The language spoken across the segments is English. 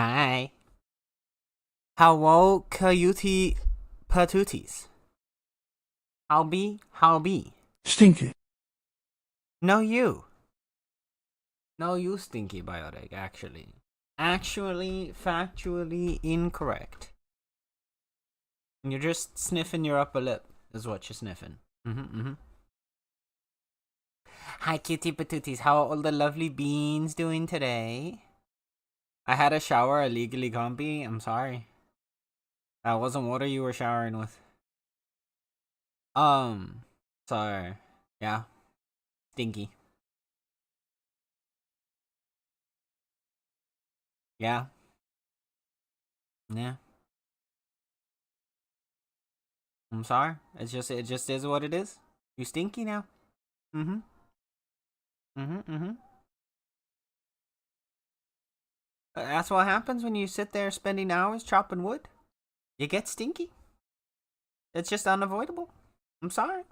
Hi. Hello, Coyote Patooties. How be? Stinky. No, you. No, you stinky biotic, actually. Actually, factually incorrect. You're just sniffing your upper lip, is what you're sniffing. Hi, Kitty Patooties. How are all the lovely beans doing today? I had a shower, I legally can't be. I'm sorry. That wasn't water you were showering with. So, yeah. Stinky. Yeah. Yeah. I'm sorry. It just is what it is. You stinky now. That's what happens when you sit there spending hours chopping wood. You get stinky. It's just unavoidable. I'm sorry.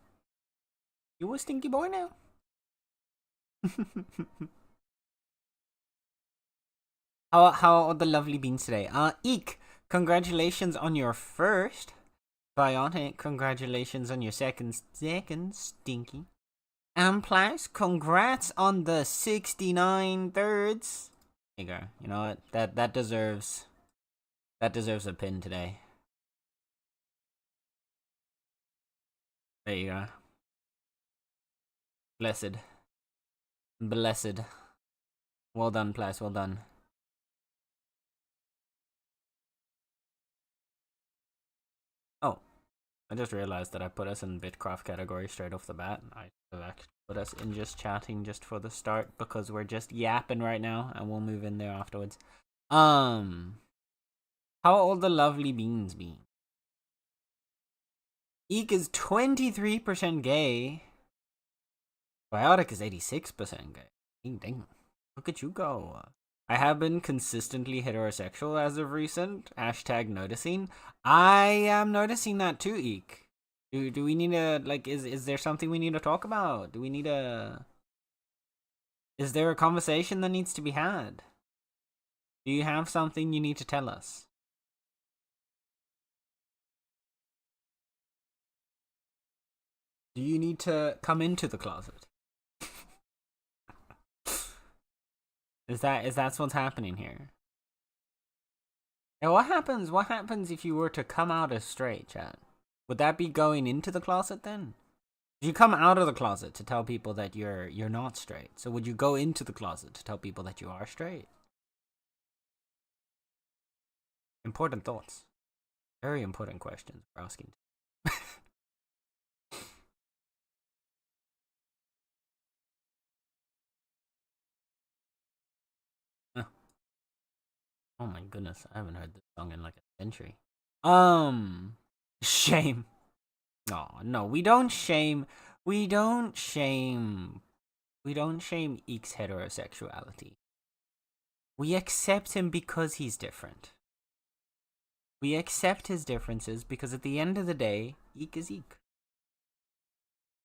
You a stinky boy now. How are the lovely beans today? Eek, congratulations on your first. Bionic, congratulations on your second stinky. And plus, congrats on the 69 thirds. There you go. You know what? That deserves a pin today. There you go. Blessed. Well done, Plas, well done. Oh, I just realized that I put us in Bitcraft category straight off the bat. I have actually put us in just chatting just for the start because we're just yapping right now and we'll move in there afterwards. How all the lovely beans be? Eek is 23% gay. Biotic is 86% gay. Dang. Look at you go. I have been consistently heterosexual as of recent. Hashtag noticing. I am noticing that too, Eek. Do we need to, like, is there something we need to talk about? Do we need a... Is there a conversation that needs to be had? Do you have something you need to tell us? Do you need to come into the closet? Is that what's happening here? And what happens if you were to come out as straight, chat? Would that be going into the closet then? You come out of the closet to tell people that you're not straight. So would you go into the closet to tell people that you are straight? Important thoughts. Very important questions we're asking. Oh my goodness, I haven't heard this song in like a century. Shame. No, we don't shame Eek's heterosexuality. We accept him because he's different. We accept his differences because at the end of the day, Eek is Eek.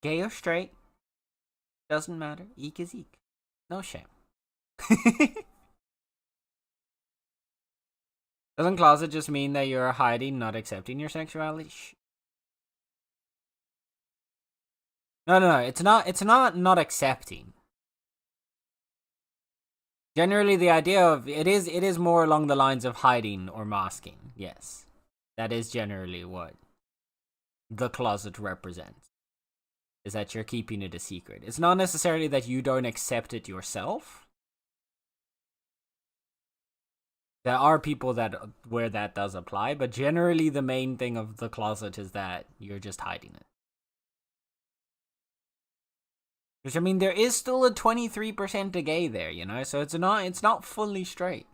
Gay or straight, doesn't matter. Eek is Eek. No shame. Doesn't closet just mean that you're hiding, not accepting your sexuality? No. It's not accepting. Generally, the idea of it is more along the lines of hiding or masking. Yes, that is generally what the closet represents. Is that you're keeping it a secret. It's not necessarily that you don't accept it yourself. There are people where that does apply, but generally the main thing of the closet is that you're just hiding it. Which, I mean, there is still a 23% to gay there, you know, so it's not fully straight.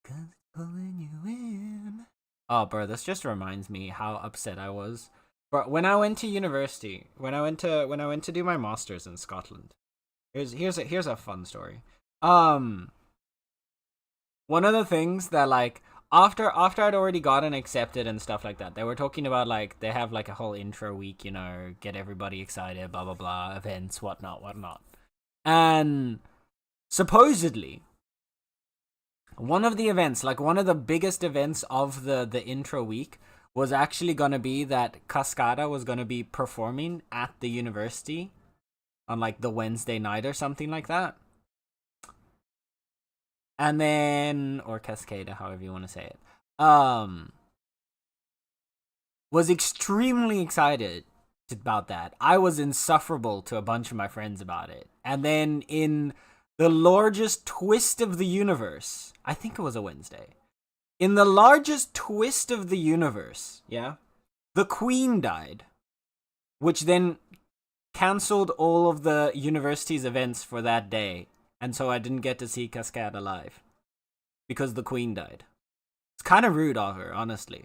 Cause pulling you in. Oh, bro, this just reminds me how upset I was. But when I went to university, when I went to do my masters in Scotland, here's a fun story. One of the things that, like, after I'd already gotten accepted and stuff like that, they were talking about like they have like a whole intro week, you know, get everybody excited, blah blah blah, events, whatnot. And supposedly one of the events, like one of the biggest events of the intro week, was actually gonna be that Cascada was gonna be performing at the university on like the Wednesday night or something like that. And then, or Cascada, however you want to say it, was extremely excited about that. I was insufferable to a bunch of my friends about it. And then in the largest twist of the universe, I think it was a Wednesday. In the largest twist of the universe, yeah, the Queen died, which then cancelled all of the university's events for that day. And so I didn't get to see Cascada live because the Queen died. It's kind of rude of her, honestly.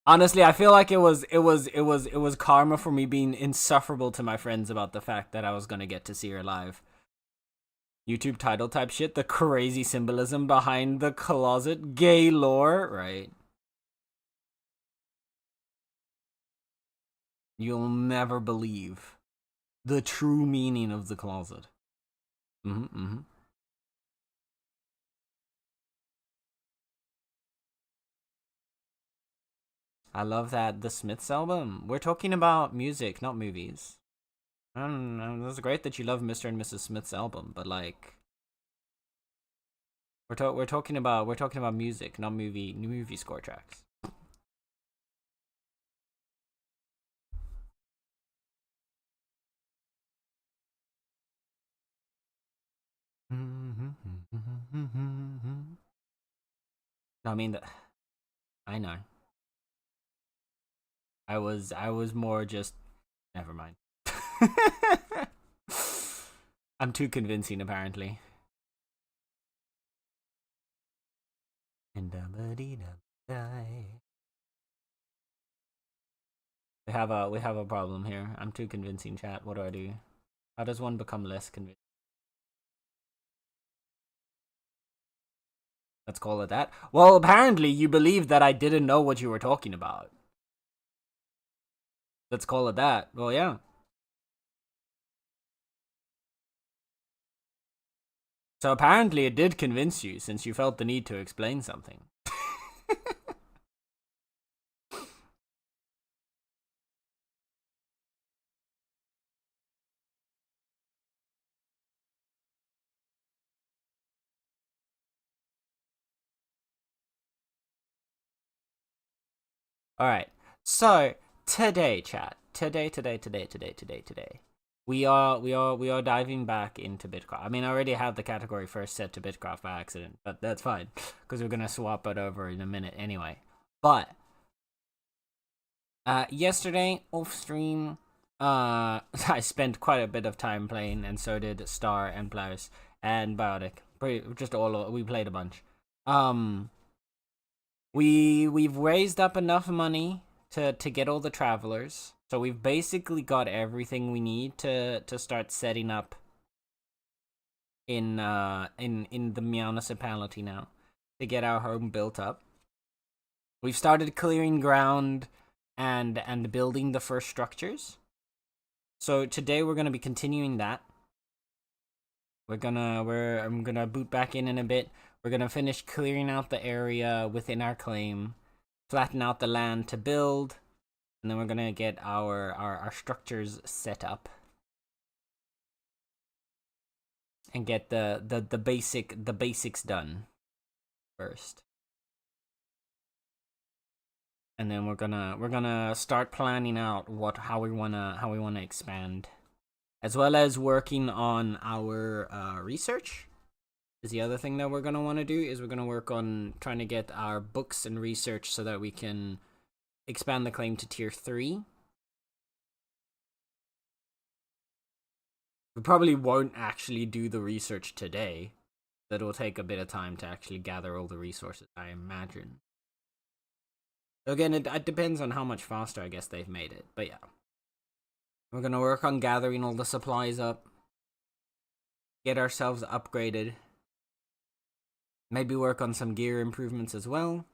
Honestly, I feel like it was karma for me being insufferable to my friends about the fact that I was gonna get to see her live. YouTube title type shit, the crazy symbolism behind the closet, gay lore, right? You'll never believe the true meaning of the closet. I love that. The Smiths album. We're talking about music, not movies. I don't know. It's great that you love Mr. and Mrs. Smith's album, but like, we're talking about music, not movie score tracks. I mean, I know. I was more just. Never mind. I'm too convincing, apparently. We have a problem here. I'm too convincing, chat. What do I do? How does one become less convincing? Let's call it that. Well, apparently you believed that I didn't know what you were talking about. Let's call it that. Well, yeah. So apparently it did convince you, since you felt the need to explain something. Alright, so today, chat. Today. We are diving back into Bitcraft. I mean, I already have the category first set to Bitcraft by accident, but that's fine, because we're gonna swap it over in a minute anyway. But yesterday off stream, I spent quite a bit of time playing, and so did Star and Blouse and Biotic. We played a bunch. We've raised up enough money to get all the travelers. So we've basically got everything we need to start setting up in the municipality now to get our home built up. We've started clearing ground and building the first structures. So today we're gonna be continuing that. I'm gonna boot back in a bit. We're gonna finish clearing out the area within our claim, flatten out the land to build, and then we're gonna get our structures set up and get the basics done first. And then we're gonna start planning out how we wanna expand, as well as working on our research. Is the other thing that we're gonna want to do is we're gonna work on trying to get our books and research so that we can expand the claim to tier 3. We probably won't actually do the research today. That will take a bit of time to actually gather all the resources, I imagine. Again, it depends on how much faster I guess they've made it, but yeah. We're gonna work on gathering all the supplies up. get ourselves upgraded. Maybe work on some gear improvements as well.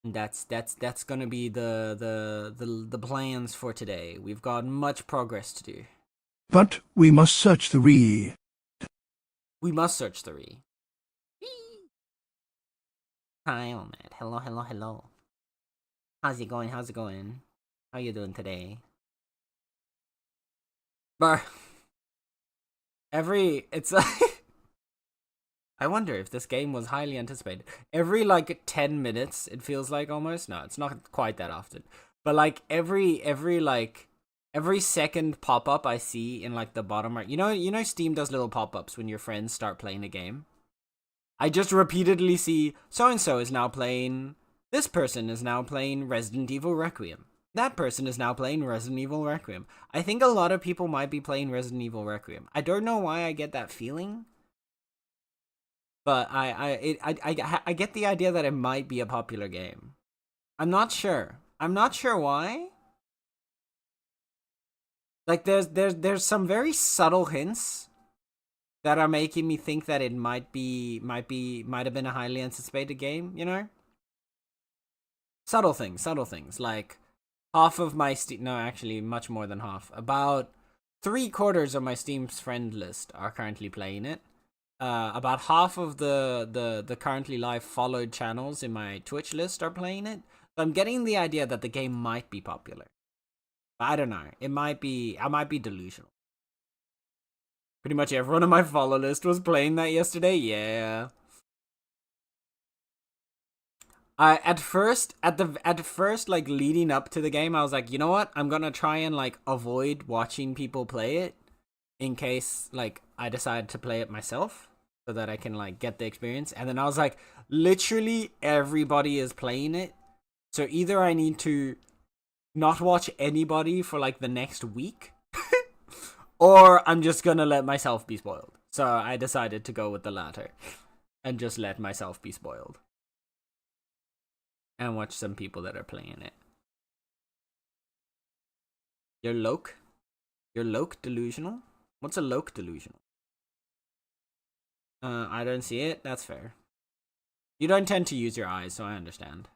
And that's gonna be the plans for today. We've got much progress to do. But we must search the Re. We must search the Re. Hi, Matt. Hello, hello, hello. How's it going? How's it going? How you doing today? Bar. It's like I wonder if this game was highly anticipated. Every like 10 minutes, it feels like almost. No, it's not quite that often. But like every second pop-up I see in like the bottom right. You know Steam does little pop-ups when your friends start playing a game. I just repeatedly see so-and-so is now playing, this person is now playing Resident Evil Requiem. That person is now playing Resident Evil Requiem. I think a lot of people might be playing Resident Evil Requiem. I don't know why I get that feeling. But I get the idea that it might be a popular game. I'm not sure. I'm not sure why. Like there's some very subtle hints that are making me think that it might have been a highly anticipated game, you know? Subtle things. Like half of my no, actually much more than half. About 3/4 of my Steam's friend list are currently playing it. About half of the currently live followed channels in my Twitch list are playing it. So I'm getting the idea that the game might be popular. I don't know. I might be delusional. Pretty much everyone on my follow list was playing that yesterday. Yeah. At first, like leading up to the game, I was like, you know what? I'm gonna try and like avoid watching people play it, in case like I decide to play it myself, so that I can like get the experience. And then I was like, literally everybody is playing it, so either I need to not watch anybody for like the next week, or I'm just gonna let myself be spoiled. So I decided to go with the latter and just let myself be spoiled and watch some people that are playing it. You're Loke delusional? What's a Loke delusional? I don't see it. That's fair. You don't tend to use your eyes, so I understand.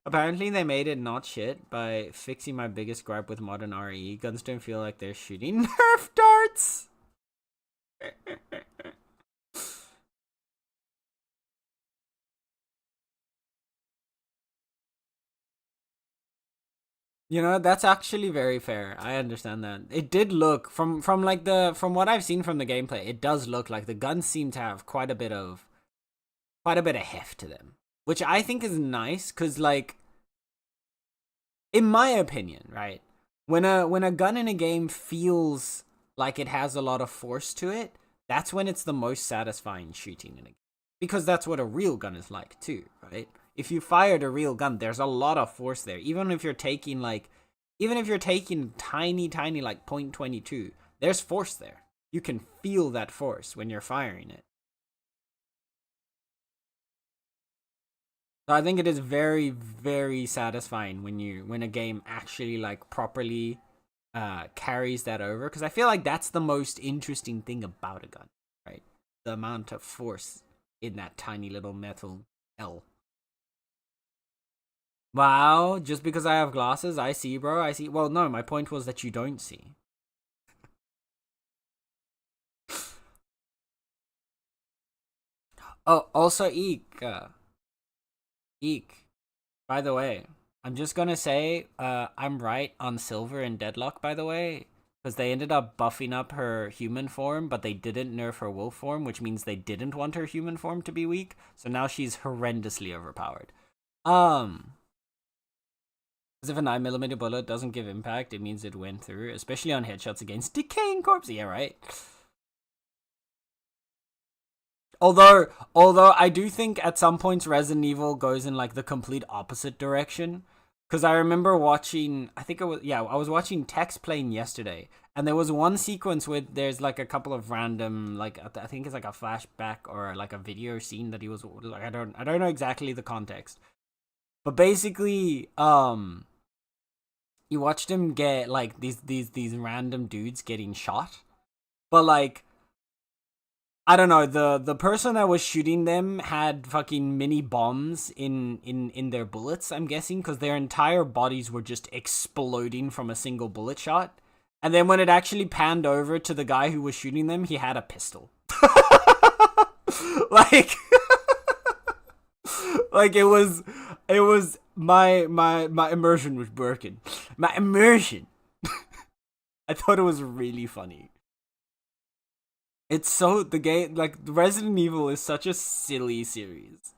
Apparently, they made it not shit by fixing my biggest gripe with modern RE. Guns don't feel like they're shooting Nerf darts! You know, that's actually very fair. I understand that. It did look from what I've seen from the gameplay, it does look like the guns seem to have quite a bit of heft to them, which I think is nice, cuz like in my opinion, right? When a gun in a game feels like it has a lot of force to it, that's when it's the most satisfying shooting in a game. Because that's what a real gun is like too, right? If you fired a real gun, there's a lot of force there. Even if you're taking tiny like .22, there's force there. You can feel that force when you're firing it. So I think it is very, very satisfying when a game actually like properly carries that over, because I feel like that's the most interesting thing about a gun, right? The amount of force in that tiny little metal L. Wow, just because I have glasses, I see, bro. I see. Well, no, my point was that you don't see. Oh, also, Eek. Eek. By the way, I'm just gonna say, I'm right on Silver in Deadlock, by the way. Because they ended up buffing up her human form, but they didn't nerf her wolf form, which means they didn't want her human form to be weak. So now she's horrendously overpowered. Because if a 9mm bullet doesn't give impact, it means it went through, especially on headshots against decaying corpses. Yeah, right? Although I do think at some points Resident Evil goes in like the complete opposite direction. Because I remember watching, I was watching Tex playing yesterday, and there was one sequence where there's like a couple of random, like I think it's like a flashback or like a video scene that he was like, I don't know exactly the context, but basically you watched him get like these random dudes getting shot, but like I don't know, the person that was shooting them had fucking mini bombs in their bullets, I'm guessing, because their entire bodies were just exploding from a single bullet shot. And then when it actually panned over to the guy who was shooting them, he had a pistol. like like it was my immersion was working. My immersion. I thought it was really funny. It's so the game like Resident Evil is such a silly series.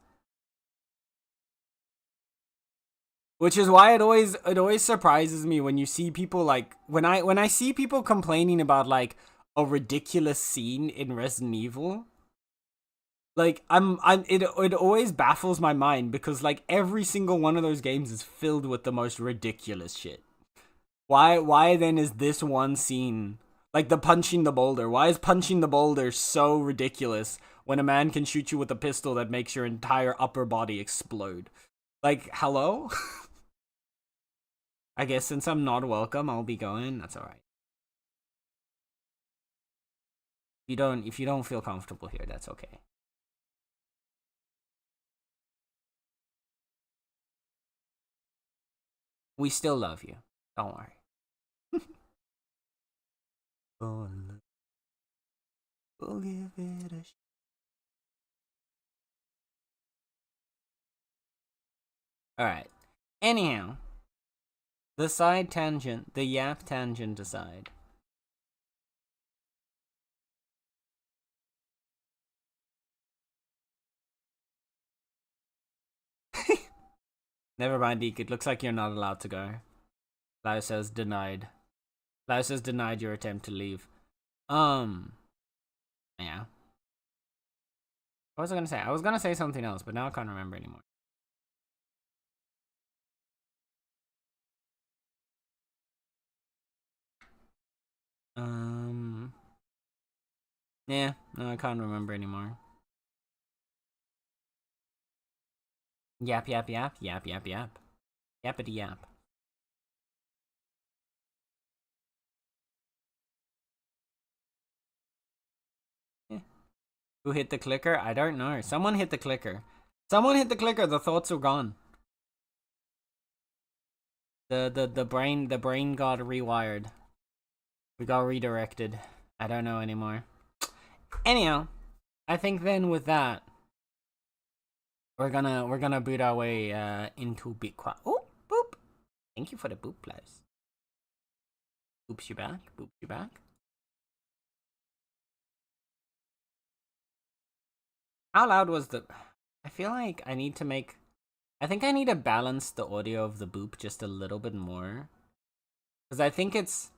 Which is why it always surprises me when you see people like when I see people complaining about like a ridiculous scene in Resident Evil. Like it always baffles my mind because like every single one of those games is filled with the most ridiculous shit. Why then is this one scene like the punching the boulder? Why is punching the boulder so ridiculous when a man can shoot you with a pistol that makes your entire upper body explode? Like, hello? I guess since I'm not welcome, I'll be going. That's alright. If you don't feel comfortable here, that's okay. We still love you. Don't worry. We'll give it a Alright. Anyhow, the side tangent, the yap tangent aside. Never mind, Deke. It looks like you're not allowed to go. Lau says denied. Lau says denied your attempt to leave. Yeah. What was I gonna say? I was gonna say something else, but now I can't remember anymore. Yeah, no, I can't remember anymore. Yap, yap, yap, yap, yap, yap. Yappity yap. Yeah. Who hit the clicker? I don't know. Someone hit the clicker. Someone hit the clicker. The thoughts are gone. The brain got rewired. We got redirected. I don't know anymore. Anyhow, I think then with that, we're gonna boot our way into Bitcraft. Oh, boop! Thank you for the boop, please. Boops you back. Boops you back. How loud was the? I feel like I need to make. I think I need to balance the audio of the boop just a little bit more, because I think it's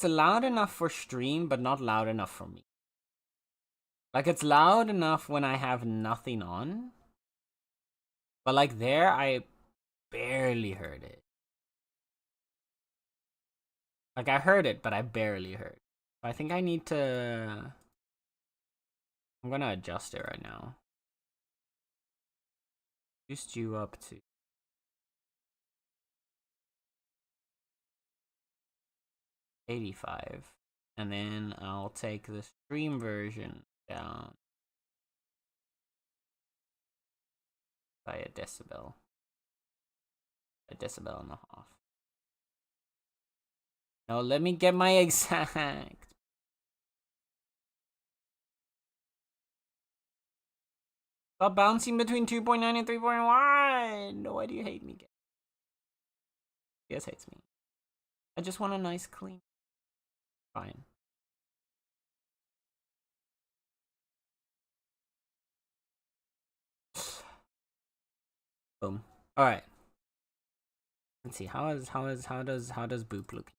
loud enough for stream, but not loud enough for me. Like it's loud enough when I have nothing on, but like there I barely heard it. Like I heard it, but I barely heard. I think I need to. I'm gonna adjust it right now. Boost you up to 85, and then I'll take the stream version down by a decibel and a half. No, let me get my exact. Stop bouncing between 2.9 and 3.1. Why do you hate me? Yes, hates me. I just want a nice clean. Fine. Boom. All right. Let's see. How does Boop look?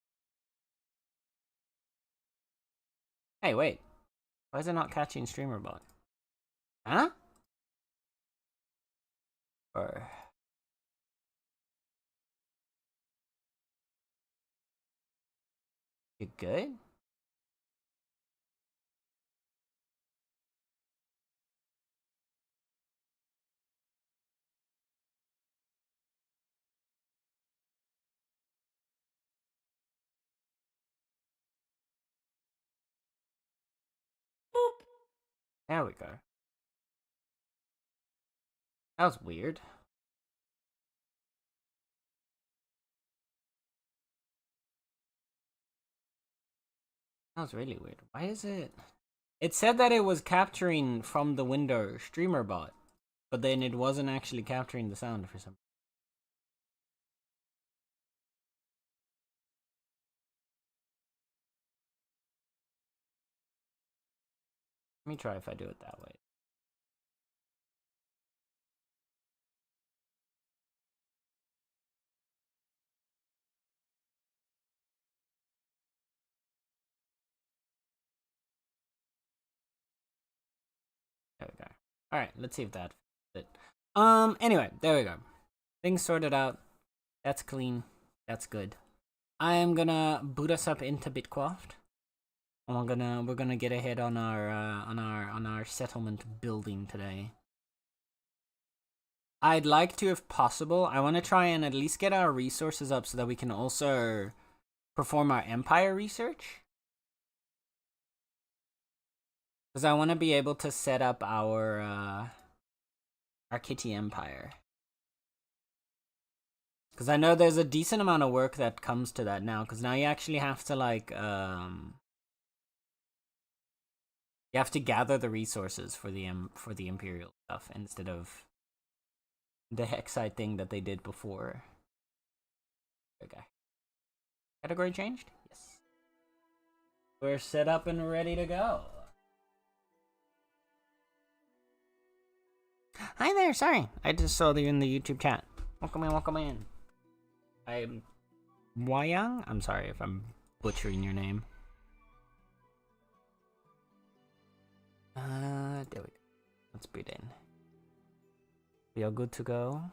Hey, wait. Why is it not catching streamer bot? Huh? Or you good? There we go. That was weird. That was really weird. Why is it? It said that it was capturing from the window streamer bot, but then it wasn't actually capturing the sound for some reason. Let me try if I do it that way. There we go. Alright, let's see if that fits it. Anyway, there we go. Things sorted out. That's clean. That's good. I am gonna boot us up into Bitcraft. And we're gonna get ahead on our settlement building today. I'd like to, if possible, I want to try and at least get our resources up so that we can also perform our empire research. Because I want to be able to set up our kitty empire. Because I know there's a decent amount of work that comes to that now. Because now you actually have to like you have to gather the resources for the imperial stuff instead of the Hexite thing that they did before. Okay. Category changed? Yes. We're set up and ready to go. Hi there, sorry. I just saw you in the YouTube chat. Welcome in, welcome in. I'm Wayang? I'm sorry if I'm butchering your name. There we go. Let's breathe in. We are good to go.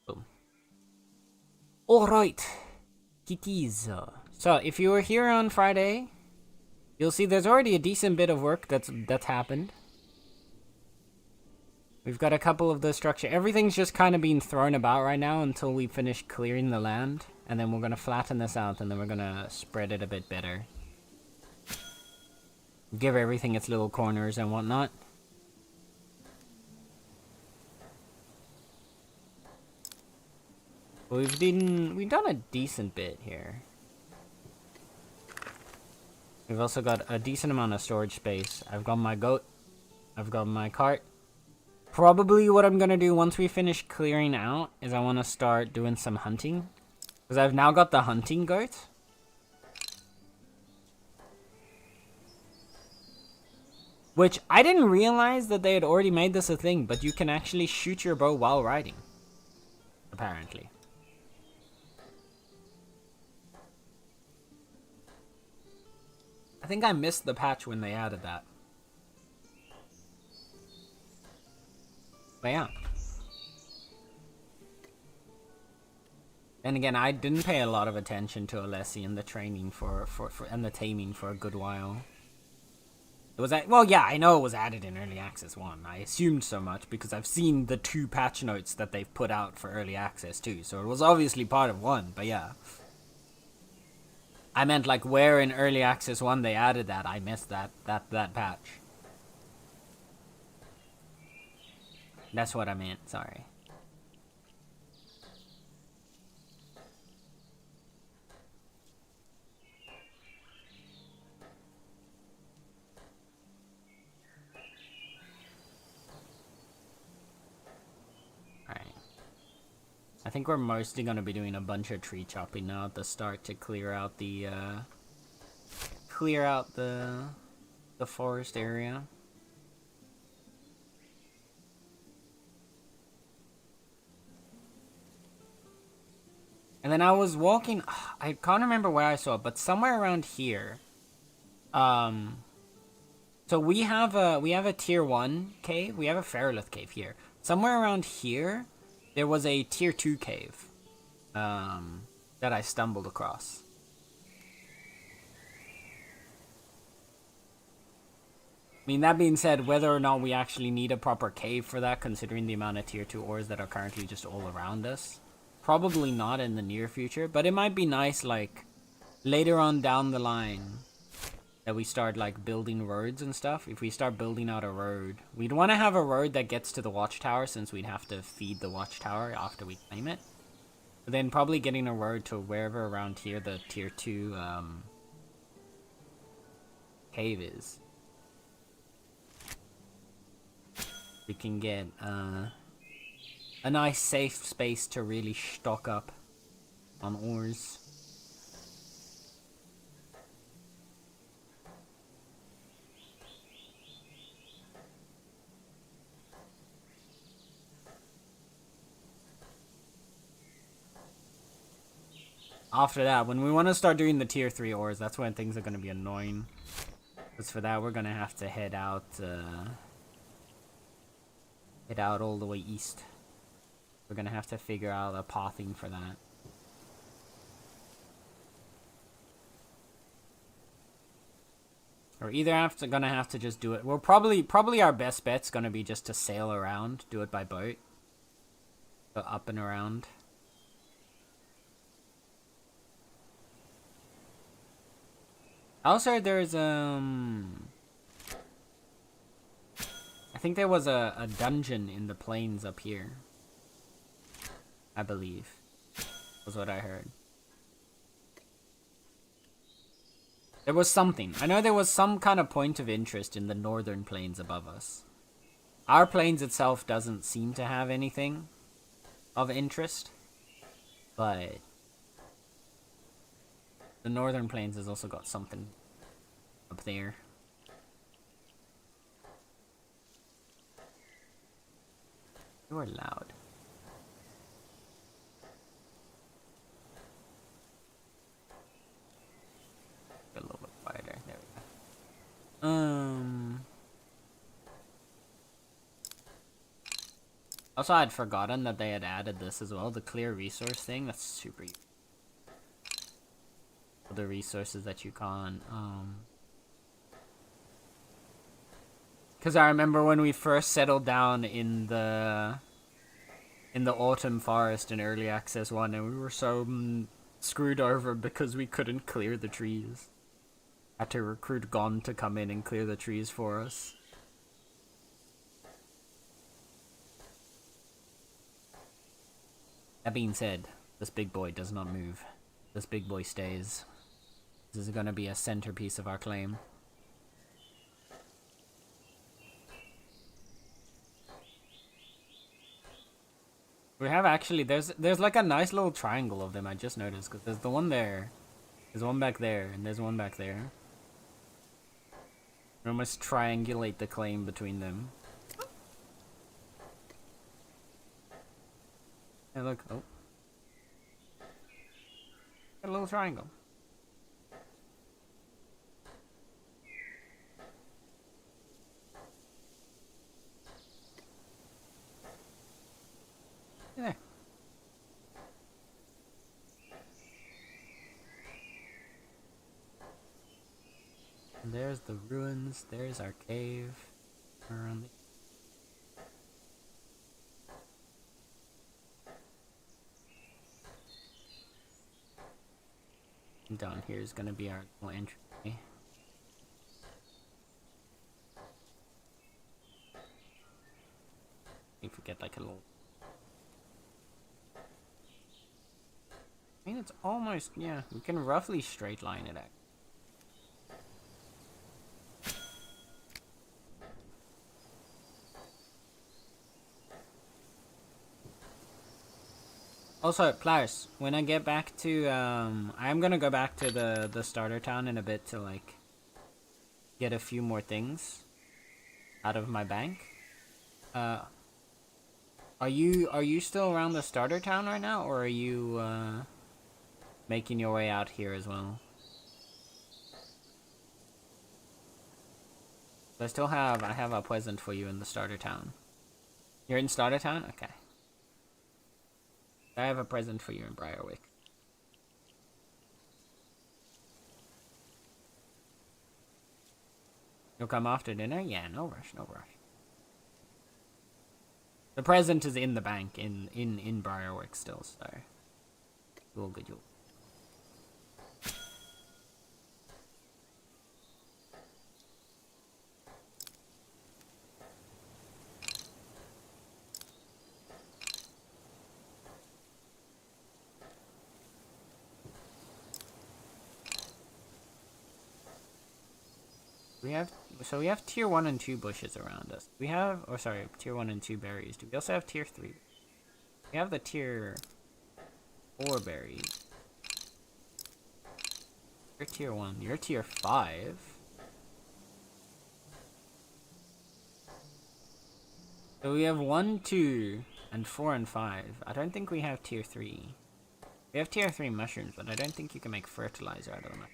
Boom. Alright. Kitties. So, if you were here on Friday, you'll see there's already a decent bit of work that's happened. We've got a couple of the structure. Everything's just kind of being thrown about right now until we finish clearing the land. And then we're going to flatten this out and then we're going to spread it a bit better. Give everything its little corners and whatnot. We've done a decent bit here. We've also got a decent amount of storage space. I've got my goat. I've got my cart. Probably what I'm gonna do once we finish clearing out is I want to start doing some hunting. Because I've now got the hunting goat. Which I didn't realize that they had already made this a thing, but you can actually shoot your bow while riding. Apparently. I think I missed the patch when they added that. But yeah. And again, I didn't pay a lot of attention to Alessi and the training and the taming for a good while. It was well, yeah, I know it was added in Early Access 1. I assumed so much because I've seen the 2 patch notes that they've put out for Early Access 2. So it was obviously part of 1, but yeah. I meant like where in Early Access 1 they added that. I missed that patch. That's what I meant, sorry. Alright. I think we're mostly gonna be doing a bunch of tree chopping now at the start to clear out the forest area. And then I was walking, I can't remember where I saw it, but somewhere around here. So we have a tier 1 cave. We have a Feralith cave here. Somewhere around here, there was a tier 2 cave that I stumbled across. mean, that being said, whether or not we actually need a proper cave for that, considering the amount of tier 2 ores that are currently just all around us, probably not in the near future, but it might be nice, like, later on down the line, that we start, like, building roads and stuff. If we start building out a road, we'd want to have a road that gets to the watchtower, since we'd have to feed the watchtower after we claim it. But then probably getting a road to wherever around here the tier 2 cave is. We can get a nice safe space to really stock up on ores. After that, when we want to start doing the tier 3 ores, that's when things are going to be annoying. Because for that, we're going to have to head out all the way east. We're going to have to figure out a pathing for that. Or either gonna have to just do it. Well, probably our best bet's gonna be just to sail around, do it by boat. Go up and around. Also, there's I think there was a dungeon in the plains up here. I believe. Was what I heard. There was something. I know there was some kind of point of interest in the northern plains above us. Our plains itself doesn't seem to have anything of interest, but the northern plains has also got something up there. You are loud. A little bit quieter. There we go. Also, I'd forgotten that they had added this as well, the clear resource thing. That's super useful. The resources that you can't, because I remember when we first settled down in the autumn forest in early access 1, and we were so screwed over because we couldn't clear the trees. Had to recruit Gon to come in and clear the trees for us. That being said, this big boy does not move. This big boy stays. This is gonna be a centerpiece of our claim. We have actually, there's like a nice little triangle of them, I just noticed, because there's the one there, there's one back there, and there's one back there. We almost triangulate the claim between them. Hey, look, oh. Got a little triangle. There. And there's the ruins, there's our cave. Around the down here is gonna be our little entry. If we get like a little, I mean, it's almost, yeah, we can roughly straight line it out. Also, Plars, when I get back to, I'm gonna go back to the starter town in a bit to, like, get a few more things out of my bank. Are you still around the starter town right now, or are you, making your way out here as well? I have a present for you in the starter town. You're in starter town? Okay. I have a present for you in Briarwick. You'll You'll come after dinner? Yeah, no rush, no rush. The present is in the bank in Briarworks still, so you'll good. You'll. We have tier 1 and 2 bushes around us. We have, or sorry, tier 1 and 2 berries. Do we also have tier 3? We have the tier 4 berries. You're tier 1. You're tier 5. So we have 1, 2, and 4 and 5. I don't think we have tier 3. We have tier 3 mushrooms, but I don't think you can make fertilizer out of them.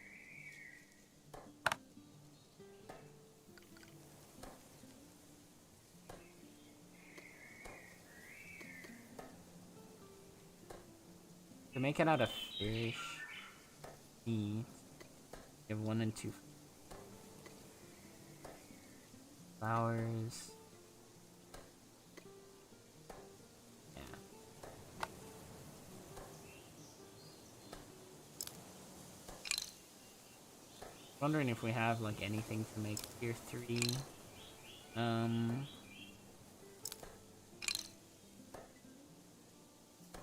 To make it out of fish, meat, you have 1 and 2 flowers. Yeah. Wondering if we have like anything to make tier 3.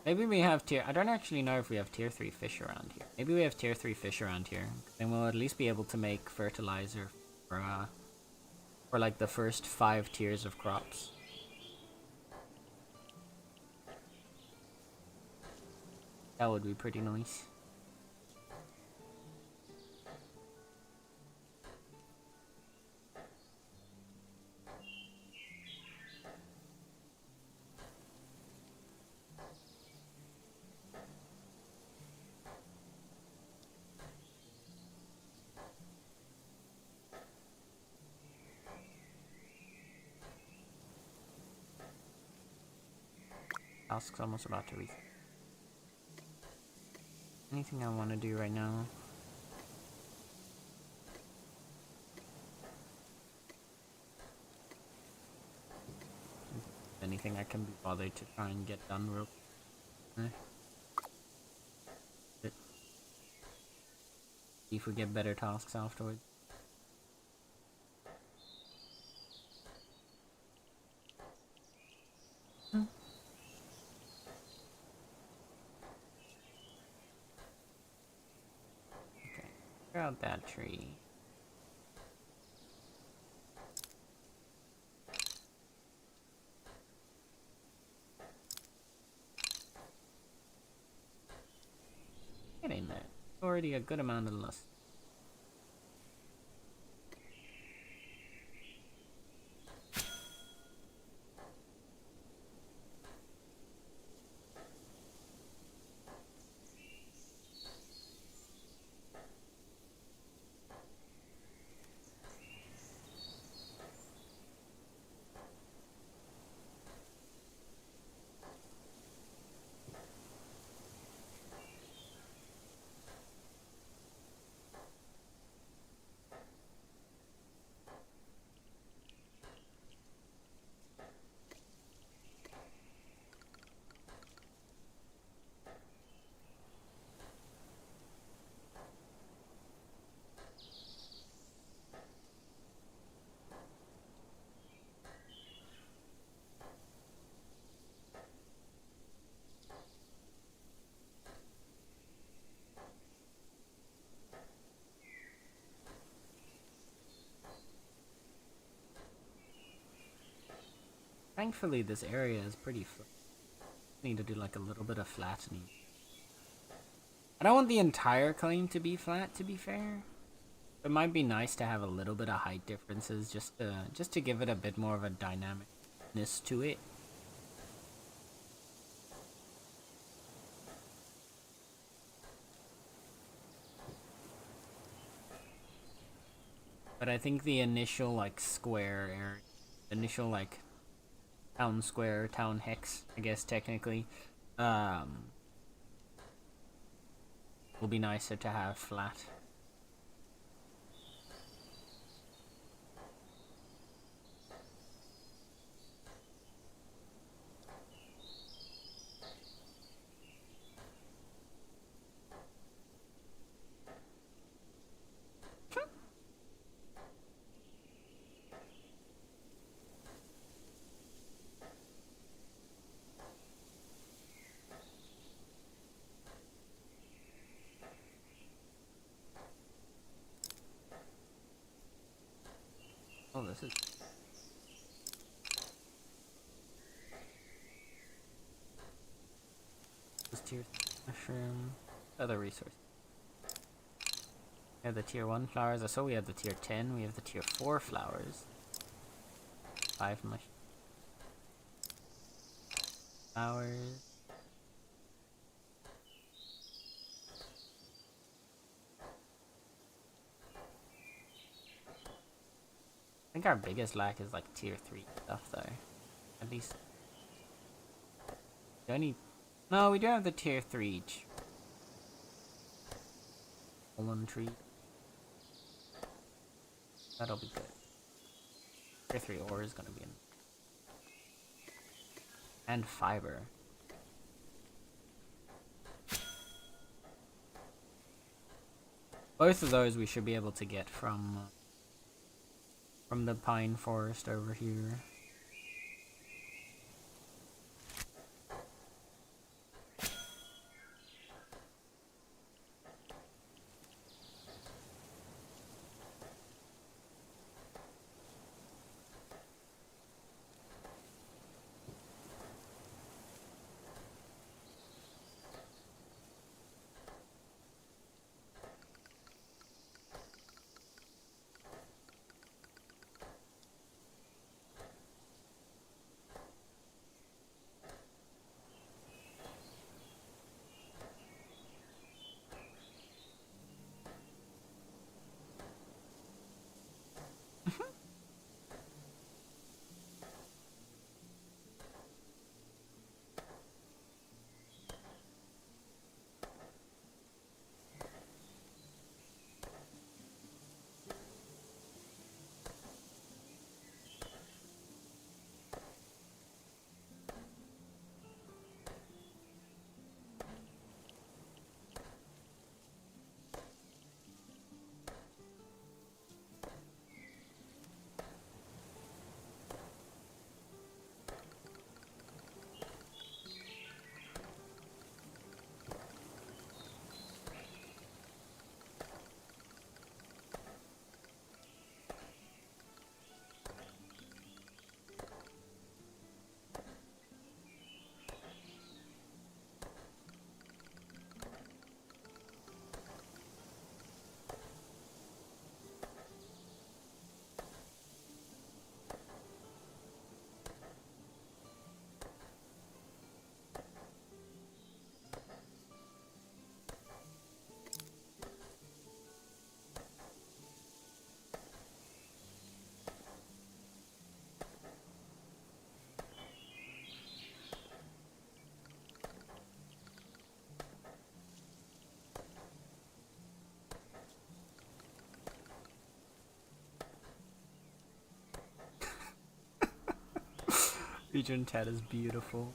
Maybe we have tier... I don't actually know if we have tier 3 fish around here. Maybe we have tier 3 fish around here. Then we'll at least be able to make fertilizer for like the first 5 tiers of crops. That would be pretty nice. Task's almost about to reach. Anything I want to do right now? Anything I can be bothered to try and get done real quick. See if we get better tasks afterwards. Okay, clear out that tree. Get in there. Already a good amount of lust. Thankfully, this area is pretty flat. Need to do like a little bit of flattening. I don't want the entire claim to be flat, to be fair. It might be nice to have a little bit of height differences just to give it a bit more of a dynamicness to it. But I think the initial like square area, initial like town square, town hex, I guess technically, will be nicer to have flat. Oh, this is tier 3 mushroom. Other resource. We have the tier 1 flowers. I saw we have the tier 10. We have the tier 4 flowers. 5 mushroom flowers. I think our biggest lack is like tier 3 stuff though. At least. Do I need... No, we do have the tier 3 Fallen tree. That'll be good. Tier 3 ore is gonna be in. And fiber. Both of those we should be able to get from the pine forest over here. Region Ted is beautiful.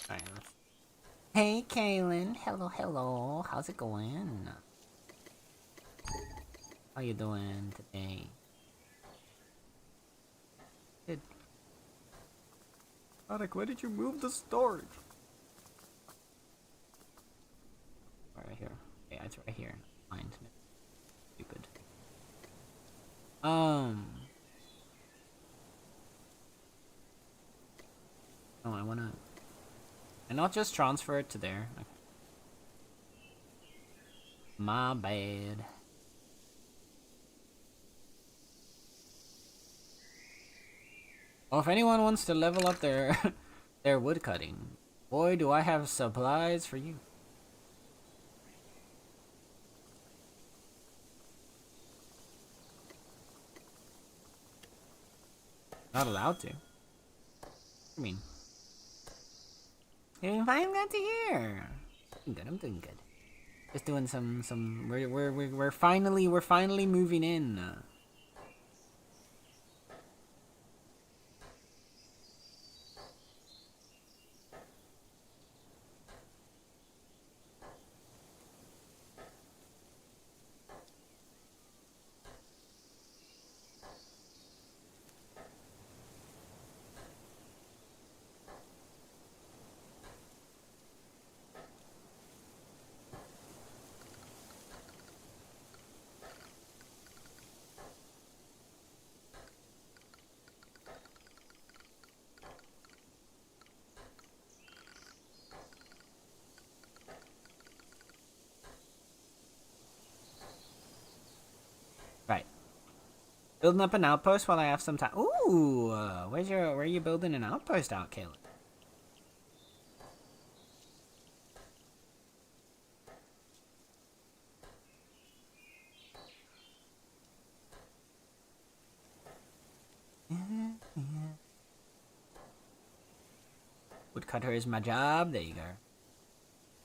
Alright, hey Kaylin, hello, hello. How's it going? How you doing today? Good. Alec, why did you move the storage? Right here. Yeah, it's right here. Mind me. Stupid. Oh, I wanna... And not just transfer it to there. Okay. My bad. Well, if anyone wants to level up their their wood cutting, boy, do I have supplies for you. Not allowed to. I mean, Doing fine, glad to hear. I'm good, I'm doing good. Just doing some we're finally moving in. Right. Building up an outpost while I have some time. Ooh, where are you building an outpost out, Caleb? Woodcutter is my job. There you go.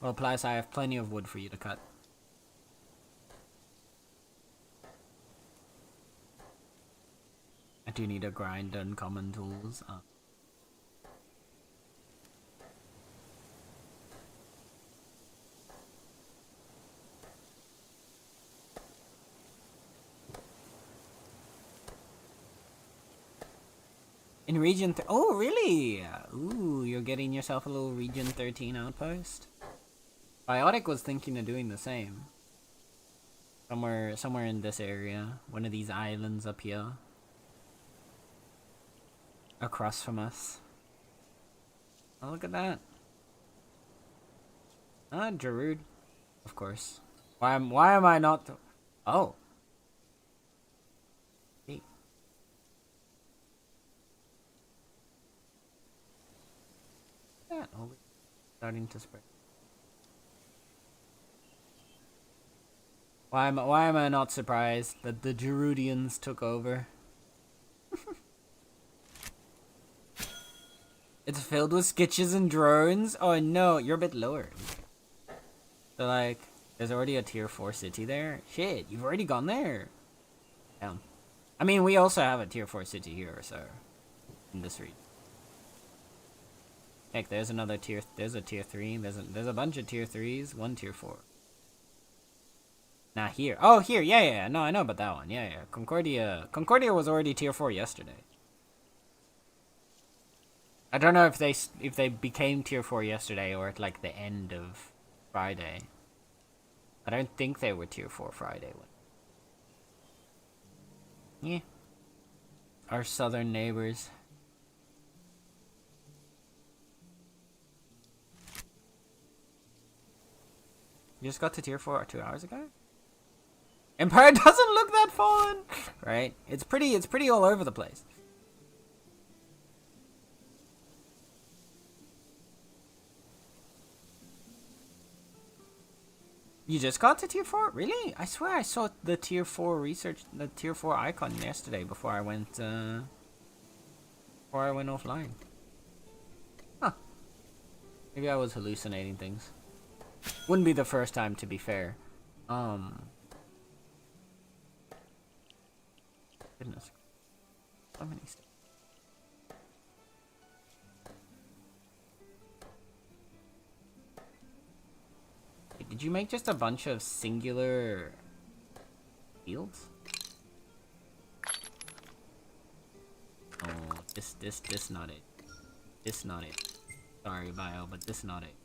Well, plus I have plenty of wood for you to cut. I do need to grind uncommon tools. In region oh, really? Ooh, you're getting yourself a little region 13 outpost? Biotic was thinking of doing the same. Somewhere in this area. One of these islands up here. Across from us. Oh, look at that. Ah, Giroud. Of course. Why am I not... Oh. Hey. Yeah, oh, starting to spread. Why am I not surprised that the Giroudians took over? It's filled with sketches and drones. Oh no, you're a bit lower. So like, there's already a tier 4 city there. Shit, you've already gone there. Damn. I mean, we also have a tier 4 city here, so in this region. Heck, there's another tier. There's a tier 3. There's a bunch of tier 3s. One tier 4. Nah, here. Oh, here. Yeah. No, I know about that one. Yeah. Concordia was already tier 4 yesterday. I don't know if they became tier 4 yesterday or at like the end of Friday. I don't think they were tier 4 Friday. Yeah. Our southern neighbors. You just got to tier 4 2 hours ago? Empire doesn't look that fallen! Right? It's pretty all over the place. You just got to tier 4? Really? I swear I saw the tier 4 the tier 4 icon yesterday before I went offline. Huh. Maybe I was hallucinating things. Wouldn't be the first time, to be fair. Goodness. So many stuff. Did you make just a bunch of singular fields? Oh, this not it. This not it. Sorry, Bio, but this not it.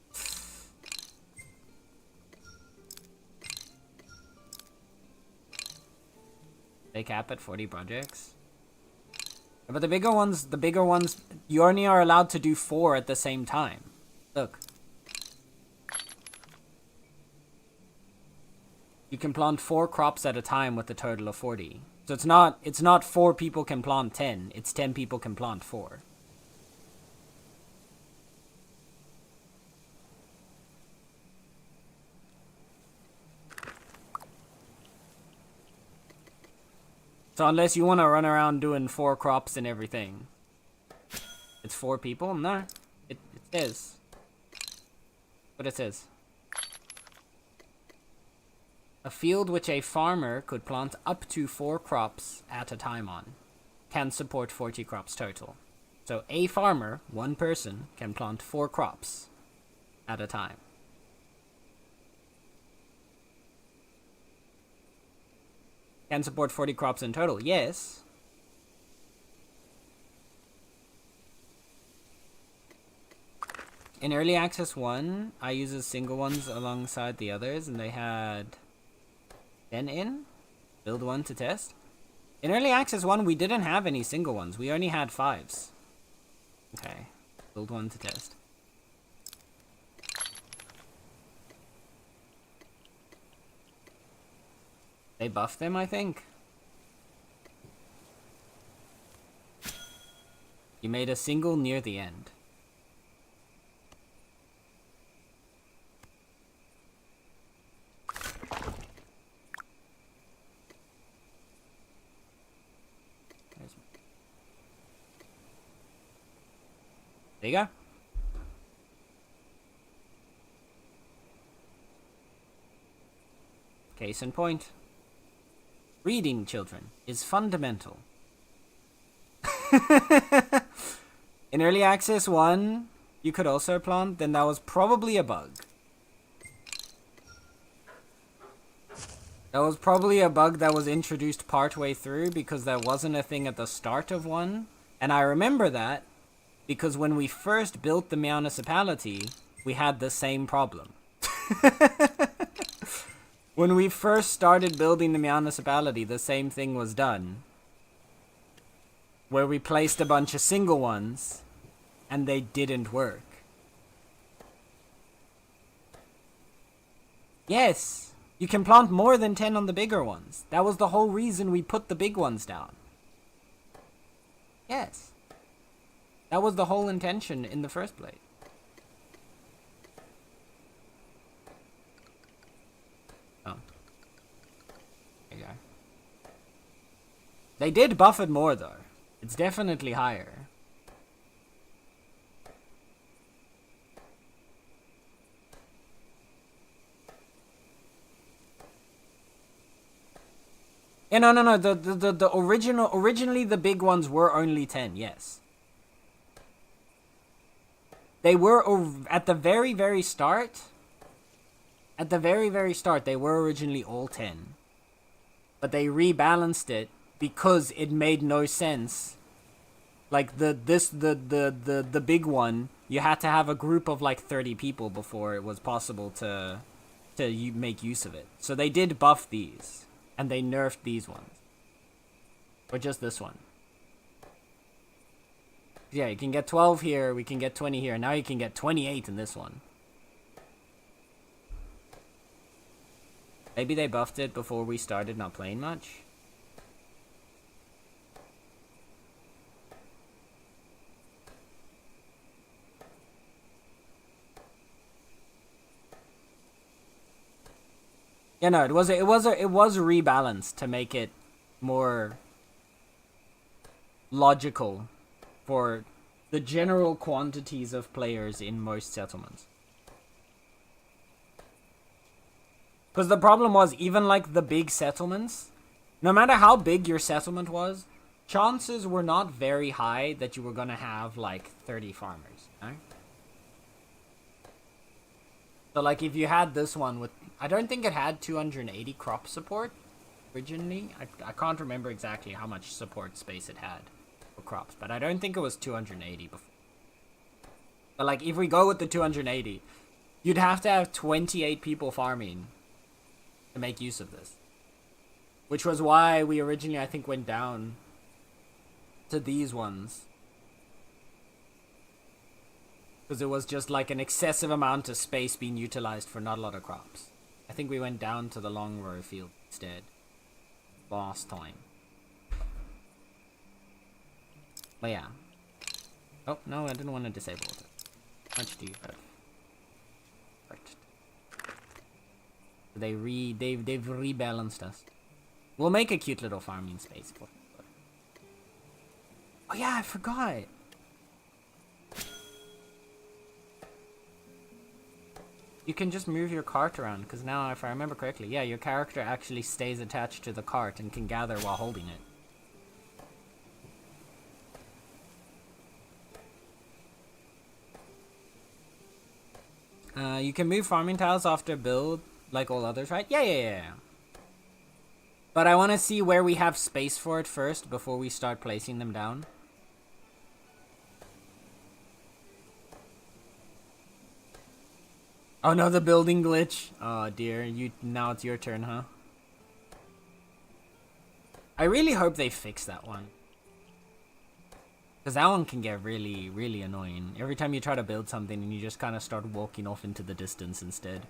They cap at 40 projects? But the bigger ones, you only are allowed to do 4 at the same time. Look. You can plant 4 crops at a time with a total of 40. So it's not 4 people can plant 10, it's 10 people can plant 4. So unless you want to run around doing 4 crops and everything. It's 4 people? No. It is. What it says. A field which a farmer could plant up to 4 crops at a time on can support 40 crops total. So a farmer, one person, can plant 4 crops at a time. Can support 40 crops in total, yes. In Early Access 1, I used single ones alongside the others, and they had 10 in. Build one to test. In Early Access 1, we didn't have any single ones. We only had 5s. Okay. Build one to test. They buffed them, I think. You made a single near the end. There you go. Case in point. Reading, children, is fundamental. In Early Access 1, you could also plant, then that was probably a bug. That was probably a bug that was introduced partway through because that wasn't a thing at the start of 1. And I remember that because when we first built the municipality, we had the same problem. When we first started building the municipality, the same thing was done. Where we placed a bunch of single ones, and they didn't work. Yes, you can plant more than 10 on the bigger ones. That was the whole reason we put the big ones down. Yes. That was the whole intention in the first place. Oh. There you go. They did buff it more, though. It's definitely higher. Yeah, no. The originally the big ones were only 10, yes. They were, at the very, very start, they were originally all 10. But they rebalanced it because it made no sense. Like, the big one, you had to have a group of like 30 people before it was possible to make use of it. So they did buff these, and they nerfed these ones. Or just this one. Yeah, you can get 12 here, we can get 20 here. Now you can get 28 in this one. Maybe they buffed it before we started not playing much. Yeah, no, it was rebalanced to make it more logical for the general quantities of players in most settlements. Because the problem was, even like the big settlements, no matter how big your settlement was, chances were not very high that you were going to have like 30 farmers. Right? So like if you had this one with, I don't think it had 280 crop support originally. I can't remember exactly how much support space it had for crops, but I don't think it was 280 before. But like if we go with the 280, you'd have to have 28 people farming to make use of this. Which was why we originally, I think, went down to these ones. Because it was just like an excessive amount of space being utilized for not a lot of crops. I think we went down to the long row field instead. Last time. But yeah. Oh, no, I didn't want to disable it. How much do you have? Right. They've rebalanced us. We'll make a cute little farming space for it. Oh yeah, I forgot. You can just move your cart around, because now, if I remember correctly, yeah, your character actually stays attached to the cart and can gather while holding it. You can move farming tiles after build, like all others, right? Yeah. But I want to see where we have space for it first, before we start placing them down. Oh no, the building glitch. Oh dear, now it's your turn, huh? I really hope they fix that one. Because that one can get really, really annoying. Every time you try to build something and you just kind of start walking off into the distance instead.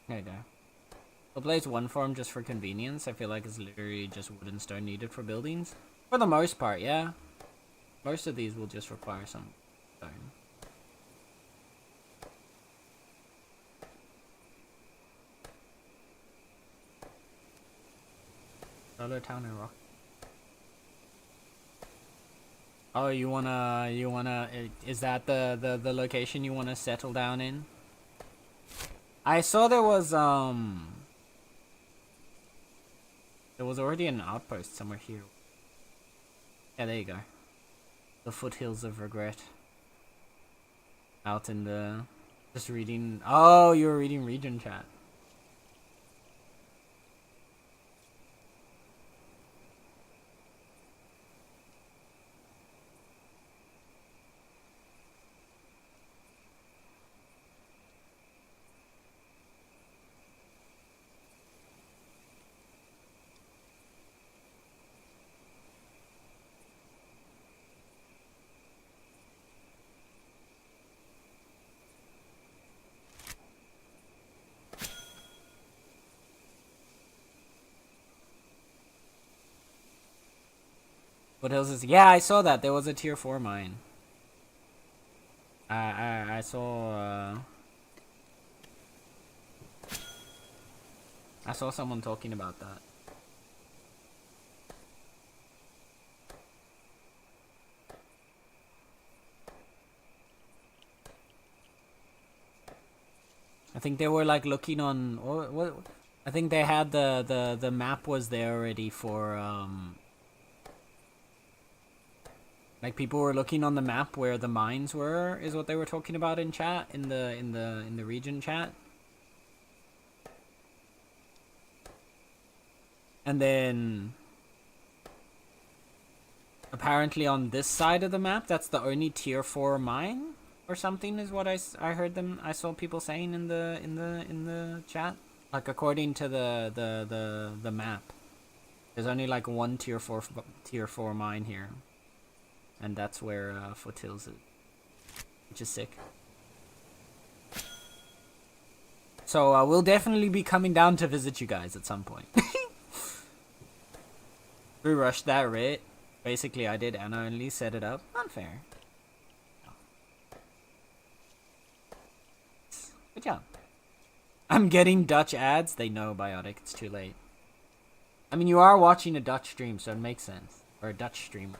There you go. We'll place one farm just for convenience. I feel like it's literally just wood and stone needed for buildings. For the most part, yeah. Most of these will just require some stone. Solar town and rock. Oh, you wanna, is that the location you wanna settle down in? I saw there was already an outpost somewhere here. Yeah, there you go. The foothills of regret. Out in the, just reading, oh, you were reading region chat. Foothills is, yeah, I saw that. There was a tier 4 mine. I saw someone talking about that. I think they were like looking on, or what? I think they had the map was there already for like people were looking on the map where the mines were, is what they were talking about in chat, in the region chat. And then apparently on this side of the map, that's the only tier 4 mine or something, is what I heard them. I saw people saying in the chat. Like according to the map, there's only like one tier 4 mine here, and that's where Foothills is, which is sick. So we'll definitely be coming down to visit you guys at some point. We rushed that raid. Basically, I did, and I only set it up. Unfair. Good job. I'm getting Dutch ads. They know, Biotic. It's too late. I mean, you are watching a Dutch stream, so it makes sense. Or a Dutch streamer.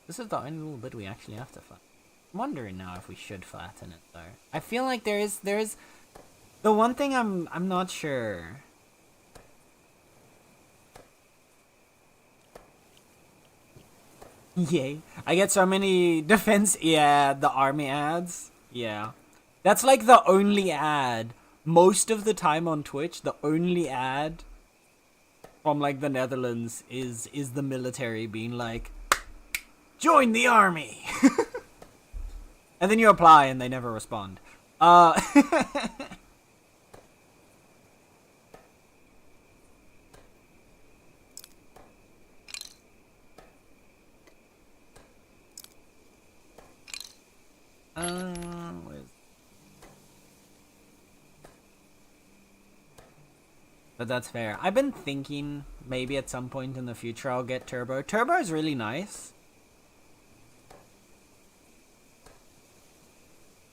This is the only little bit we actually have to flatten. I'm wondering now if we should flatten it though. I feel like there is the one thing I'm not sure. Yay. I get so many defense, yeah, the army ads. Yeah. That's like the only ad. Most of the time on Twitch, the only ad from like the Netherlands is the military being like, join the army. And then you apply and they never respond. But that's fair. I've been thinking maybe at some point in the future I'll get Turbo. Turbo is really nice.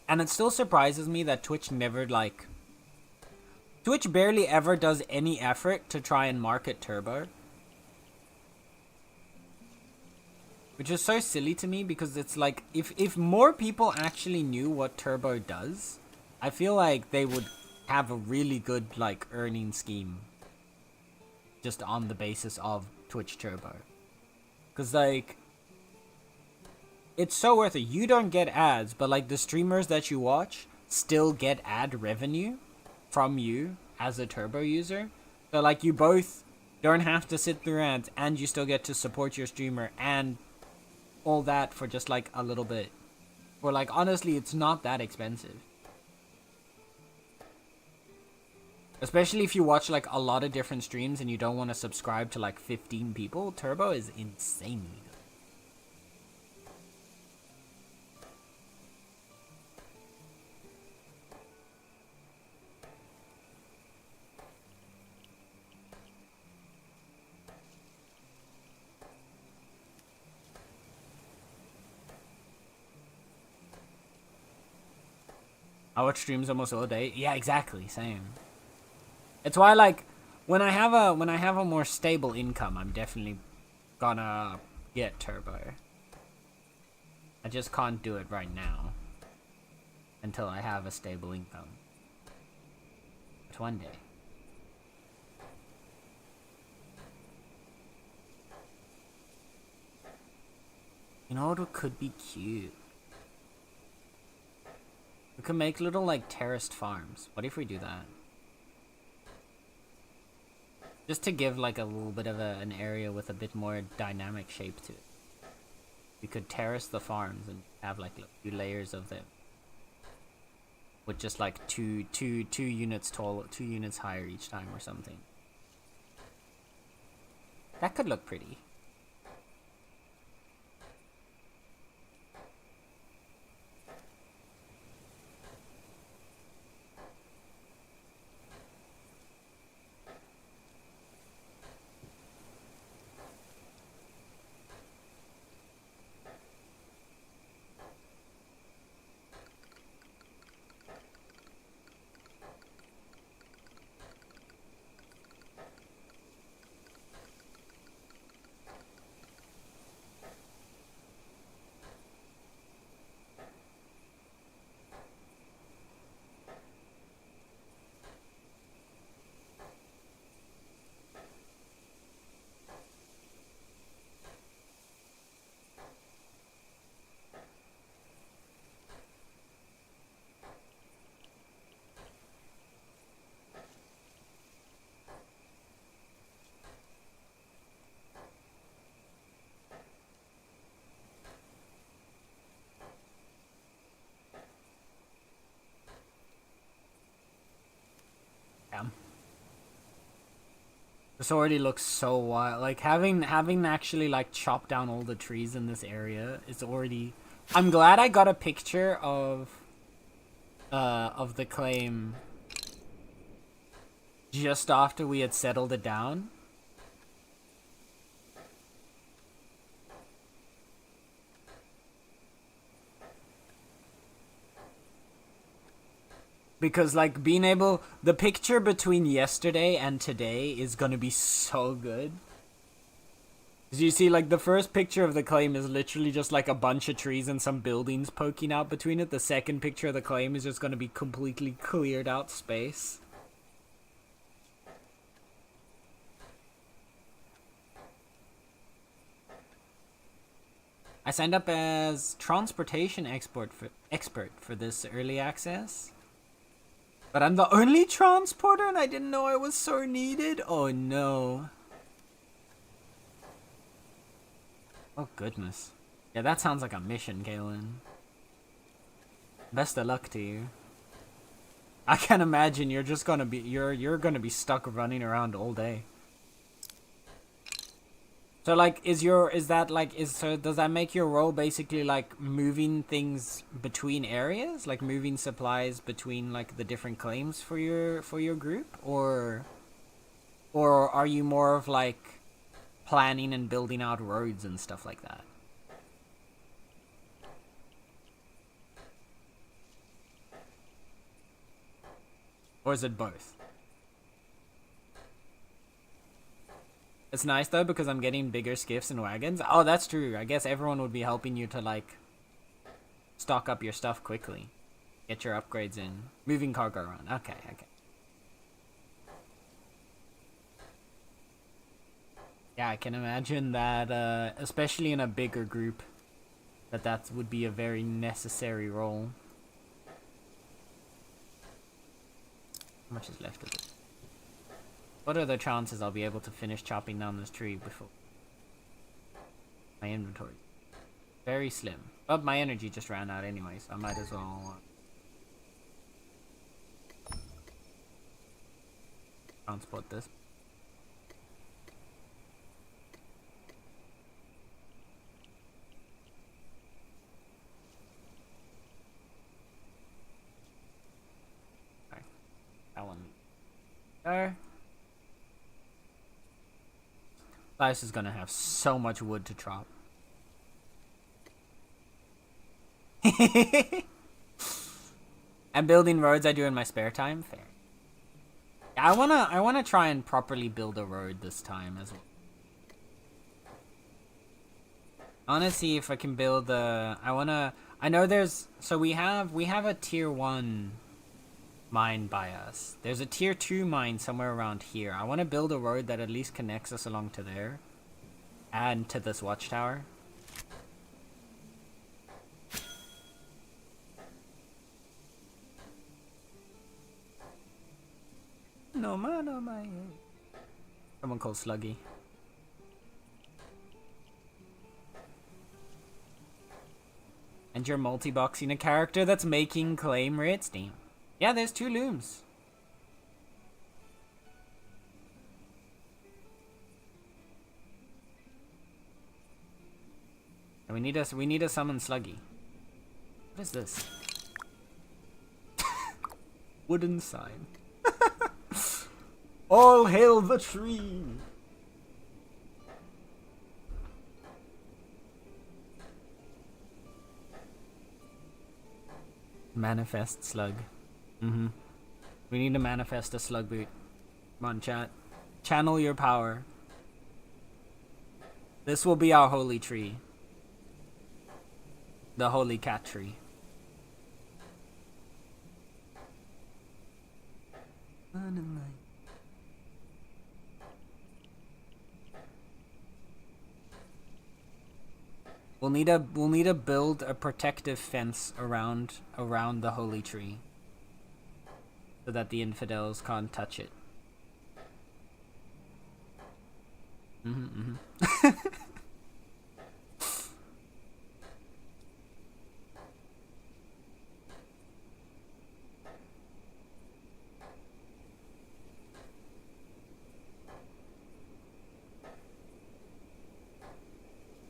And it still surprises me that Twitch never, like... Twitch barely ever does any effort to try and market Turbo. Which is so silly to me because it's like, if more people actually knew what Turbo does, I feel like they would have a really good, like, earning scheme. Just on the basis of Twitch Turbo. Because, like... It's so worth it. You don't get ads, but like the streamers that you watch still get ad revenue from you as a Turbo user. So like you both don't have to sit through ads and you still get to support your streamer and all that for just like a little bit. Or like honestly, it's not that expensive. Especially if you watch like a lot of different streams and you don't want to subscribe to like 15 people, Turbo is insanely good. I watch streams almost all day. Yeah, exactly, same. It's why like when I have a more stable income, I'm definitely gonna get Turbo. I just can't do it right now until I have a stable income. But one day. You know what could be cute? We could make little, like, terraced farms. What if we do that? Just to give, like, a little bit of an area with a bit more dynamic shape to it. We could terrace the farms and have, like, a few layers of them. With just, like, two units tall, 2 units higher each time or something. That could look pretty. This already looks so wild. Like having actually like chopped down all the trees in this area is already. I'm glad I got a picture of the claim just after we had settled it down. Because, like, being able... The picture between yesterday and today is gonna be so good. As you see, like, the first picture of the claim is literally just like a bunch of trees and some buildings poking out between it. The second picture of the claim is just going to be completely cleared out space. I signed up as transportation expert for this early access. But I'm the only transporter and I didn't know I was so needed? Oh no. Oh goodness. Yeah, that sounds like a mission, Galen. Best of luck to you. I can't imagine you're just gonna be you're gonna be stuck running around all day. So like does that make your role basically like moving things between areas? Like moving supplies between like the different claims for your group? Or are you more of like planning and building out roads and stuff like that? Or is it both? It's nice though because I'm getting bigger skiffs and wagons. Oh, that's true. I guess everyone would be helping you to like stock up your stuff quickly. Get your upgrades in. Moving cargo around. Okay. Yeah, I can imagine that, especially in a bigger group, that would be a very necessary role. How much is left of it? What are the chances I'll be able to finish chopping down this tree before my inventory? Very slim. But my energy just ran out anyway, so I might as well transport this. Okay. That one. There. This is gonna have so much wood to chop. And building roads I do in my spare time. Fair. Yeah, I wanna try and properly build a road this time as well. I wanna see if I can build a. I know there's. So we have a tier 1 mine by us. There's a tier 2 mine somewhere around here. I want to build a road that at least connects us along to there. And to this watchtower. No my. Someone called Sluggy. And you're multi-boxing a character that's making claim rates? Damn. Yeah, there's 2 looms. And we need a summon Sluggy. What is this? Wooden sign. All hail the tree! Manifest slug. We need to manifest a slug boot. Come on, chat. Channel your power. This will be our holy tree. The holy cat tree. We'll need to build a protective fence around the holy tree, so that the infidels can't touch it.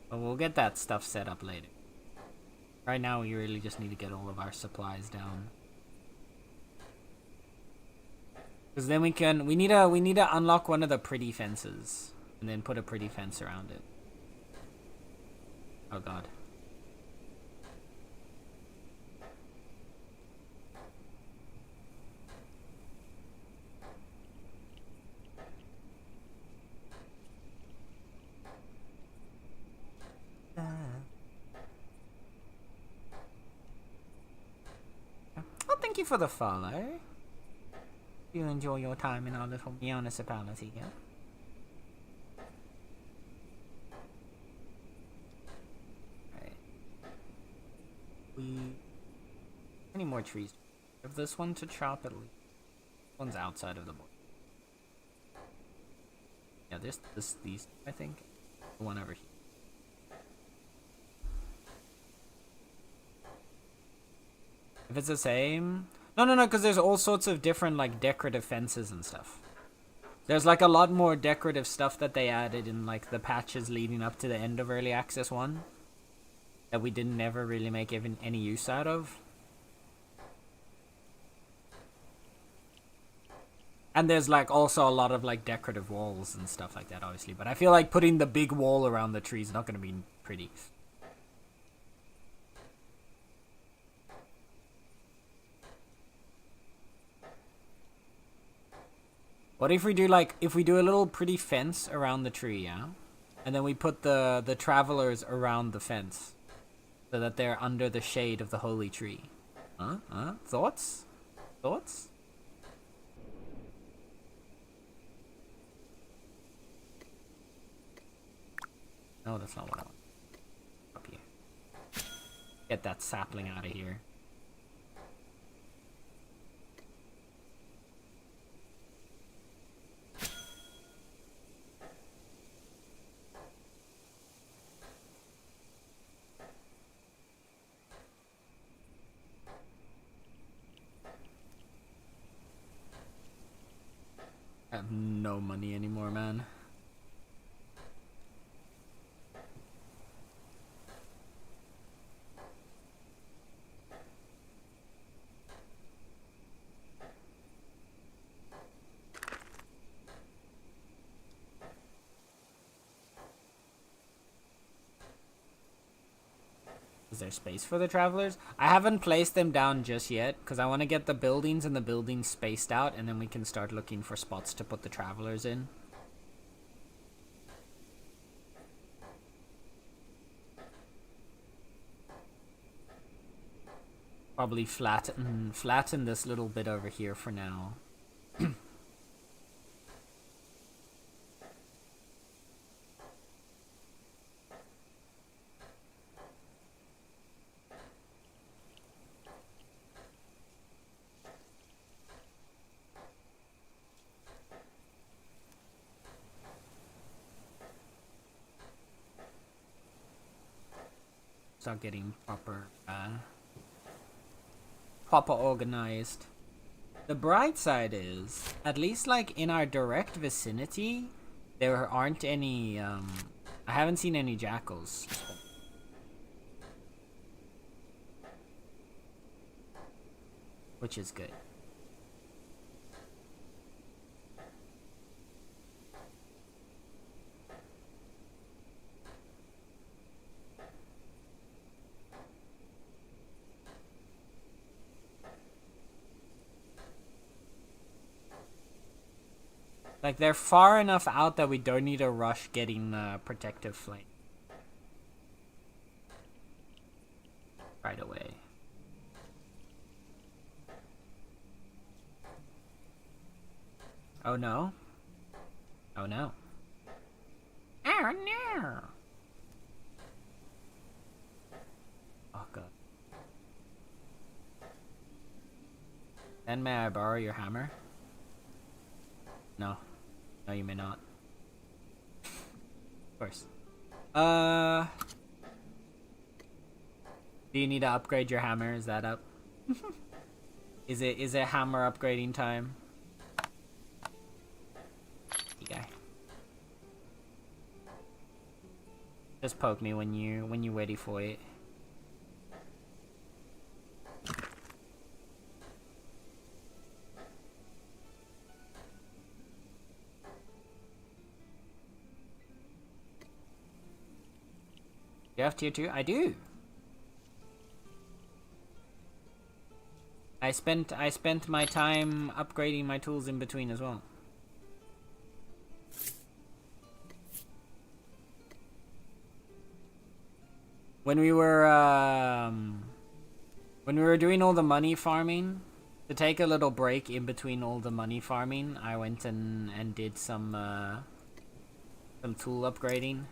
But we'll get that stuff set up later. Right now, we really just need to get all of our supplies down. Because then we need to unlock one of the pretty fences. And then put a pretty fence around it. Oh god. you for the follow. You enjoy your time in our little municipality here. Right. Any more trees? Have this one to chop at least. This one's outside of the board. Yeah, these, I think. The one over here. If it's the same... No, because there's all sorts of different, like, decorative fences and stuff. There's, like, a lot more decorative stuff that they added in, like, the patches leading up to the end of Early Access 1. That we didn't ever really make even any use out of. And there's, like, also a lot of, like, decorative walls and stuff like that, obviously. But I feel like putting the big wall around the tree is not going to be pretty. What if we do, like, if we do a little pretty fence around the tree, yeah? And then we put the travelers around the fence. So that they're under the shade of the holy tree. Huh? Thoughts? Thoughts? No, that's not what I want. Up here. Get that sapling out of here. I have no money anymore, man. Is there space for the travelers? I haven't placed them down just yet, because I want to get the buildings and the buildings spaced out, and then we can start looking for spots to put the travelers in. Probably flatten this little bit over here for now. Start getting proper organized. The bright side is, at least like in our direct vicinity, there aren't any, I haven't seen any jackals. Which is good. Like, they're far enough out that we don't need to rush getting protective flame. Right away. Oh no. Oh no. Oh no. Oh god. And may I borrow your hammer? No. No, you may not. Of course. Do you need to upgrade your hammer? Is that up? Is it hammer upgrading time? You guy. Just poke me when you're ready for it. You have tier 2? I do. I spent my time upgrading my tools in between as well. When we were doing all the money farming, To take a little break in between all the money farming, I went and did some tool upgrading.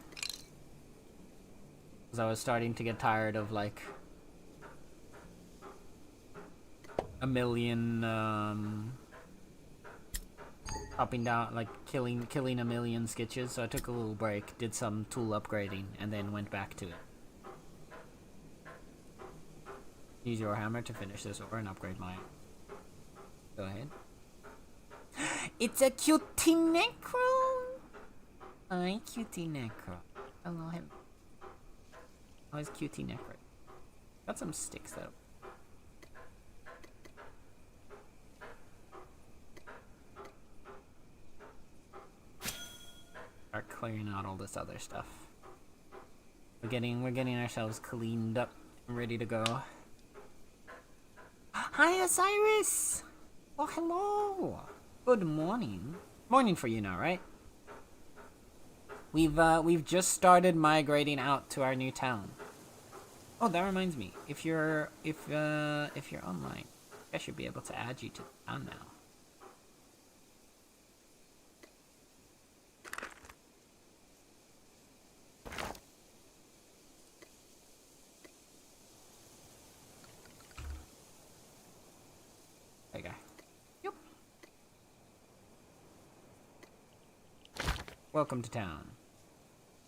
Because I was starting to get tired of like a million chopping down, like killing a million sketches. So I took a little break, did some tool upgrading, and then went back to it. Use your hammer to finish this over and upgrade mine. Go ahead. It's a cutie necro. Hi, cutie necro. Hello, him. How is cutie necro? Got some sticks though. Start clearing out all this other stuff. We're getting ourselves cleaned up and ready to go. Hi, Osiris. Oh, hello. Good morning. Morning for you now, right? We've just started migrating out to our new town. Oh, that reminds me. If you're online, I should be able to add you to the town now. There you go. Yep. Welcome to town.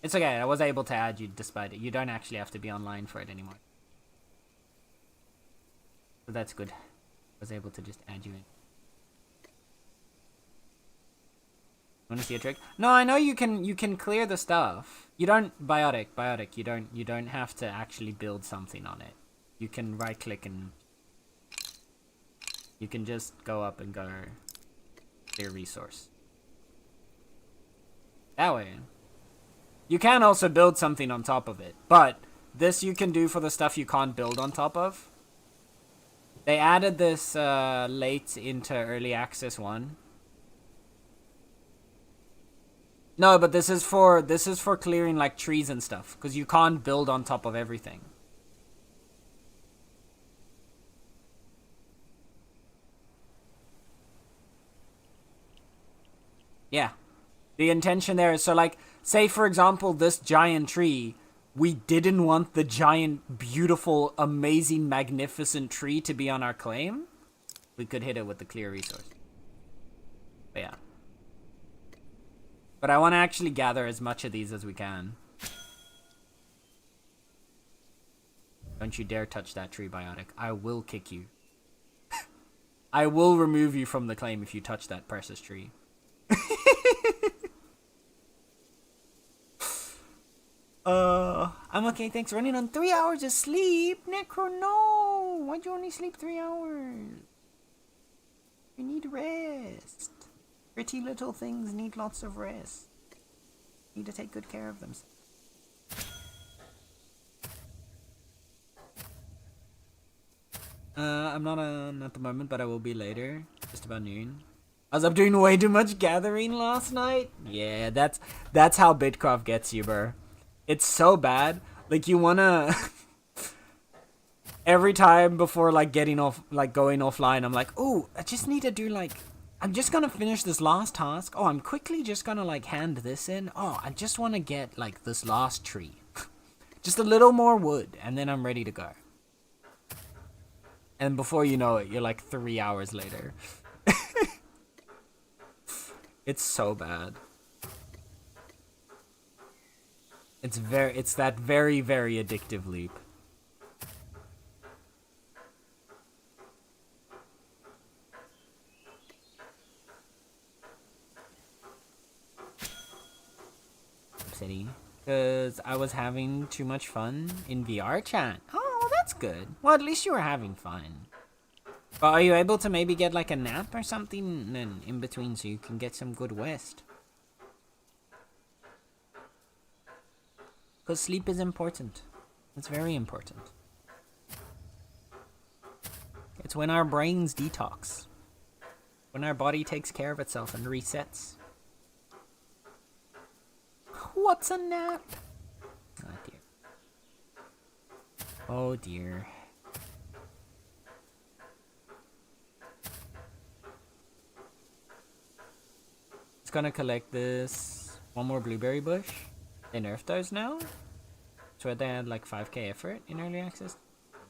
It's okay, I was able to add you despite it. You don't actually have to be online for it anymore. So that's good. I was able to just add you in. Wanna see a trick? No, I know you can clear the stuff. You don't biotic, you don't have to actually build something on it. You can right click and you can just go up and go clear resource. That way. You can also build something on top of it, but this you can do for the stuff you can't build on top of. They added this late into early access 1. No, but this is for clearing like trees and stuff, because you can't build on top of everything. Yeah. The intention there is, so like, say for example, this giant tree, we didn't want the giant, beautiful, amazing, magnificent tree to be on our claim. We could hit it with the clear resource. But yeah. But I want to actually gather as much of these as we can. Don't you dare touch that tree, Biotic. I will kick you. I will remove you from the claim if you touch that precious tree. I'm okay, thanks. Running on 3 hours of sleep. Necro, no! Why'd you only sleep 3 hours? You need rest. Pretty little things need lots of rest. Need to take good care of themselves. I'm not on at the moment, but I will be later. Just about noon. I was up doing way too much gathering last night. Yeah, that's how Bitcraft gets you, bro. It's so bad. Like, you wanna... Every time before, like, getting off, like, going offline, I'm like, oh, I just need to do, like... I'm just gonna finish this last task. Oh, I'm quickly just gonna, like, hand this in. Oh, I just want to get, like, this last tree. Just a little more wood, and then I'm ready to go. And before you know it, you're, like, 3 hours later. It's so bad. It's that very, very addictive leap. City. Because I was having too much fun in VR chat. Oh, well, that's good. Well, at least you were having fun. But are you able to maybe get like a nap or something then in between so you can get some good rest? Because sleep is important. It's very important. It's when our brains detox. When our body takes care of itself and resets. What's a nap? Oh dear. Oh dear. gonna collect this one more blueberry bush. They nerfed those now. So they had like 5k effort in early access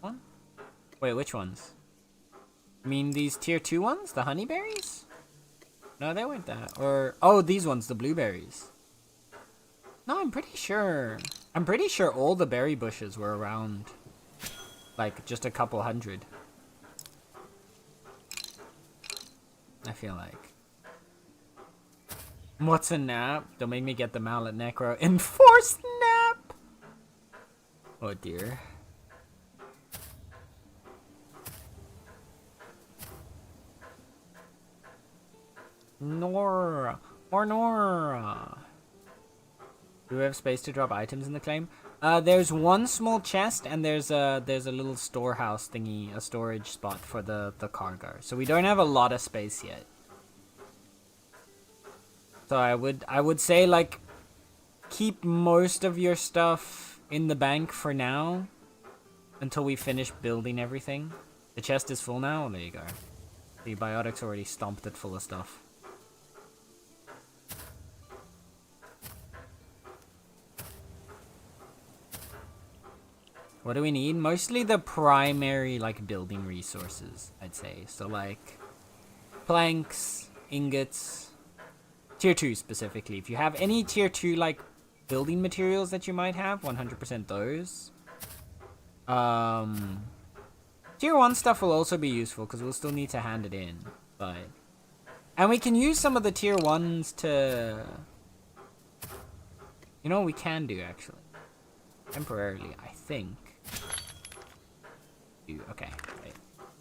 one. Wait, which ones? I mean these tier 2 ones? The honeyberries? No, they weren't that. Or, oh, these ones, the blueberries. No, I'm pretty sure all the berry bushes were around, like, just a couple hundred. I feel like. What's a nap? Don't make me get the mallet necro. Enforced nap! Oh dear. Nora! More Nora! Do we have space to drop items in the claim? There's one small chest and there's a little storehouse thingy, a storage spot for the cargo. So we don't have a lot of space yet. So I would say like keep most of your stuff in the bank for now until we finish building everything. The chest is full now. There you go. The biotics already stomped it full of stuff. What do we need? Mostly the primary, like, building resources, I'd say. So, like, planks, ingots, tier 2 specifically. If you have any tier 2, like, building materials that you might have, 100% those. Tier 1 stuff will also be useful, because we'll still need to hand it in. But, and we can use some of the tier 1s to... You know what we can do, actually? Temporarily, I think. Okay, wait.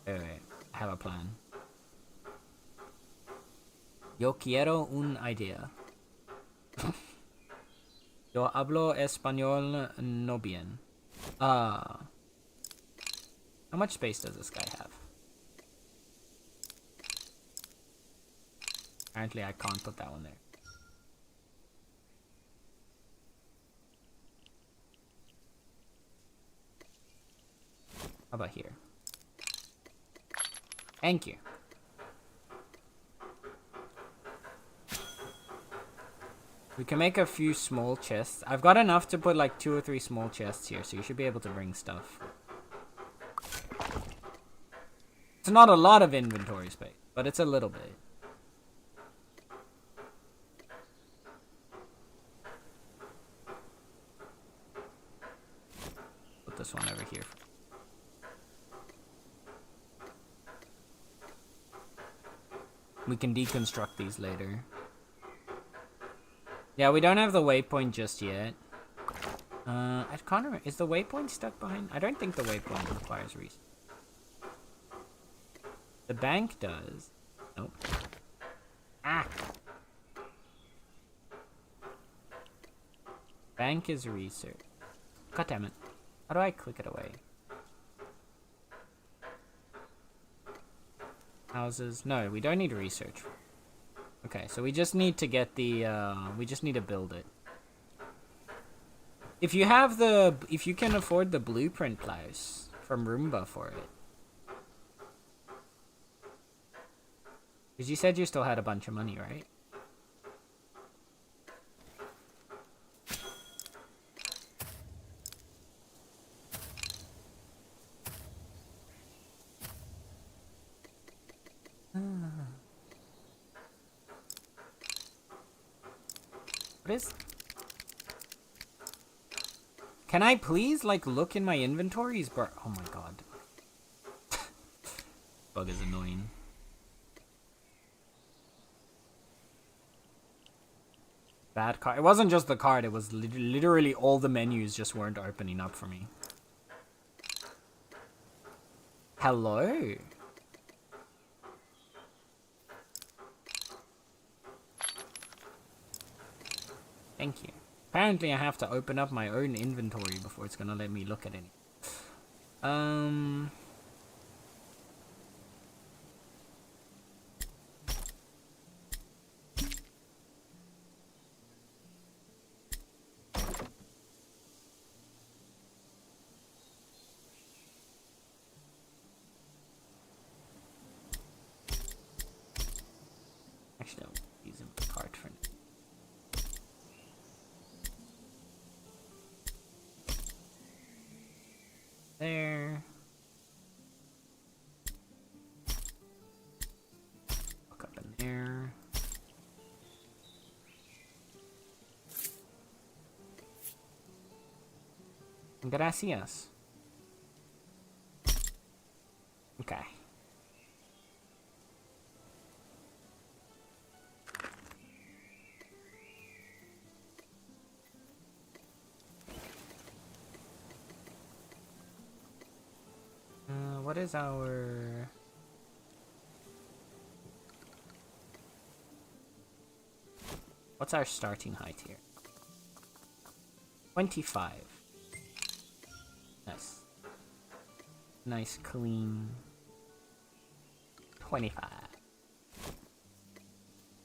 I have a plan. Yo quiero un idea. Yo hablo español no bien. How much space does this guy have? Apparently I can't put that one there. How about here? Thank you. We can make a few small chests. I've got enough to put like 2 or 3 small chests here, so you should be able to bring stuff. It's not a lot of inventory space, but it's a little bit. Put this one over here. We can deconstruct these later. Yeah, we don't have the waypoint just yet. I can't remember. Is the waypoint stuck behind? I don't think the waypoint requires research. The bank does. Nope. Ah! Bank is research. God damn it. How do I click it away? Houses. No, we don't need research. Okay, so we just need to get the, we just need to build it. If you have the, if you can afford the blueprint, Klaus, from Roomba for it. Because you said you still had a bunch of money, right? What is... Can I please, like, look in my inventories? Oh my god. Bug is annoying. Bad card. It wasn't just the card, it was literally all the menus just weren't opening up for me. Hello? Thank you. Apparently I have to open up my own inventory before it's gonna let me look at any. Actually, I'll use the cart for now. there. Walk up in there. Gracias. Okay. What is our... What's our starting height here? 25. Nice. Nice, clean. 25.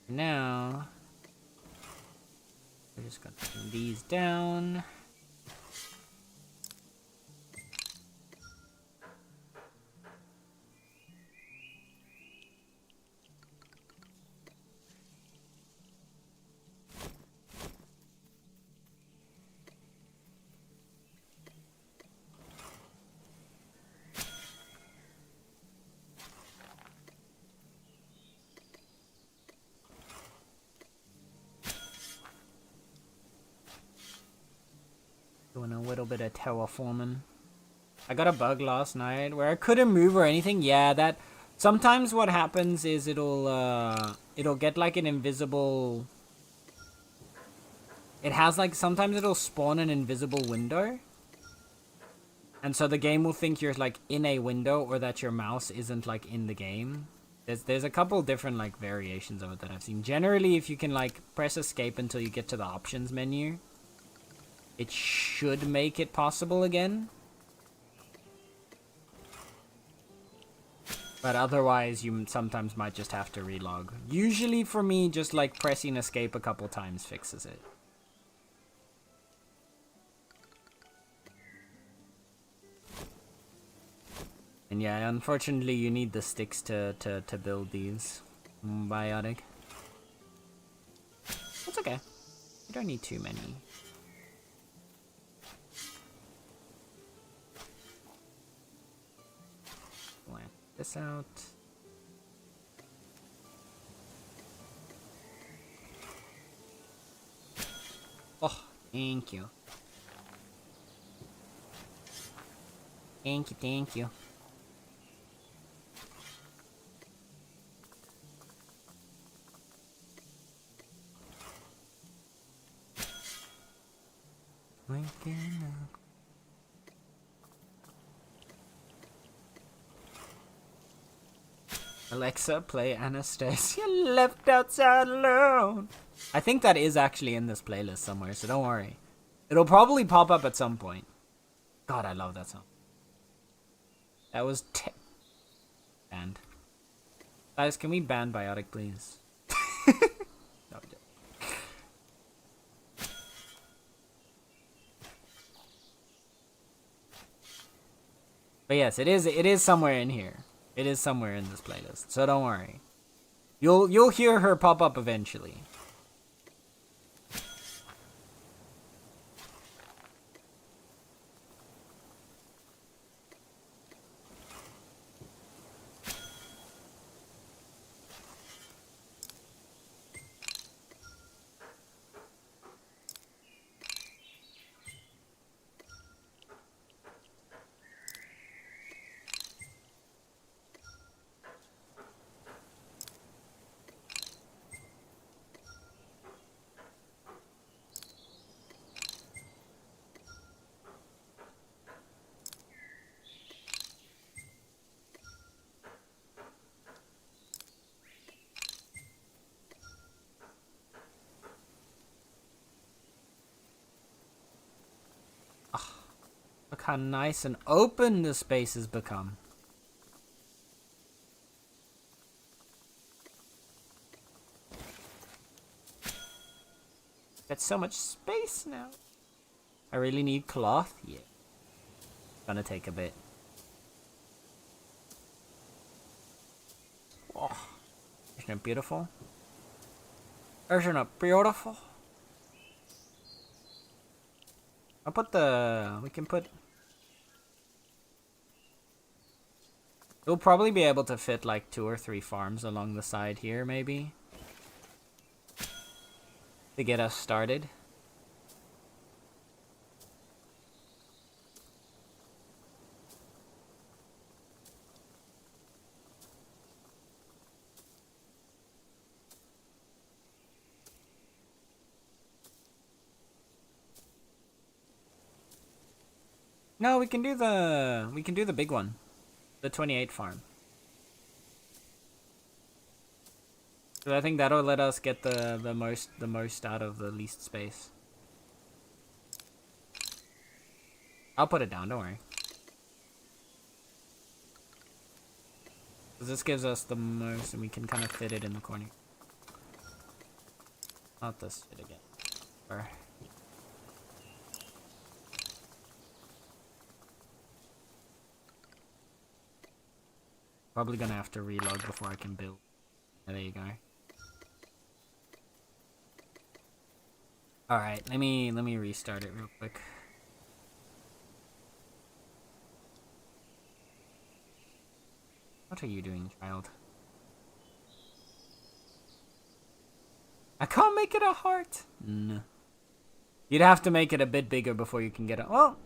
Now, we're just gonna bring these down. Doing a little bit of terraforming. I got a bug last night where I couldn't move or anything. Yeah, that... Sometimes what happens is it'll get like an invisible... It has like... Sometimes it'll spawn an invisible window. And so the game will think you're like in a window or that your mouse isn't like in the game. There's a couple different like variations of it that I've seen. Generally, if you can like press escape until you get to the options menu, it should make it possible again. But otherwise, you sometimes might just have to relog. Usually for me, just like pressing escape a couple times fixes it. And yeah, unfortunately, you need the sticks to build these. Biotic. It's okay. You don't need too many. Plant this out. Oh, thank you. Thank you, thank you. Alexa, play Anastasia Left Outside Alone. I think that is actually in this playlist somewhere, so don't worry. It'll probably pop up at some point. God, I love that song. That was banned. Guys, can we ban Biotic, please? No, but yes, it is somewhere in here. It is somewhere in this playlist, so don't worry. You'll hear her pop up eventually. Look how nice and open the space has become. Got so much space now. I really need cloth? Yeah. Gonna take a bit. Oh, isn't it beautiful? Isn't it beautiful? I'll put the... We can put... We'll probably be able to fit like 2 or 3 farms along the side here, maybe, to get us started. No, we can do the big one. The 28 farm. So I think that'll let us get the most out of the least space. I'll put it down, don't worry. Cause this gives us the most, and we can kind of fit it in the corner. Not this shit again. Or probably gonna have to relog before I can build. Yeah, there you go. Alright, let me restart it real quick. What are you doing, child? I can't make it a heart! No. You'd have to make it a bit bigger before you can get it. Well,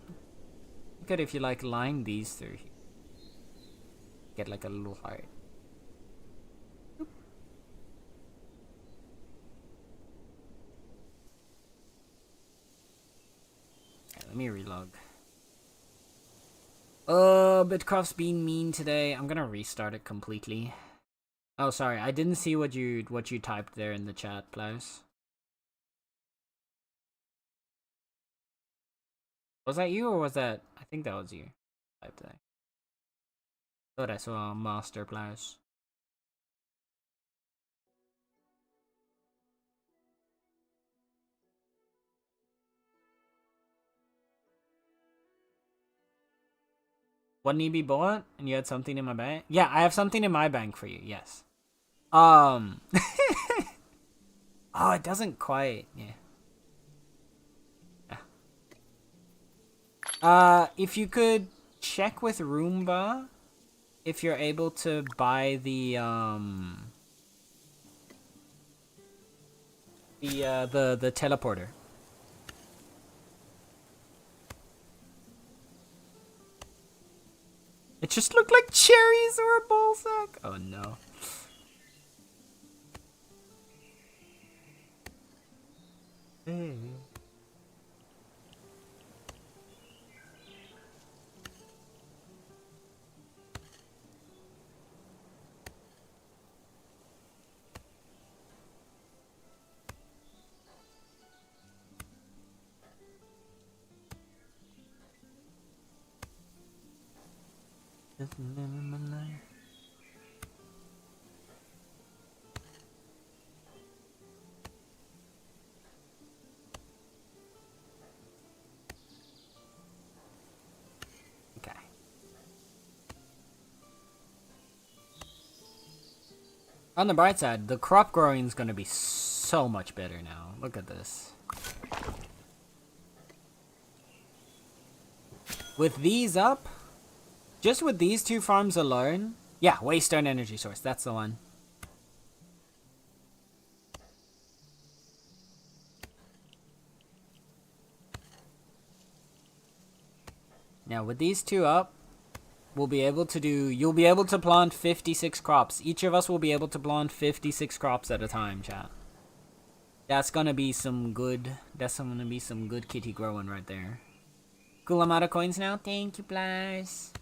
good if you like line these through here. Get like a little heart. Oop. Okay, let me relog. Bitcraft's being mean today. I'm gonna restart it completely. Oh, sorry, I didn't see what you typed there in the chat, Klaus. Was that you or was that? I think that was you. Typed that. Thought I saw a master Klaus. What need be bought? And you had something in my bank? Yeah, I have something in my bank for you. Yes. Oh, it doesn't quite. Yeah. If you could check with Roomba if you're able to buy the teleporter. It just looked like cherries or a ball sack. Oh no. Hey. Just living my life. Okay. On the bright side, the crop growing is going to be so much better now. Look at this. With these up, just with these 2 farms alone, yeah, Waystone energy source, that's the one. Now with these 2 up, you'll be able to plant 56 crops. Each of us will be able to plant 56 crops at a time, chat. That's gonna be some good kitty growing right there. Cool amount of coins now. Thank you, Blaz.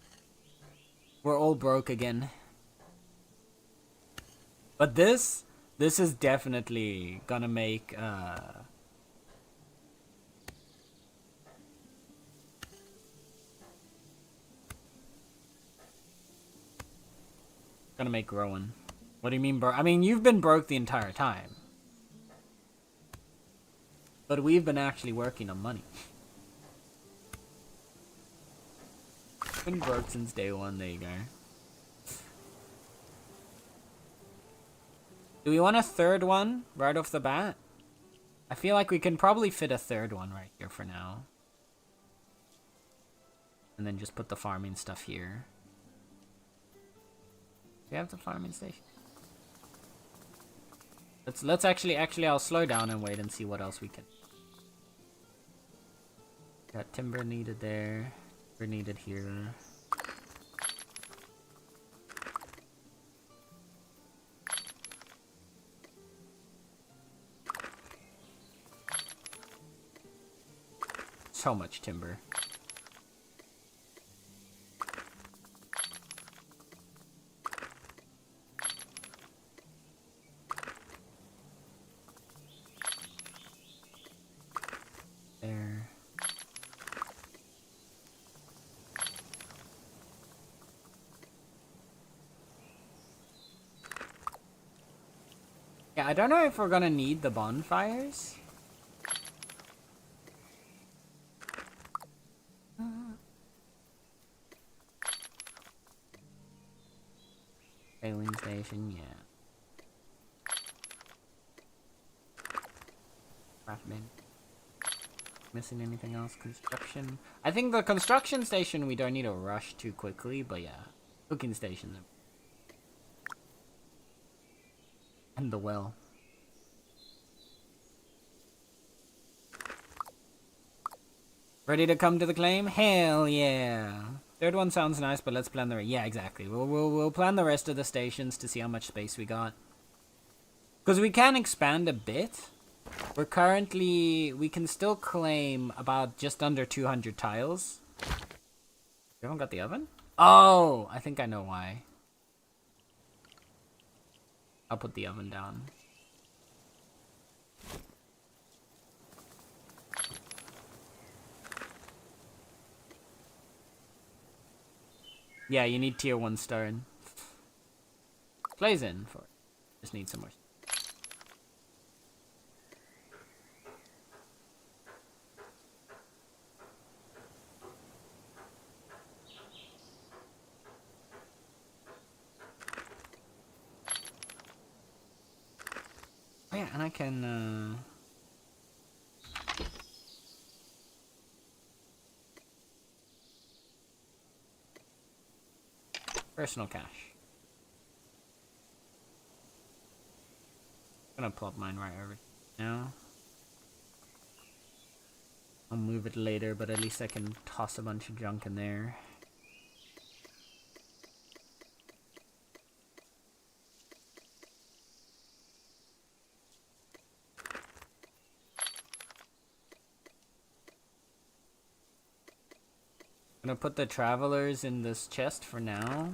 We're all broke again. But this is definitely gonna make growing. What do you mean, bro? I mean, you've been broke the entire time. But we've been actually working on money. Been broke since day 1, there you go. Do we want a 3rd one right off the bat? I feel like we can probably fit a 3rd one right here for now. And then just put the farming stuff here. We have the farming station. Let's actually I'll slow down and wait and see what else we can. Got timber needed there. Timber needed here. So much timber. There. Yeah, I don't know if we're gonna need the bonfires. Sailing station, yeah. Crafting. Missing anything else? Construction. I think the construction station we don't need to rush too quickly, but yeah. Cooking station. And the well. Ready to come to the claim? Hell yeah. Third one sounds nice, but let's plan the yeah, exactly. We'll plan the rest of the stations to see how much space we got. Because we can expand a bit. We can still claim about just under 200 tiles. You haven't got the oven? Oh, I think I know why. I'll put the oven down. Yeah, you need tier 1 stone. Plays in for it. Just need some more. Oh yeah, and I can personal cash. I'm gonna plop mine right over now. I'll move it later, but at least I can toss a bunch of junk in there. I'm gonna put the travelers in this chest for now.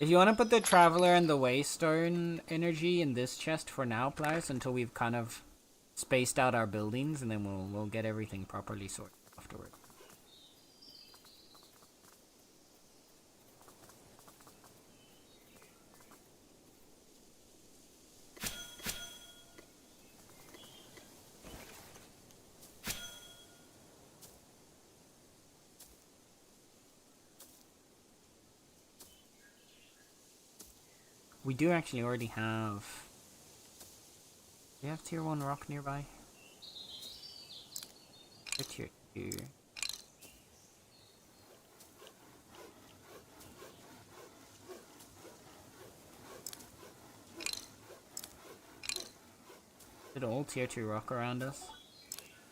If you want to put the traveler and the waystone energy in this chest for now, Pliers, until we've kind of spaced out our buildings, and then we'll get everything properly sorted afterward. We do actually already have... Do we have tier 1 rock nearby? Or tier 2? Is it all tier 2 rock around us?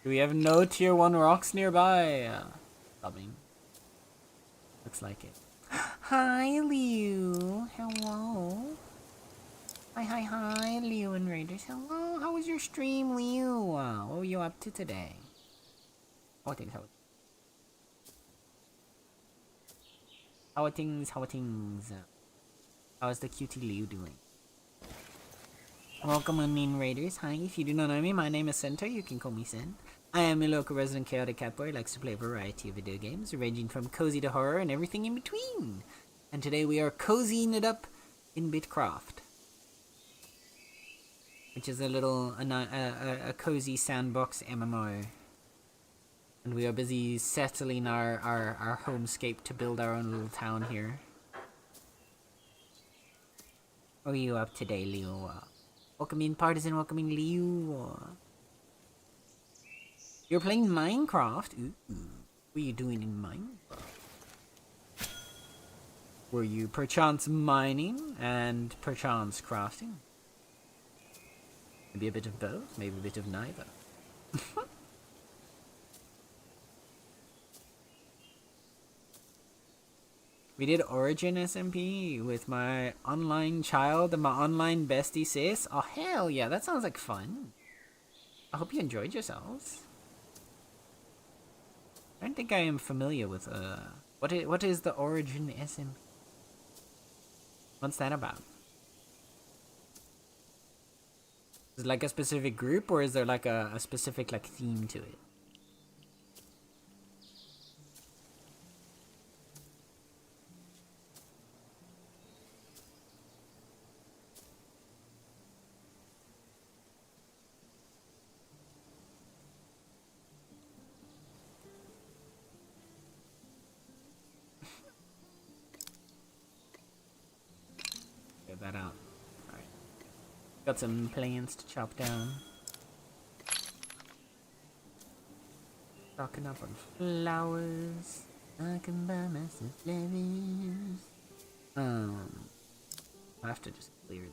Do we have no tier 1 rocks nearby? Subbing. Looks like it. Hi, Liu. Hello. Hi, Liu and Raiders. Hello. How was your stream, Liu? What were you up to today? How are things? How are things? How is the cutie Liu doing? Welcome on in, Raiders. Hi, if you do not know me, my name is Center. You can call me Sen. I am a local resident chaotic cat boy who likes to play a variety of video games, ranging from cozy to horror and everything in between. And today we are cozying it up in Bitcraft, which is a cozy sandbox MMO. And we are busy settling our homescape to build our own little town here. What are you up today, Leo? Welcome in, Partisan. Welcome in, Leo. You're playing Minecraft? Ooh. What are you doing in Minecraft? Were you perchance mining and perchance crafting? Maybe a bit of both, maybe a bit of neither. We did Origin SMP with my online child and my online bestie sis. Oh hell yeah, that sounds like fun. I hope you enjoyed yourselves. I don't think I am familiar with what is the Origin SMP? What's that about? Is it like a specific group, or is there like a specific like theme to it? Get that out. Alright. Got some plants to chop down. Stocking up on flowers. I can buy myself flowers. I have to just clear these.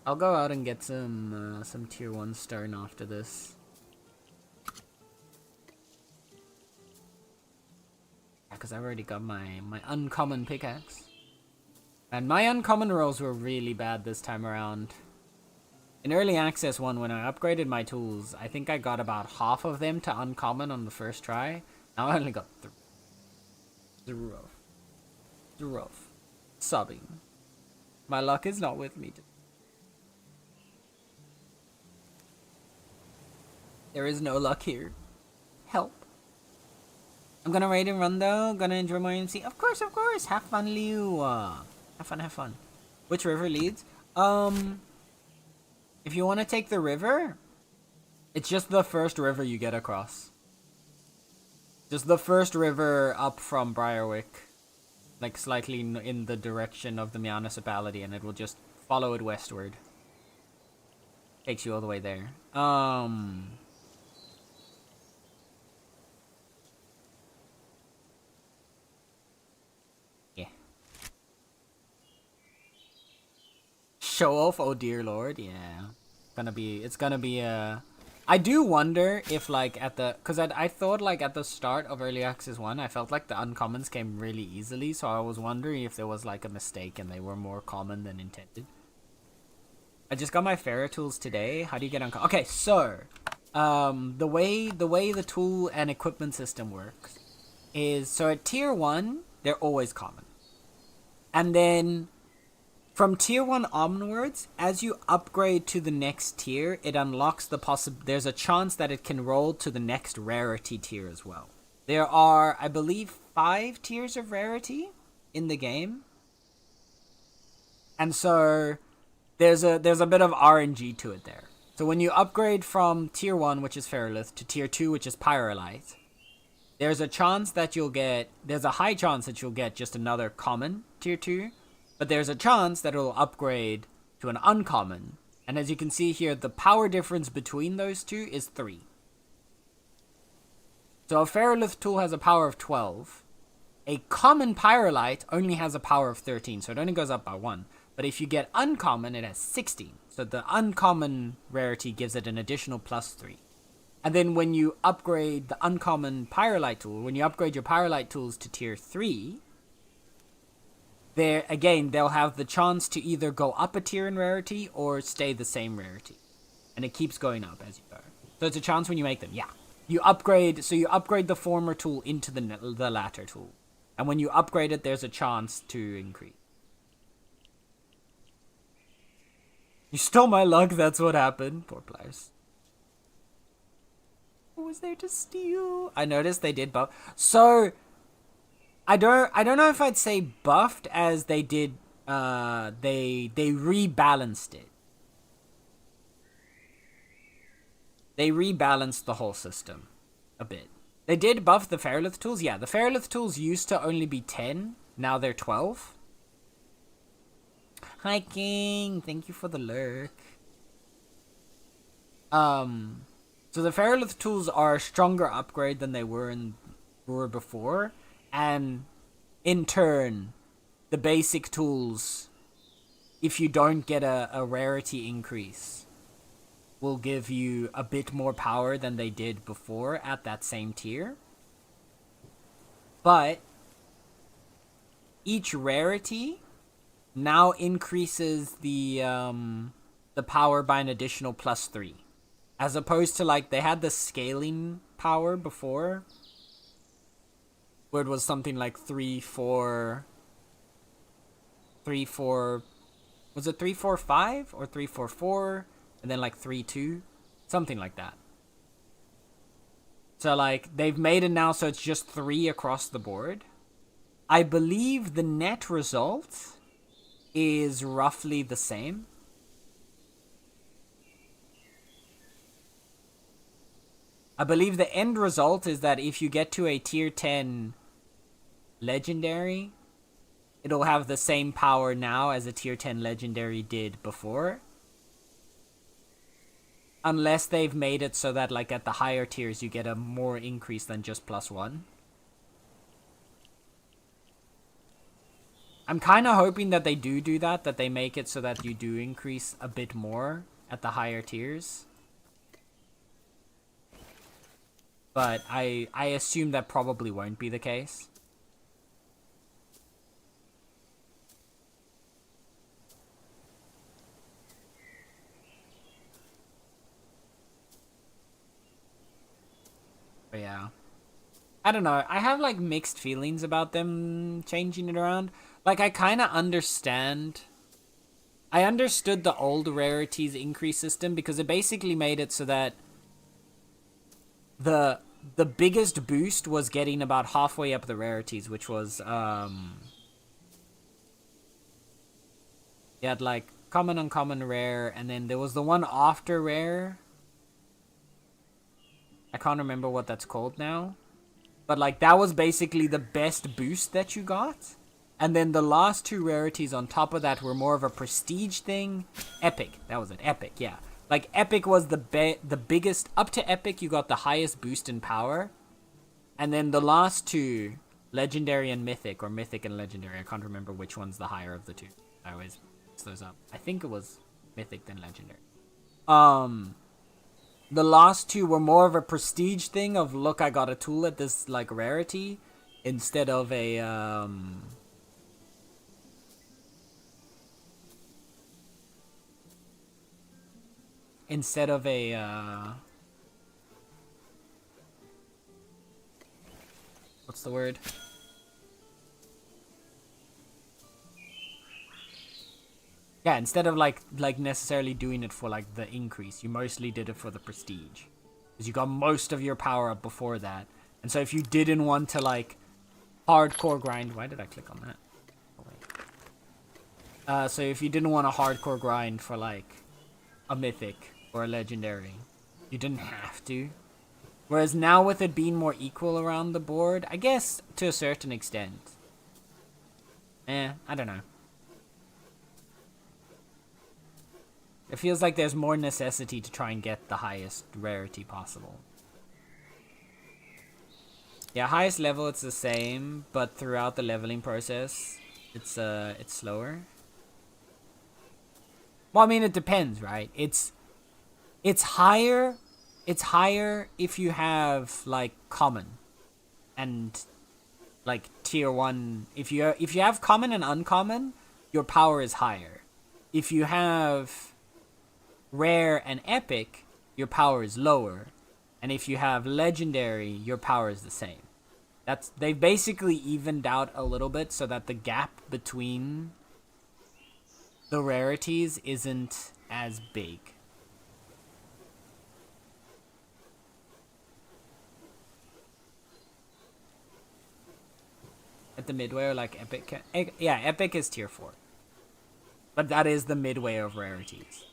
I'll go out and get some tier 1 stone after this. Because I've already got my uncommon pickaxe. And my uncommon rolls were really bad this time around. In early access 1, when I upgraded my tools, I think I got about half of them to uncommon on the first try. Now I only got 3. It's rough. It's rough. Sobbing. My luck is not with me today. There is no luck here. Help. I'm gonna raid and run though. Gonna enjoy my MC. Of course, of course. Have fun, Liu. Have fun, have fun. Which river leads? If you want to take the river, it's just the first river you get across. Just the first river up from Briarwick. Like slightly in the direction of the municipality, and it will just follow it westward. Takes you all the way there. Show off, oh dear lord, yeah. It's gonna be I do wonder if like cause I thought like at the start of Early Access 1, I felt like the uncommons came really easily, so I was wondering if there was like a mistake and they were more common than intended. I just got my Pharaoh tools today. How do you get uncommon? Okay, so, the way the tool and equipment system works is, so at tier 1, they're always common. And then from tier 1 onwards, as you upgrade to the next tier, it unlocks there's a chance that it can roll to the next rarity tier as well. There are, I believe, 5 tiers of rarity in the game. And so there's a bit of RNG to it there. So when you upgrade from tier 1, which is Ferrolith, to tier 2, which is Pyrolite, there's a high chance that you'll get just another common tier 2. But there's a chance that it'll upgrade to an uncommon. And as you can see here, the power difference between those two is 3. So a Ferrolith tool has a power of 12. A common Pyrolite only has a power of 13, so it only goes up by 1. But if you get uncommon, it has 16. So the uncommon rarity gives it an additional plus 3. And then when you upgrade the uncommon Pyrolite tool, when you upgrade your Pyrolite tools to tier 3... they'll have the chance to either go up a tier in rarity or stay the same rarity. And it keeps going up as you go. So it's a chance when you make them, yeah. You upgrade the former tool into the latter tool. And when you upgrade it, there's a chance to increase. You stole my luck, that's what happened. Poor players. What was there to steal? I noticed they did buff. So... I don't know if I'd say buffed as they did, they rebalanced it. They rebalanced the whole system a bit. They did buff the Ferrolith tools. Yeah, the Ferrolith tools used to only be 10. Now they're 12. Hi, King. Thank you for the lurk. So the Feralith tools are a stronger upgrade than they were before, and in turn, the basic tools, if you don't get a rarity increase, will give you a bit more power than they did before at that same tier. But each rarity now increases the power by an additional +3. As opposed to, like, they had the scaling power before, where it was something like 3, 4, 3, 4. Was it 3, 4, 5 or 3, 4, 4, and then like 3, 2, something like that. So like they've made it now so it's just 3 across the board. I believe the net result is roughly the same. I believe the end result is that if you get to a tier 10 legendary, it'll have the same power now as a tier 10 legendary did before. Unless they've made it so that, like, at the higher tiers you get a more increase than just +1. I'm kind of hoping that they do that, that they make it so that you do increase a bit more at the higher tiers. But I assume that probably won't be the case. But yeah. I don't know. I have, like, mixed feelings about them changing it around. Like, I kind of understand. I understood the old rarities increase system because it basically made it so that the biggest boost was getting about halfway up the rarities, which was you had like common, uncommon, rare, and then there was the one after rare. I can't remember what that's called now, but like that was basically the best boost that you got. And then the last 2 rarities on top of that were more of a prestige thing. Epic, that was it. Epic, yeah. Like, Epic was the biggest. Up to Epic, you got the highest boost in power. And then the last 2, Legendary and Mythic, or Mythic and Legendary. I can't remember which one's the higher of the 2. I always mix those up. I think it was Mythic then Legendary. The last 2 were more of a prestige thing of, look, I got a tool at this, like, rarity. Instead of a, what's the word? Yeah, instead of like necessarily doing it for like the increase, you mostly did it for the prestige. Because you got most of your power up before that. And so if you didn't want to like hardcore grind, why did I click on that? Oh, wait. So if you didn't want a hardcore grind for like a mythic or a legendary, you didn't have to. Whereas now with it being more equal around the board, I guess to a certain extent. I don't know. It feels like there's more necessity to try and get the highest rarity possible. Yeah, highest level it's the same, but throughout the leveling process, it's slower. Well, I mean, it depends, right? It's higher. It's higher if you have like common and like tier 1. If you have common and uncommon, your power is higher. If you have rare and epic, your power is lower. And if you have legendary, your power is the same. They've basically evened out a little bit so that the gap between the rarities isn't as big. At the midway, or like epic, yeah, epic is tier 4, but that is the midway of rarities.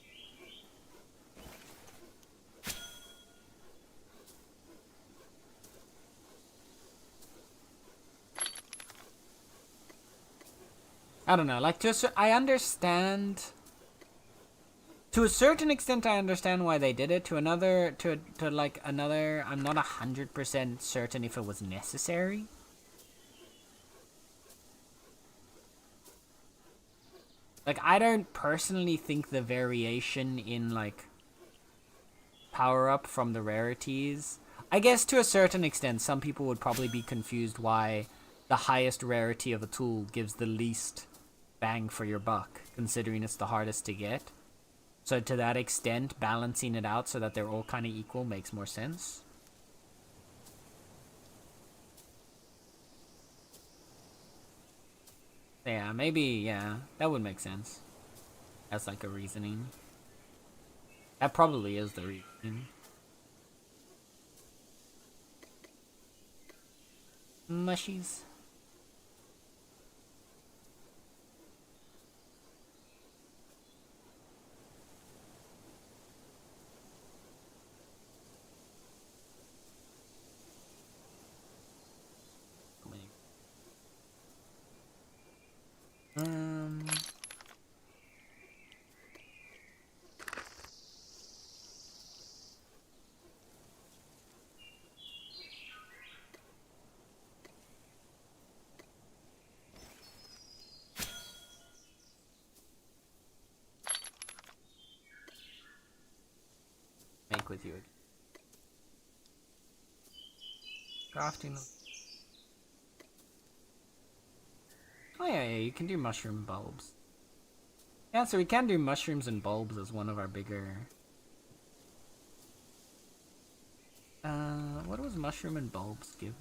I don't know. Like I understand. To a certain extent, I understand why they did it. To another, I'm not 100% certain if it was necessary. Like, I don't personally think the variation in, like, power-up from the rarities... I guess to a certain extent, some people would probably be confused why the highest rarity of a tool gives the least bang for your buck, considering it's the hardest to get. So to that extent, balancing it out so that they're all kind of equal makes more sense. Yeah, maybe, yeah, that would make sense. As like a reasoning. That probably is the reasoning. Mushies. Make with you again. Crafting. Oh yeah, you can do mushroom bulbs. Yeah, so we can do mushrooms and bulbs as one of our bigger... what was mushroom and bulbs give?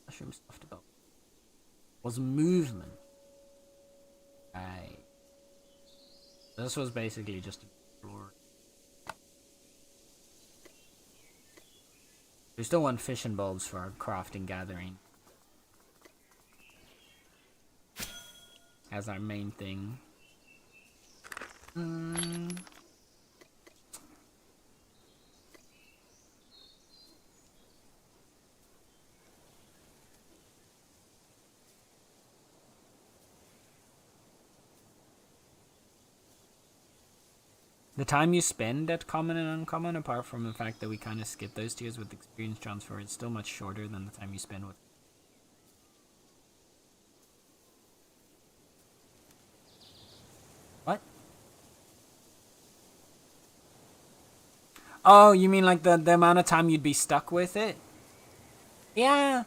Mushroom stuff to bulb. Was movement. Right. This was basically just a floor. We still want fish and bulbs for our crafting gathering. As our main thing. The time you spend at common and uncommon, apart from the fact that we kind of skip those tiers with experience transfer, is still much shorter than the time you spend with... What? Oh, you mean like the amount of time you'd be stuck with it? Yeah.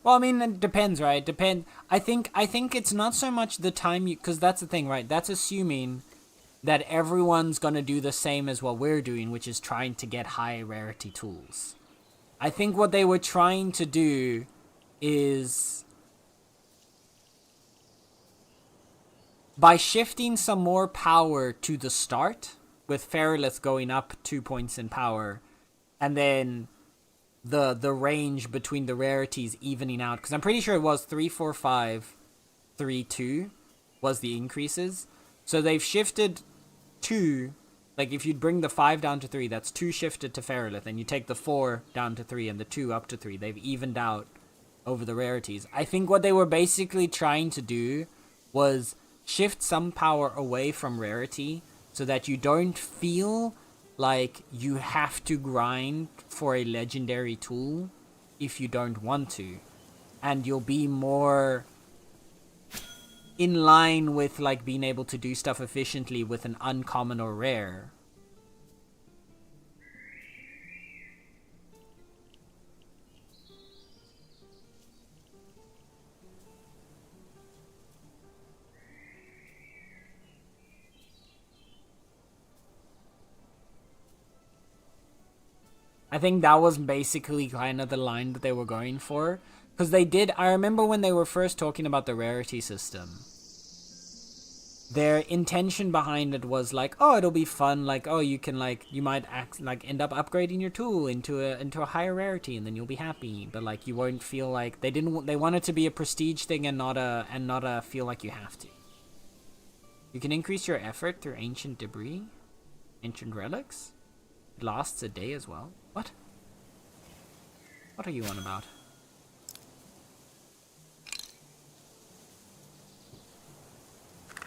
Well, I mean, it depends, right? I think it's not so much the time you... Because that's the thing, right? That's assuming that everyone's gonna do the same as what we're doing, which is trying to get high rarity tools. I think what they were trying to do is... By shifting some more power to the start, with Feralith going up 2 points in power, and then... the range between the rarities evening out, because I'm pretty sure it was 3, 4, 5, 3, 2 was the increases. So they've shifted 2, like if you'd bring the 5 down to 3, that's 2 shifted to Feralith, and you take the 4 down to 3 and the 2 up to 3. They've evened out over the rarities. I think what they were basically trying to do was shift some power away from rarity so that you don't feel like you have to grind for a legendary tool if you don't want to, and you'll be more in line with like being able to do stuff efficiently with an uncommon or rare. I think that was basically kind of the line that they were going for. Because they did, I remember when they were first talking about the rarity system, their intention behind it was like, oh, it'll be fun, like, oh, you can like, you might end up upgrading your tool into a higher rarity and then you'll be happy. But like, you won't feel like, they want it to be a prestige thing and not a feel like you have to. You can increase your effort through ancient debris, ancient relics. It lasts a day as well. What? What are you on about?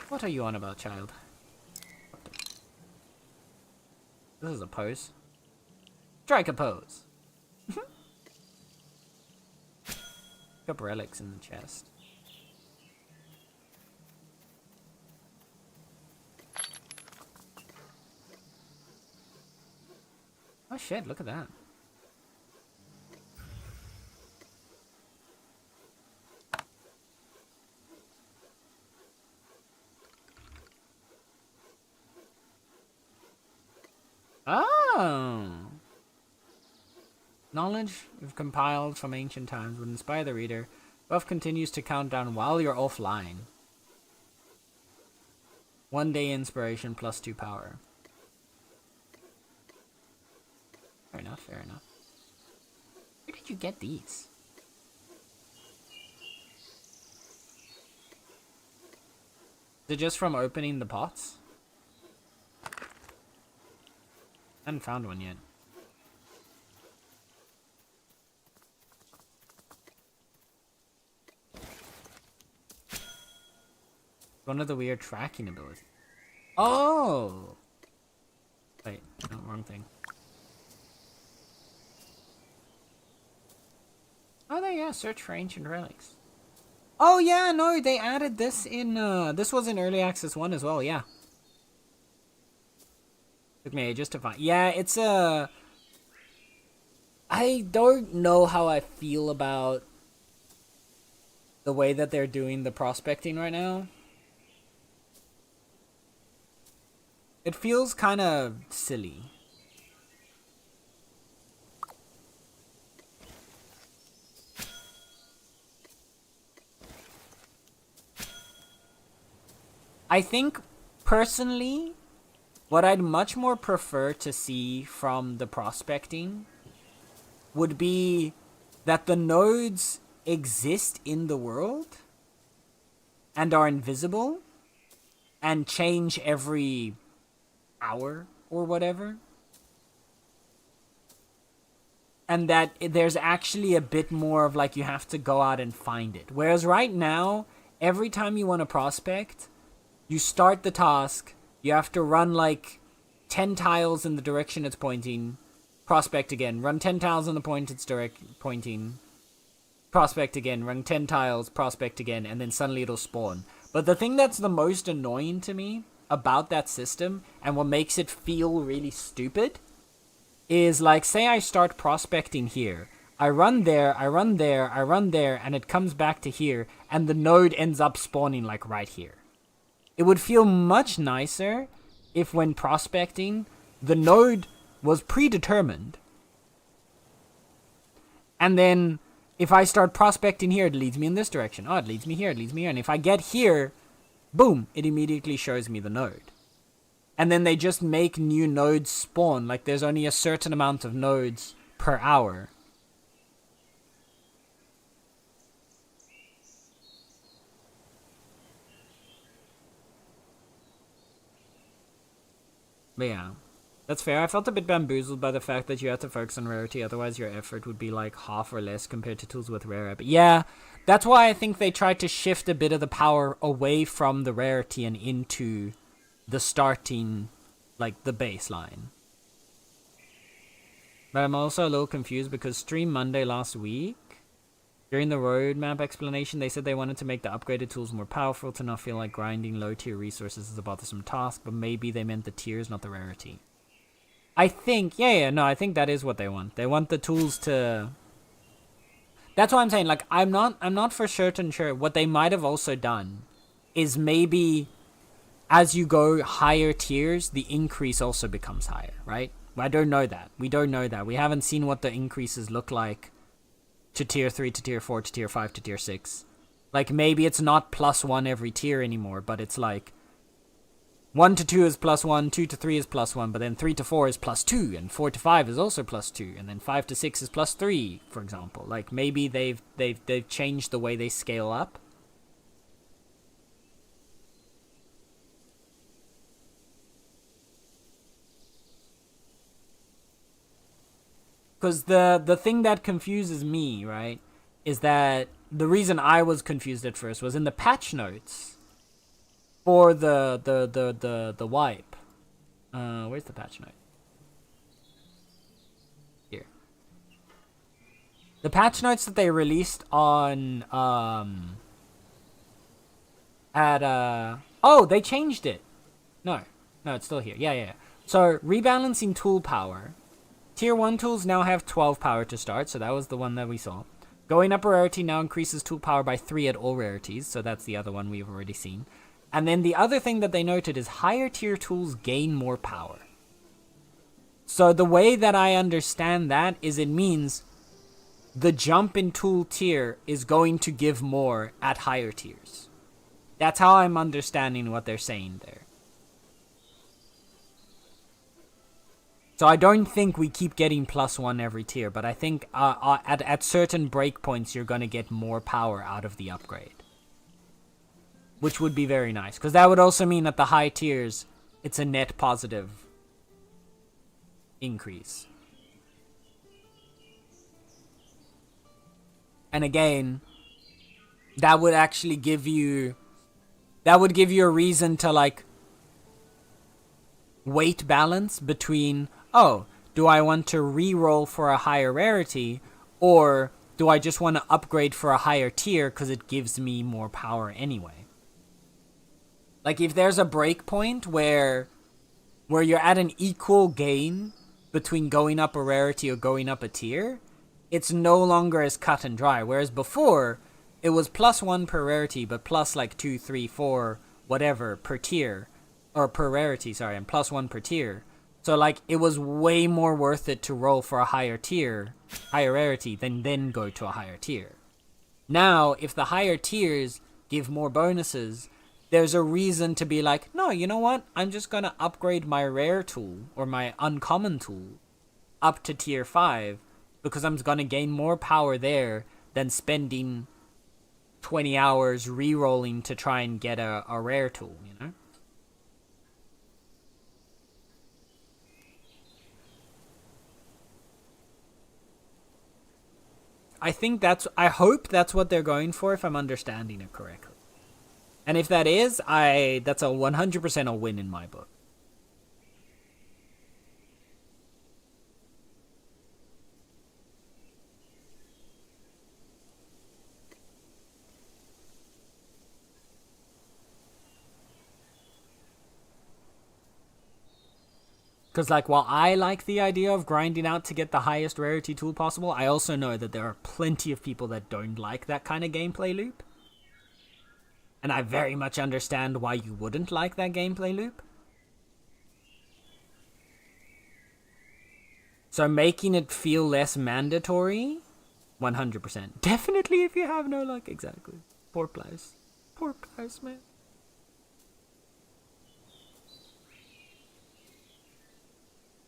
What are you on about, child? This is a pose. Strike a pose. Pick up relics in the chest. Oh shit, look at that. Oh! Knowledge you've compiled from ancient times would inspire the reader. Buff continues to count down while you're offline. 1 day inspiration plus 2 power. Fair enough, fair enough. Where did you get these? Is it just from opening the pots? I haven't found one yet. One of the weird tracking abilities. Oh! Wait, no, wrong thing. Oh, there, yeah, search for ancient relics. Oh, yeah, no, they added this in, this was in Early Access 1 as well, yeah. Took me ages to find. Yeah, it's I don't know how I feel about the way that they're doing the prospecting right now. It feels kind of silly. I think, personally, what I'd much more prefer to see from the prospecting would be that the nodes exist in the world and are invisible and change every hour or whatever. And that there's actually a bit more of like you have to go out and find it. Whereas right now, every time you want to prospect, you start the task, you have to run like 10 tiles in the direction it's pointing, prospect again, run 10 tiles in the point it's pointing, prospect again, run 10 tiles, prospect again, and then suddenly it'll spawn. But the thing that's the most annoying to me about that system, and what makes it feel really stupid, is like, say I start prospecting here, I run there, I run there, I run there, and it comes back to here, and the node ends up spawning like right here. It would feel much nicer if when prospecting, the node was predetermined. And then if I start prospecting here, it leads me in this direction. Oh, it leads me here, it leads me here. And if I get here, boom, it immediately shows me the node. And then they just make new nodes spawn. Like there's only a certain amount of nodes per hour. But yeah, that's fair. I felt a bit bamboozled by the fact that you had to focus on rarity, otherwise your effort would be like half or less compared to tools with rare. But yeah, that's why I think they tried to shift a bit of the power away from the rarity and into the starting, like the baseline. But I'm also a little confused because Stream Monday last week, during the roadmap explanation, they said they wanted to make the upgraded tools more powerful to not feel like grinding low-tier resources is a bothersome task, but maybe they meant the tiers, not the rarity. I think, no, I think that is what they want. They want the tools to... That's what I'm saying, like, I'm not for certain sure. What they might have also done is maybe as you go higher tiers, the increase also becomes higher, right? I don't know that. We don't know that. We haven't seen what the increases look like to tier 3, to tier 4, to tier 5, to tier 6. Like, maybe it's not +1 every tier anymore, but it's like 1 to 2 is +1, 2 to 3 is +1, but then 3 to 4 is +2, and 4 to 5 is also +2, and then 5 to 6 is +3, for example. Like, maybe they've changed the way they scale up. Because the thing that confuses me, right, is that the reason I was confused at first was in the patch notes for the wipe. Where's the patch note? Here. The patch notes that they released on oh, they changed it. No, it's still here. Yeah. So rebalancing tool power. Tier 1 tools now have 12 power to start, so that was the one that we saw. Going up a rarity now increases tool power by 3 at all rarities, so that's the other one we've already seen. And then the other thing that they noted is higher tier tools gain more power. So the way that I understand that is it means the jump in tool tier is going to give more at higher tiers. That's how I'm understanding what they're saying there. So I don't think we keep getting +1 every tier, but I think at certain breakpoints you're going to get more power out of the upgrade. Which would be very nice, because that would also mean at the high tiers, it's a net positive increase. And again, that would actually give you... That would give you a reason to, like, weight balance between... Oh, do I want to re-roll for a higher rarity, or do I just want to upgrade for a higher tier because it gives me more power anyway? Like, if there's a breakpoint where you're at an equal gain between going up a rarity or going up a tier, it's no longer as cut and dry. Whereas before, it was +1 per rarity, but plus like 2, 3, 4, whatever per tier, or per rarity, sorry, and +1 per tier. So, like, it was way more worth it to roll for a higher tier, higher rarity, than then go to a higher tier. Now, if the higher tiers give more bonuses, there's a reason to be like, no, you know what? I'm just going to upgrade my rare tool, or my uncommon tool, up to tier 5, because I'm going to gain more power there than spending 20 hours re-rolling to try and get a rare tool, you know? I hope that's what they're going for, if I'm understanding it correctly. And if that is, that's a 100% a win in my book. Because, like, while I like the idea of grinding out to get the highest rarity tool possible, I also know that there are plenty of people that don't like that kind of gameplay loop. And I very much understand why you wouldn't like that gameplay loop. So making it feel less mandatory, 100%. Definitely if you have no luck, exactly. Poor place. Poor place, man.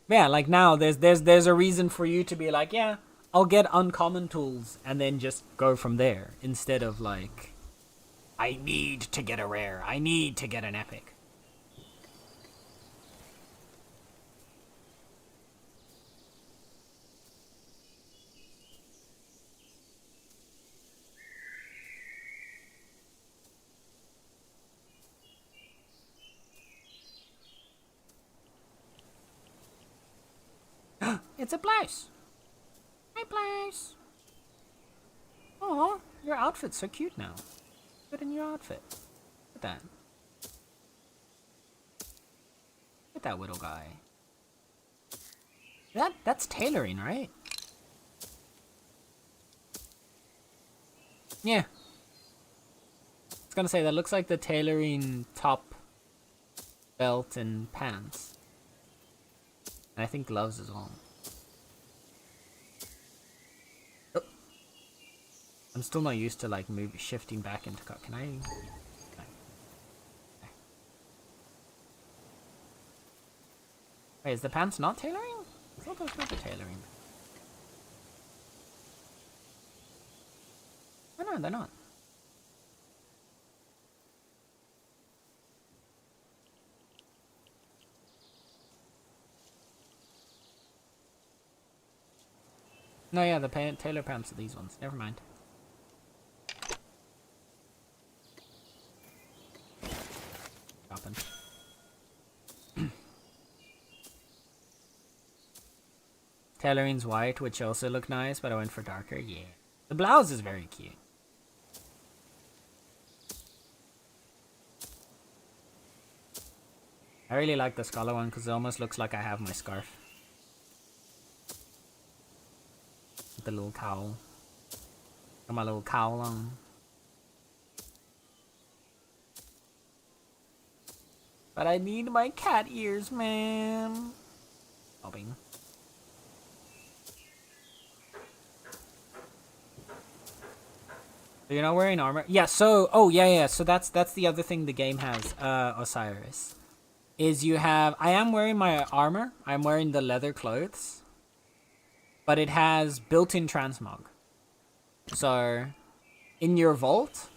Yeah, like now there's a reason for you to be like, yeah, I'll get uncommon tools and then just go from there, instead of like, I need to get a rare, I need to get an epic. It's a blouse. Hi, blouse. Oh, your outfit's so cute now. Good in your outfit. Look at that. Look at that little guy. That's tailoring, right? Yeah. I was gonna say, that looks like the tailoring top, belt, and pants. And I think gloves as well. Oh. I'm still not used to like shifting back into cut. Can I? Okay. Wait, is the pants not tailoring? I thought those were the tailoring. Oh no, they're not. No, yeah, the tailor pants are these ones. Never mind. Tailorine's white, which also look nice, but I went for darker. Yeah. The blouse is very cute. I really like the Scholar one because it almost looks like I have my scarf. With the little cowl. Got my little cowl on. But I need my cat ears, man. Bobbing. So you're not wearing armor? Yeah, so... Oh, yeah. So that's the other thing the game has, Osiris. Is you have... I am wearing my armor. I'm wearing the leather clothes. But it has built-in transmog. So, in your vault,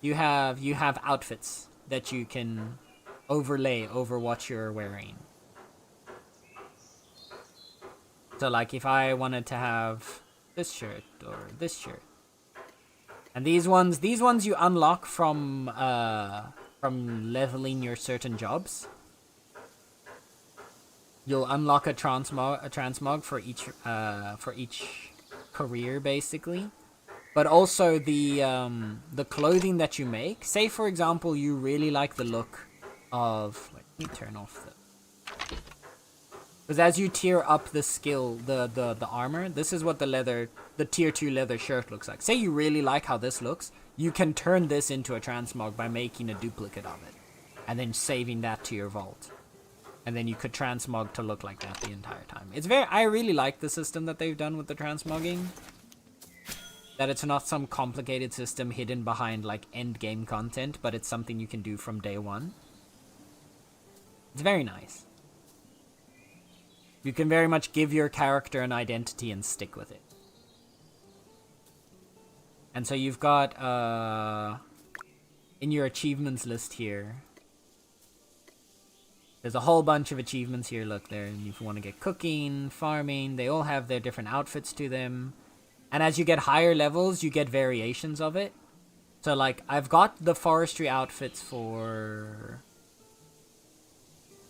you have outfits that you can overlay over what you're wearing. So, like, if I wanted to have this shirt or this shirt. And these ones you unlock from leveling your certain jobs. You'll unlock a transmog for each career, basically. But also the clothing that you make. Say, for example, you really like the look of... Wait, let me turn off the... Because as you tier up the skill, the armor, this is what the tier 2 leather shirt looks like. Say you really like how this looks, you can turn this into a transmog by making a duplicate of it. And then saving that to your vault. And then you could transmog to look like that the entire time. I really like the system that they've done with the transmogging. That it's not some complicated system hidden behind like end game content, but it's something you can do from day one. It's very nice. You can very much give your character an identity and stick with it. And so you've got, in your achievements list here, there's a whole bunch of achievements here. Look there, and if you want to get cooking, farming, they all have their different outfits to them. And as you get higher levels, you get variations of it. So like, I've got the forestry outfits for...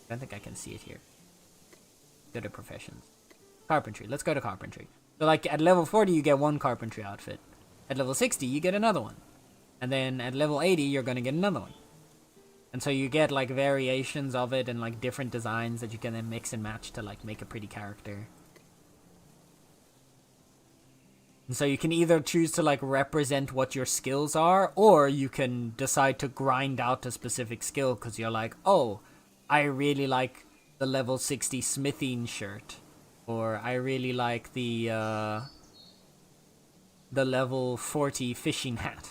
I don't think I can see it here. Go to professions. Carpentry. Let's go to carpentry. So like at level 40 you get one carpentry outfit. At level 60 you get another one. And then at level 80 you're gonna get another one. And so you get like variations of it and like different designs that you can then mix and match to like make a pretty character. And so you can either choose to like represent what your skills are, or you can decide to grind out a specific skill because you're like, oh, I really like the level 60 smithing shirt, or I really like the level 40 fishing hat.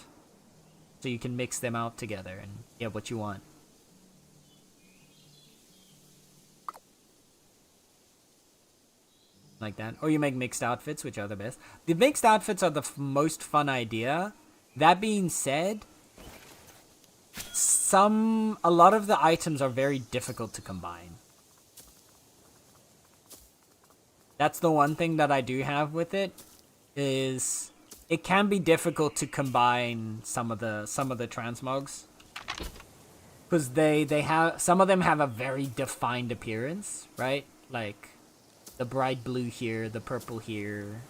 So you can mix them out together and get what you want. Like that. Or you make mixed outfits, which are the best. The mixed outfits are the most fun idea. That being said, a lot of the items are very difficult to combine. That's the one thing that I do have with it, is it can be difficult to combine some of the transmogs, because they have, some of them have a very defined appearance, right? Like the bright blue here, the purple here.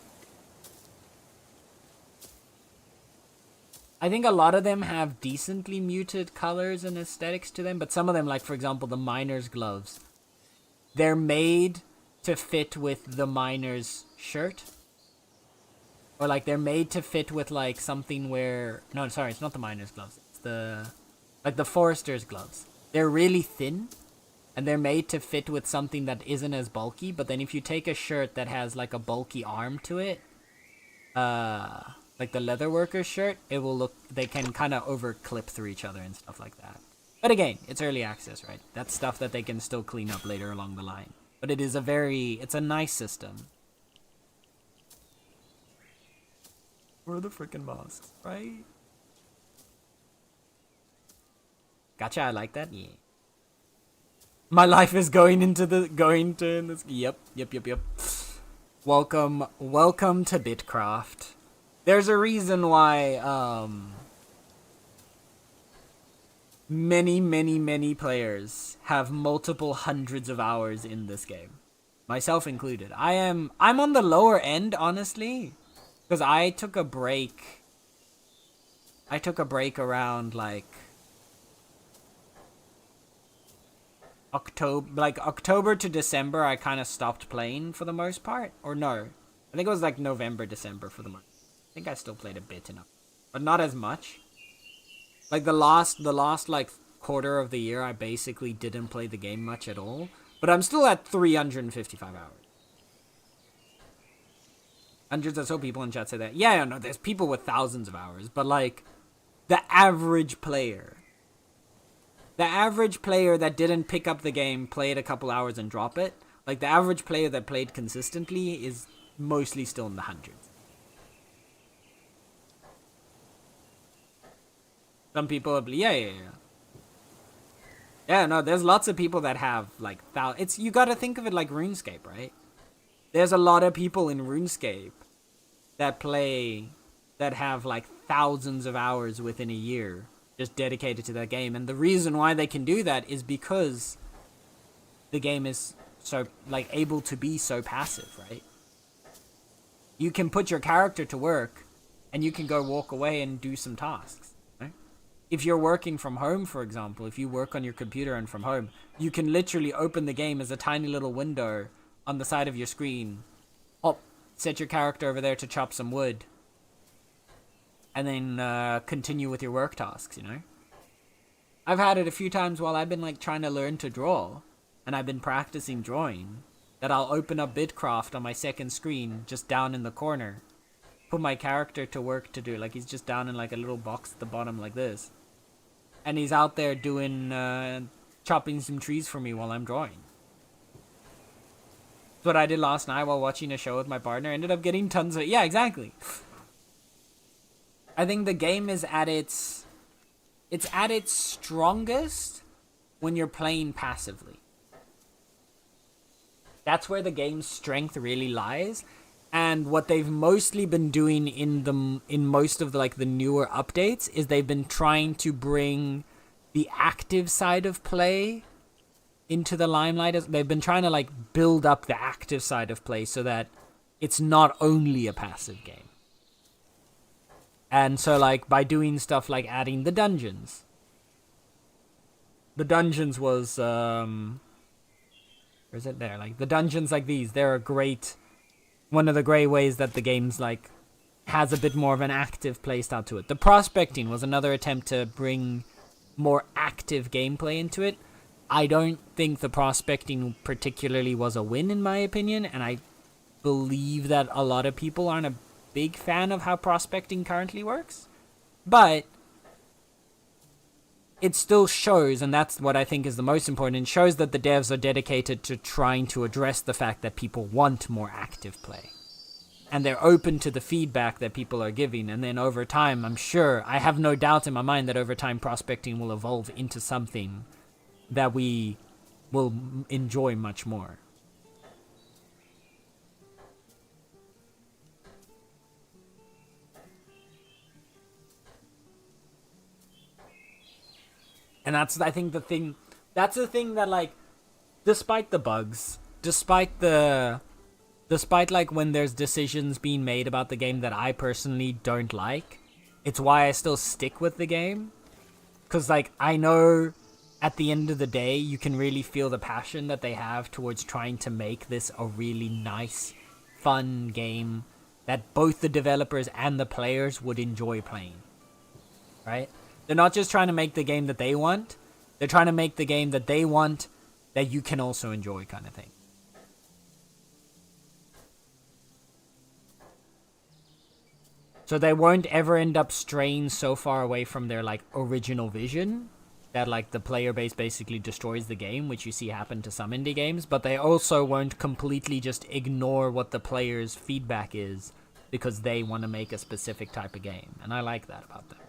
I think a lot of them have decently muted colors and aesthetics to them, but some of them, like for example the miner's gloves, they're made to fit with the miner's shirt. Or like they're made to fit with like something where... No, sorry, it's not the miner's gloves. It's the... like the forester's gloves. They're really thin. And they're made to fit with something that isn't as bulky. But then if you take a shirt that has like a bulky arm to it, like the leatherworker's shirt, it will look... they can kind of over-clip through each other and stuff like that. But again, it's early access, right? That's stuff that they can still clean up later along the line. But it is it's a nice system. Where are the freaking masks, right? Gotcha, I like that, yeah. My life is going to this, yep. Welcome to Bitcraft. There's a reason why, many players have multiple hundreds of hours in this game. myself included. I'm on the lower end, honestly, because I took a break. I took a break around like October to December. I kind of stopped playing for the most part, or no, I think it was like November, December for the most. I think I still played a bit enough, but not as much. Like the last like quarter of the year, I basically didn't play the game much at all. But I'm still at 355 hours. Hundreds or so people in chat say that. Yeah, no, there's people with thousands of hours, but like the average player that didn't pick up the game, play it a couple hours and drop it, like the average player that played consistently is mostly still in the hundreds. Some people have, yeah. Yeah, no, there's lots of people that have like it's, you got to think of it like RuneScape, right? There's a lot of people in RuneScape that have like thousands of hours within a year just dedicated to that game, and the reason why they can do that is because the game is so like able to be so passive, right? You can put your character to work and you can go walk away and do some tasks, right? If you're working from home, for example, if you work on your computer and from home, you can literally open the game as a tiny little window on the side of your screen, set your character over there to chop some wood, and then continue with your work tasks, you know? I've had it a few times while I've been like trying to learn to draw, and I've been practicing drawing, that I'll open up Bitcraft on my second screen, just down in the corner, put my character to work to do, like he's just down in like a little box at the bottom like this, and he's out there doing, chopping some trees for me while I'm drawing. That's what I did last night while watching a show with my partner. Ended up getting tons of, yeah, exactly. I think the game is at its strongest when you're playing passively. That's where the game's strength really lies. And what they've mostly been doing in most of the like the newer updates is they've been trying to bring the active side of play into the limelight. They've been trying to like build up the active side of play so that it's not only a passive game. And so like by doing stuff like adding the dungeons. The dungeons was where is it there? Like the dungeons like these, they're one of the great ways that the game's like has a bit more of an active playstyle to it. The prospecting was another attempt to bring more active gameplay into it. I don't think the prospecting particularly was a win in my opinion, and I believe that a lot of people aren't a big fan of how prospecting currently works. But it still shows, and that's what I think is the most important, it shows that the devs are dedicated to trying to address the fact that people want more active play. And they're open to the feedback that people are giving, and then over time, I'm sure, I have no doubt in my mind that over time prospecting will evolve into something that we will enjoy much more. And that's, I think, the thing that, like, despite the bugs, despite like when there's decisions being made about the game that I personally don't like, it's why I still stick with the game. Because, like, I know at the end of the day, you can really feel the passion that they have towards trying to make this a really nice, fun game that both the developers and the players would enjoy playing. Right? They're not just trying to make the game that they want. They're trying to make the game that they want that you can also enjoy, kind of thing. So they won't ever end up straying so far away from their, like, original vision that, like, the player base basically destroys the game, which you see happen to some indie games. But they also won't completely just ignore what the player's feedback is because they want to make a specific type of game. And I like that about them.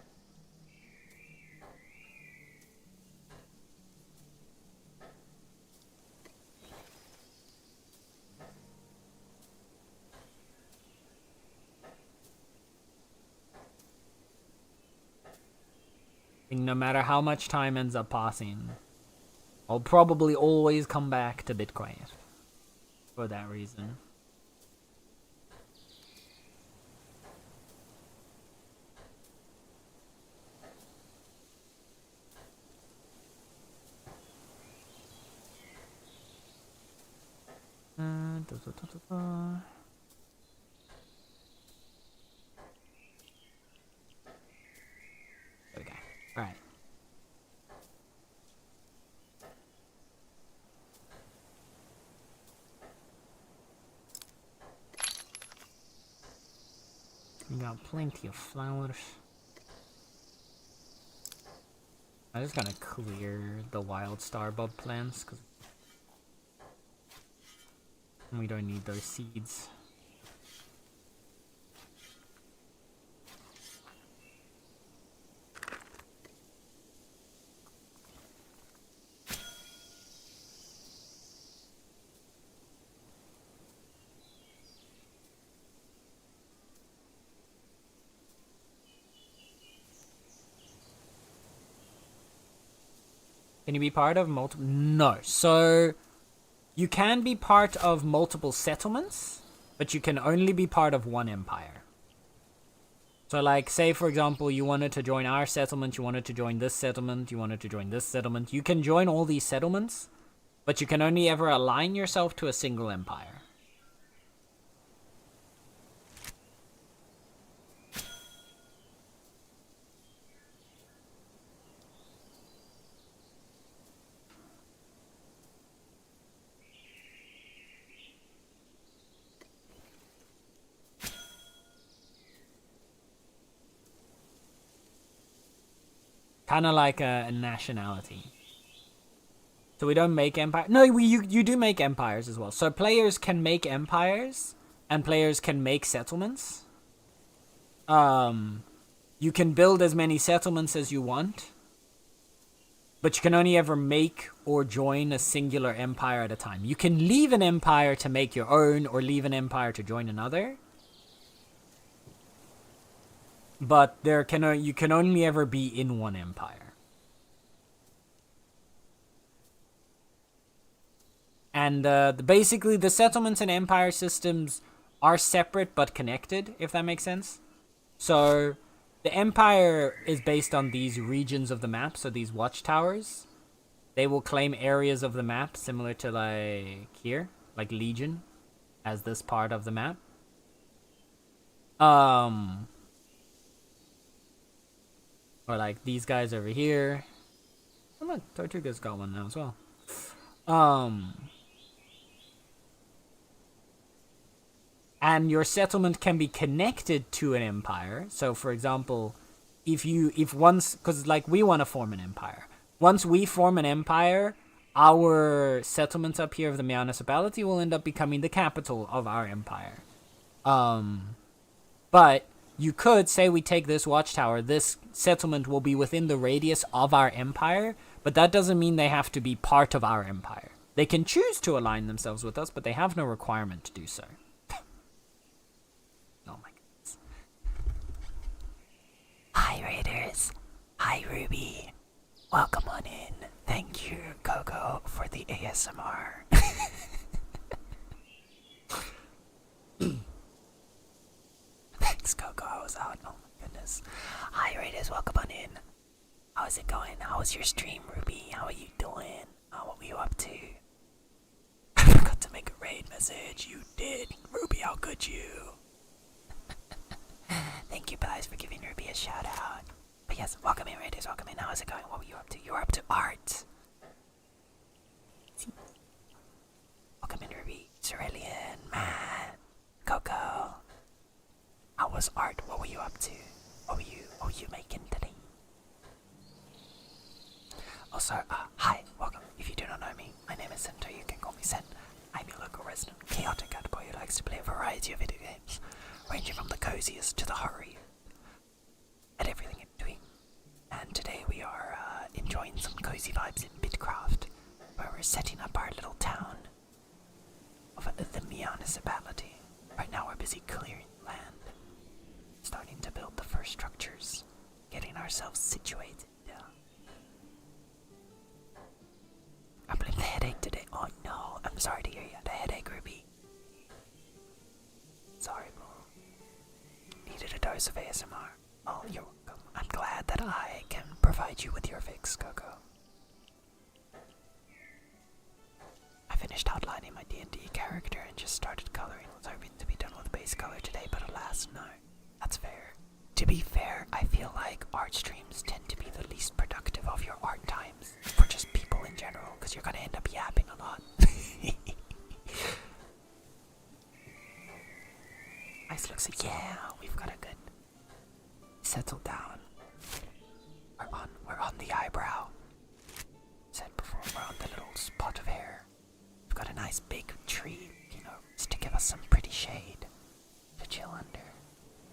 No matter how much time ends up passing, I'll probably always come back to Bitcraft. for that reason. There we go. Right. We got plenty of flowers. I'm just gonna clear the wild starbug plants because we don't need those seeds. Can you be part of multiple? No. So you can be part of multiple settlements, but you can only be part of one empire. So like, say for example, you wanted to join our settlement, you wanted to join this settlement, you wanted to join this settlement. You can join all these settlements, but you can only ever align yourself to a single empire. Kind of like a nationality. So we don't make empire. No, you do make empires as well. So players can make empires, and players can make settlements. You can build as many settlements as you want, but you can only ever make or join a singular empire at a time. You can leave an empire to make your own, or leave an empire to join another. But you can only ever be in one empire. And basically, the settlements and empire systems are separate but connected, if that makes sense. So the empire is based on these regions of the map, so these watchtowers. They will claim areas of the map similar to like here, like Legion, as this part of the map. Or like these guys over here. Oh look, Tortuga's got one now as well. And your settlement can be connected to an empire. So for example, because like we want to form an empire. Once we form an empire, our settlement up here of the municipality will end up becoming the capital of our empire. But you could say we take this watchtower, this settlement will be within the radius of our empire, but that doesn't mean they have to be part of our empire. They can choose to align themselves with us, but they have no requirement to do so. Oh my goodness. Hi Raiders. Hi Ruby. Welcome on in. Thank you, Coco, for the ASMR. Thanks, Coco. I was out. Oh my goodness. Hi, Raiders. Welcome on in. How's it going? How was your stream, Ruby? How are you doing? What were you up to? I forgot to make a raid message. You did. Ruby, how could you? Thank you, guys, for giving Ruby a shout out. But yes, welcome in, Raiders. Welcome in. How is it going? What were you up to? You were up to art. Welcome in, Ruby. Cerulean, man. Coco. How was art? What were you up to? What were you making today? Also, hi, welcome. If you do not know me, my name is Center. You can call me Sen. I'm your local resident chaotic cat boy who likes to play a variety of video games, ranging from the coziest to the horror, and everything in between. And today we are enjoying some cozy vibes in Bitcraft, where we're setting up our little town of the municipality. Right now we're busy clearing land, starting to build the first structures, getting ourselves situated. I believe the headache today. Oh no, I'm sorry to hear you had a headache, Ruby. sorry, Bull. Needed a dose of ASMR. Oh, you're welcome. I'm glad that I can provide you with your fix, Coco. I finished outlining my D&D character and just started coloring. Was hoping to be done with base color today, but alas, no. That's fair. To be fair, I feel like art streams tend to be the least productive of your art times for just people in general, because you're gonna end up yapping a lot. Nice looks. Yeah, we've got a good settle down. We're on the eyebrow. Said before, we're on the little spot of hair. We've got a nice big tree, just to give us some pretty shade to chill under.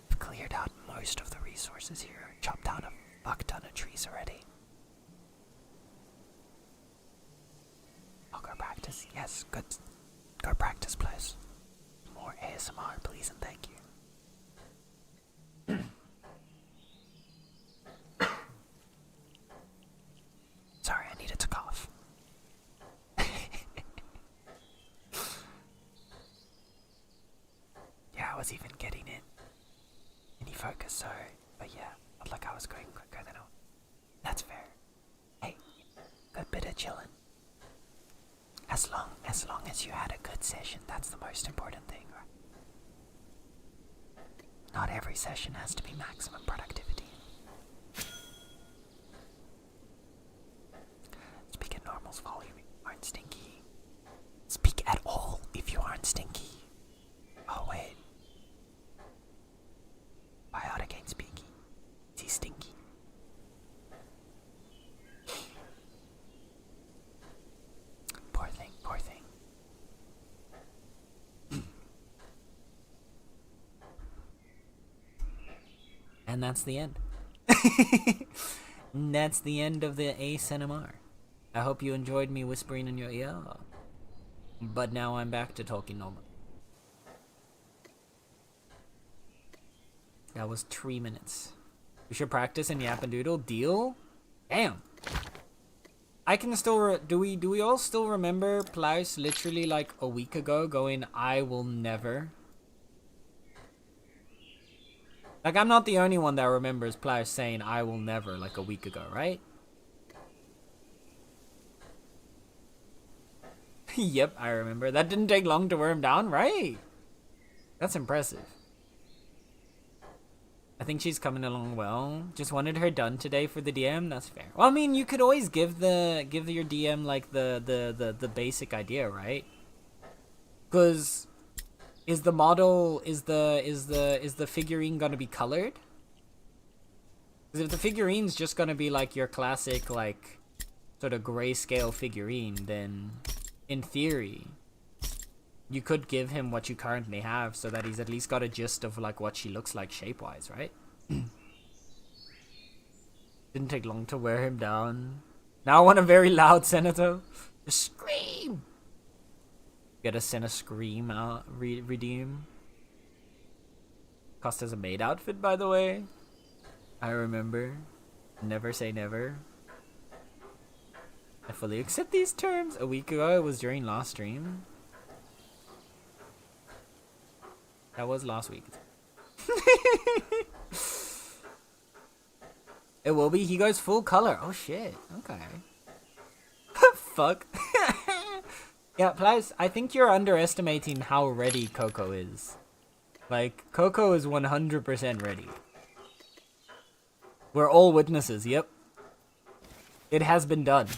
We've cleared out most of the resources here, chopped down a fuck ton of trees already. I'll go practice. Yes, good. Go practice, please. More ASMR, please, and thank you. Sorry, I needed to cough. Yeah, I was even getting it. Any focus, sorry. But yeah, not like I was going quicker than I. That's fair. Hey, good bit of chillin'. As long as you had a good session, that's the most important thing, right? Not every session has to be maximum productivity. Speak at normal's volume if you aren't stinky. Speak at all if you aren't stinky. Oh wait. Biotic ain't speaky. Is he stinky? Poor thing, poor thing. And that's the end. That's the end of the ASMR. I hope you enjoyed me whispering in your ear. But now I'm back to talking normal. That was 3 minutes. We should practice and yap and doodle. Deal? Damn. I can still do we all still remember Plaus literally like a week ago going, I will never. Like, I'm not the only one that remembers Plaus saying I will never like a week ago, right? Yep, I remember. That didn't take long to wear him down, right? That's impressive. I think she's coming along well. Just wanted her done today for the DM. That's fair. Well, I mean, you could always give your DM like the basic idea, right? Because is the model is the figurine gonna be colored? Because if the figurine's just gonna be like your classic like sort of grayscale figurine, then in theory you could give him what you currently have so that he's at least got a gist of like what she looks like shape-wise, right? Didn't take long to wear him down. Now I want a very loud senator. Just scream! Get a Senna scream out, redeem. Cost as a maid outfit, by the way. I remember. Never say never. I fully accept these terms. A week ago, it was during last stream. That was last week. It will be. He goes full color. Oh shit. Okay. Fuck. Yeah, Plaus, I think you're underestimating how ready Coco is. Like, Coco is 100% ready. We're all witnesses, yep. It has been done.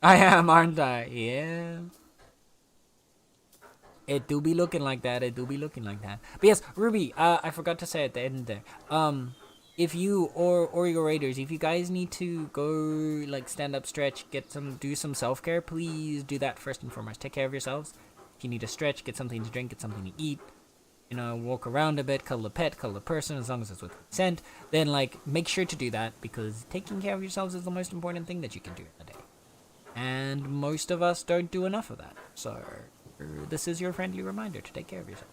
I am, aren't I? Yeah. It do be looking like that, it do be looking like that. But yes, Ruby, I forgot to say at the end there. If you or your raiders, if you guys need to go like stand up, stretch, do some self-care, please do that first and foremost. Take care of yourselves. If you need to stretch, get something to drink, get something to eat, walk around a bit, cuddle a pet, cuddle a person, as long as it's with consent, then like make sure to do that, because taking care of yourselves is the most important thing that you can do in the day. And most of us don't do enough of that. So this is your friendly reminder to take care of yourself.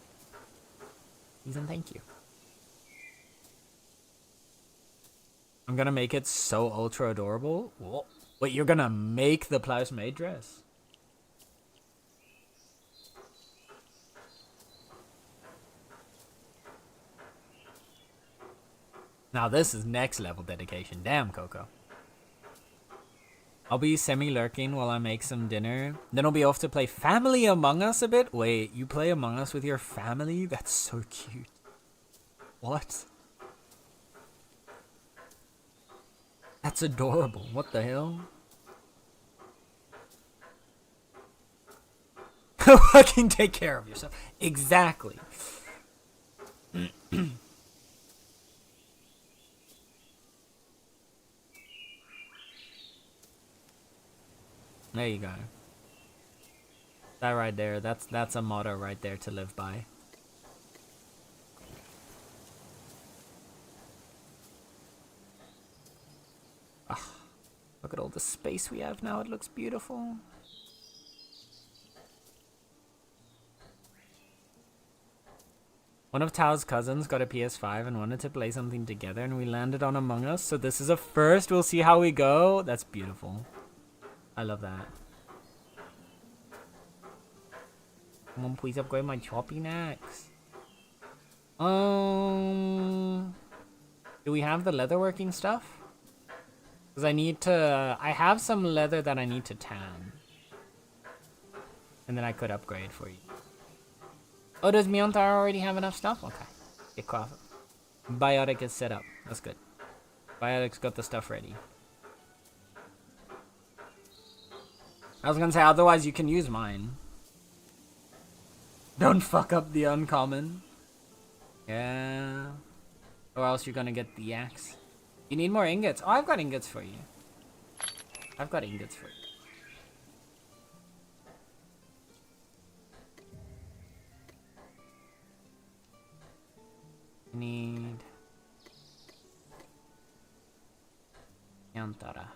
Please and thank you. I'm gonna make it so ultra adorable. Whoa. Wait, you're gonna make the Plaus maid dress? Now this is next level dedication. Damn, Coco. I'll be semi-lurking while I make some dinner. Then I'll be off to play Family Among Us a bit. Wait, you play Among Us with your family? That's so cute. What? That's adorable. What the hell? Fucking take care of yourself. Exactly. There you go. That right there, that's a motto right there to live by. Ah, look at all the space we have now, it looks beautiful. One of Tao's cousins got a PS5 and wanted to play something together, and we landed on Among Us, so this is a first. We'll see how we go. That's beautiful. I love that. Come on, please upgrade my chopping axe. Do we have the leatherworking stuff? Because I need to... I have some leather that I need to tan. And then I could upgrade for you. Oh, does Meowving already have enough stuff? Okay. Get coffee. Biotic is set up. That's good. Biotic's got the stuff ready. I was gonna say, otherwise you can use mine. Don't fuck up the uncommon. Yeah. Or else you're gonna get the axe. You need more ingots. Oh, I've got ingots for you. I've got ingots for you. Need Yantara.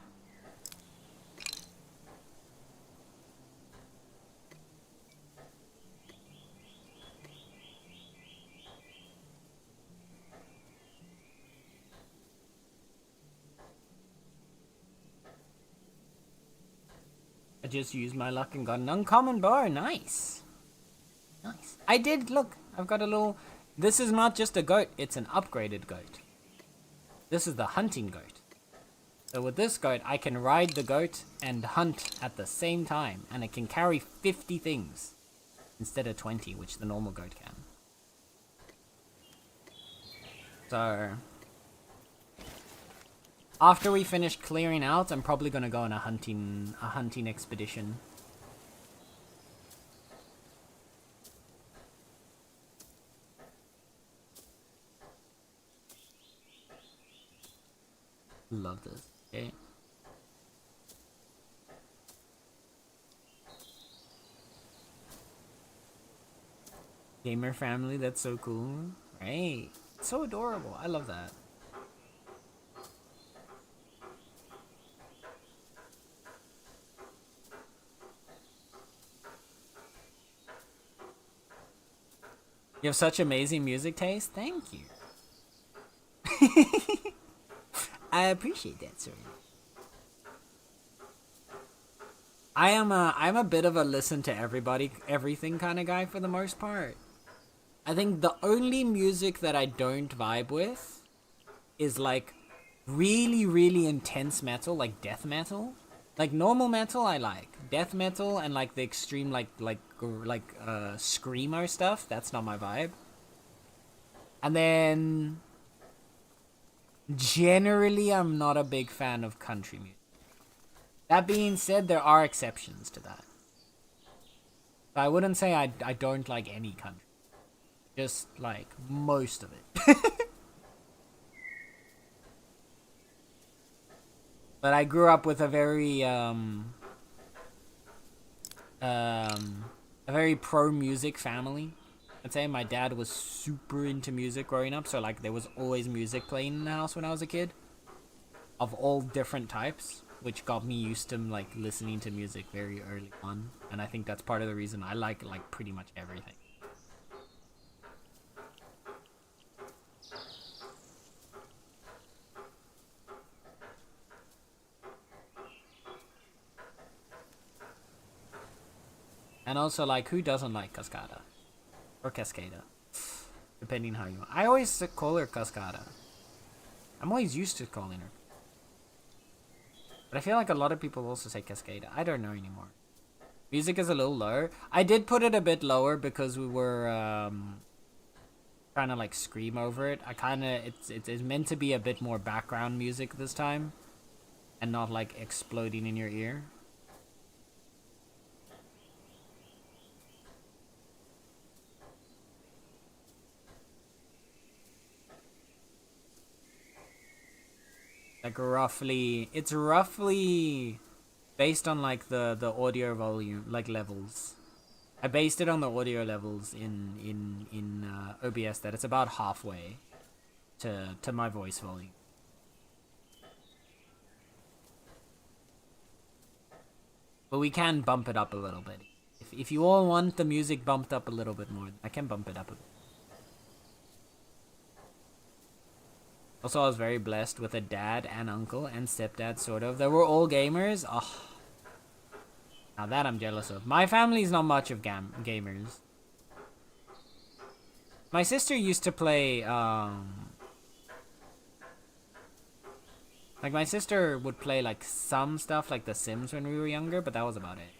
I just used my luck and got an uncommon bar. Nice. Nice. I did, look, I've got a little... This is not just a goat, it's an upgraded goat. This is the hunting goat. So with this goat, I can ride the goat and hunt at the same time. And it can carry 50 things instead of 20, which the normal goat can. So... after we finish clearing out, I'm probably gonna go on a hunting expedition. Love this. Okay. Gamer family, that's so cool. Right. So adorable. I love that. You have such amazing music taste. Thank you. I appreciate that, sir. I'm a bit of a listen to everything kind of guy for the most part. I think the only music that I don't vibe with is like really, really intense metal, like death metal. Like normal metal I like. Death metal and like the extreme like screamo stuff, that's not my vibe. And then generally I'm not a big fan of country music. That being said, there are exceptions to that. But I wouldn't say I don't like any country. Just like most of it. But I grew up with a very pro music family. I'd say my dad was super into music growing up, so like there was always music playing in the house when I was a kid, of all different types, which got me used to like listening to music very early on, and I think that's part of the reason I like pretty much everything. And also, like, who doesn't like Cascada? Or Cascada. Depending how you want. I always call her Cascada. I'm always used to calling her. But I feel like a lot of people also say Cascade. I don't know anymore. Music is a little lower. I did put it a bit lower because we were trying to like scream over it. I kind of it's meant to be a bit more background music this time, and not like exploding in your ear. Like roughly, it's roughly based on like the audio volume, like levels. I based it on the audio levels in OBS that it's about halfway to my voice volume. But we can bump it up a little bit. If you all want the music bumped up a little bit more, I can bump it up a bit. Also, I was very blessed with a dad and uncle and stepdad, sort of. They were all gamers. Oh, now that I'm jealous of. My family's not much of gamers. My sister used to play, like, my sister would play, like, some stuff, like The Sims when we were younger, but that was about it.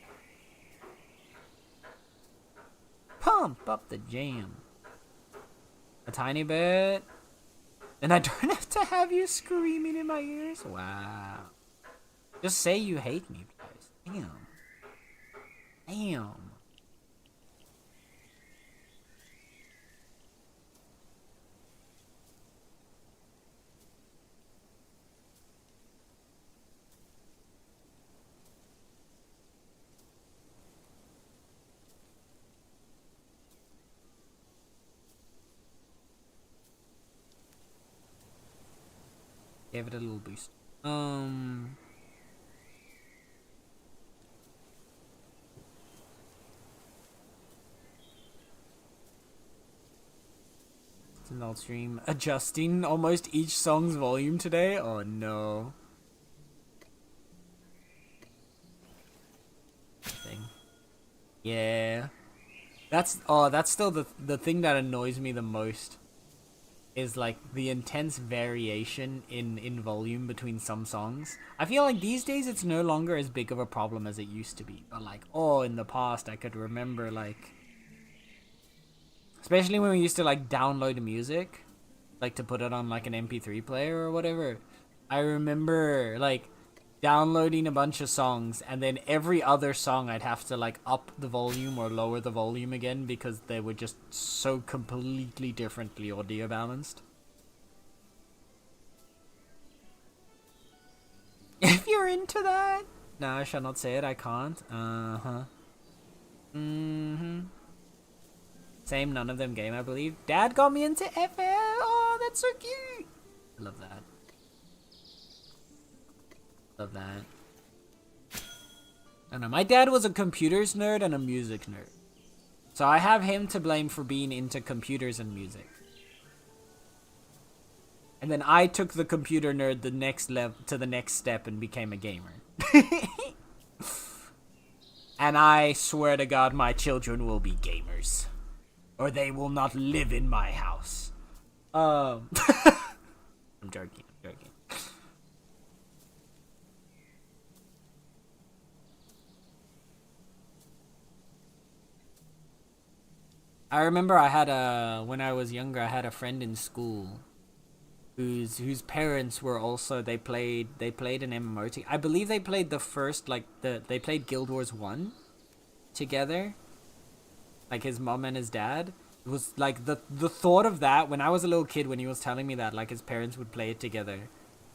Pump up the jam. A tiny bit. And I don't have to have you screaming in my ears? Wow. Just say you hate me, guys. Damn. Damn. Gave it a little boost. It's an old stream. Adjusting almost each song's volume today? Oh no. Thing. Yeah. That's still the thing that annoys me the most. Is like the intense variation in volume between some songs. I feel like these days it's no longer as big of a problem as it used to be. But like, in the past I could remember like, especially when we used to like download music, like to put it on like an MP3 player or whatever. I remember like downloading a bunch of songs and then every other song I'd have to like up the volume or lower the volume again because they were just so completely differently audio balanced. If you're into that. No, I shall not say it, I can't. Same, none of them game, I believe. Dad got me into FL. Oh, that's so cute. I love that. Love that. I don't know, my dad was a computers nerd and a music nerd. So I have him to blame for being into computers and music. And then I took the computer nerd the next level to the next step and became a gamer. And I swear to God, my children will be gamers. Or they will not live in my house. I'm joking. I remember when I was younger, I had a friend in school whose parents were also, they played an MMO. I believe they played the first, like, they played Guild Wars 1 together. Like, his mom and his dad. It was, like, the thought of that, when I was a little kid, when he was telling me that, like, his parents would play it together.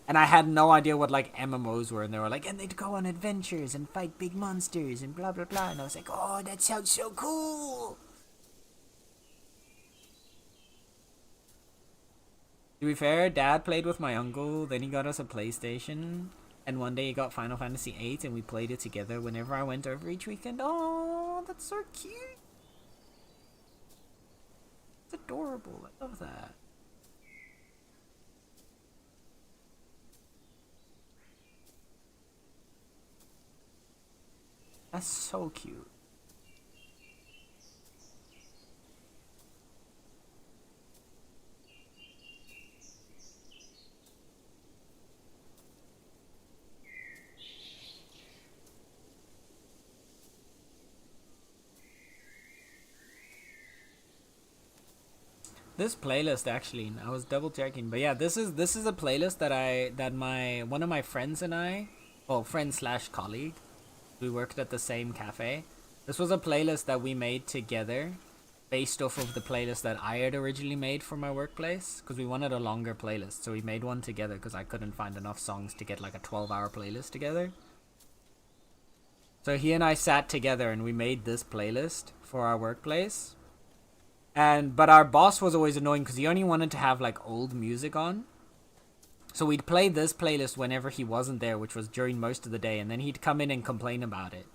And I had no idea what, like, MMOs were. And they were like, and they'd go on adventures and fight big monsters and blah, blah, blah. And I was like, oh, that sounds so cool. To be fair, Dad played with my uncle, then he got us a PlayStation, and one day he got Final Fantasy VIII, and we played it together whenever I went over each weekend. Oh, that's so cute. It's adorable. I love that. That's so cute. this playlist actually, I was double checking, but yeah, this is a playlist that one of my friends and I, well, friend slash colleague, we worked at the same cafe. This was a playlist that we made together, based off of the playlist that I had originally made for my workplace, because we wanted a longer playlist, so we made one together because I couldn't find enough songs to get like a 12-hour playlist together. So he and I sat together and we made this playlist for our workplace. But our boss was always annoying because he only wanted to have like old music on. So we'd play this playlist whenever he wasn't there, which was during most of the day, and then he'd come in and complain about it.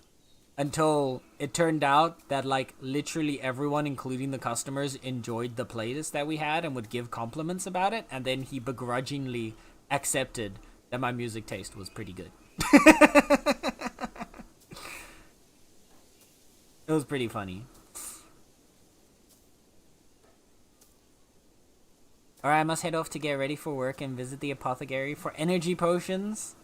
Until it turned out that like literally everyone, including the customers, enjoyed the playlist that we had and would give compliments about it, and then he begrudgingly accepted that my music taste was pretty good. It was pretty funny. Alright, I must head off to get ready for work and visit the apothecary for energy potions.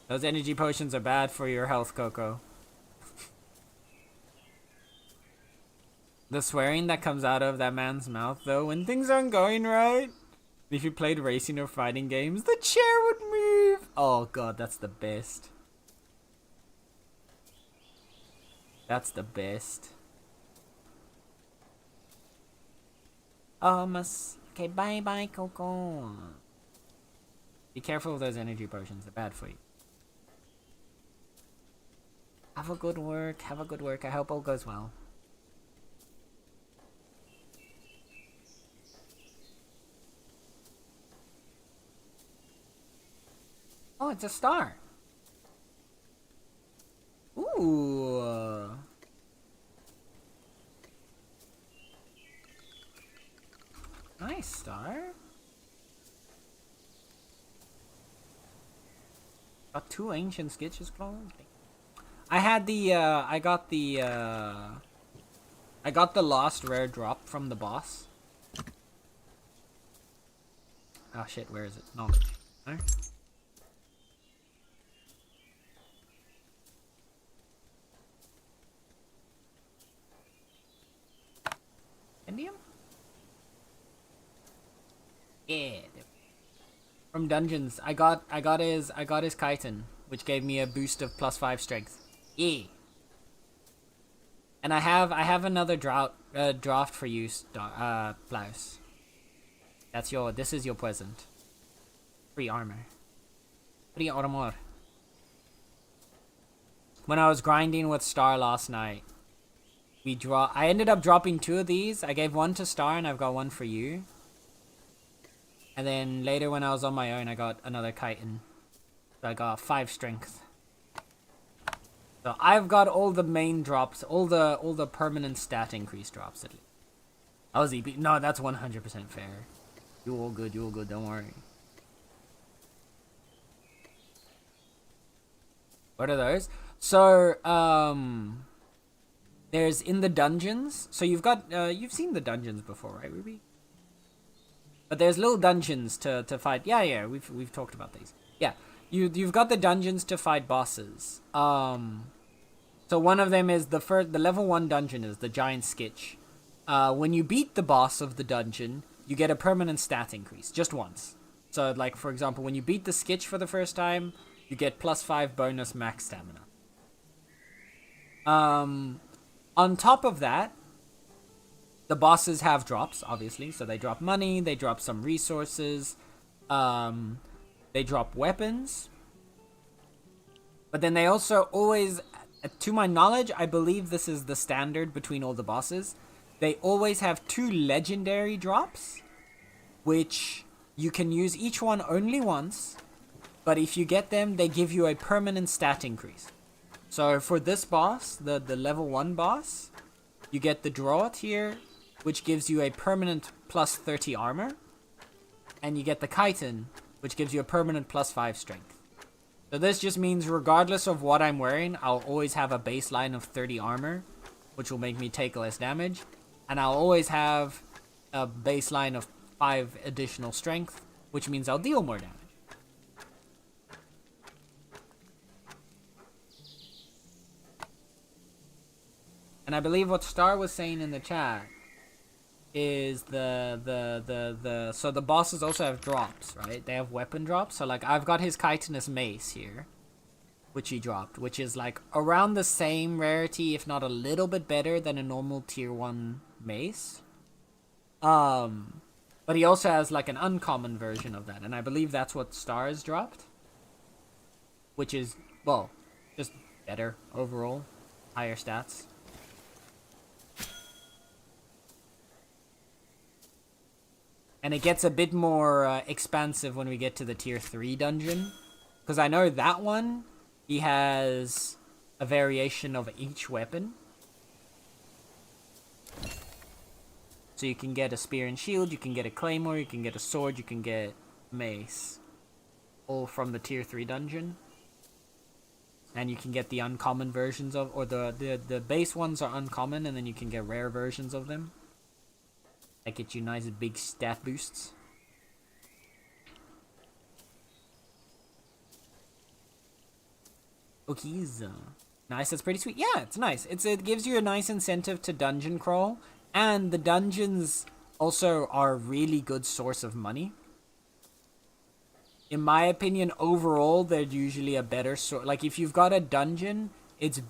Those energy potions are bad for your health, Coco. The swearing that comes out of that man's mouth, though, when things aren't going right. If you played racing or fighting games, the chair would move. Oh god, that's the best. That's the best. Okay, bye-bye, Coco. Be careful of those energy potions. They're bad for you. Have a good work. Have a good work. I hope all goes well. Oh, it's a star. Ooh. Nice star. Got 2 ancient sketches cloned. I had the I got the lost rare drop from the boss. Oh shit, where is it? Knowledge. There. Indium? Yeah. From dungeons, I got his chitin, which gave me a boost of +5 strength. Yeah. And I have another draft for you, Blouse. This is your present. Free armor. Free armor. When I was grinding with Star last night, I ended up dropping 2 of these. I gave 1 to Star and I've got 1 for you. And then later when I was on my own, I got another chitin. So I got 5 strength. So I've got all the main drops, all the permanent stat increase drops at least. I was EP. No, that's 100% fair. You all good, don't worry. What are those? So, there's in the dungeons. So you've seen the dungeons before, right, Ruby? But there's little dungeons to fight. Yeah, we've talked about these. Yeah, you've got the dungeons to fight bosses. So one of them is the level 1 dungeon is the giant skitch. When you beat the boss of the dungeon, you get a permanent stat increase just once. So like for example, when you beat the skitch for the first time, you get +5 bonus max stamina. On top of that, the bosses have drops, obviously. So they drop money, they drop some resources, they drop weapons. But then they also always, to my knowledge, I believe this is the standard between all the bosses. They always have 2 legendary drops, which you can use each one only once. But if you get them, they give you a permanent stat increase. So for this boss, the level 1 boss, you get the Drought here, which gives you a permanent +30 armor. And you get the chitin, which gives you a permanent +5 strength. So this just means regardless of what I'm wearing, I'll always have a baseline of 30 armor, which will make me take less damage. And I'll always have a baseline of 5 additional strength, which means I'll deal more damage. And I believe what Star was saying in the chat is so the bosses also have drops, right? They have weapon drops. So like I've got his chitinous mace here, which he dropped, which is like around the same rarity, if not a little bit better than a normal tier 1 mace. But he also has like an uncommon version of that, and I believe that's what Stars dropped, which is, well, just better overall, higher stats. And it gets a bit more expansive when we get to the tier 3 dungeon, because I know that one, he has a variation of each weapon. So you can get a spear and shield, you can get a claymore, you can get a sword, you can get mace. All from the tier 3 dungeon. And you can get the uncommon versions of, or the base ones are uncommon, and then you can get rare versions of them. That get you nice big stat boosts. Okay, nice, that's pretty sweet. Yeah, it's nice. It gives you a nice incentive to dungeon crawl. And the dungeons also are a really good source of money. In my opinion, overall, they're usually a better source. Like, if you've got a dungeon, it's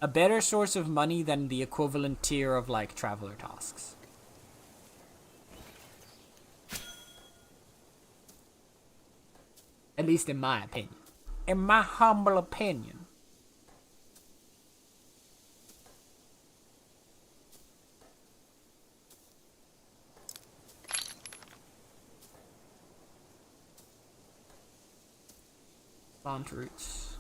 a better source of money than the equivalent tier of, like, traveler tasks. At least in my opinion. In my humble opinion. Plant roots.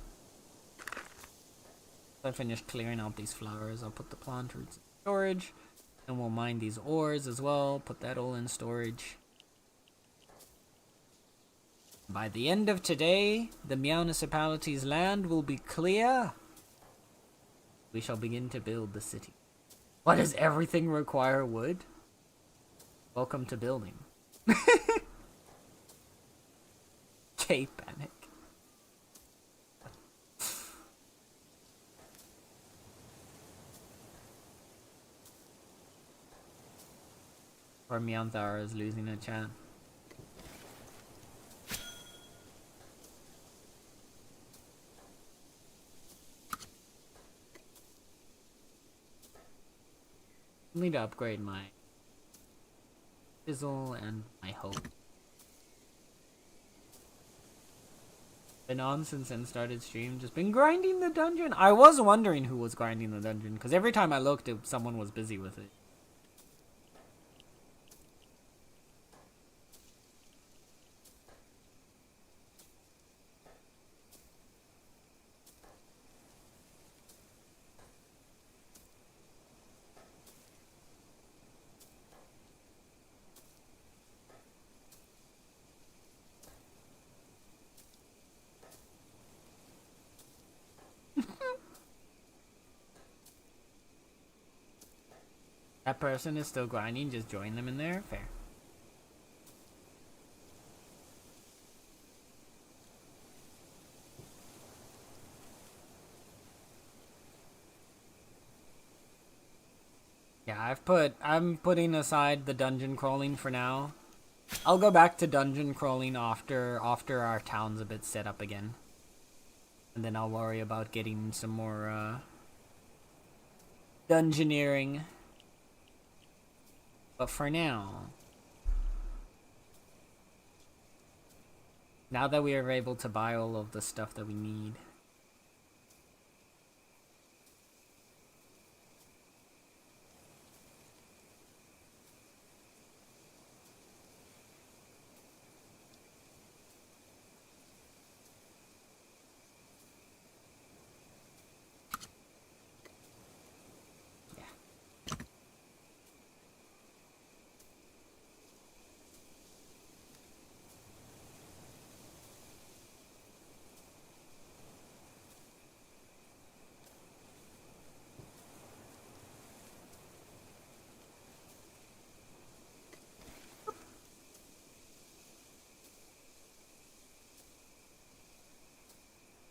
So I finished clearing out these flowers. I'll put the plant roots in storage. And we'll mine these ores as well. Put that all in storage. By the end of today, the municipality's land will be clear. We shall begin to build the city. Why does everything require wood? Welcome to building. K-Panic. Or Meowving is losing a chat. I need to upgrade my fizzle and my hope. Been on since I started stream, just been grinding the dungeon. I was wondering who was grinding the dungeon, because every time I looked, someone was busy with it. That person is still grinding, just join them in there? Fair. Yeah, I'm putting aside the dungeon crawling for now. I'll go back to dungeon crawling after our town's a bit set up again. And then I'll worry about getting some more dungeoneering. But for now that we are able to buy all of the stuff that we need,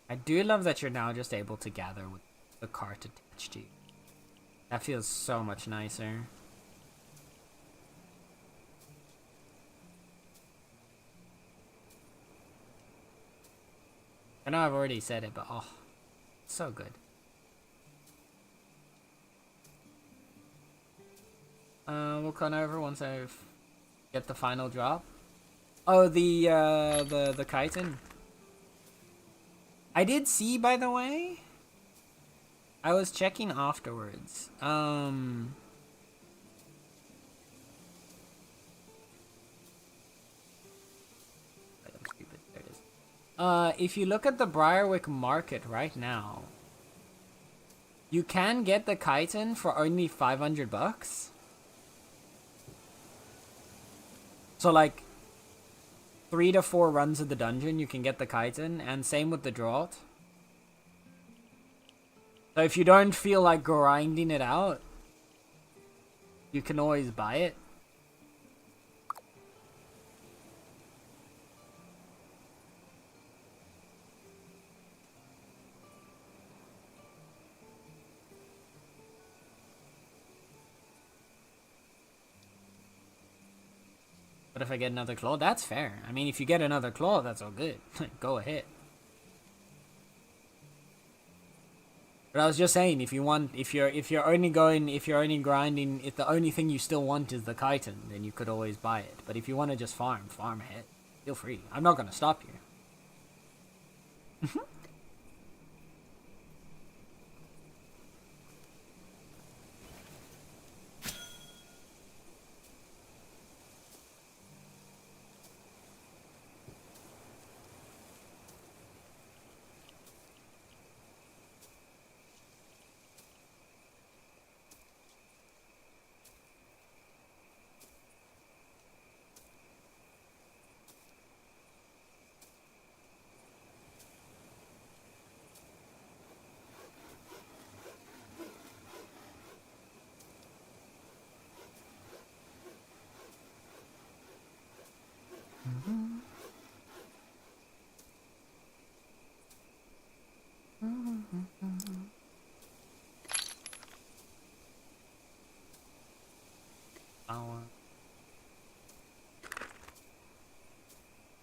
I do love that you're now just able to gather with the cart attached to you. That feels so much nicer. I know I've already said it, but oh, so good. We'll come over once I get the final drop. Oh, the chitin. I did see, by the way. I was checking afterwards. If you look at the Briarwick market right now, you can get the chitin for only 500 bucks. So like 3 to 4 runs of the dungeon, you can get the chitin, and same with the draught. So if you don't feel like grinding it out, you can always buy it. But if I get another claw, that's fair. I mean, if you get another claw, that's all good. Go ahead. But I was just saying, if you're only grinding, if the only thing you still want is the chitin, then you could always buy it. But if you want to just farm ahead, feel free. I'm not gonna stop you.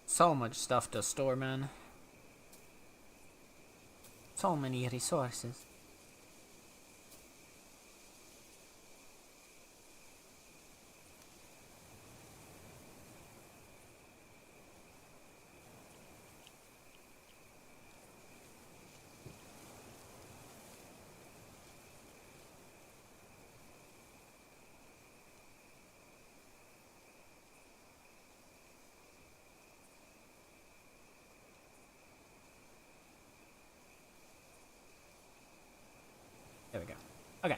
So much stuff to store, man. So many resources. There we go. Okay.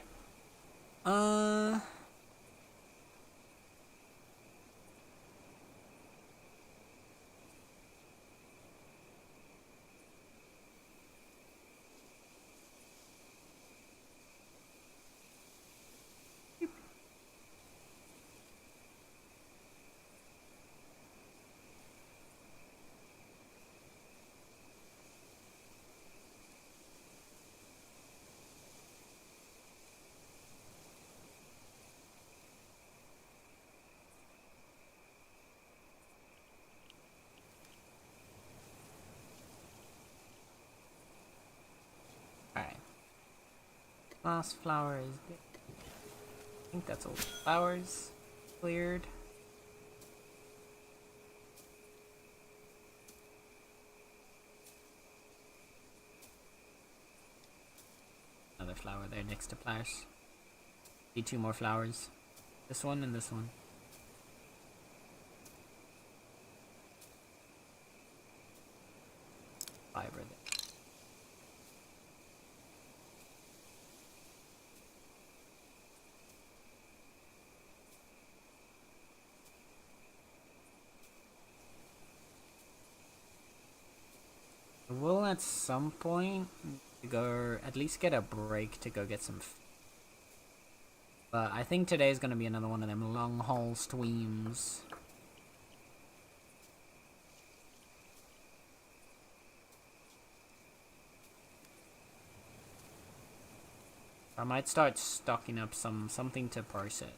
Alright. Last flower is good. I think that's all the flowers cleared. Another flower there next to flowers. Need 2 more flowers. This one and this one. Fiber there. We'll at some point go at least get a break to go get some but I think today's gonna be another one of them long haul streams. I might start stocking up something to parse it.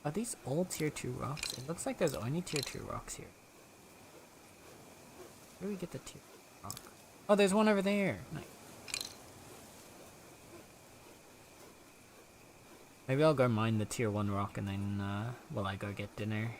Are these all tier 2 rocks? It looks like there's only tier 2 rocks here. Where do we get the tier rock? Oh, there's one over there. Nice. Maybe I'll go mine the tier 1 rock and then, while I go get dinner.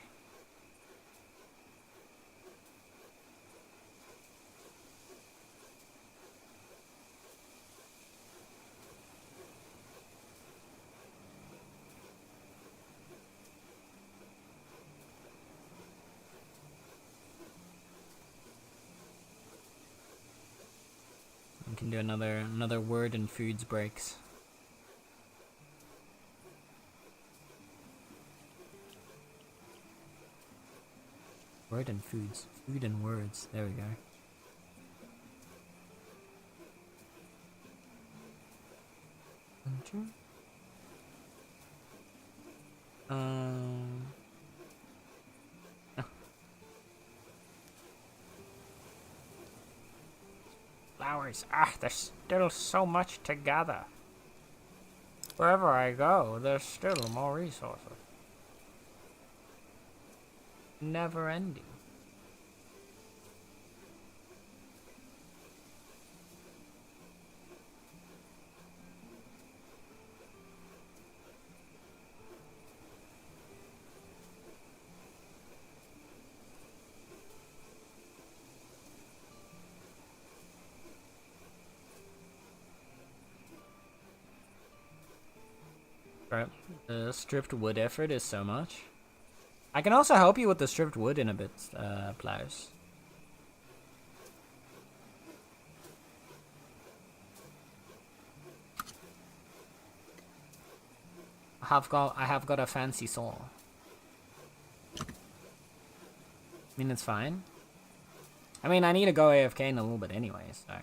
We can do another word and foods breaks. Word and foods. Food and words. There we go. Oh. Flowers. Ah, there's still so much to gather. Wherever I go, there's still more resources. Never ending. Right. The stripped wood effort is so much. I can also help you with the stripped wood in a bit, Pliers. I have got a fancy saw. I mean, it's fine. I mean, I need to go AFK in a little bit anyway, so.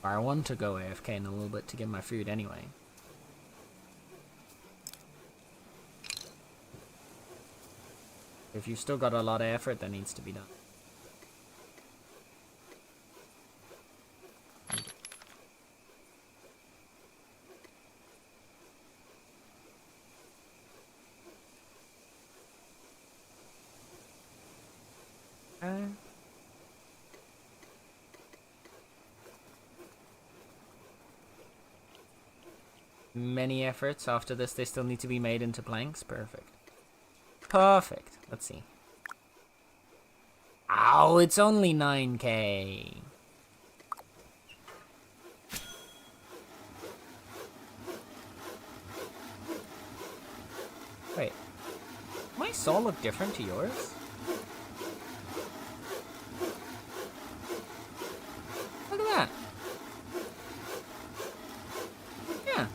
Or I want to go AFK in a little bit to get my food anyway. If you've still got a lot of effort that needs to be done. Many efforts after this, they still need to be made into planks. Perfect. Perfect. Let's see. Ow, it's only 9k. Wait. My saw look different to yours? Look at that. Yeah.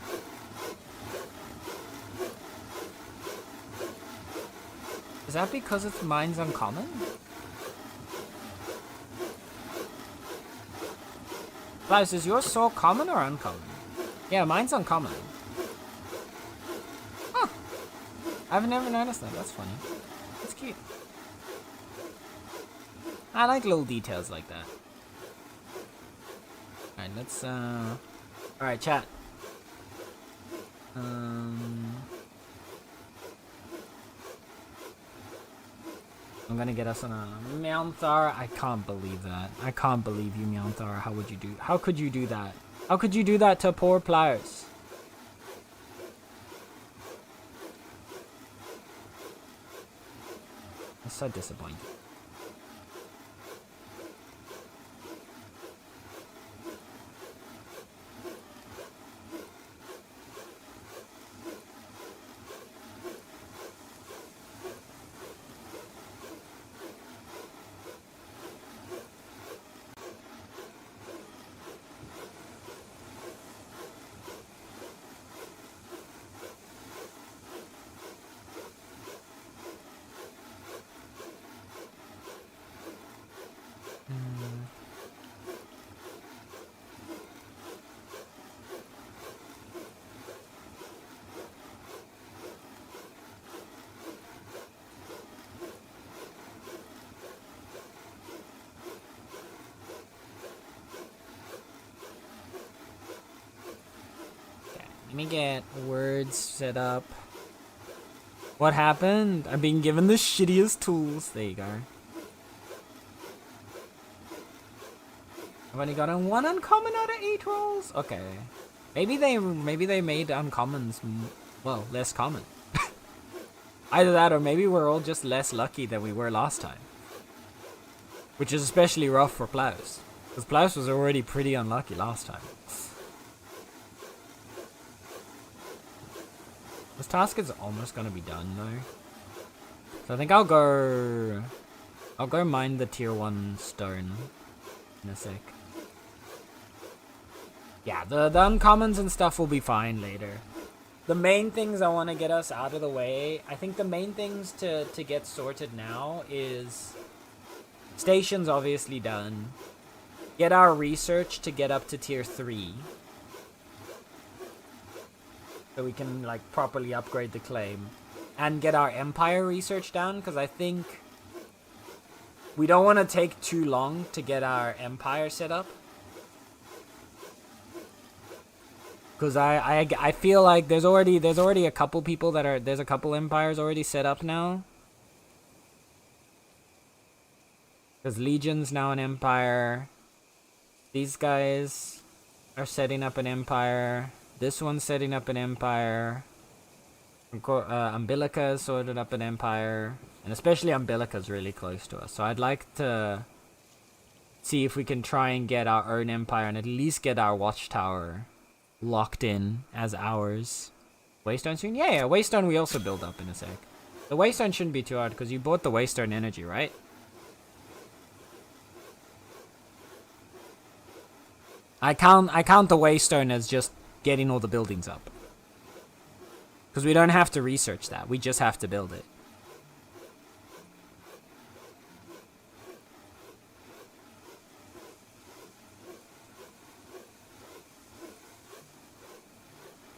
Is that because it's mine's uncommon? Klaus, is yours saw common or uncommon? Yeah, mine's uncommon. Huh. I've never noticed that. That's funny. That's cute. I like little details like that. Alright, let's, Alright, chat. I'm gonna get us on a Meowthar. I can't believe that. I can't believe you, Meowthar. How would you do? How could you do that? How could you do that to poor Pliers? That's so disappointing. Let me get words set up. What happened? I'm being given the shittiest tools. There you go. I've only gotten 1 uncommon out of 8 rolls? Okay. Maybe they made uncommons, well, less common. Either that or maybe we're all just less lucky than we were last time. Which is especially rough for Plows. Because Plows was already pretty unlucky last time. This task is almost gonna be done though. So I think I'll go mine the tier 1 stone in a sec. Yeah, the uncommons and stuff will be fine later. The main things I want to get us out of the way, I think the main things to get sorted now is stations obviously done. Get our research to get up to tier 3. So we can like properly upgrade the claim. And get our empire research down, because I think we don't want to take too long to get our empire set up. Because I feel like there's already a couple people that are, there's a couple empires already set up now. Because Legion's now an empire. These guys are setting up an empire. This one's setting up an empire. Umbilica has sorted up an empire. And especially Umbilica's really close to us. So I'd like to see if we can try and get our own empire and at least get our watchtower locked in as ours. Waystone soon? Yeah, Waystone we also build up in a sec. The Waystone shouldn't be too hard because you bought the Waystone energy, right? I count the Waystone as just getting all the buildings up. Because we don't have to research that. We just have to build it.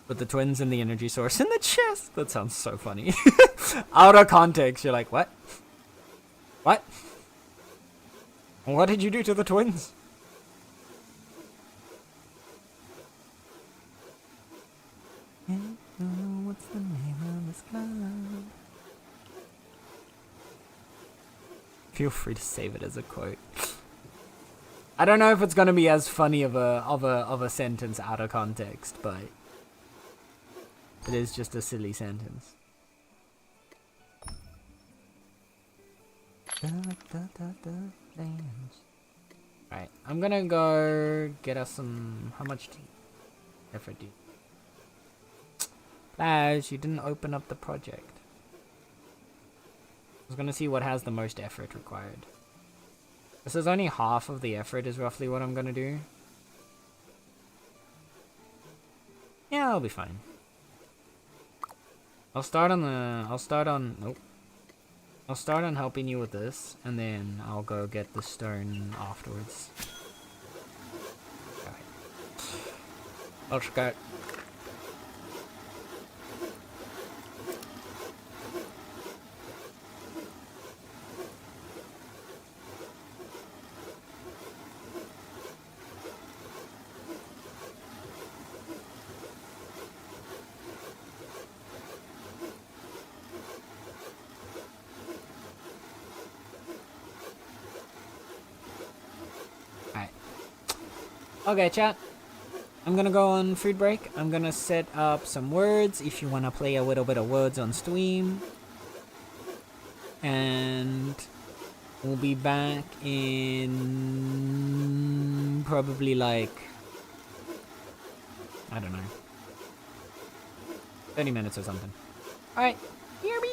Put the twins and the energy source in the chest. That sounds so funny. Out of context, you're like, what? What? What did you do to the twins? What's the name of this club? Feel free to save it as a quote. I don't know if it's gonna be as funny of a sentence out of context, but it is just a silly sentence. Alright, I'm gonna go get us some. How much effort do you? Plaz, you didn't open up the project. I was gonna see what has the most effort required. This is only half of the effort is roughly what I'm gonna do. Yeah, I'll be fine. I'll start on helping you with this, and then I'll go get the stone afterwards. Alright. Let's go. Okay, chat. I'm gonna go on food break. I'm gonna set up some words if you wanna play a little bit of words on stream. And we'll be back in probably like, I don't know, 30 minutes or something. Alright, hear me!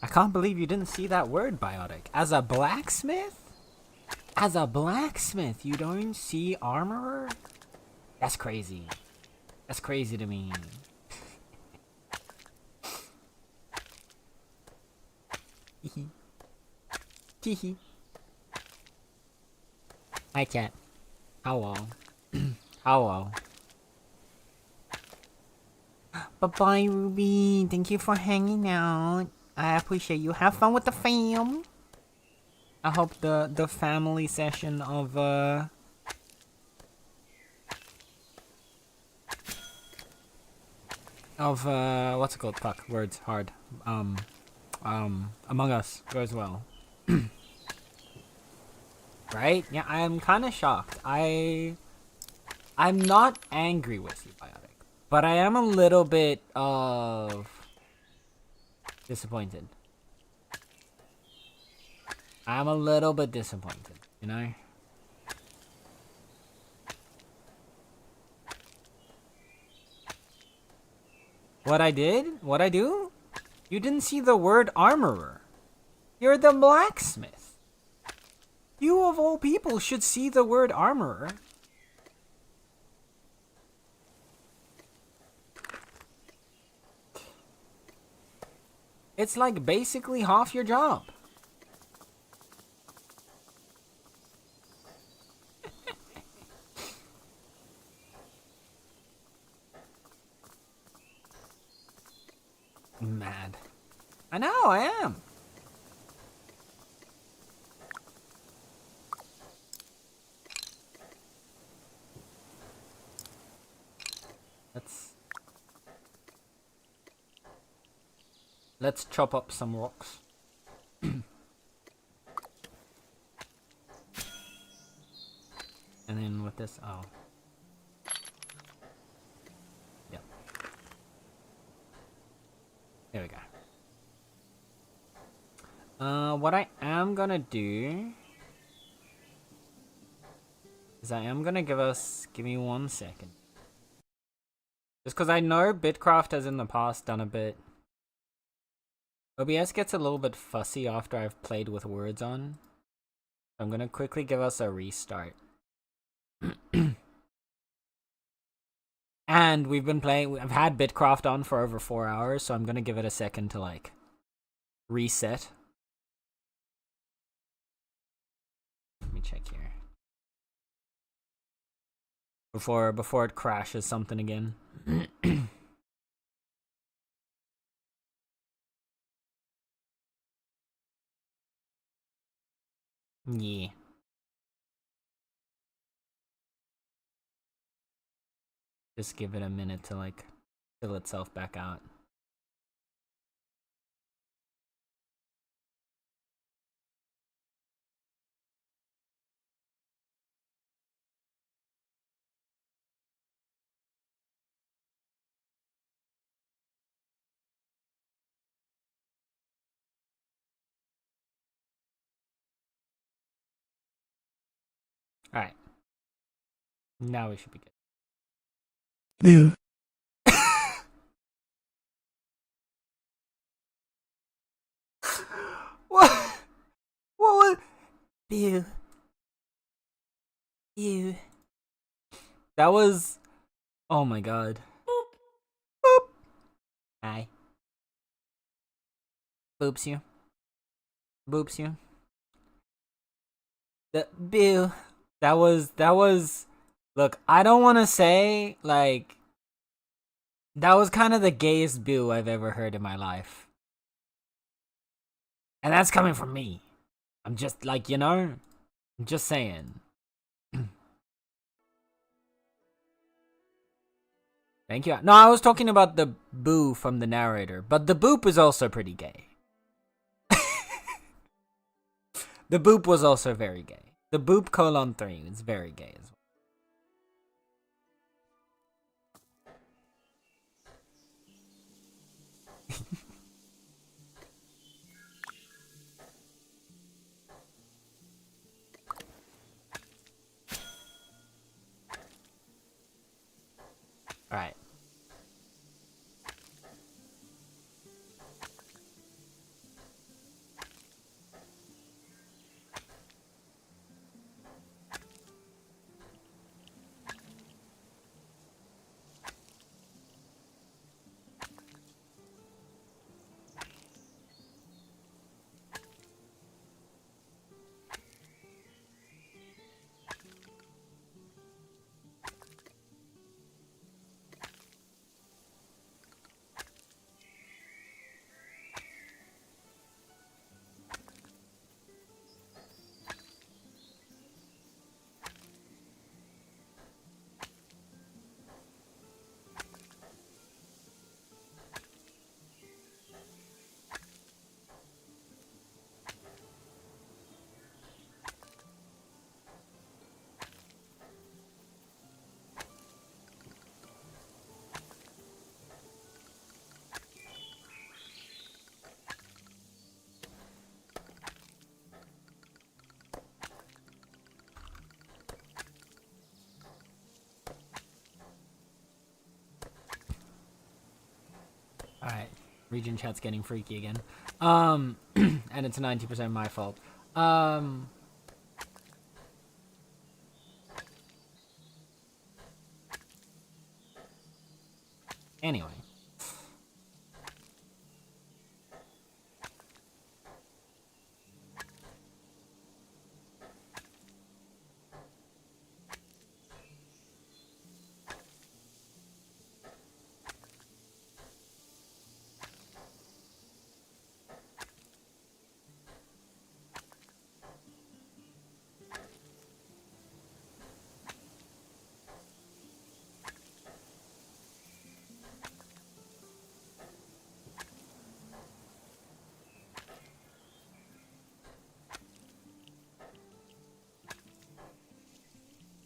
I can't believe you didn't see that word, Biotic. As a blacksmith? As a blacksmith, you don't see armorer? That's crazy. That's crazy to me. Teehee. Hi, chat. Hello. Hello. Bye-bye, Ruby. Thank you for hanging out. I appreciate you. Have fun with the fam. I hope the family session of what's it called? Fuck, words hard. Among Us goes well. Right? Yeah, I'm kind of shocked. I'm not angry with you, Biotic, but I am a little bit of disappointed. I'm a little bit disappointed, you know? What I did? What I do? You didn't see the word armorer. You're the blacksmith. You of all people should see the word armorer. It's like basically half your job. Mad. I know, I am. Let's chop up some rocks. And then with this, oh. Yep. There we go. What I am gonna do is I am gonna give me 1 second. Just because I know Bitcraft has in the past done a bit. OBS gets a little bit fussy after I've played with words on. I'm gonna quickly give us a restart. And we've been playing, I've had Bitcraft on for over 4 hours, so I'm gonna give it a second to like reset. Let me check here. Before it crashes something again. Yeah. Just give it a minute to like fill itself back out. Alright. Now we should be good. There. What? What was... Ew. Ew. That was... Oh my god. Boop. Boop. Hi. Boops you. Boops you. The... Boo. That was... Look, I don't want to say, like... That was kind of the gayest boo I've ever heard in my life. And that's coming from me. I'm just like, you know, I'm just saying. Thank you. No, I was talking about the boo from the narrator, but the boop is also pretty gay. The boop was also very gay. The boop :3 is very gay as well. Alright. Region chat's getting freaky again. And it's 90% my fault. Anyway.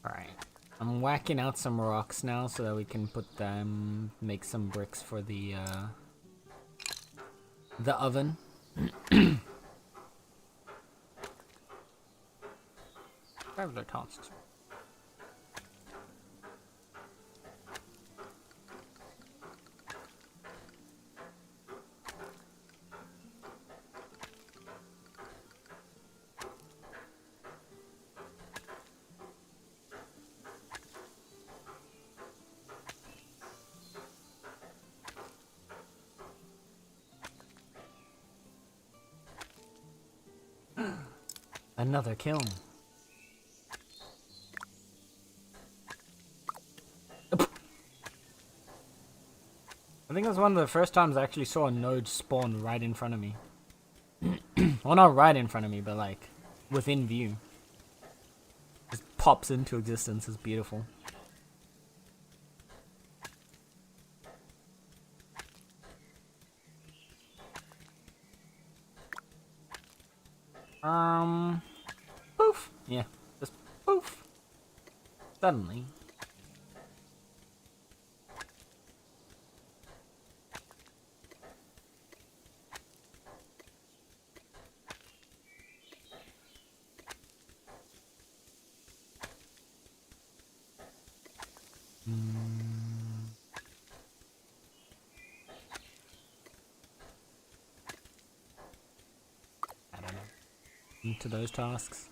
Alright. I'm whacking out some rocks now so that we can put them, make some bricks for the oven. Traveler tasks. Another kiln. I think it was one of the first times I actually saw a node spawn right in front of me. Well, not right in front of me, but like within view. Just pops into existence. It's beautiful. Poof. Yeah, just poof. Suddenly. I don't know. Into those tasks.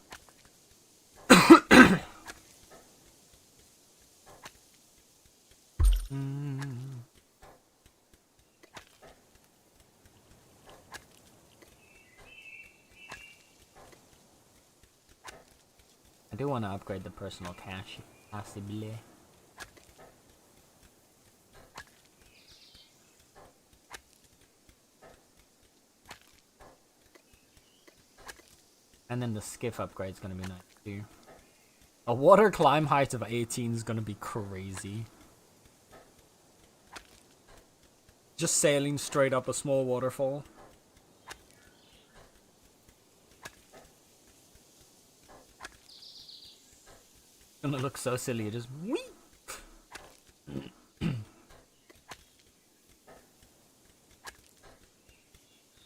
I do want to upgrade the personal cache, possibly. And then the skiff upgrade is going to be nice too. A water climb height of 18 is going to be crazy. Just sailing straight up a small waterfall. Gonna look so silly, just whee!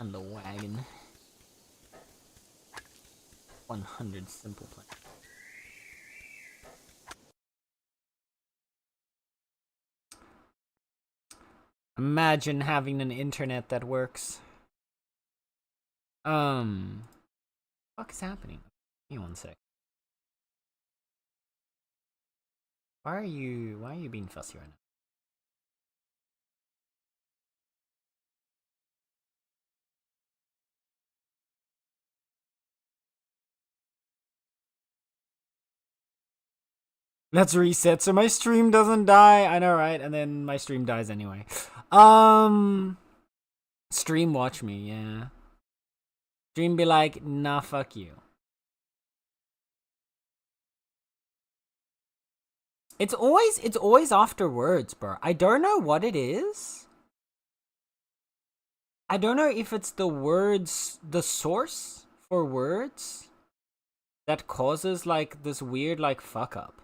And the wagon. 100 simple plan. Imagine having an internet that works. What is happening? Give me 1 sec. Why are you being fussy right now? Let's reset so my stream doesn't die. I know, right? And then my stream dies anyway. Stream watch me, yeah. Stream be like, nah, fuck you. It's always afterwards, bro. I don't know what it is. I don't know if it's the words, the source for words that causes like this weird like fuck up.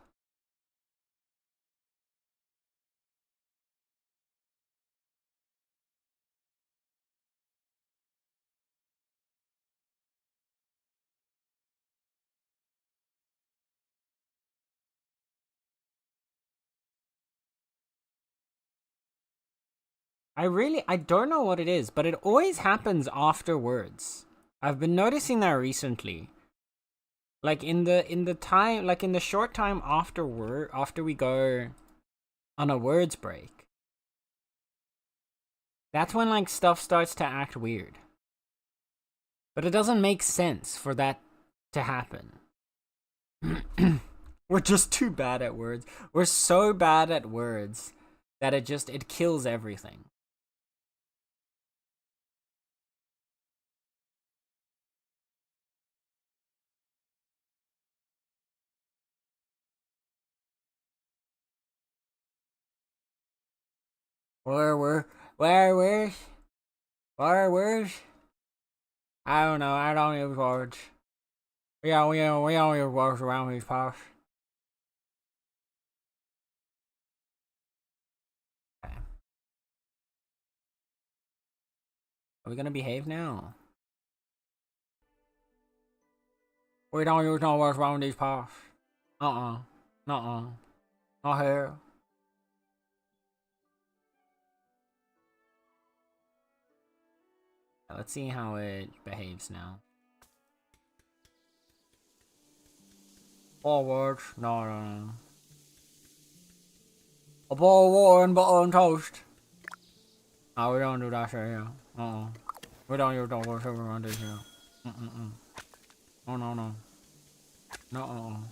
I don't know what it is, but it always happens after words. I've been noticing that recently. Like in the short time after we go on a words break. That's when like stuff starts to act weird. But it doesn't make sense for that to happen. We're just too bad at words. We're so bad at words that it kills everything. Where, I don't know. I don't use words. We don't use words around these parts. Okay. Are we gonna behave now? We don't use no words around these parts. Uh-uh. Nuh-uh. Not here. Let's see how it behaves now. All words? No. A bowl of water and butter and toast. No, we don't do that shit here. We don't use no words around this here. No. No.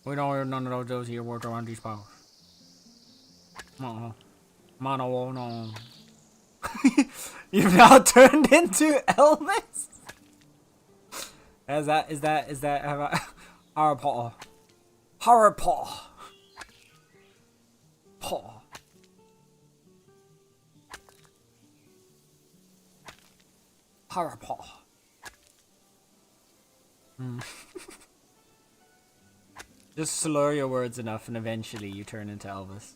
We don't use none of those here words around these parts. Mono, no. You've now turned into Elvis? Is that Harry Potter? Harry Potter. Potter. Harry Potter. Just slur your words enough and eventually you turn into Elvis.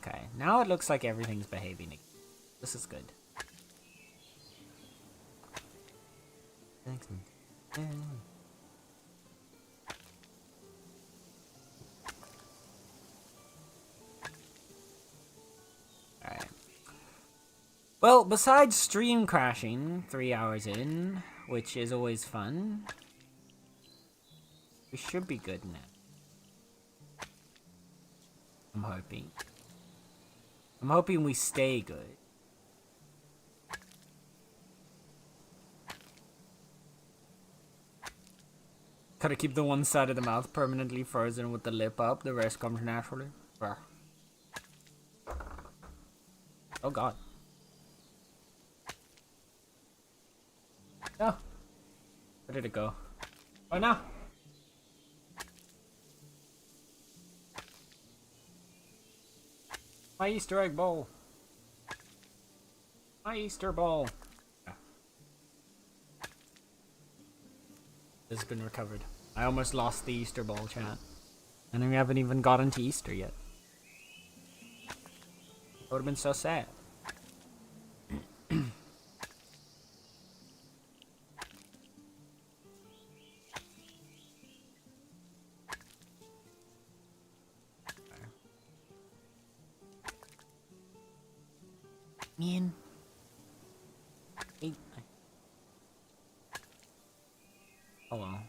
Okay, now it looks like everything's behaving again. This is good. Thanks. Alright. Well, besides stream crashing 3 hours in, which is always fun, we should be good now. I'm hoping we stay good. Gotta keep the one side of the mouth permanently frozen with the lip up, the rest comes naturally. Oh god. No. Where did it go? Oh no! My Easter egg bowl. My Easter ball. This has been recovered. I almost lost the Easter ball, chat. And we haven't even gotten to Easter yet. That would have been so sad. Man. Oh well.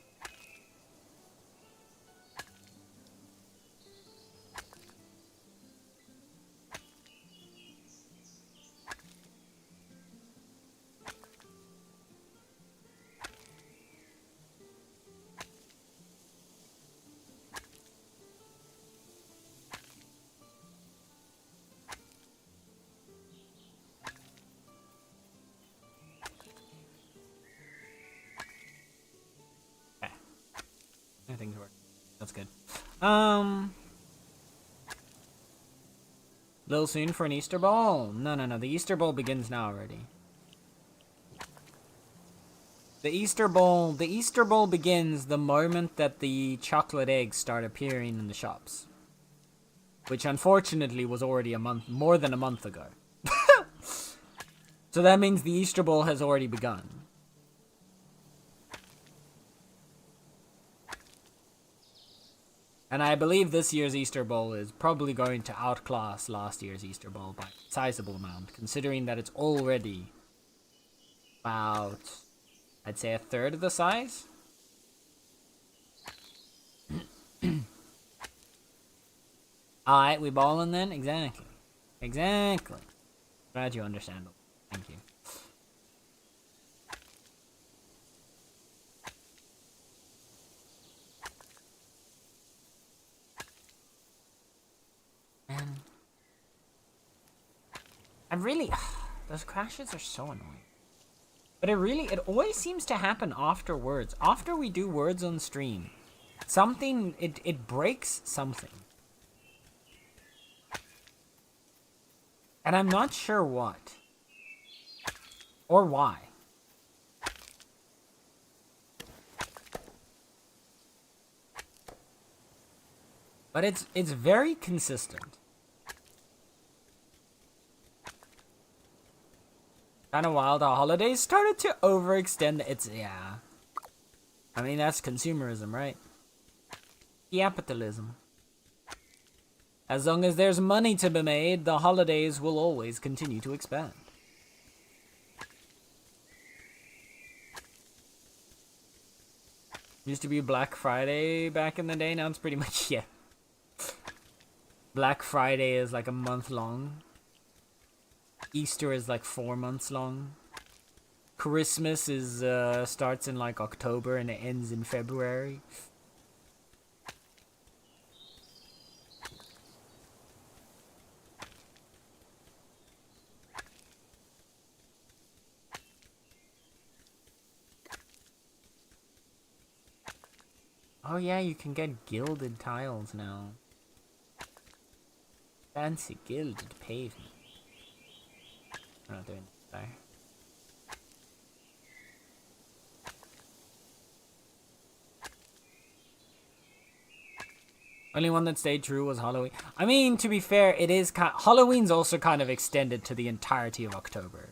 Things work. That's good. Little soon for an Easter ball? No. The Easter ball begins now already. The Easter ball begins the moment that the chocolate eggs start appearing in the shops. Which unfortunately was already more than a month ago. So that means the Easter ball has already begun. And I believe this year's Easter Bowl is probably going to outclass last year's Easter Bowl by a sizable amount, considering that it's already about, I'd say, a third of the size. Alright, we ballin' then? Exactly. Exactly. Glad you understand. Thank you. Man. I really... Those crashes are so annoying. But it always seems to happen afterwards. After we do words on stream. Something, it breaks something. And I'm not sure what. Or why. But it's very consistent. Kinda wild how holidays started to overextend yeah. I mean, that's consumerism, right? Capitalism. As long as there's money to be made, the holidays will always continue to expand. Used to be Black Friday back in the day, now it's pretty much, yeah. Black Friday is like a month long. Easter is like 4 months long. Christmas is starts in like October and it ends in February. Oh yeah, you can get gilded tiles now. Fancy gilded pavement. I'm not doing that there. Only one that stayed true was Halloween. I mean, to be fair, it is Halloween's also kind of extended to the entirety of October.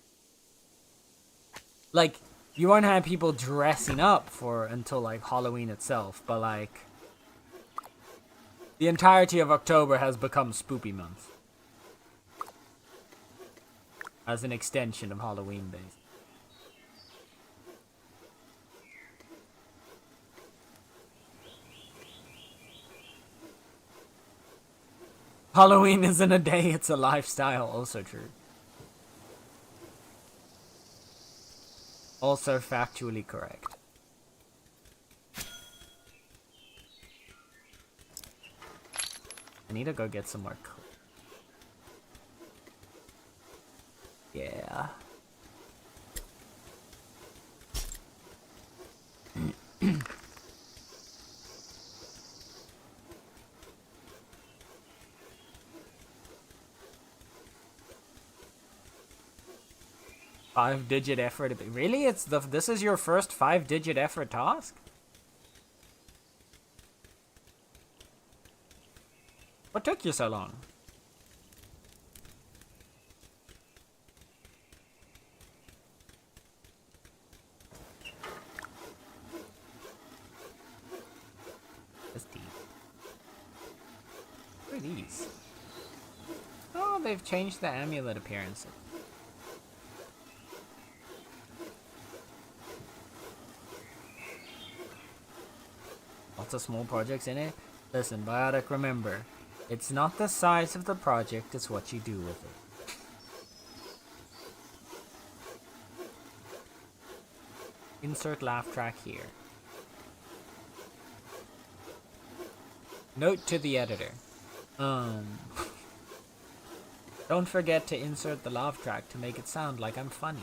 Like, you won't have people dressing up until like Halloween itself, but like the entirety of October has become Spoopy month. As an extension of Halloween days. Halloween isn't a day, it's a lifestyle. Also true. Also factually correct. I need to go get some more yeah. 5-digit effort. Really? This is your first 5-digit effort task? What took you so long? That's deep. What are these? Oh, they've changed the amulet appearance. Lots of small projects in it. Listen, Biotic, remember, it's not the size of the project, it's what you do with it. Insert laugh track here. Note to the editor. Don't forget to insert the laugh track to make it sound like I'm funny.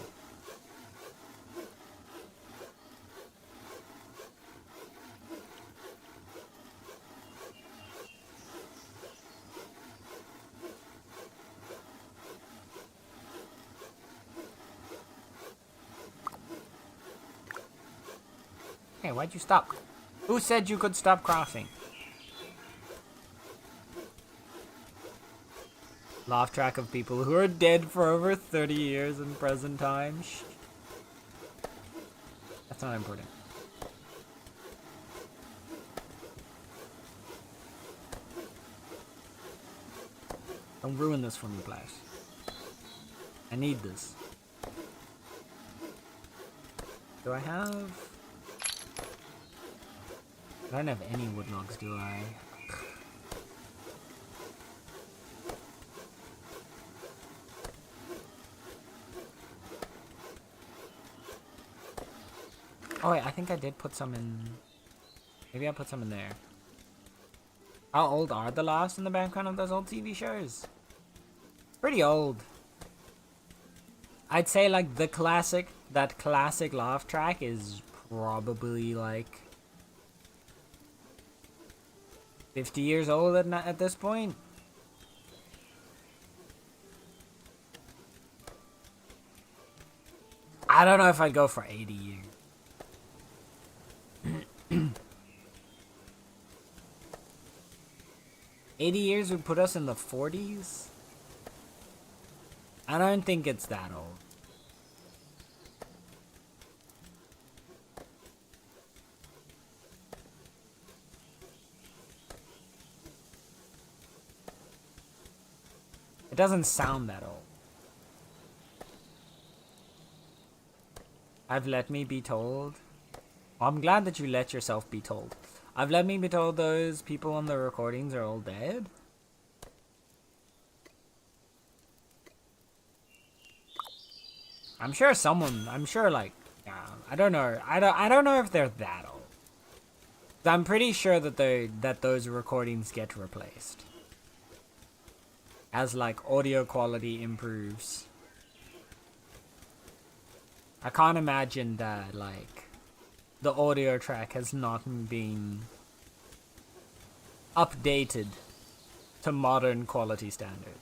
Hey, why'd you stop? Who said you could stop crafting? Laugh track of people who are dead for over 30 years in present time. Shh. That's not important. Don't ruin this for me, please. I need this. Do I have... I don't have any wood logs, do I? Oh wait, I think I did put some in... Maybe I put some in there. How old are the last in the background of those old TV shows? Pretty old. I'd say like that classic laugh track is probably like 50 years old at this point. I don't know if I'd go for 80 years. 80 years would put us in the 40s? I don't think it's that old. It doesn't sound that old. I've let me be told. Well, I'm glad that you let yourself be told. I've let me be told those people on the recordings are all dead. I'm sure like, yeah, I don't know. I don't know if they're that old. I'm pretty sure that those recordings get replaced. As like audio quality improves. I can't imagine that like the audio track has not been updated to modern quality standard.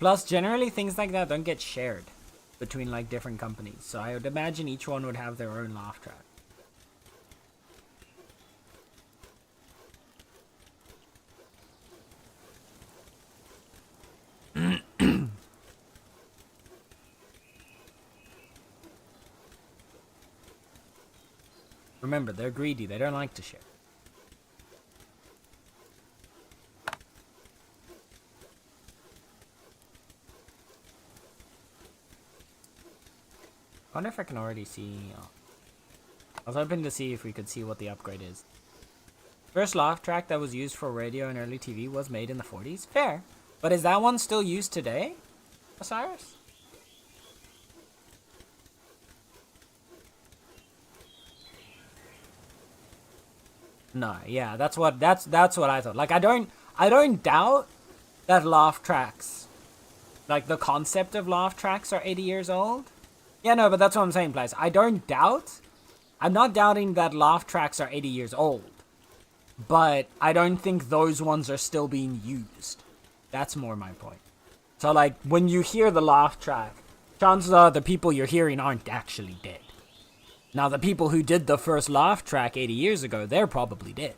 Plus, generally things like that don't get shared between like different companies. So I would imagine each one would have their own laugh track. Remember, they're greedy. They don't like to share. I wonder if I can already see... Oh. I was hoping to see if we could see what the upgrade is. First laugh track that was used for radio and early TV was made in the 40s. Fair. But is that one still used today, Osiris? No, yeah, that's what I thought. Like I don't doubt that laugh tracks, like the concept of laugh tracks, are 80 years old. Yeah, no, but that's what I'm saying, Blaze. I'm not doubting that laugh tracks are 80 years old. But I don't think those ones are still being used. That's more my point. So, like, when you hear the laugh track, chances are the people you're hearing aren't actually dead. Now, the people who did the first laugh track 80 years ago, they're probably dead.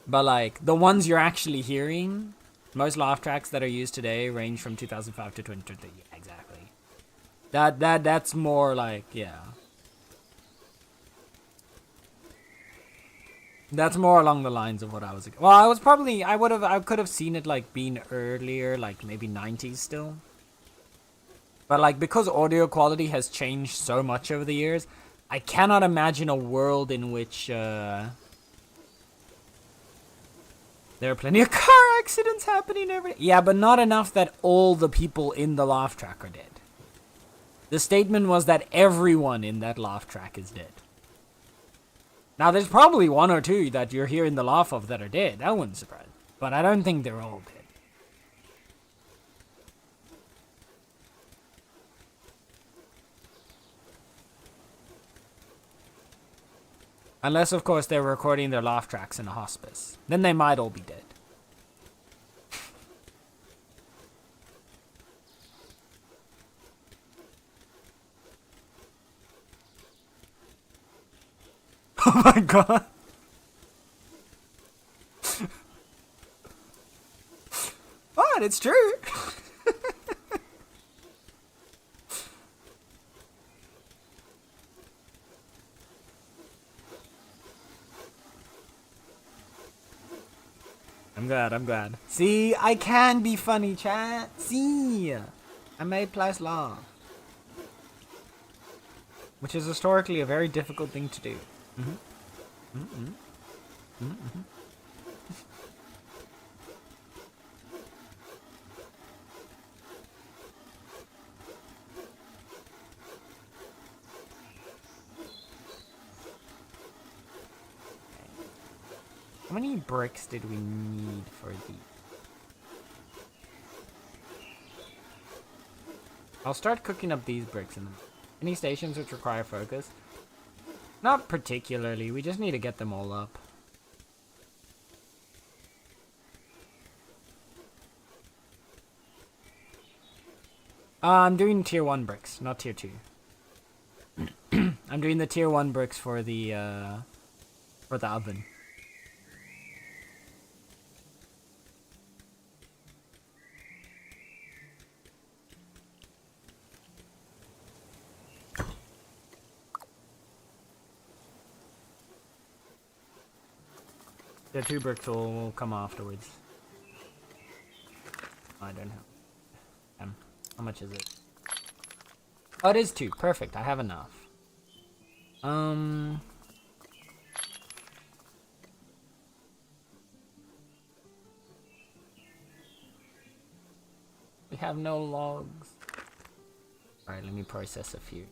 But, like, the ones you're actually hearing, most laugh tracks that are used today range from 2005 to 2020. Yeah, exactly. That's more like, yeah. That's more along the lines of what I was... Well, I could have seen it, like, being earlier, like, maybe 90s still. But, like, because audio quality has changed so much over the years, I cannot imagine a world in which, there are plenty of car accidents happening every... Yeah, but not enough that all the people in the laugh track are dead. The statement was that everyone in that laugh track is dead. Now, there's probably one or two that you're hearing the laugh of that are dead. That wouldn't surprise me. But I don't think they're all dead. Unless, of course, they're recording their laugh tracks in a hospice. Then they might all be dead. Oh my god. What? It's true. I'm glad. See, I can be funny, chat. See, I made Plas laugh. Which is historically a very difficult thing to do. How many bricks did we need for the... I'll start cooking up these bricks and any stations which require focus. Not particularly, we just need to get them all up. I'm doing tier 1 bricks, not tier 2. I'm doing the tier 1 bricks for the oven. The 2 bricks will come afterwards. I don't know. How much is it? Oh, it is 2. Perfect. I have enough. We have no logs. Alright, let me process a few.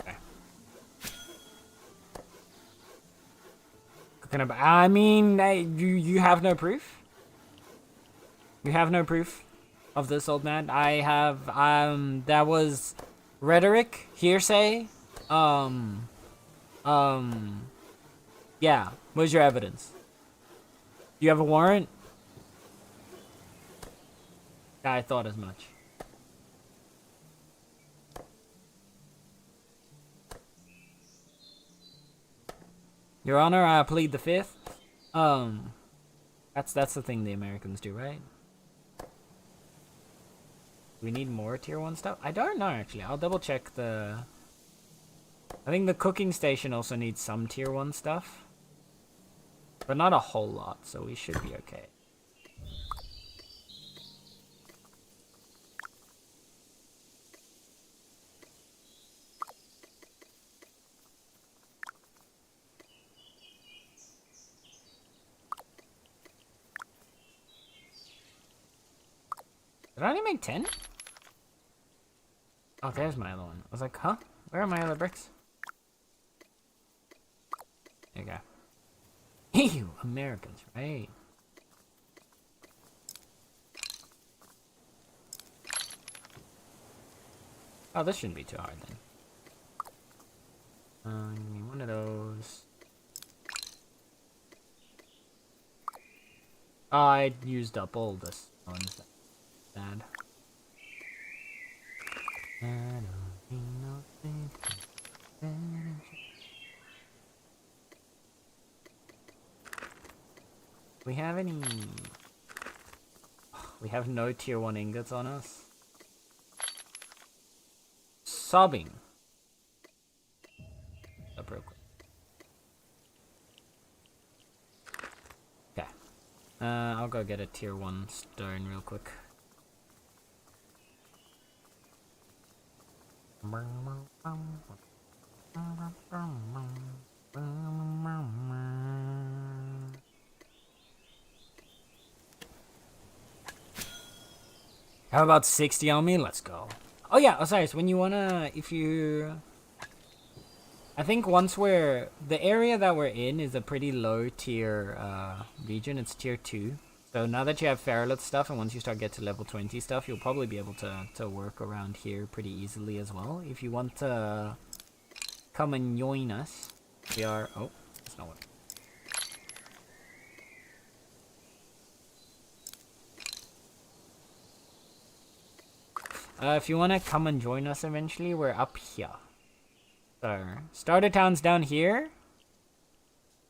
Okay. I mean, you have no proof? You have no proof of this, old man? I have, that was rhetoric, hearsay, yeah. Where's your evidence? You have a warrant? I thought as much. Your Honor, I plead the 5th. That's the thing the Americans do, right? We need more tier 1 stuff? I don't know, actually. I'll double check the... I think the cooking station also needs some tier 1 stuff. But not a whole lot, so we should be okay. Did I only make 10? Oh, there's my other one. I was like, huh? Where are my other bricks? There you go. Ew, Americans, right? Oh, this shouldn't be too hard then. Give me one of those. Oh, I used up all this ones. Bad. We have any... We have no tier 1 ingots on us. Sobbing. Up real quick. Okay. I'll go get a tier 1 stone real quick. How about 60 on me? Let's go. Oh yeah, Osiris, when you wanna, if you... I think once we're... The area that we're in is a pretty low tier region. It's tier 2. So now that you have Feralith stuff, and once you start get to level 20 stuff, you'll probably be able to work around here pretty easily as well. If you want to come and join us, we are... Oh, that's not what... if you want to come and join us eventually, we're up here. So, starter town's down here.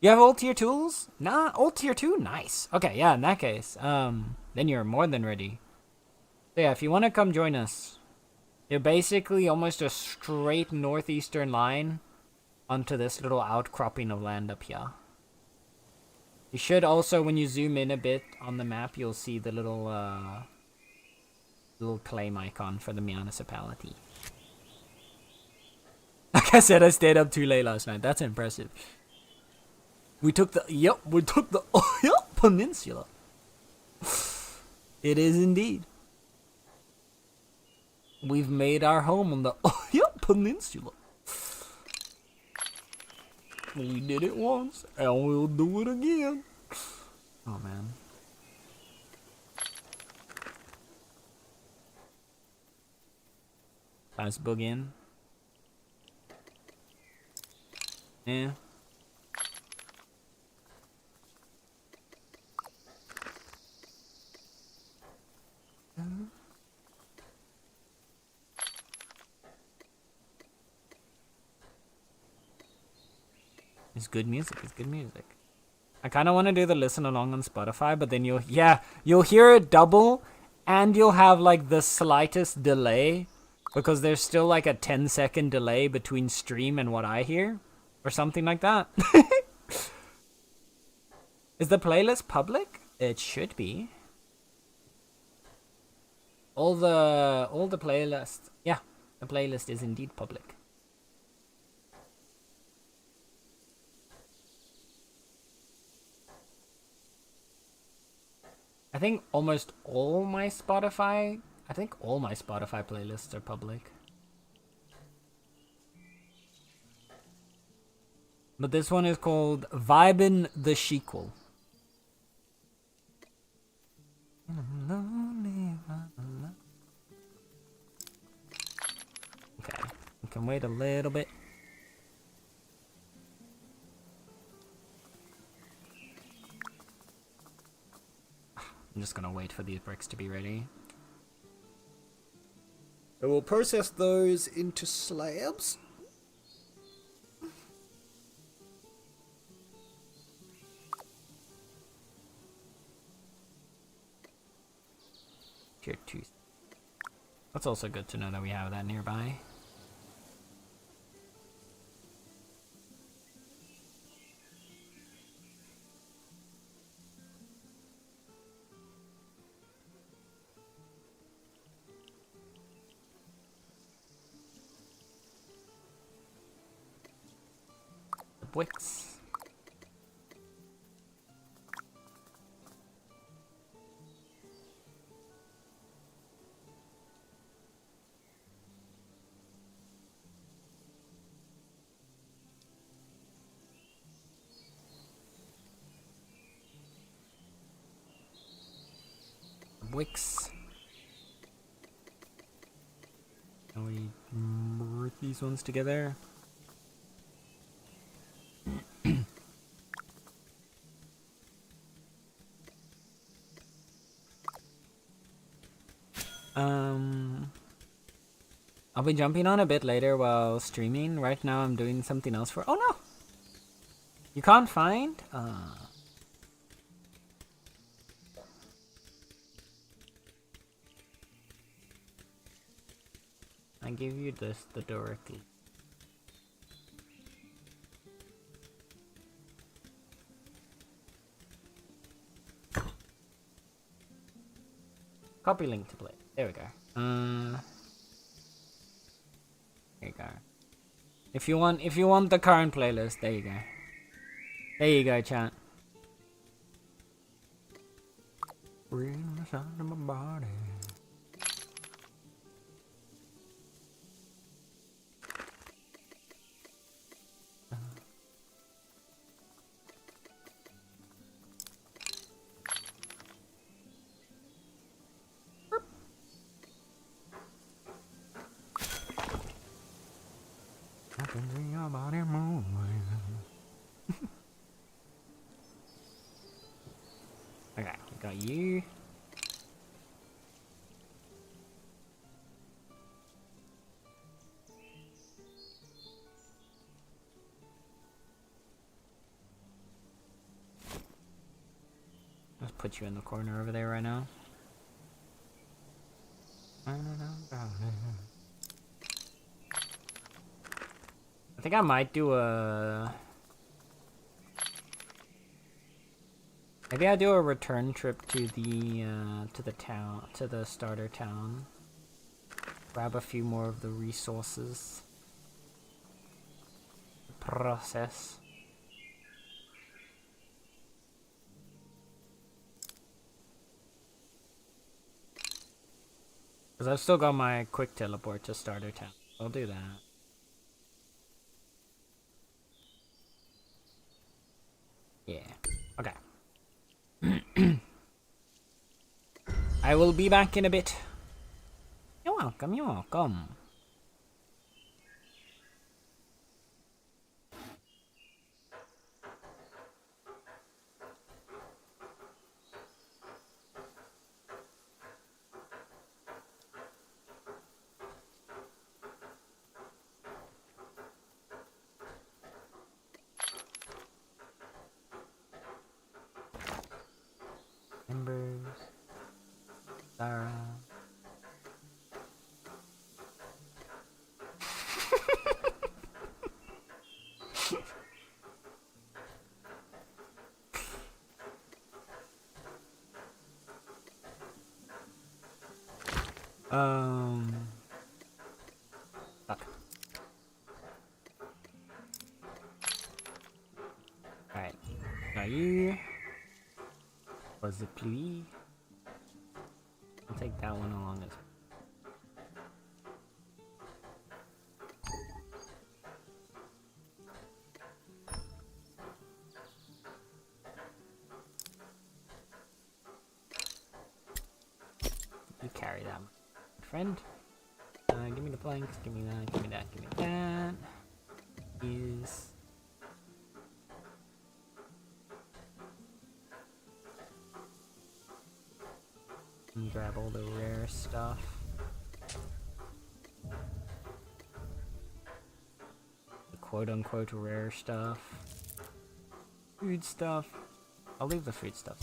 You have old tier tools? Nah, old tier 2? Nice. Okay, yeah, in that case, then you're more than ready. So yeah, if you want to come join us, you're basically almost a straight northeastern line onto this little outcropping of land up here. You should also, when you zoom in a bit on the map, you'll see the little claim icon for the municipality. Like I said, I stayed up too late last night. That's impressive. We took the peninsula. It is indeed. We've made our home on the peninsula. We did it once, and we'll do it again. Oh man. Let's boog in. Yeah. It's good music. It's good music. I kind of want to do the listen along on Spotify, but then you'll hear it double, and you'll have like the slightest delay because there's still like a 10-second delay between stream and what I hear, or something like that. Is the playlist public? It should be. All the playlist. Yeah, the playlist is indeed public. I think almost all my Spotify playlists are public. But this one is called Vibin' the Sequel. Okay, we can wait a little bit. I'm just gonna wait for these bricks to be ready. I will process those into slabs. Tier 2. That's also good to know that we have that nearby. The bricks. Wicks. Can we merge these ones together? I'll be jumping on a bit later while streaming. Right now I'm doing something else for— oh no! You can't find? I give you this directly. Copy link to play. There we go. There you go. If you want the current playlist, there you go. There you go, chat. Breathing the sound of my body. I can see your body moving. Okay, we got you. put you in the corner over there right now. I think I might do a... Maybe I do a return trip to the town, to the starter town. Grab a few more of the resources. Process. Because I've still got my quick teleport to starter town. I'll do that. Yeah. Okay. I will be back in a bit. You're welcome, you're welcome. Embers. Sarah. Fuck. Alright. Now you. Was it please? I'll take that one along as well. You carry that, friend. Give me the planks, give me that, give me that, give me that. Is and grab all the rare stuff. The quote-unquote rare stuff. Food stuff. I'll leave the food stuff.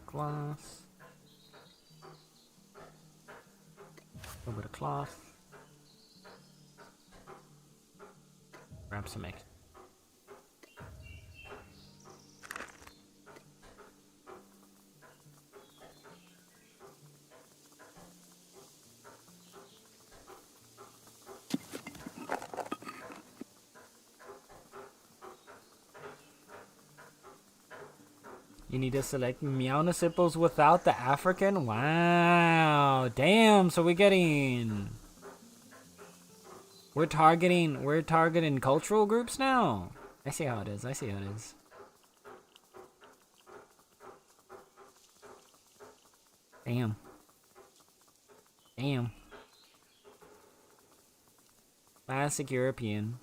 Glass. A little bit of cloth. Grab some eggs. You need to select municipals without the African? Wow. Damn, so we're targeting cultural groups now. I see how it is. I see how it is. Damn. Damn. Classic European.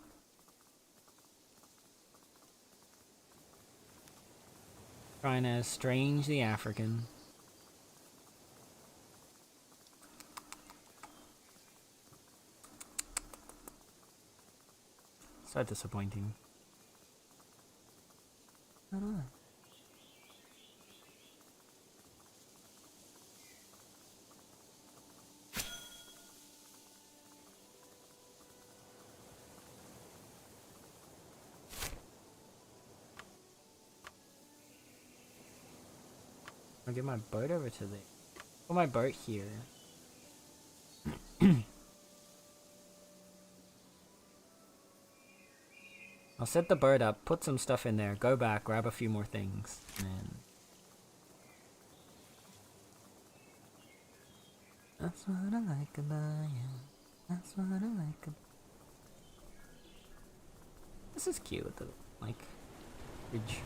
Trying to estrange the African. So disappointing. I don't know. I'll get my boat over to the... Put my boat here. I'll set the boat up, put some stuff in there, go back, grab a few more things, and then... That's what I like about you. That's what I like about... This is cute with the, like, bridge.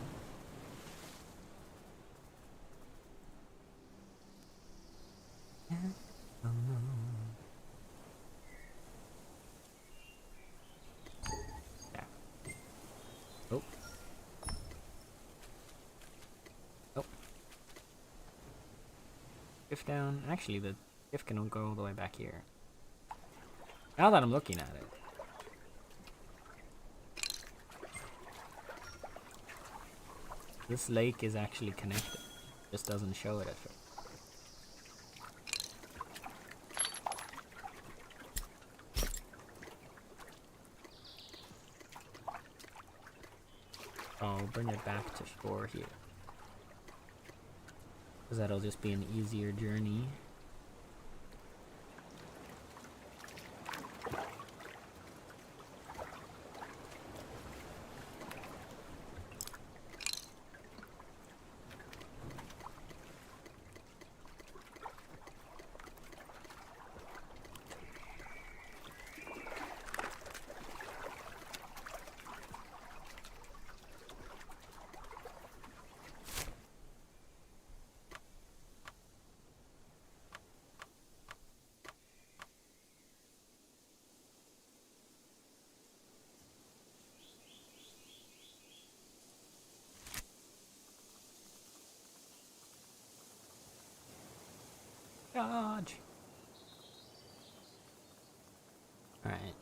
Yeah. Oh no. Shift down. Actually, the shift can go all the way back here. Now that I'm looking at it. This lake is actually connected. Just doesn't show it at first. I'll bring it back to shore here. Because that'll just be an easier journey. Dodge! Alright.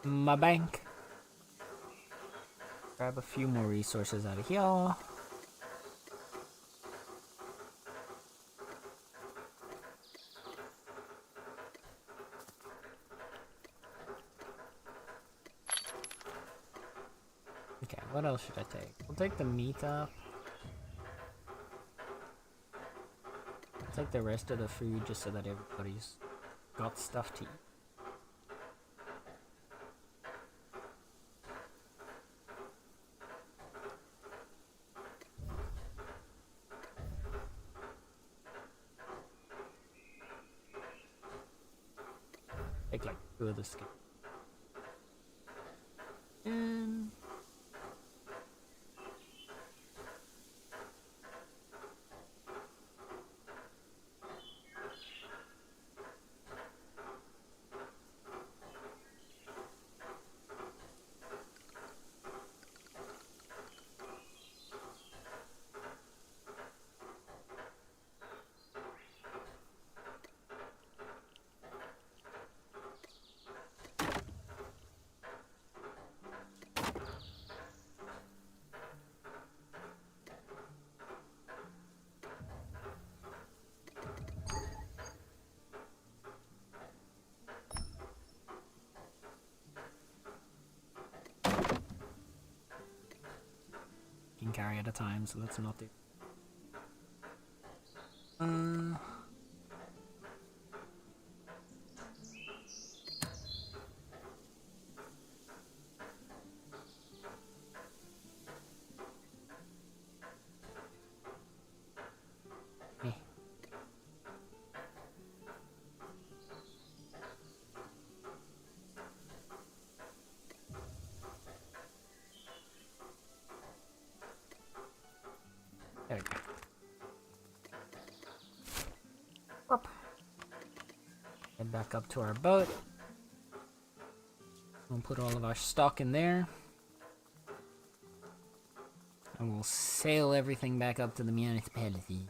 My bank. Grab a few more resources out of here. Okay, what else should I take? We'll take the meat up. I'll take the rest of the food just so that everybody's got stuff to eat. Take like 2 of the skin. And can carry at a time, so that's not it. Eh. There we go. Up. Head back up to our boat. We'll put all of our stock in there. And we'll sail everything back up to the municipality.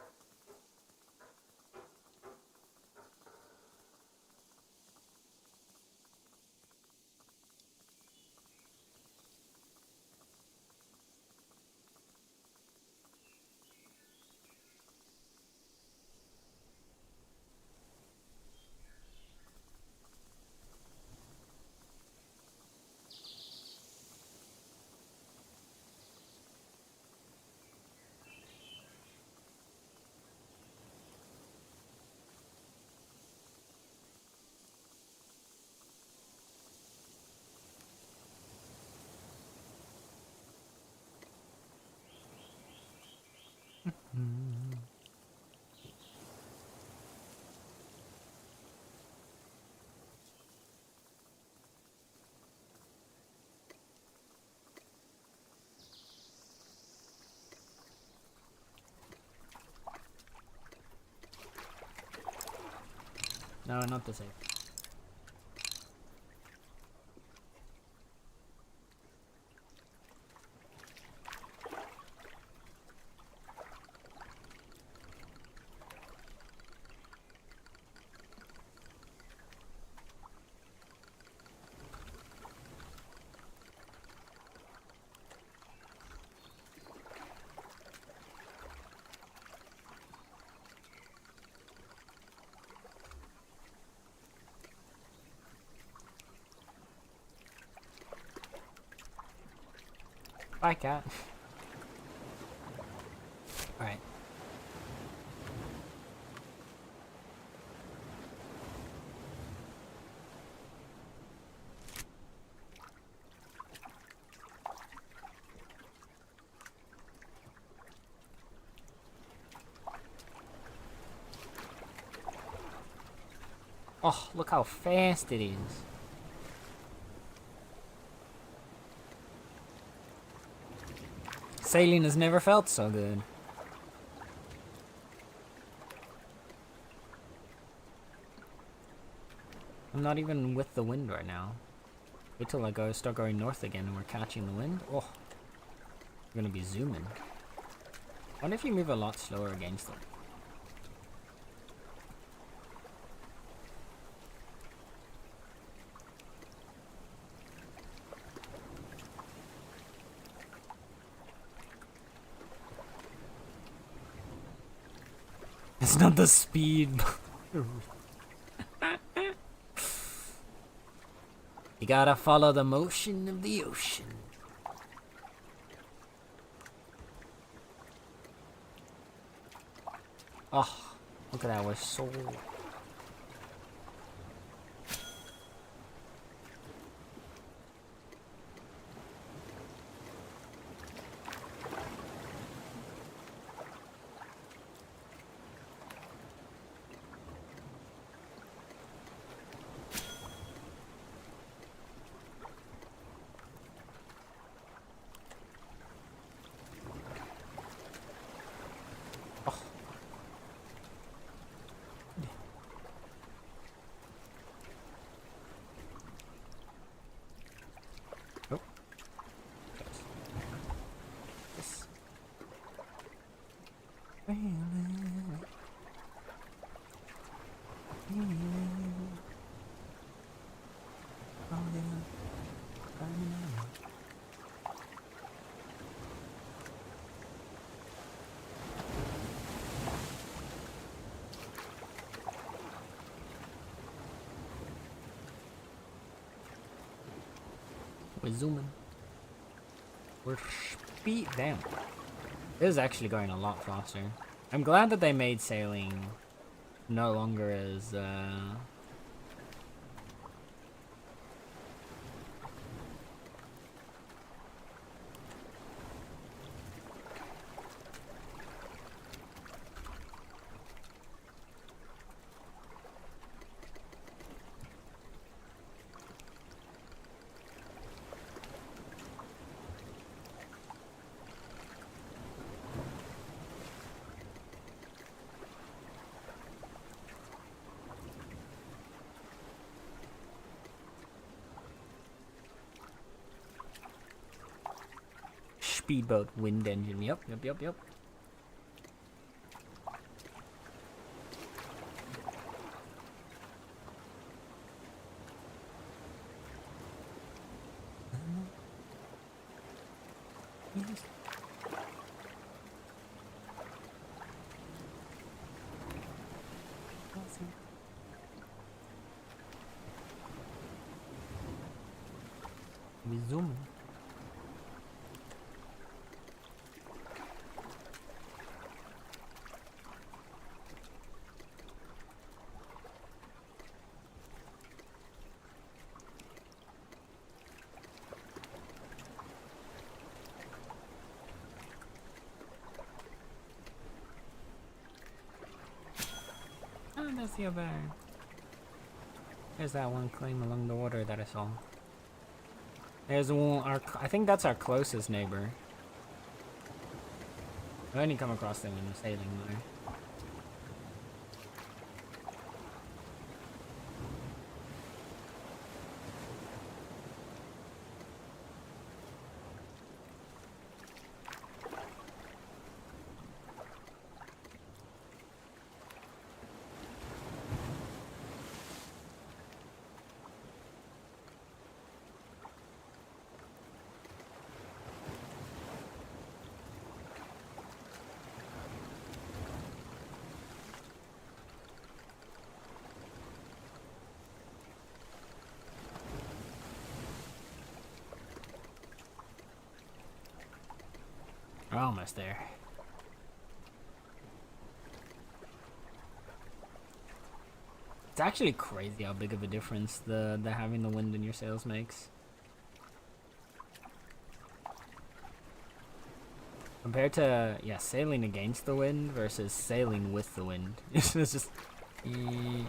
No, not the same. Bye, cat. Alright. Oh, look how fast it is. Sailing has never felt so good. I'm not even with the wind right now. Wait till I start going north again and we're catching the wind. Oh, we're gonna be zooming. What if you move a lot slower against them? It's not the speed. You gotta follow the motion of the ocean. Oh, look at that, we're so... Oh. Yes. We're zooming. We're speed down. This is actually going a lot faster. I'm glad that they made sailing no longer as speedboat wind engine. Yep. We zooming. I see a bear. There's that one claim along the water that I saw. There's one. I think that's our closest neighbor. I only come across them when I'm sailing there. We're almost there. It's actually crazy how big of a difference the having the wind in your sails makes. Compared to, yeah, sailing against the wind versus sailing with the wind. It's just... Whee!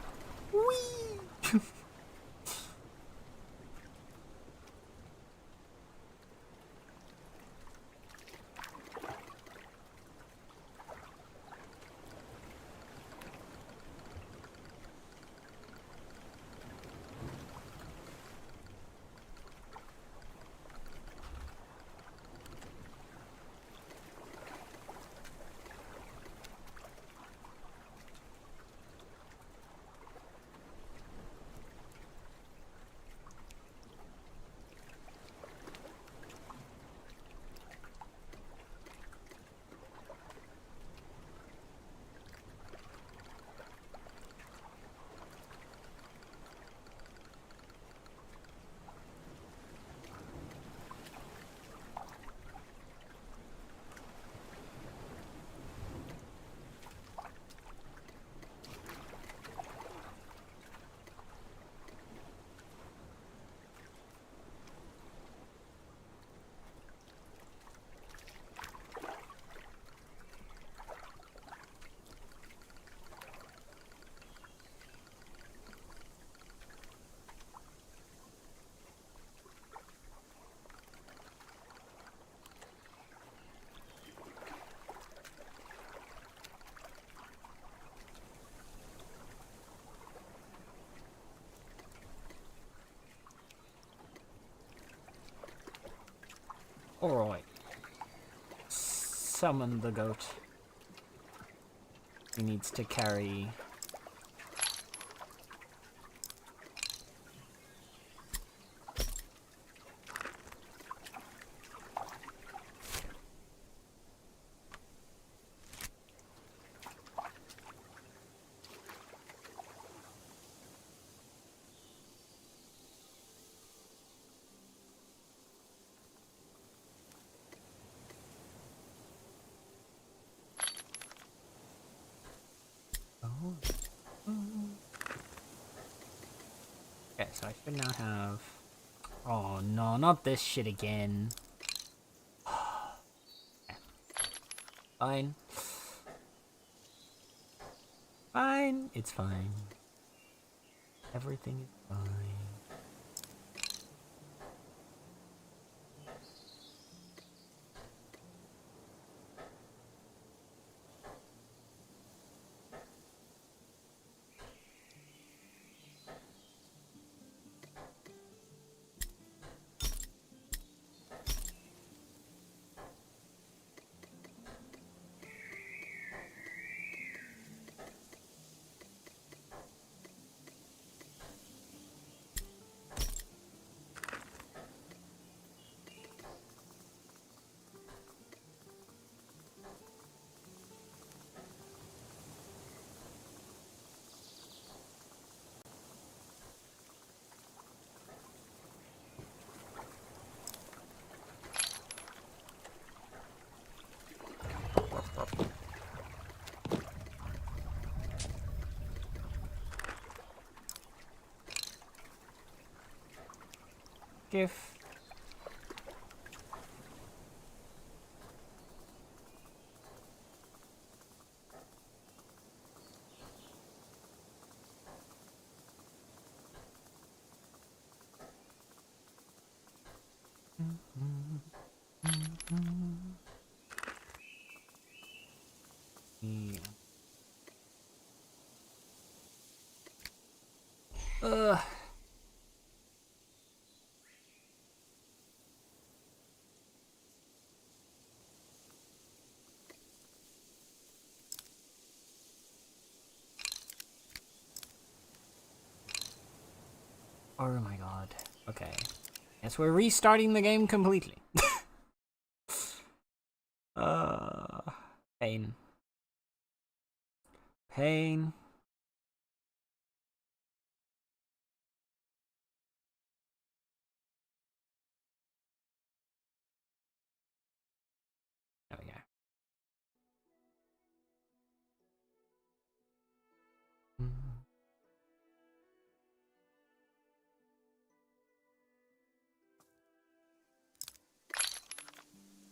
Alright. Summon the goat. He needs to carry... Okay, so I should now have... Oh no, not this shit again. Fine. Fine. It's fine. Everything is fine. GIF. Yeah. Ugh. Oh my god. Okay. Yes, we're restarting the game completely. uh, pain. Pain.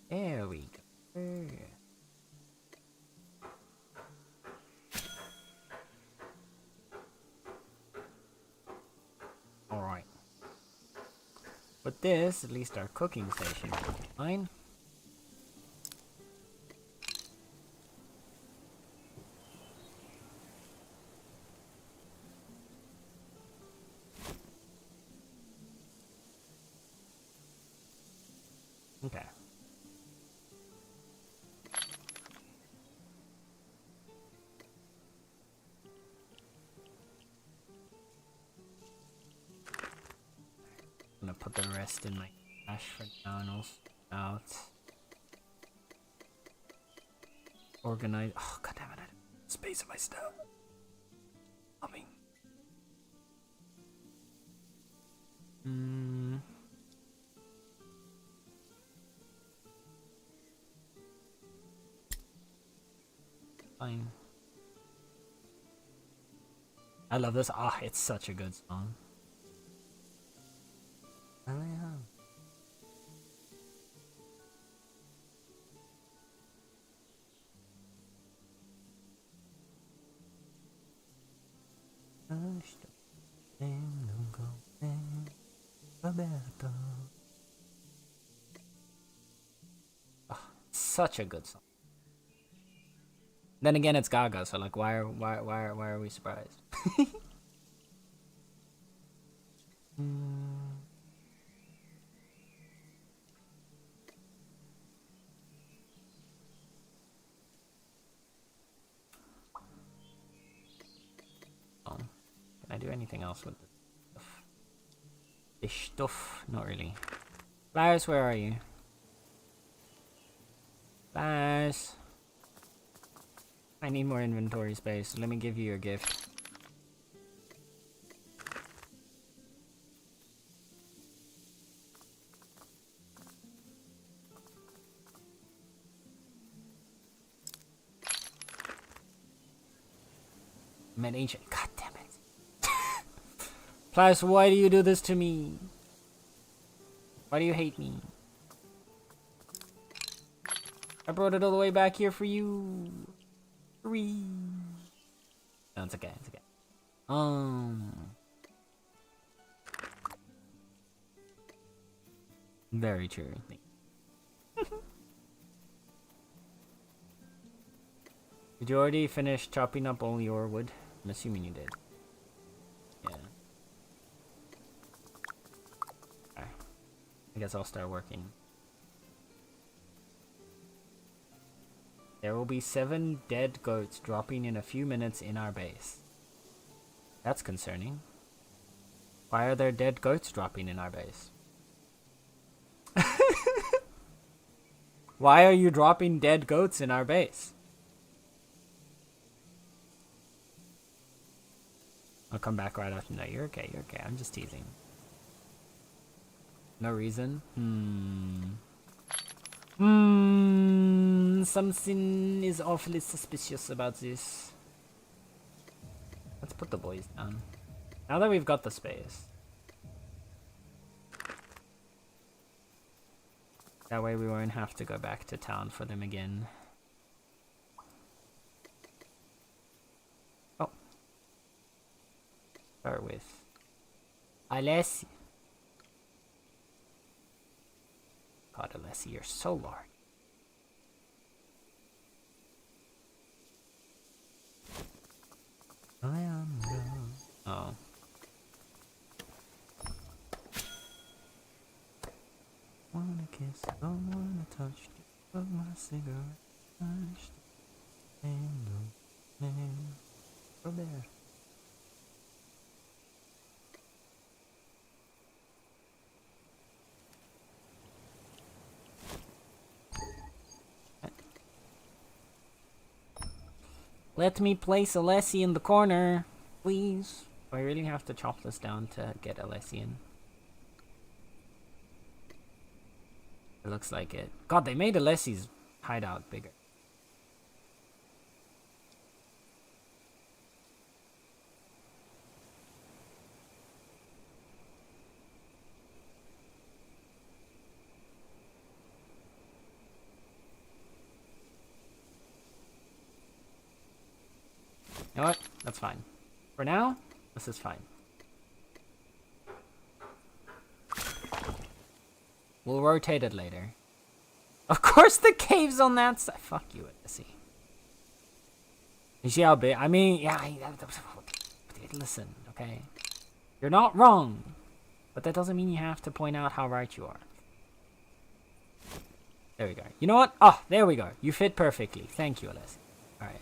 There we go. There we go. Alright. With this, at least our cooking station will be fine. Okay. I'm gonna put the rest in my cache for now and also out. Organize. Oh, god damn it. I didn't have space in my stuff. Loving. Fine. I love this. Ah, it's such a good song. Oh, yeah. Oh, such a good song. Then again, it's Gaga, so like, why are we surprised? Oh, can I do anything else with this stuff? This stuff, not really. Flowers, where are you? Flowers. I need more inventory space. So let me give you your gift. I'm an ancient. God damn it. Flowers, why do you do this to me? Why do you hate me? I brought it all the way back here for you. Free. No, it's okay. It's okay. Very true. Did you already finish chopping up all your wood? I'm assuming you did. Yeah. Alright. I guess I'll start working. There will be 7 dead goats dropping in a few minutes in our base. That's concerning. Why are there dead goats dropping in our base? Why are you dropping dead goats in our base? I'll come back right after. No, you're okay, you're okay. I'm just teasing. No reason? Something is awfully suspicious about this. Let's put the boys down. Now that we've got the space. That way we won't have to go back to town for them again. Oh. Start with Alessi. God, Alessi, you're so large. cigarette. Touch the candle. Man. Go there. Let me place Alessi in the corner, please. I really have to chop this down to get Alessi in. It looks like it. God, they made Alessi's hideout bigger. You know what? That's fine. For now, this is fine. We'll rotate it later. Of course the cave's on that side. Fuck you, Alessi. You see how big? I mean, yeah, listen, okay? You're not wrong. But that doesn't mean you have to point out how right you are. There we go. You know what? Oh, there we go. You fit perfectly. Thank you, Alessi. Alright.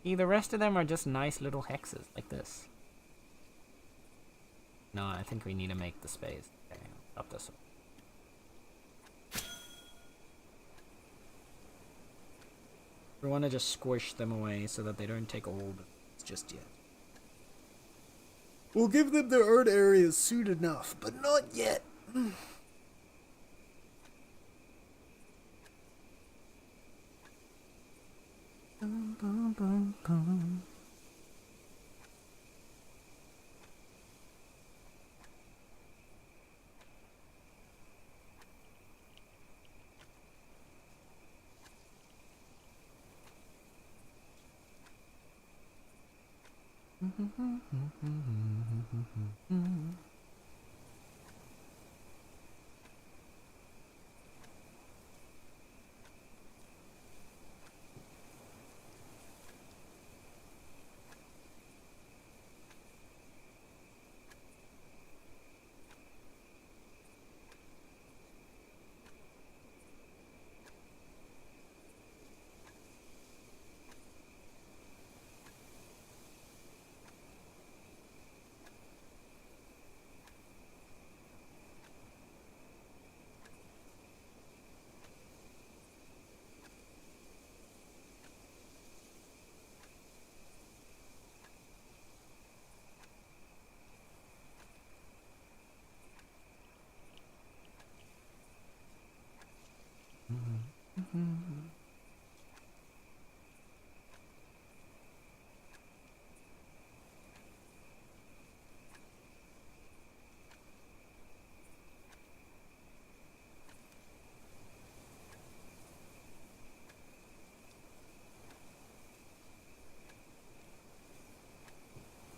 See, the rest of them are just nice little hexes, like this. No, I think we need to make the space. Okay, up this one. We want to just squish them away so that they don't take hold just yet. We'll give them their own areas soon enough, but not yet.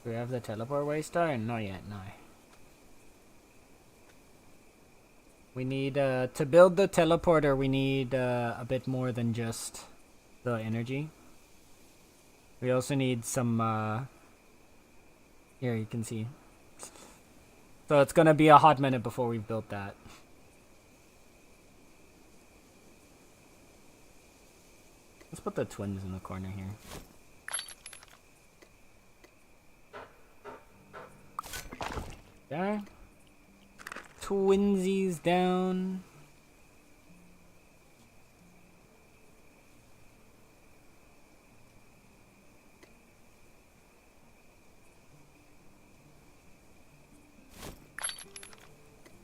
Do we have the teleport waster? Not yet, no. We need, to build the teleporter, we need a bit more than just the energy. We also need some, here you can see. So it's gonna be a hot minute before we've built that. Let's put the twins in the corner here. There. Twinsies down.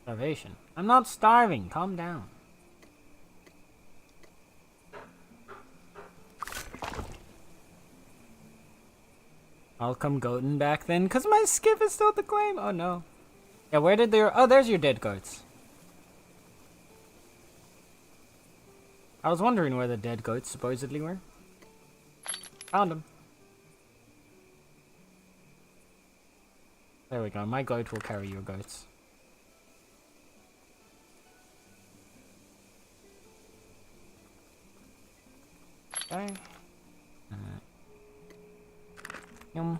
Starvation. I'm not starving. Calm down. I'll come goating back then, cause my skip is still at the claim. Oh no. Yeah, where did they? Oh, there's your dead goats. I was wondering where the dead goats supposedly were. Found them. There we go. My goat will carry your goats. Okay. Yum.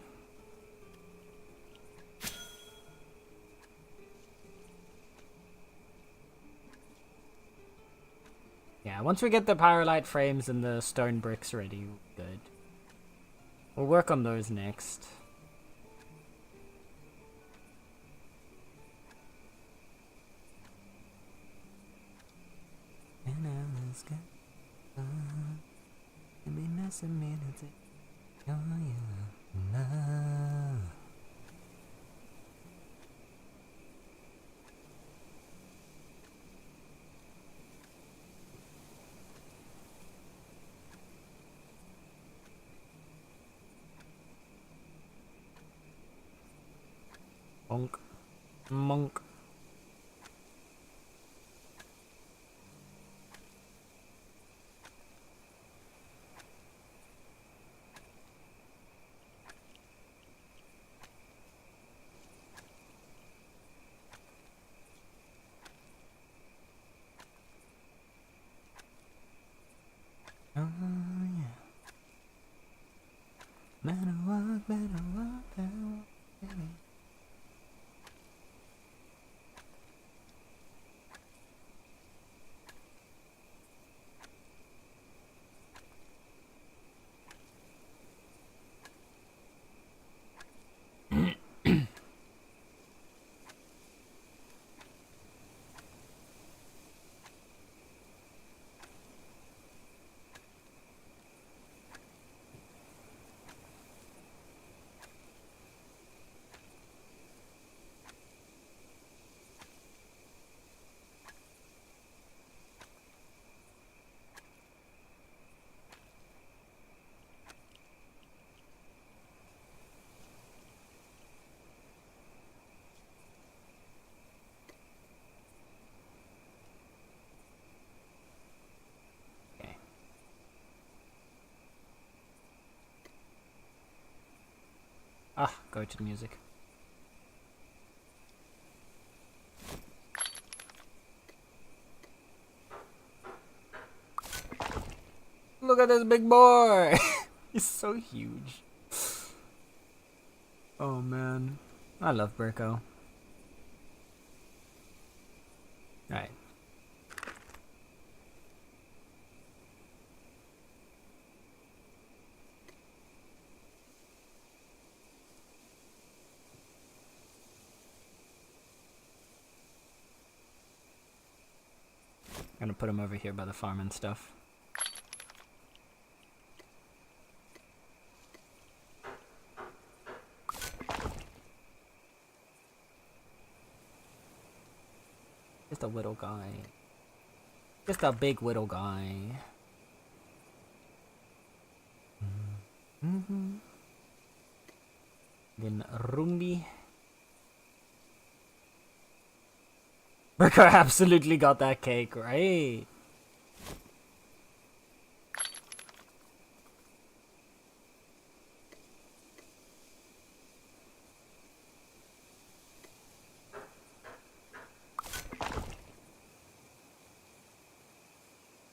Yeah, once we get the Powerlight frames and the stone bricks ready, good. We'll work on those next. Monk. Monk. Oh yeah. Better walk, better walk, baby. Okay. Ah, go to the music. Look at this big boy! He's so huge. Oh man. I love Burko. Alright. I'm gonna put him over here by the farm and stuff. Just a little guy. Just a big little guy. Then Rumbi. Burko absolutely got that cake, right?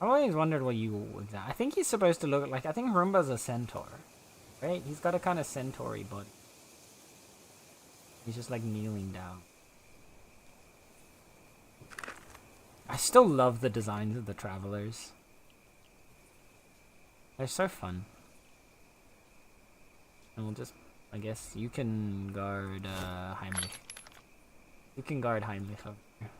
I always wondered what you would. I think he's supposed to look like. I think Roomba's a centaur, right? He's got a kind of centaur-y body. He's just like kneeling down. I still love the designs of the travelers. They're so fun. And we'll just, I guess, you can guard Heimlich. You can guard Heimlich over here.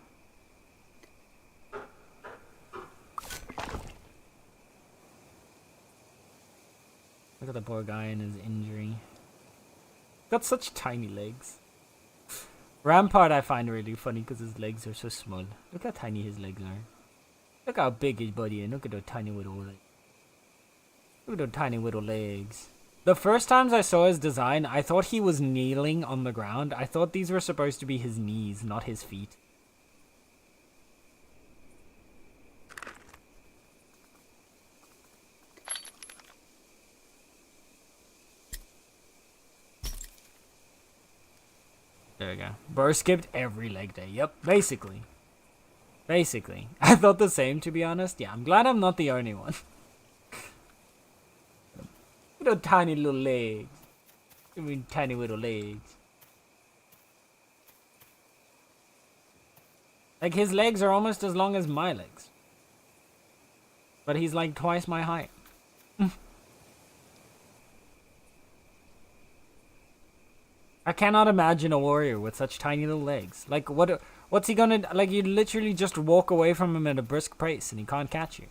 Look at the poor guy and his injury. Got such tiny legs. Rampart I find really funny because his legs are so small. Look how tiny his legs are. Look how big his body is. Look at those tiny little legs. Look at those tiny little legs. The first times I saw his design, I thought he was kneeling on the ground. I thought these were supposed to be his knees, not his feet. There we go. Bro skipped every leg day. Yep, basically. Basically. I thought the same, to be honest. Yeah, I'm glad I'm not the only one. Look at those tiny little legs. I mean, tiny little legs. Like, his legs are almost as long as my legs. But he's like twice my height. I cannot imagine a warrior with such tiny little legs. Like, what's he gonna... Like, you literally just walk away from him at a brisk pace and he can't catch you.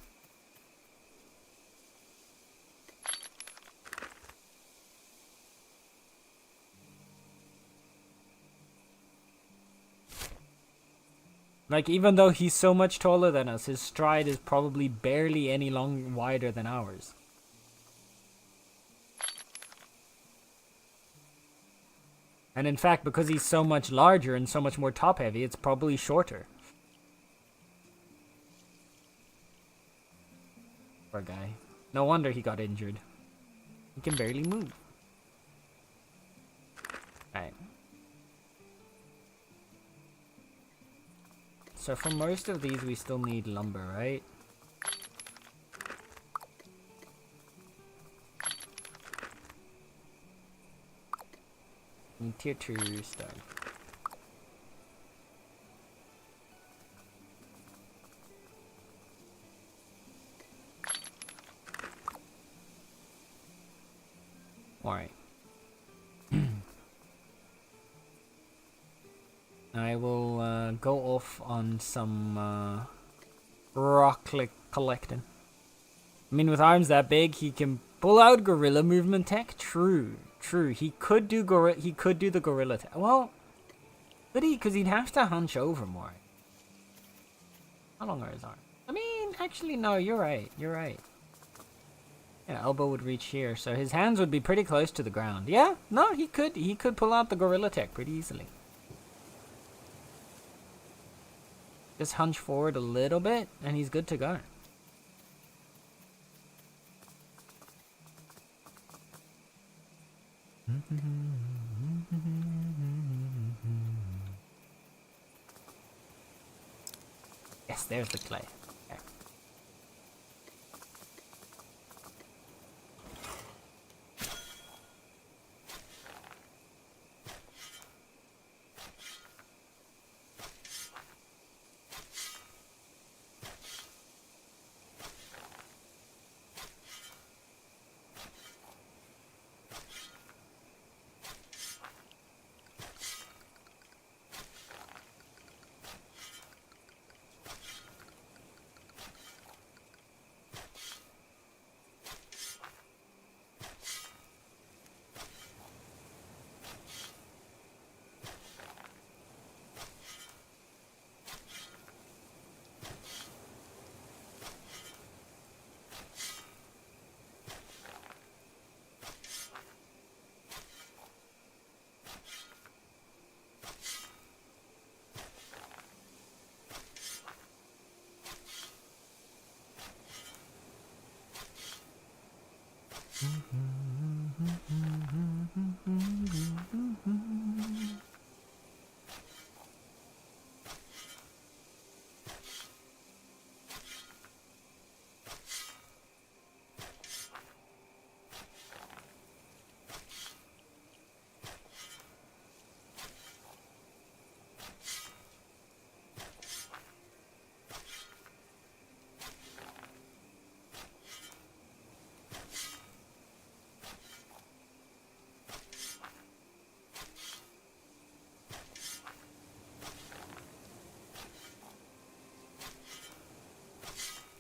Like, even though he's so much taller than us, his stride is probably barely any wider than ours. And in fact, because he's so much larger and so much more top-heavy, it's probably shorter. Poor guy. No wonder he got injured. He can barely move. Alright. So for most of these, we still need lumber, right? Need tier 2 stuff. Alright. I will go off on some rock collecting. I mean, with arms that big, he can pull out gorilla movement tech. True. He could do the gorilla tech. Well, could he? Because he'd have to hunch over more. How long are his arms? I mean, actually, no. You're right. Yeah, elbow would reach here, so his hands would be pretty close to the ground. Yeah, no, he could pull out the gorilla tech pretty easily. Just hunch forward a little bit, and he's good to go. Yes, there's the clay. Okay.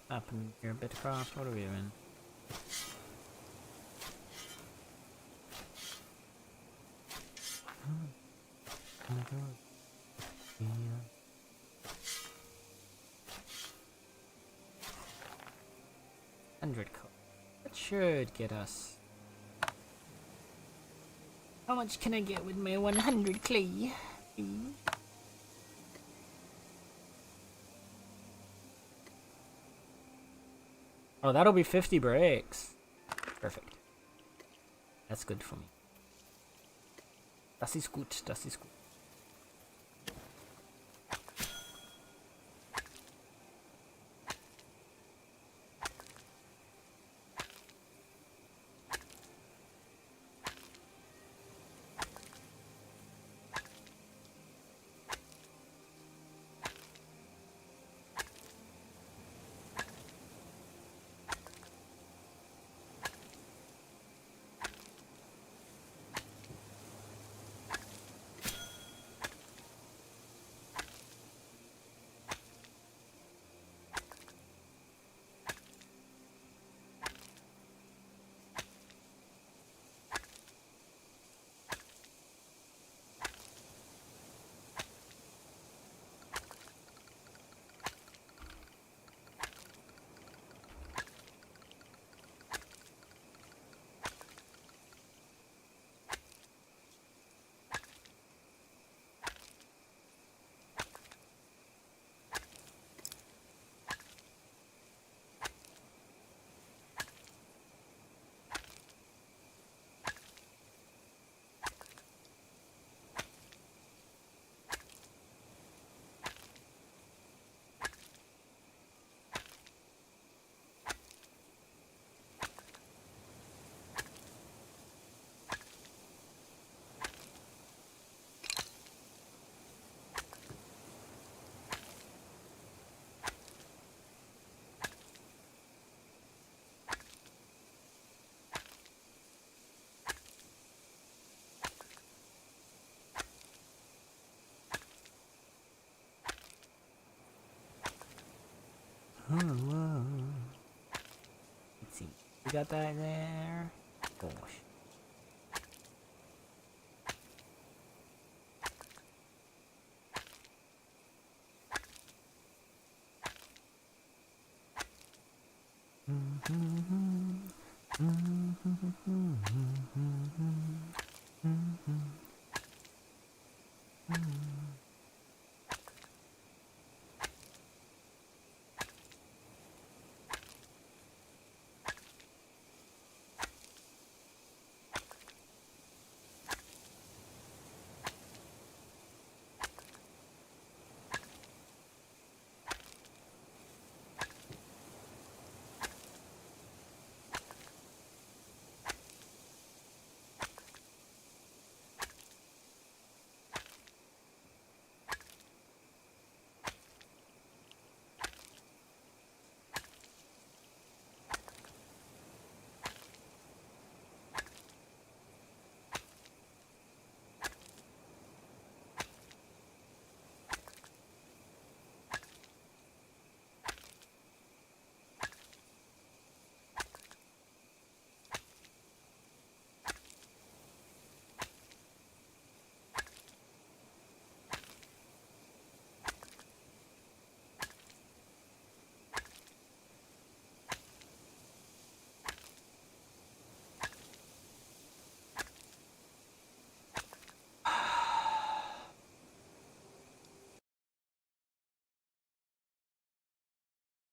Happened here, Bitcraft. What are we doing? Oh my god. Yeah. 100 coal. That should get us. How much can I get with my 100 clay? Oh, that'll be 50 bricks. Perfect. That's good for me. Das ist gut, das ist gut. Let's see. You got that there? Gosh.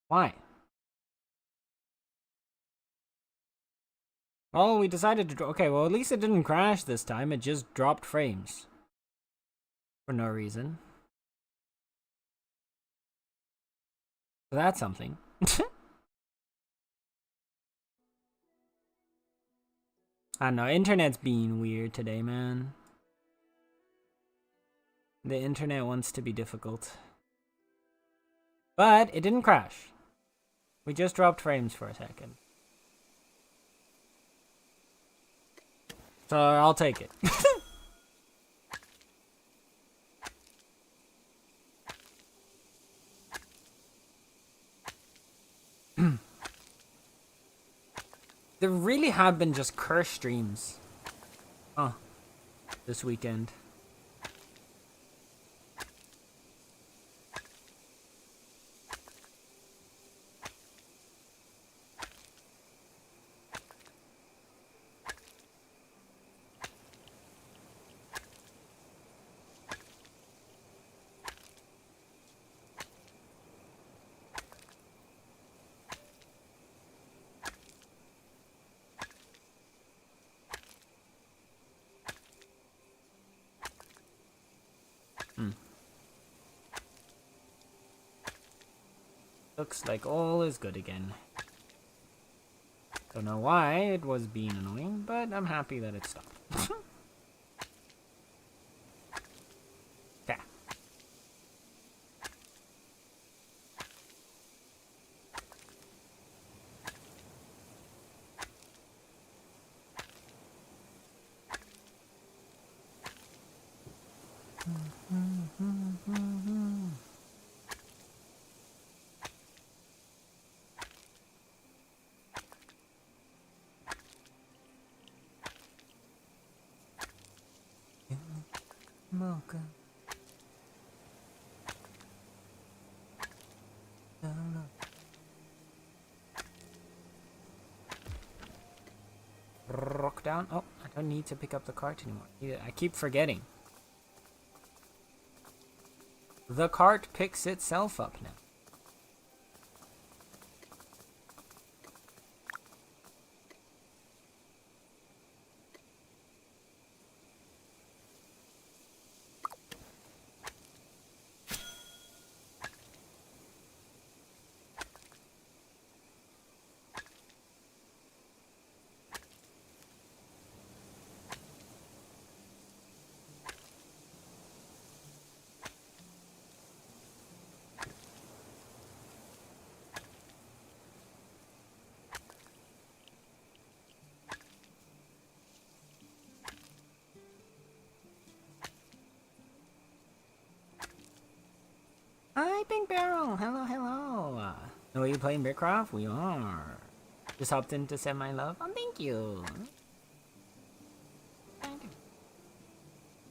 Why? Oh, we decided to... Okay, well, at least it didn't crash this time. It just dropped frames. For no reason. So that's something. I don't know, internet's being weird today, man. The internet wants to be difficult. But it didn't crash. We just dropped frames for a second. So I'll take it. There really have been just curse streams. This weekend. Looks like all is good again. Don't know why it was being annoying, but I'm happy that it stopped. Okay. Mocha. Rock down. Oh, I don't need to pick up the cart anymore. Yeah, I keep forgetting. The cart picks itself up now. are you playing Bitcraft? We are. Just hopped in to send my love. Oh, thank you.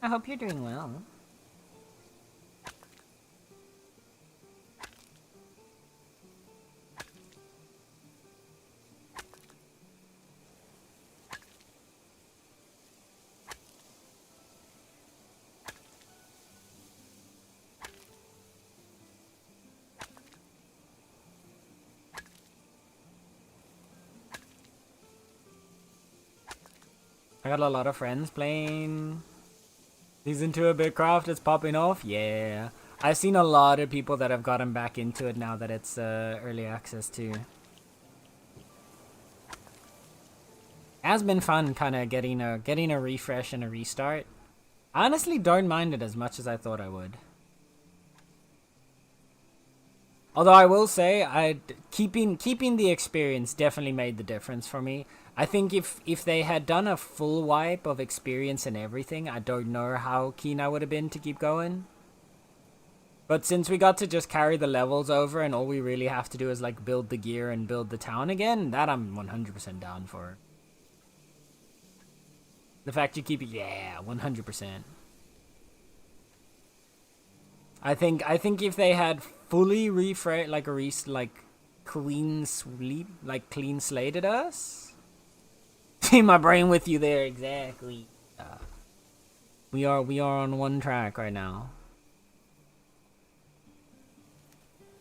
I hope you're doing well. I got a lot of friends playing Season 2 of Bitcraft. It's popping off. Yeah. I've seen a lot of people that have gotten back into it now that it's early access too. It has been fun kind of getting a refresh and a restart. I honestly don't mind it as much as I thought I would. Although I will say, keeping the experience definitely made the difference for me. I think if they had done a full wipe of experience and everything, I don't know how keen I would have been to keep going. But since we got to just carry the levels over and all we really have to do is like build the gear and build the town again, that I'm 100% down for. The fact you keep it, yeah, 100%. I think if they had fully refresh clean slated us. See my brain with you there, exactly. We are on one track right now.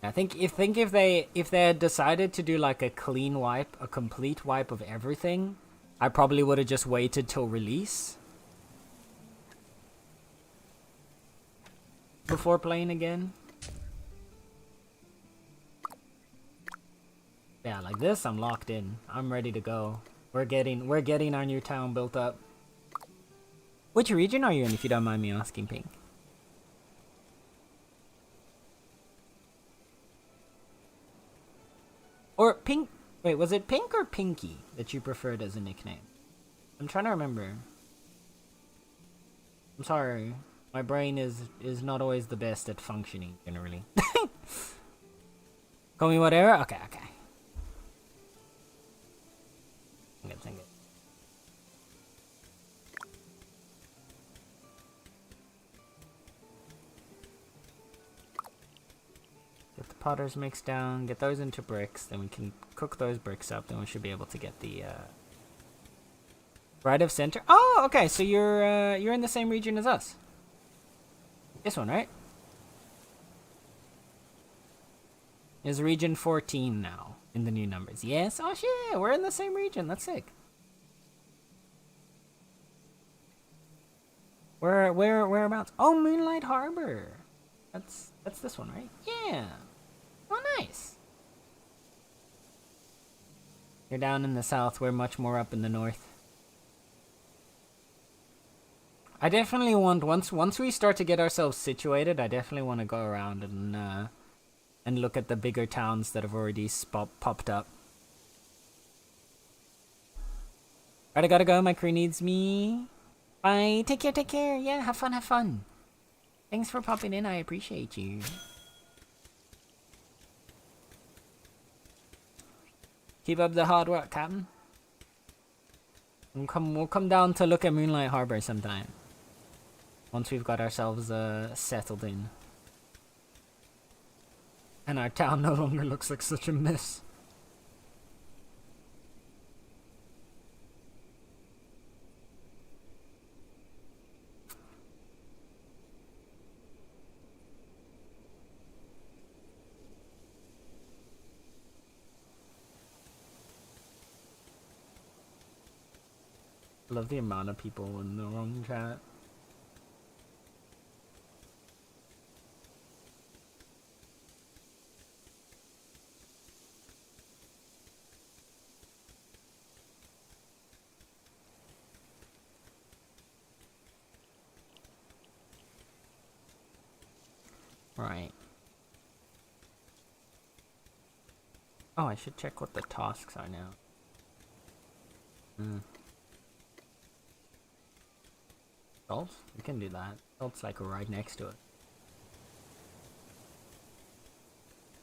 I think if they had decided to do like a clean wipe, a complete wipe of everything, I probably would have just waited till release before playing again. Yeah, like this, I'm locked in. I'm ready to go. We're getting our new town built up. Which region are you in, if you don't mind me asking, Pink? Or Pink... Wait, was it Pink or Pinky that you preferred as a nickname? I'm trying to remember. I'm sorry. My brain is not always the best at functioning, generally. Call me whatever? Okay. Thank it. Get the potters mixed down, get those into bricks, then we can cook those bricks up, then we should be able to get the right of center. Oh, okay, so you're in the same region as us. This one, right? Is region 14 now in the new numbers. Yes, oh shit, we're in the same region. That's sick. Whereabouts? Oh, Moonlight Harbor. That's this one, right? Yeah. Oh, nice. You're down in the south. We're much more up in the north. I definitely want once we start to get ourselves situated, I definitely want to go around and look at the bigger towns that have already popped up. Alright, I gotta go. My crew needs me. Bye. Take care. Yeah, have fun. Thanks for popping in. I appreciate you. Keep up the hard work, Captain. We'll come down to look at Moonlight Harbor sometime. Once we've got ourselves settled in. And our town no longer looks like such a mess. Love the amount of people in the wrong chat. Right. Oh, I should check what the tasks are now. Salt? We can do that. Salt's like right next to it.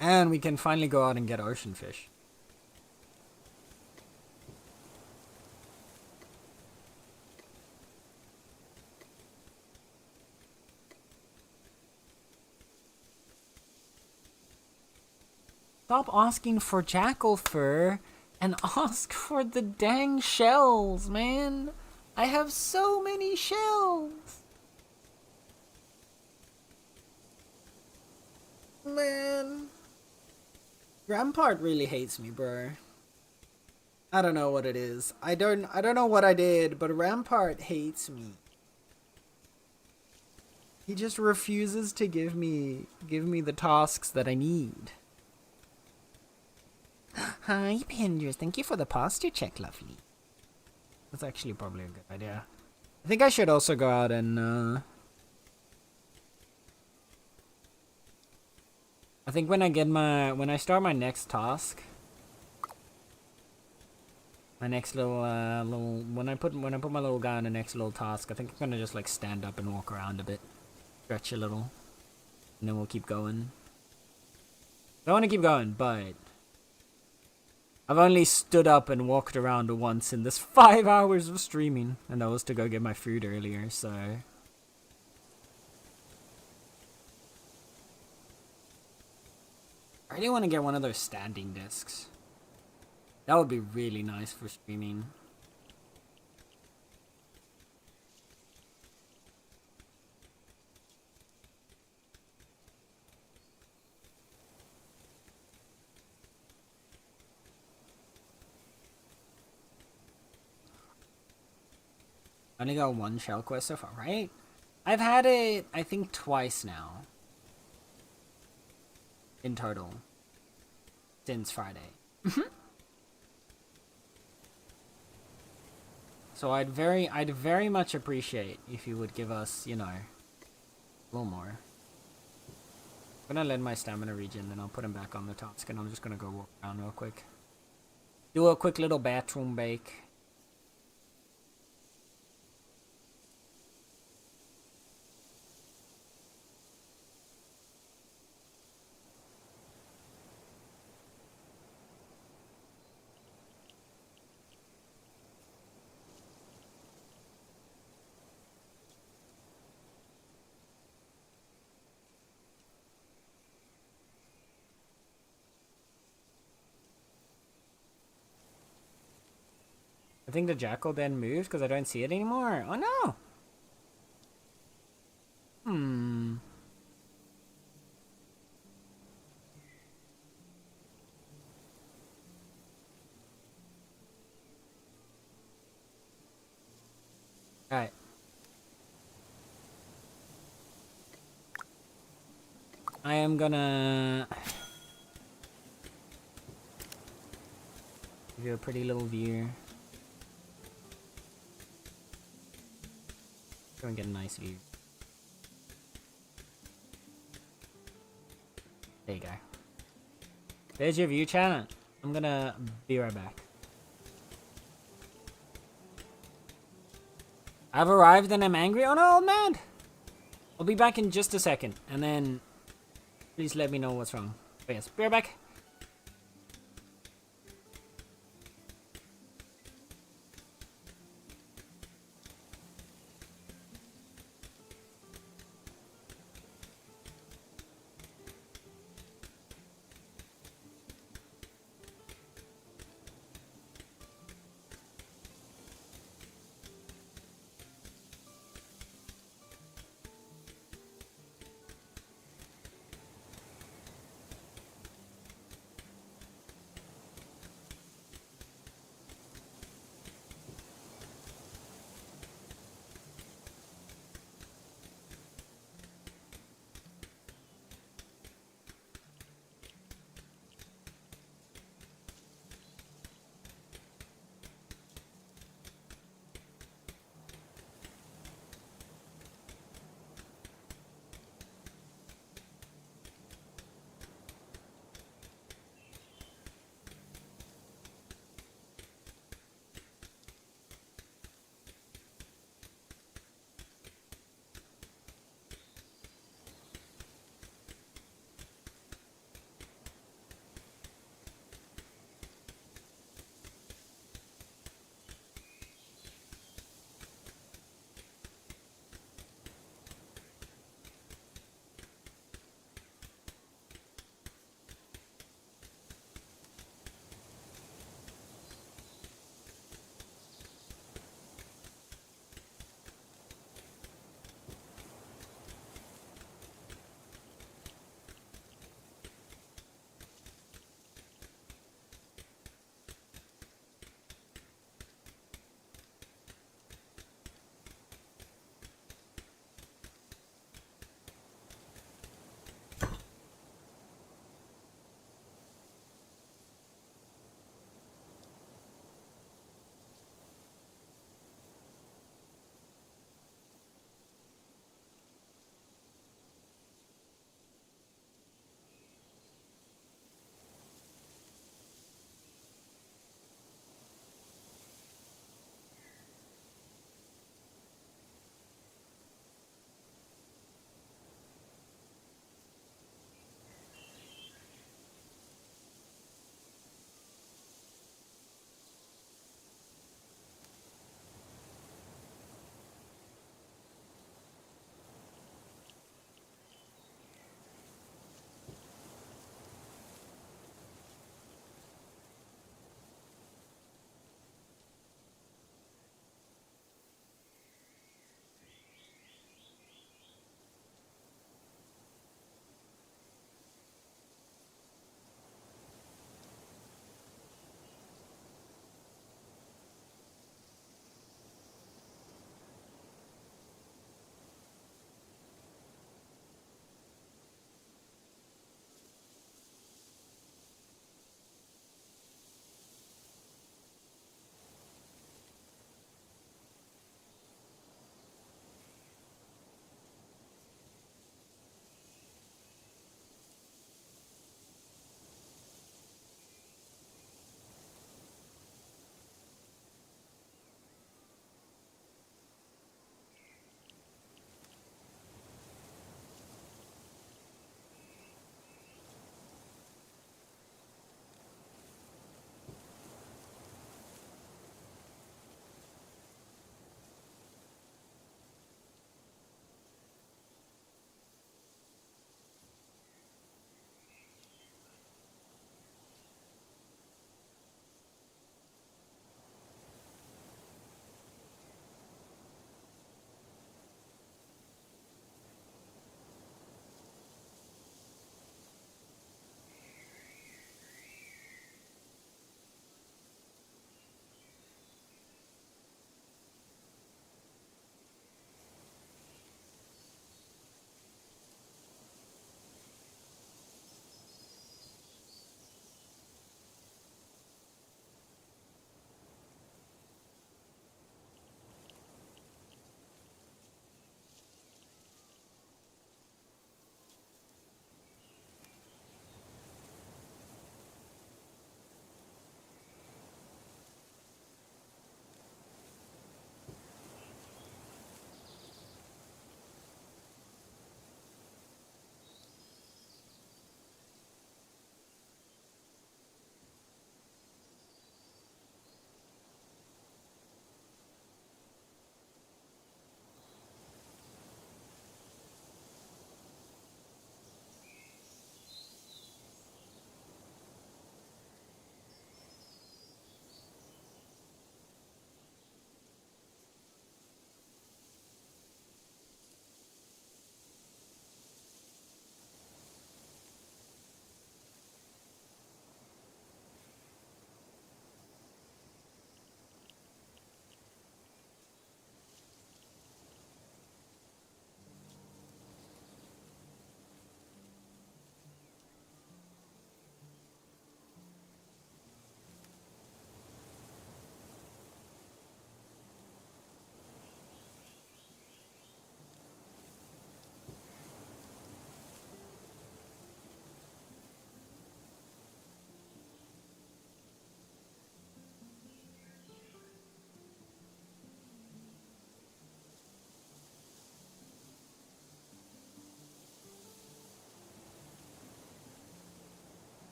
And we can finally go out and get ocean fish. Stop asking for jackal fur and ask for the dang shells, man. I have so many shells. Man. Rampart really hates me, bro. I don't know what it is. I don't know what I did, but Rampart hates me. He just refuses to give me the tasks that I need. Hi, Penders. Thank you for the posture check, lovely. That's actually probably a good idea. I think I should also go out and, I think when I start my next task, my next when I put my little guy on the next little task, I think I'm gonna just like stand up and walk around a bit, stretch a little, and then we'll keep going. I want to keep going, but I've only stood up and walked around once in this 5 hours of streaming, and that was to go get my food earlier, so. I really want to get one of those standing discs. That would be really nice for streaming. I only got one shell quest so far, right? I've had it, I think, twice now. In total. Since Friday. So I'd very much appreciate if you would give us, you know, a little more. I'm gonna let my stamina regen, then I'll put him back on the task, and I'm just gonna go walk around real quick. Do a quick little bathroom bake. I think the jackal then moved because I don't see it anymore. Oh no! Alright. I am gonna give you a pretty little view. Go and get a nice view. There you go. There's your view, chat. I'm gonna be right back. I've arrived and I'm angry. Oh no, man! I'll be back in just a second, and then please let me know what's wrong. But yes, be right back.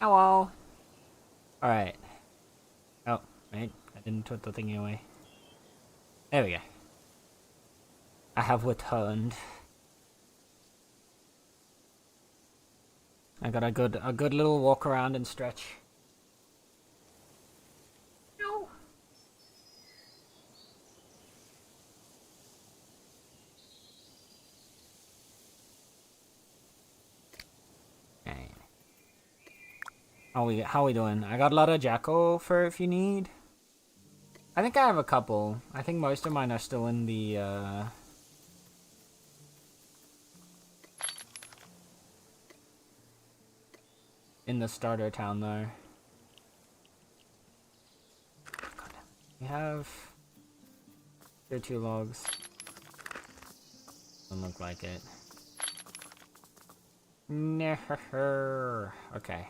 Hello. Alright. Oh, wait. I didn't put the thingy away. There we go. I have returned. I got a good little walk around and stretch. No. Alright. How we doing? I got a lot of Jacko fur if you need. I think I have a couple. I think most of mine are still in the starter town though. God, we have tier 2 logs. Doesn't look like it. No. Okay.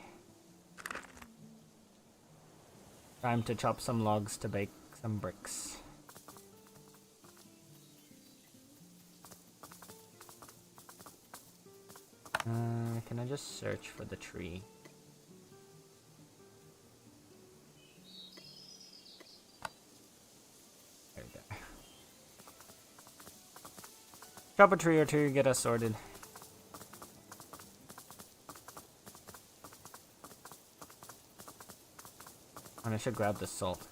Time to chop some logs to bake some bricks. Can I just search for the tree? There we go. Chop a tree or two, get us sorted. And I should grab the salt.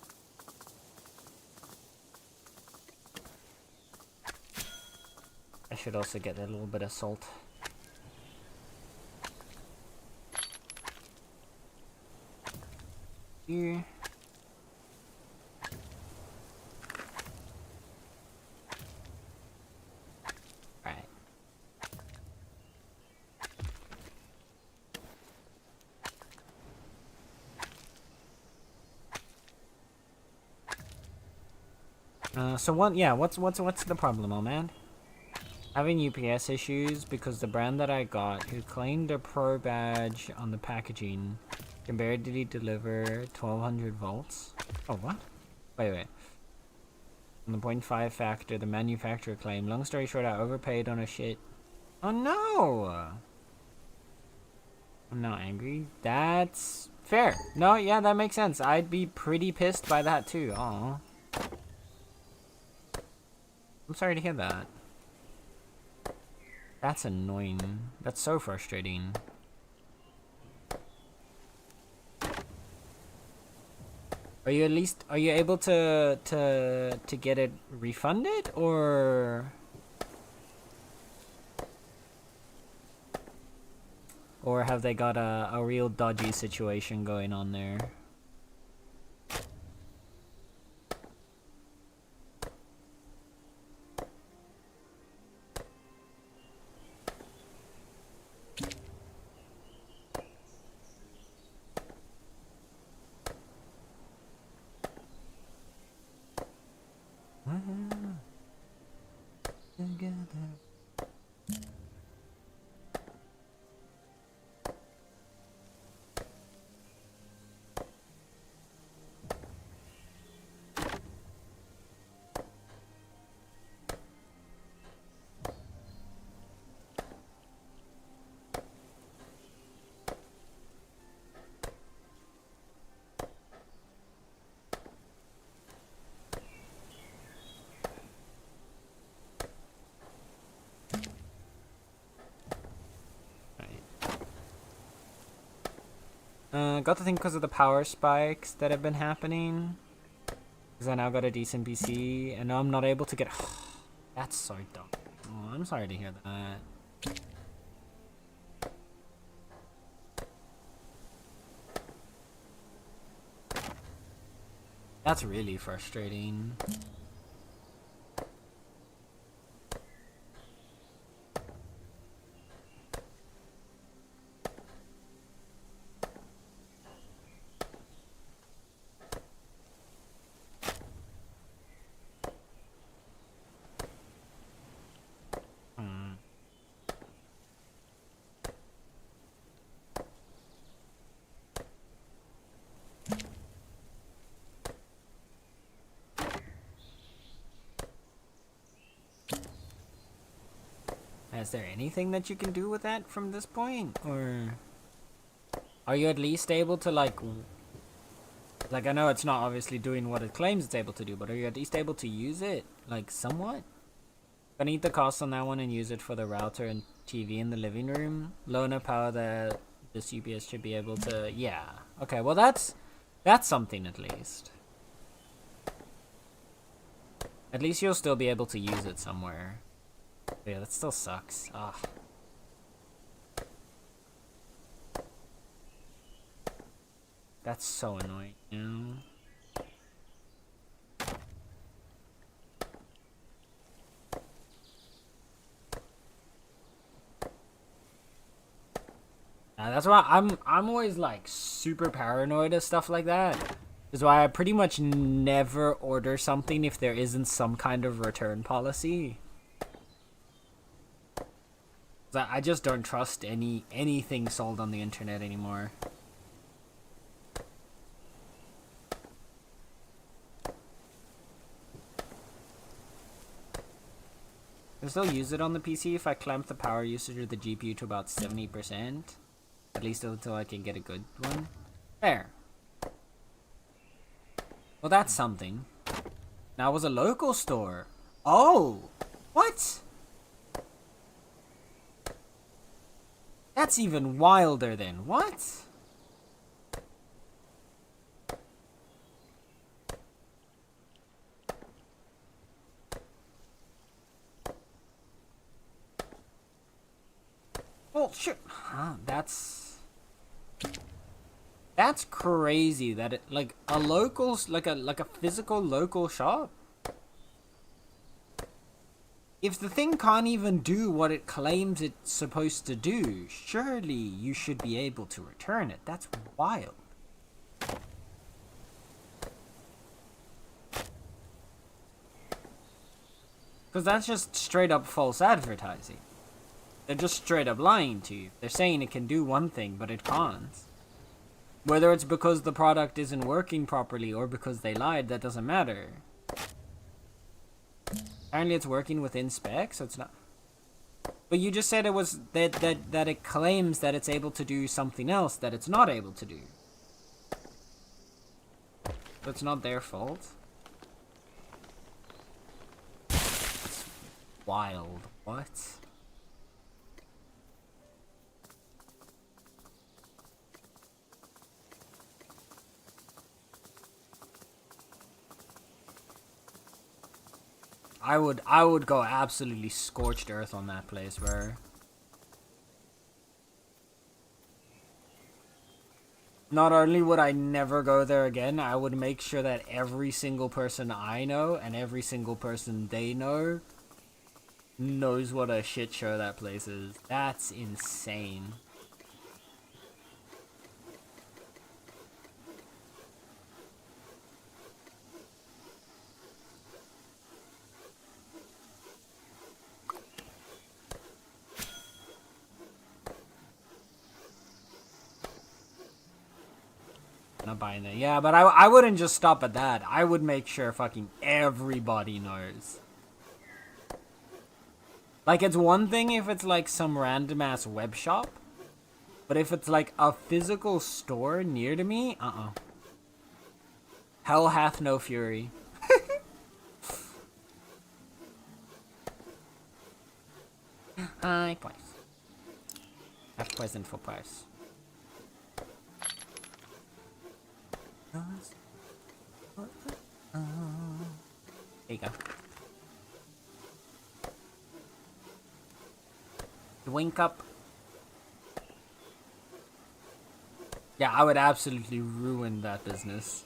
I should also get a little bit of salt. Here. Alright. So what's the problem, old man? Having UPS issues because the brand that I got, who claimed a pro badge on the packaging, can barely deliver 1200 volts. Oh, what? Wait. On the 0.5 factor, the manufacturer claimed. Long story short, I overpaid on a shit. Oh no! I'm not angry. That's fair. No, yeah, that makes sense. I'd be pretty pissed by that too. Aw. I'm sorry to hear that. That's annoying. That's so frustrating. Are you able to get it refunded, or have they got a real dodgy situation going on there? Got to think because of the power spikes that have been happening. Because I now got a decent PC, and now I'm not able to get... That's so dumb. Oh, I'm sorry to hear that. That's really frustrating. Is there anything that you can do with that from this point, or... Are you at least able to like I know it's not obviously doing what it claims it's able to do, but are you at least able to use it like somewhat? Gonna eat the cost on that one and use it for the router and TV in the living room. Low enough power that this UPS should be able to, yeah. Okay, well that's something at least. At least you'll still be able to use it somewhere. But yeah, that still sucks. Ah. That's so annoying, you know? That's why I'm always like super paranoid of stuff like that. That's why I pretty much never order something if there isn't some kind of return policy. I just don't trust anything sold on the internet anymore. I still use it on the PC if I clamp the power usage of the GPU to about 70%. At least until I can get a good one. There. Well, that's something. Now it was a local store. Oh! What? That's even wilder then. What? Well, sure. Huh, that's crazy that it like a local like a physical local shop. If the thing can't even do what it claims it's supposed to do, surely you should be able to return it. That's wild. Because that's just straight up false advertising. They're just straight up lying to you. They're saying it can do one thing, but it can't. Whether it's because the product isn't working properly or because they lied, that doesn't matter. Apparently it's working within specs, so it's not. But you just said it was that it claims that it's able to do something else that it's not able to do. So it's not their fault. It's wild. What? I would go absolutely scorched earth on that place, bro. Not only would I never go there again, I would make sure that every single person I know and every single person they know knows what a shit show that place is. That's insane. Not buying that. Yeah, but I wouldn't just stop at that. I would make sure fucking everybody knows. Like, it's one thing if it's like some random ass web shop, but if it's like a physical store near to me, hell hath no fury. Hi, twice. Have present for price. There you go. Wink up. Yeah, I would absolutely ruin that business.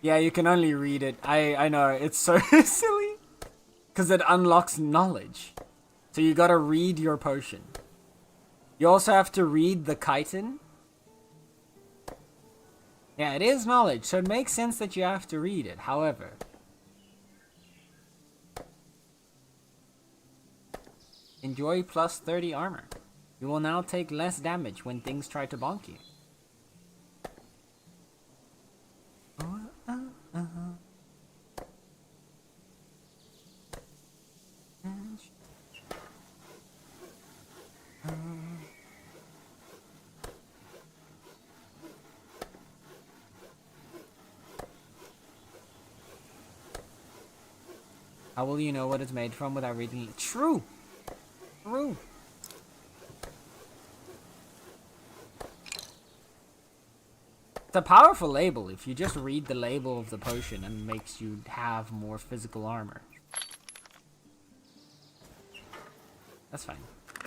Yeah, you can only read it. I know, it's so silly. Because it unlocks knowledge. So you gotta read your potion. You also have to read the chitin. Yeah, it is knowledge, so it makes sense that you have to read it. However, enjoy plus 30 armor. You will now take less damage when things try to bonk you. How will you know what it's made from without reading it? True! True! It's a powerful label if you just read the label of the potion and it makes you have more physical armor. That's fine.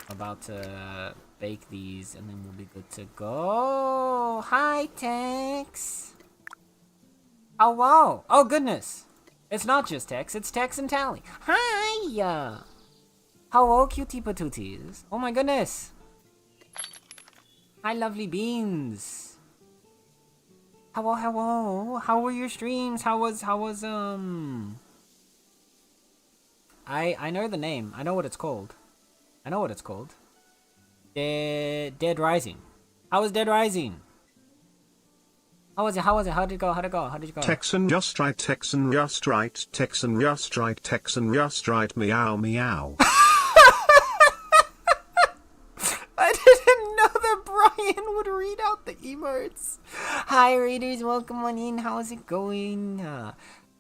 I'm about to bake these and then we'll be good to go. Hi, Tex! Oh, whoa! Oh, goodness! It's not just Tex, it's Tex and Tally. Hi! Hello, cutie patooties. Oh my goodness! Hi, lovely beans. Hello, hello. How were your streams? How was, I know the name. I know what it's called. Dead Rising. How was Dead Rising? How was it? How'd it go? How'd it go? Texan just right, Texan just right, Texan just right, Texan just right, meow meow. I didn't know that Brian would read out the emotes. Hi, readers. Welcome on in. How's it going?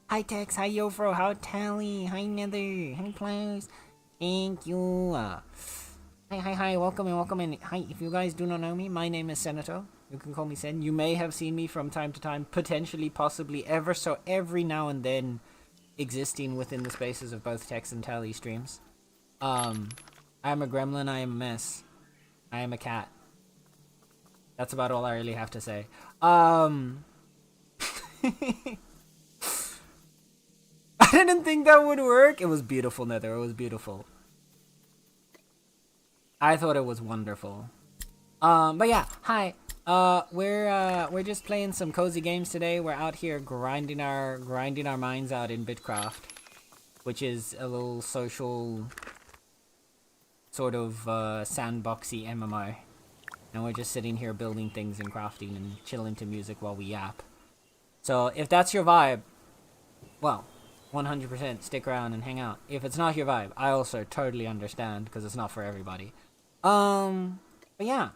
Hi, Tex. Hi, Yofro. How Tally? Hi, Nether. Hi, Klaus. Thank you. Hi. Welcome in. Hi, if you guys do not know me, my name is Senator. You can call me Sen. You may have seen me from time to time, potentially, possibly, ever so every now and then, existing within the spaces of both Tex and Tally streams. I am a gremlin. I am a mess. I am a cat. That's about all I really have to say. I didn't think that would work. It was beautiful, Nether. It was beautiful. I thought it was wonderful. But yeah, hi. We're just playing some cozy games today. We're out here grinding our minds out in Bitcraft, which is a little social sort of sandboxy MMO. And we're just sitting here building things and crafting and chilling to music while we yap. So if that's your vibe, well, 100% stick around and hang out. If it's not your vibe, I also totally understand because it's not for everybody. But yeah.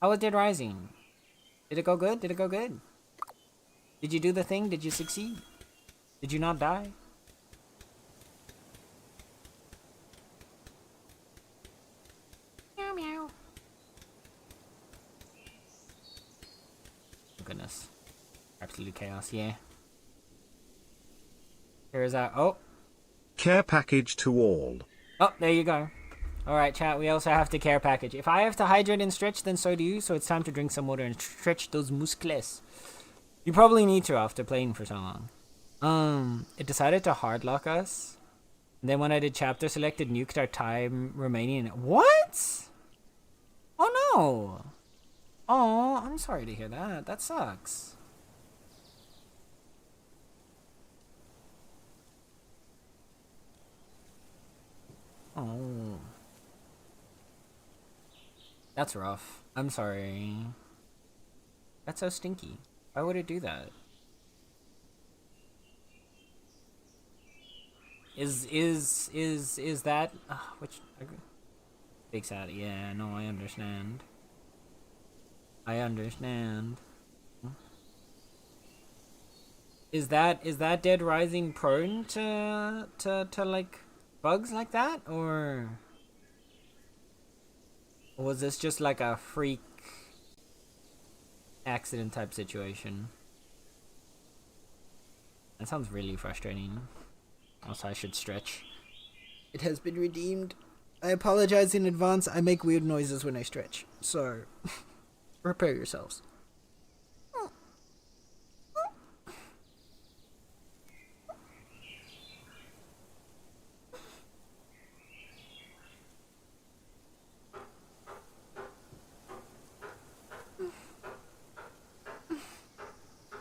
How was Dead Rising? Did it go good? Did you do the thing? Did you succeed? Did you not die? Meow meow. Oh goodness. Absolute chaos, yeah. Here's our Care package to all. Oh, there you go. Alright, chat, we also have the care package. If I have to hydrate and stretch, then so do you, so it's time to drink some water and stretch those muscles. You probably need to after playing for so long. It decided to hardlock us. And then when I did chapter select, it nuked our time remaining in it. What? Oh no! Oh, I'm sorry to hear that. That sucks. Oh. That's rough. I'm sorry. That's so stinky. Why would it do that? Is that which big sad? Yeah, no, I understand. Is that Dead Rising prone to like bugs like that, or was this just like a freak accident type situation? That sounds really frustrating. Also, I should stretch. It has been redeemed. I apologize in advance. I make weird noises when I stretch, so prepare yourselves.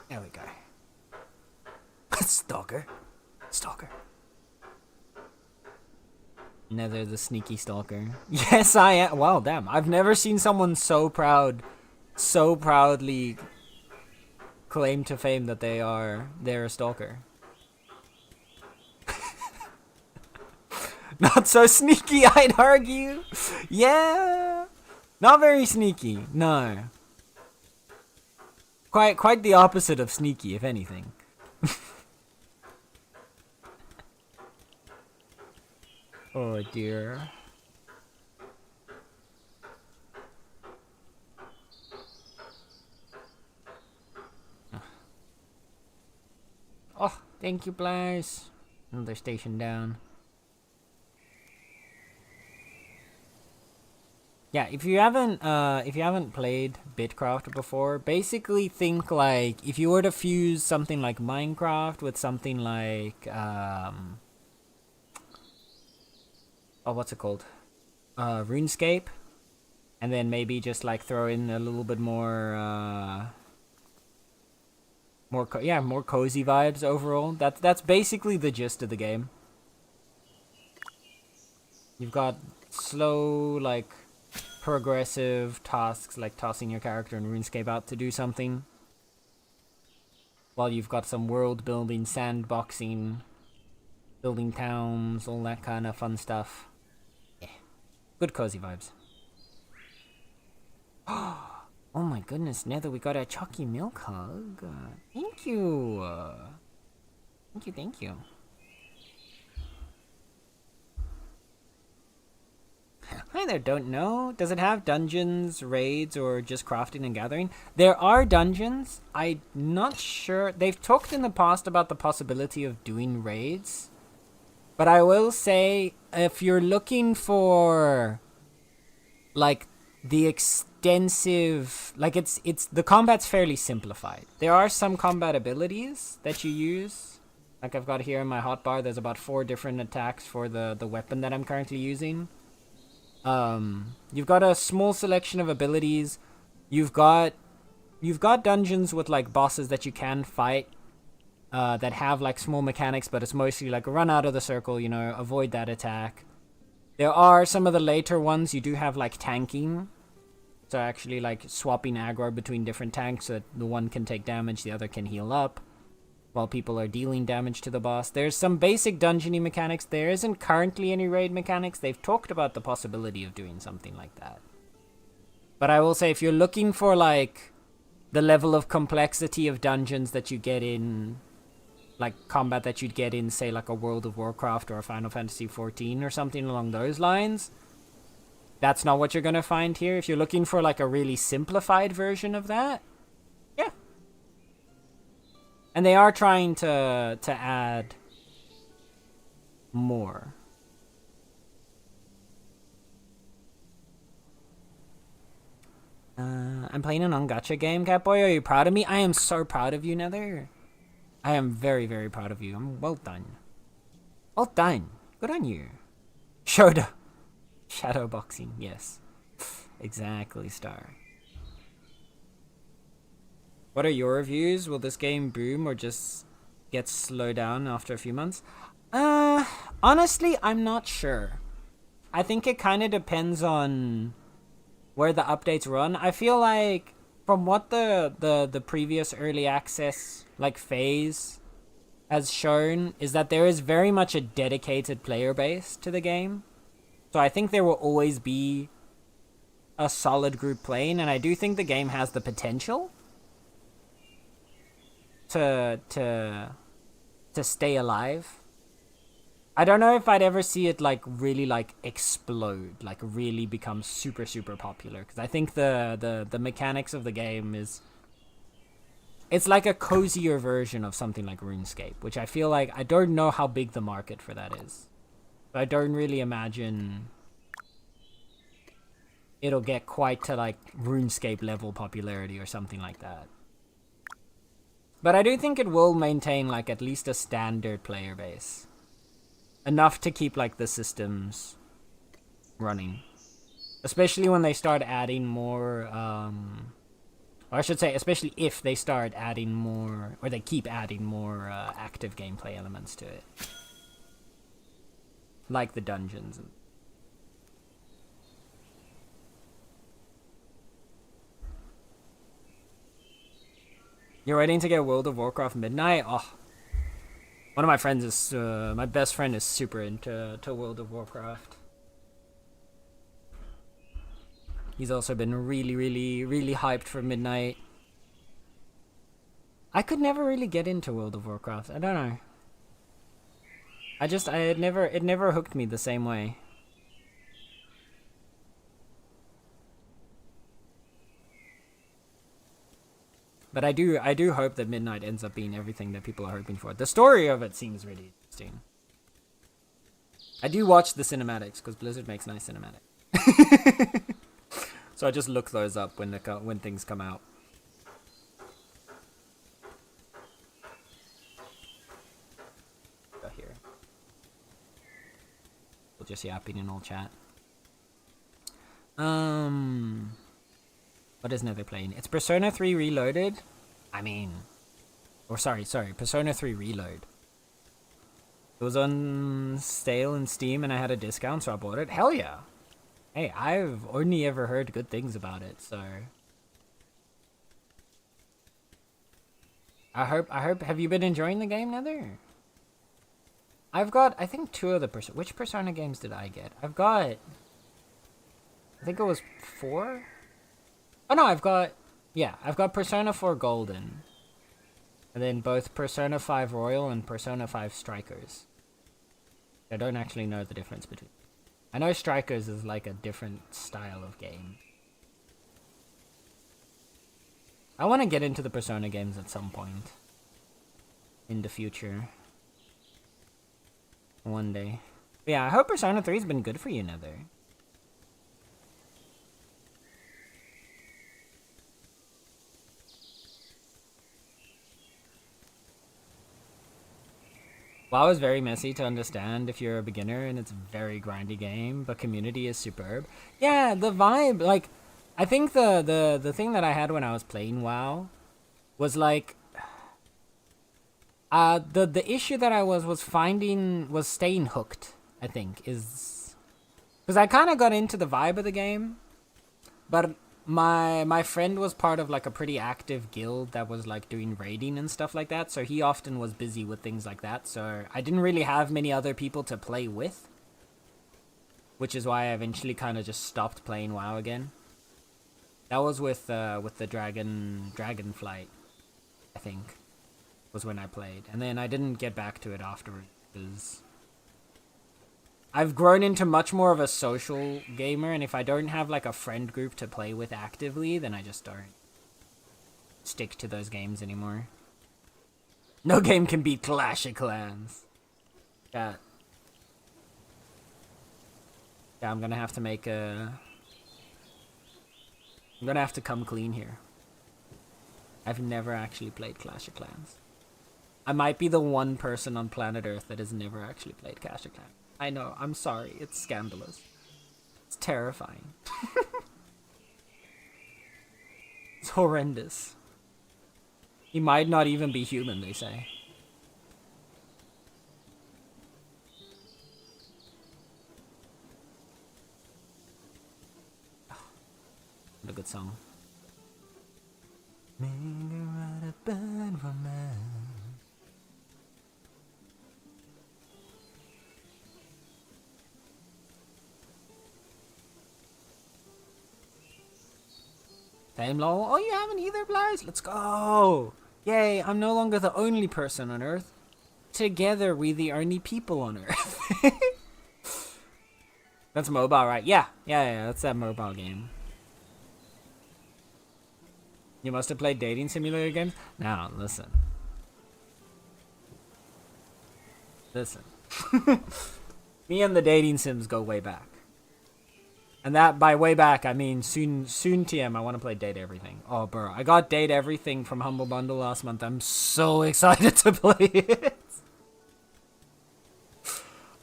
There we go. Stalker. Nether the sneaky stalker. Yes, I am. Wow, damn. I've never seen someone so proudly claim to fame that they're a stalker. Not so sneaky, I'd argue. Yeah. Not very sneaky. No. Quite the opposite of sneaky, if anything. Oh dear. Oh, thank you, Blaze. Another station down. Yeah, if you haven't played Bitcraft before, basically think like if you were to fuse something like Minecraft with something like oh, what's it called? RuneScape, and then maybe just like throw in a little bit more more cozy vibes overall. That's basically the gist of the game. You've got slow, like, progressive tasks, like tossing your character in RuneScape out to do something, while you've got some world building, sandboxing, building towns, all that kind of fun stuff. Yeah, good cozy vibes. Oh my goodness, Nether, we got a Chucky milk hug. Thank you. Thank you. Hi there, don't know. Does it have dungeons, raids, or just crafting and gathering? There are dungeons. I'm not sure. They've talked in the past about the possibility of doing raids. But I will say, if you're looking for, like, the extensive... Like, it's the combat's fairly simplified. There are some combat abilities that you use. Like I've got here in my hotbar, there's about 4 different attacks for the weapon that I'm currently using. You've got a small selection of abilities. You've got dungeons with like bosses that you can fight, that have like small mechanics, but it's mostly like run out of the circle, you know, avoid that attack. There are some of the later ones, you do have like tanking. So actually like swapping aggro between different tanks so that the one can take damage, the other can heal up, while people are dealing damage to the boss. There's some basic dungeony mechanics. There isn't currently any raid mechanics. They've talked about the possibility of doing something like that. But I will say, if you're looking for, like, the level of complexity of dungeons that you get in, like, combat that you'd get in, say, like, a World of Warcraft or a Final Fantasy XIV or something along those lines, that's not what you're going to find here. If you're looking for, like, a really simplified version of that, yeah. And they are trying to add more. I'm playing an Ungacha game, Catboy. Are you proud of me? I am so proud of you, Nether. I am very, very proud of you. Well done. Well done. Good on you. Shadow boxing, yes. Exactly, Star. What are your reviews? Will this game boom or just get slowed down after a few months? Honestly, I'm not sure. I think it kind of depends on where the updates run. I feel like from what the previous early access like phase has shown is that there is very much a dedicated player base to the game. So I think there will always be a solid group playing, and I do think the game has the potential to stay alive. I don't know if I'd ever see it like really like explode, like really become super super popular, because I think the mechanics of the game it's like a cozier version of something like RuneScape, which I feel like I don't know how big the market for that is. But I don't really imagine it'll get quite to like RuneScape level popularity or something like that. But I do think it will maintain like at least a standard player base. Enough to keep like the systems running. Especially when they start adding more, or I should say, especially if they start adding more, or they keep adding more active gameplay elements to it. Like the dungeons. You're waiting to get World of Warcraft Midnight? Oh. One of my friends is, my best friend is super into World of Warcraft. He's also been really, really, really hyped for Midnight. I could never really get into World of Warcraft. I don't know. It never hooked me the same way. But I do hope that Midnight ends up being everything that people are hoping for. The story of it seems really interesting. I do watch the cinematics because Blizzard makes nice cinematics. So I just look those up when things come out. Go here. We'll just yapping in all chat. What is Nether playing? It's Persona 3 Reloaded. I mean, sorry, Persona 3 Reload. It was on sale in Steam and I had a discount, so I bought it. Hell yeah. Hey, I've only ever heard good things about it, so I hope, have you been enjoying the game, Nether? I've got, I think 2 of the which Persona games did I get? I've got, I think it was 4? Oh no, I've got Persona 4 Golden. And then both Persona 5 Royal and Persona 5 Strikers. I don't actually know the difference between. I know Strikers is like a different style of game. I want to get into the Persona games at some point. In the future. One day. But yeah, I hope Persona 3's been good for you, Nether. WoW is very messy to understand if you're a beginner, and it's a very grindy game, but community is superb. Yeah, the vibe, like, I think the thing that I had when I was playing WoW was like, the issue that I was staying hooked, I think, is, because I kind of got into the vibe of the game, but my friend was part of like a pretty active guild that was like doing raiding and stuff like that, so he often was busy with things like that, so I didn't really have many other people to play with, which is why I eventually kind of just stopped playing WoW again. That was with the Dragonflight, I think, was when I played, and then I didn't get back to it afterwards because I've grown into much more of a social gamer, and if I don't have like a friend group to play with actively, then I just don't stick to those games anymore. No game can beat Clash of Clans. Yeah, I'm gonna have to make a... I'm gonna have to come clean here. I've never actually played Clash of Clans. I might be the one person on planet Earth that has never actually played Clash of Clans. I know, I'm sorry, it's scandalous. It's terrifying. It's horrendous. He might not even be human, they say. What a good song. Make her write a bad romance. Same lol. Oh, you haven't either, Blaze? Let's go! Yay, I'm no longer the only person on Earth. Together, we the only people on Earth. That's mobile, right? Yeah, that's that mobile game. You must have played dating simulator games? Now, listen. Listen. Me and the dating sims go way back. And that, by way back, I mean soon TM, I want to play Date Everything. Oh, bro, I got Date Everything from Humble Bundle last month. I'm so excited to play it.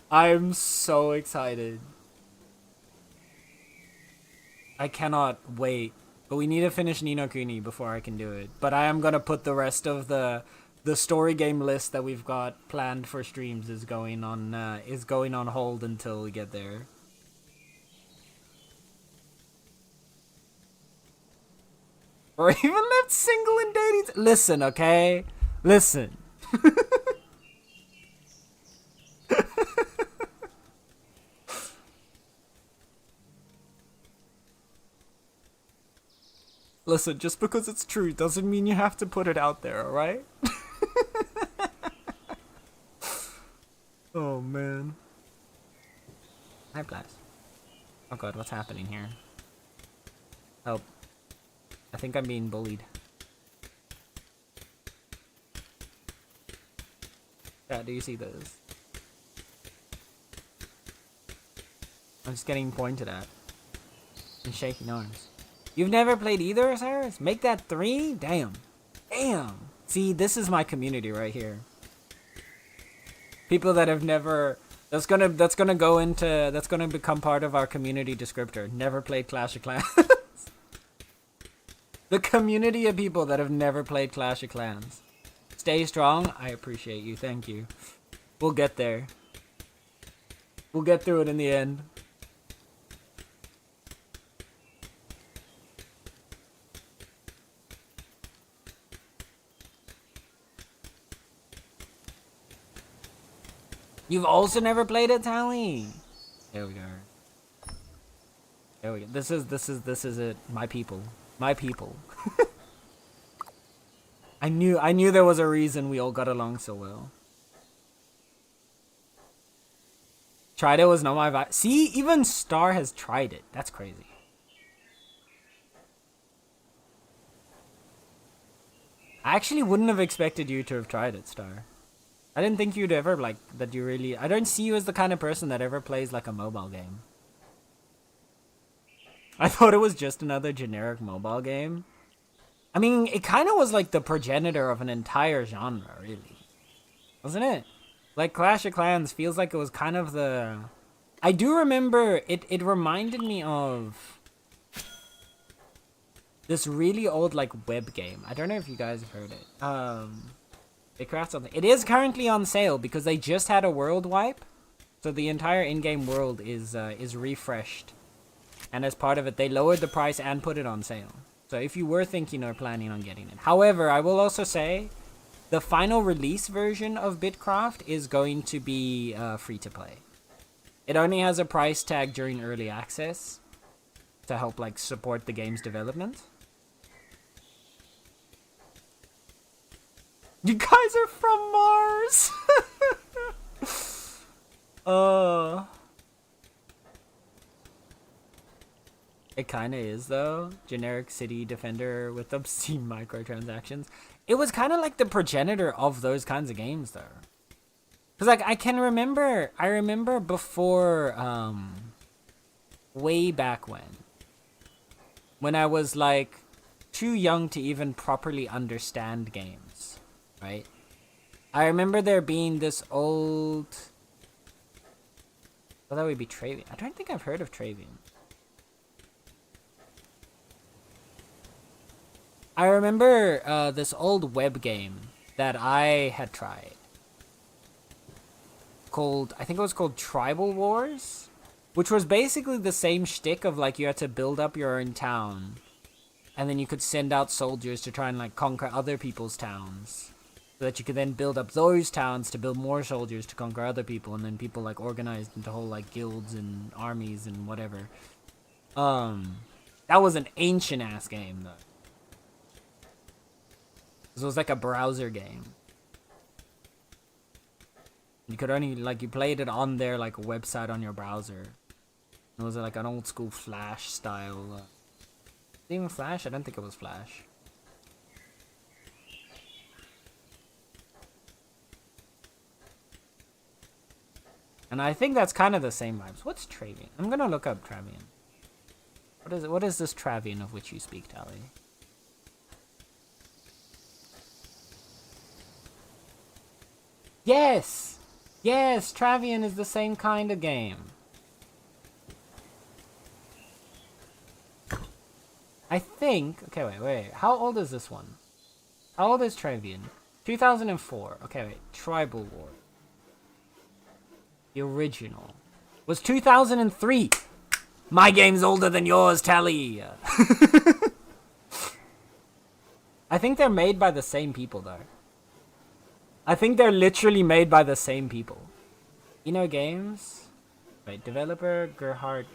I'm so excited. I cannot wait. But we need to finish Ni no Kuni before I can do it. But I am going to put the rest of the story game list that we've got planned for streams is going on hold until we get there. Or even left single and dating. Listen, okay? Listen. Listen, just because it's true doesn't mean you have to put it out there, alright? Oh, man. man. Hi, Blast. Oh god, what's happening here? Help. I think I'm being bullied. Yeah, do you see this? I'm just getting pointed at. And shaking arms. You've never played either, Cyrus? Make that 3? Damn. Damn. See, this is my community right here. People that have never... That's gonna become part of our community descriptor. Never played Clash of Clans. The community of people that have never played Clash of Clans. Stay strong. I appreciate you. Thank you. We'll get there. We'll get through it in the end. You've also never played it, Tally? There we go. There we go. This is it. My people. My people. I knew there was a reason we all got along so well. Tried it was not my vibe. See, even Star has tried it. That's crazy. I actually wouldn't have expected you to have tried it, Star. I didn't think you'd ever, like, that you really... I don't see you as the kind of person that ever plays, like, a mobile game. I thought it was just another generic mobile game. I mean, it kind of was, like, the progenitor of an entire genre, really. Wasn't it? Like, Clash of Clans feels like it was kind of the... I do remember, it reminded me of... this really old, like, web game. I don't know if you guys have heard it. Bitcraft something. It is currently on sale because they just had a world wipe, so the entire in-game world is refreshed, and as part of it, they lowered the price and put it on sale. So if you were thinking or planning on getting it, however, I will also say, the final release version of Bitcraft is going to be free to play. It only has a price tag during early access to help like support the game's development. You guys are from Mars! It kinda is, though. Generic city defender with obscene microtransactions. It was kinda like the progenitor of those kinds of games, though. Cause, like, I remember before, way back when I was, like, too young to even properly understand games. Right? I remember there being this old... Well, that would be Travian. I don't think I've heard of Travian. I remember this old web game that I had tried. I think it was called Tribal Wars? Which was basically the same shtick of, like, you had to build up your own town. And then you could send out soldiers to try and, like, conquer other people's towns. So that you could then build up those towns to build more soldiers to conquer other people, and then people like organized into whole like guilds and armies and whatever. That was an ancient ass game though. This was like a browser game. You could only like you played it on their like website on your browser. It was like an old school Flash style. Was it even Flash? I don't think it was Flash. And I think that's kind of the same vibes. What's Travian? I'm gonna look up Travian. What is it? What is this Travian of which you speak, Tally? Yes! Yes, Travian is the same kind of game. I think... Okay, wait. How old is this one? How old is Travian? 2004. Okay, wait. Tribal War. The original was 2003. My game's older than yours, Tally. I think they're made by the same people, though. I think they're literally made by the same people. You know games? Wait, developer Gerhard.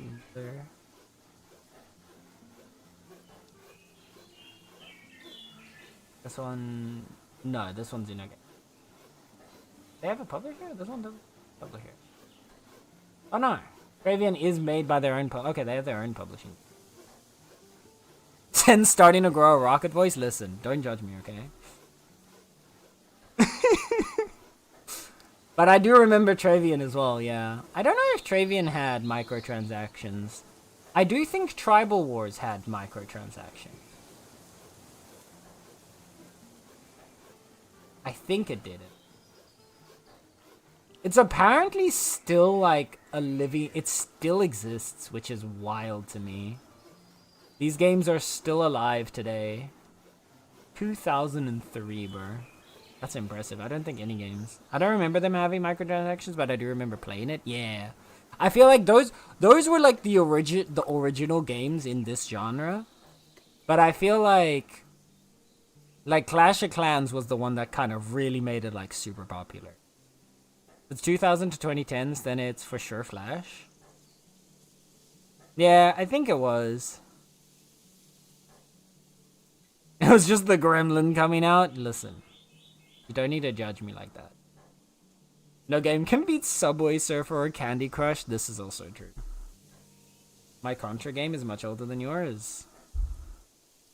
This one... No, this one's in a game. They have a publisher? This one doesn't publisher. Oh no, Travian is made by their own. Okay, they have their own publishing. Sen's starting to grow a rocket voice. Listen, don't judge me, okay? But I do remember Travian as well. Yeah, I don't know if Travian had microtransactions. I do think Tribal Wars had microtransactions. I think it did. It's apparently still like a living. It still exists, which is wild to me. These games are still alive today. 2003, bro. That's impressive. I don't think any games. I don't remember them having microtransactions, but I do remember playing it. Yeah. I feel like those were like the original games in this genre. But I feel like Clash of Clans was the one that kind of really made it like super popular. If it's 2000 to 2010s, then it's for sure Flash. Yeah, I think it was. It was just the gremlin coming out. Listen, you don't need to judge me like that. No game can beat Subway Surfer or Candy Crush. This is also true. My Contra game is much older than yours.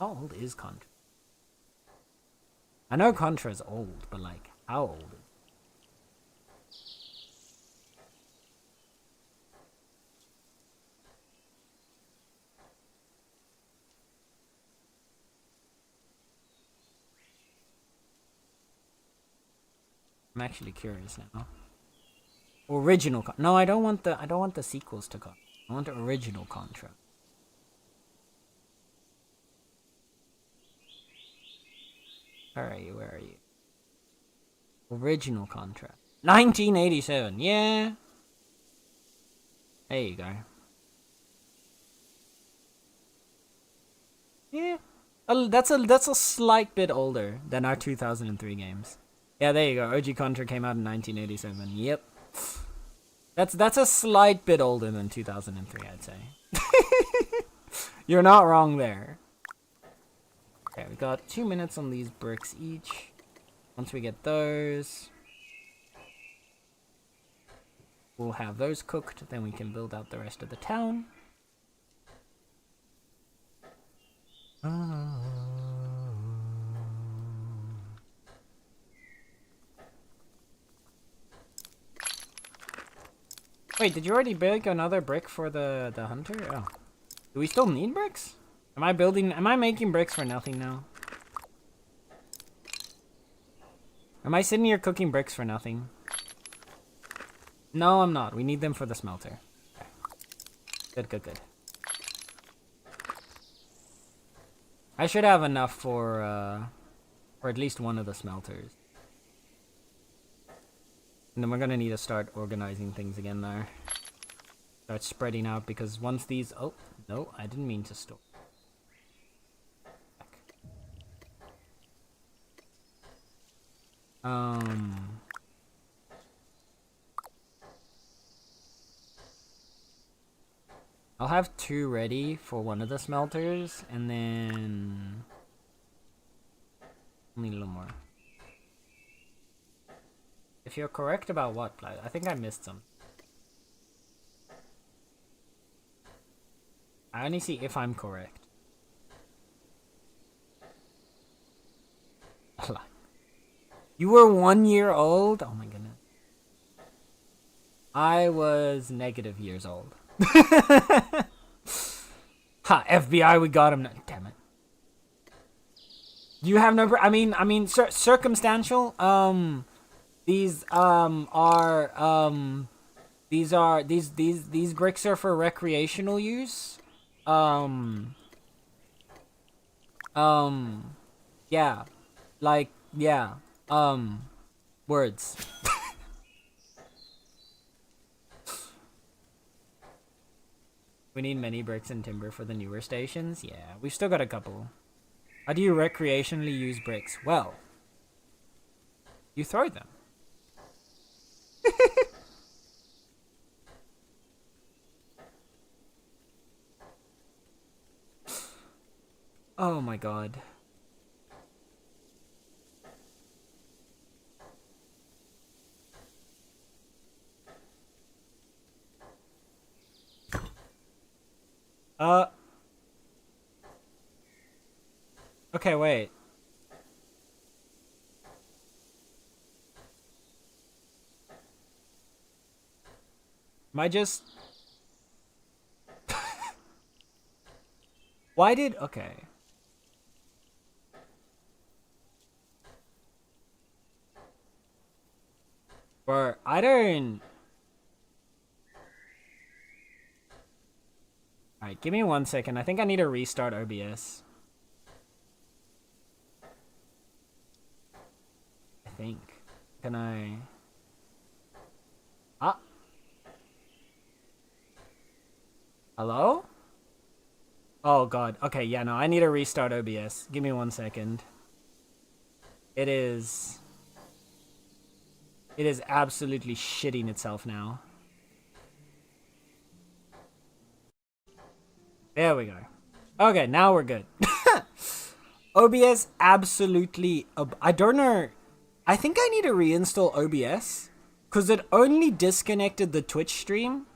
How old is Contra? I know Contra's old, but like, how old? I'm actually curious now. Original no, I don't want the sequels to Contra. I want the original Contra. Where are you? Where are you? Original Contra. 1987. Yeah. There you go. Yeah. That's a slight bit older than our 2003 games. Yeah, there you go. OG Contra came out in 1987. Yep. That's a slight bit older than 2003, I'd say. You're not wrong there. Okay, we got 2 minutes on these bricks each. Once we get those, we'll have those cooked. Then we can build out the rest of the town. Wait, did you already build another brick for the hunter? Oh. Do we still need bricks? Am I making bricks for nothing now? Am I sitting here cooking bricks for nothing? No, I'm not. We need them for the smelter. Okay. Good, good, good. I should have enough for at least one of the smelters. And then we're gonna need to start organizing things again there. Start spreading out, because once these... Oh, no, I didn't mean to store. I'll have 2 ready for one of the smelters, and then... I'll need a little more. If you're correct about what, I think I missed some. I only see if I'm correct. You were 1 year old? Oh my goodness. I was negative years old. Ha! FBI, we got him. Damn it. You have no... I mean, circumstantial. These bricks are for recreational use. Yeah. Like, yeah. Words. We need many bricks and timber for the newer stations. Yeah, we've still got a couple. How do you recreationally use bricks? Well, you throw them. Oh my god. Okay, wait. Am I just... Why did... Okay. Or I don't... Alright, give me 1 second. I think I need to restart OBS. I think. Can I... Ah. Hello? Oh god. Okay, yeah, no, I need to restart OBS. Give me 1 second. It is absolutely shitting itself now. There we go. Okay, now we're good. OBS absolutely... I don't know... I think I need to reinstall OBS. Because it only disconnected the Twitch stream.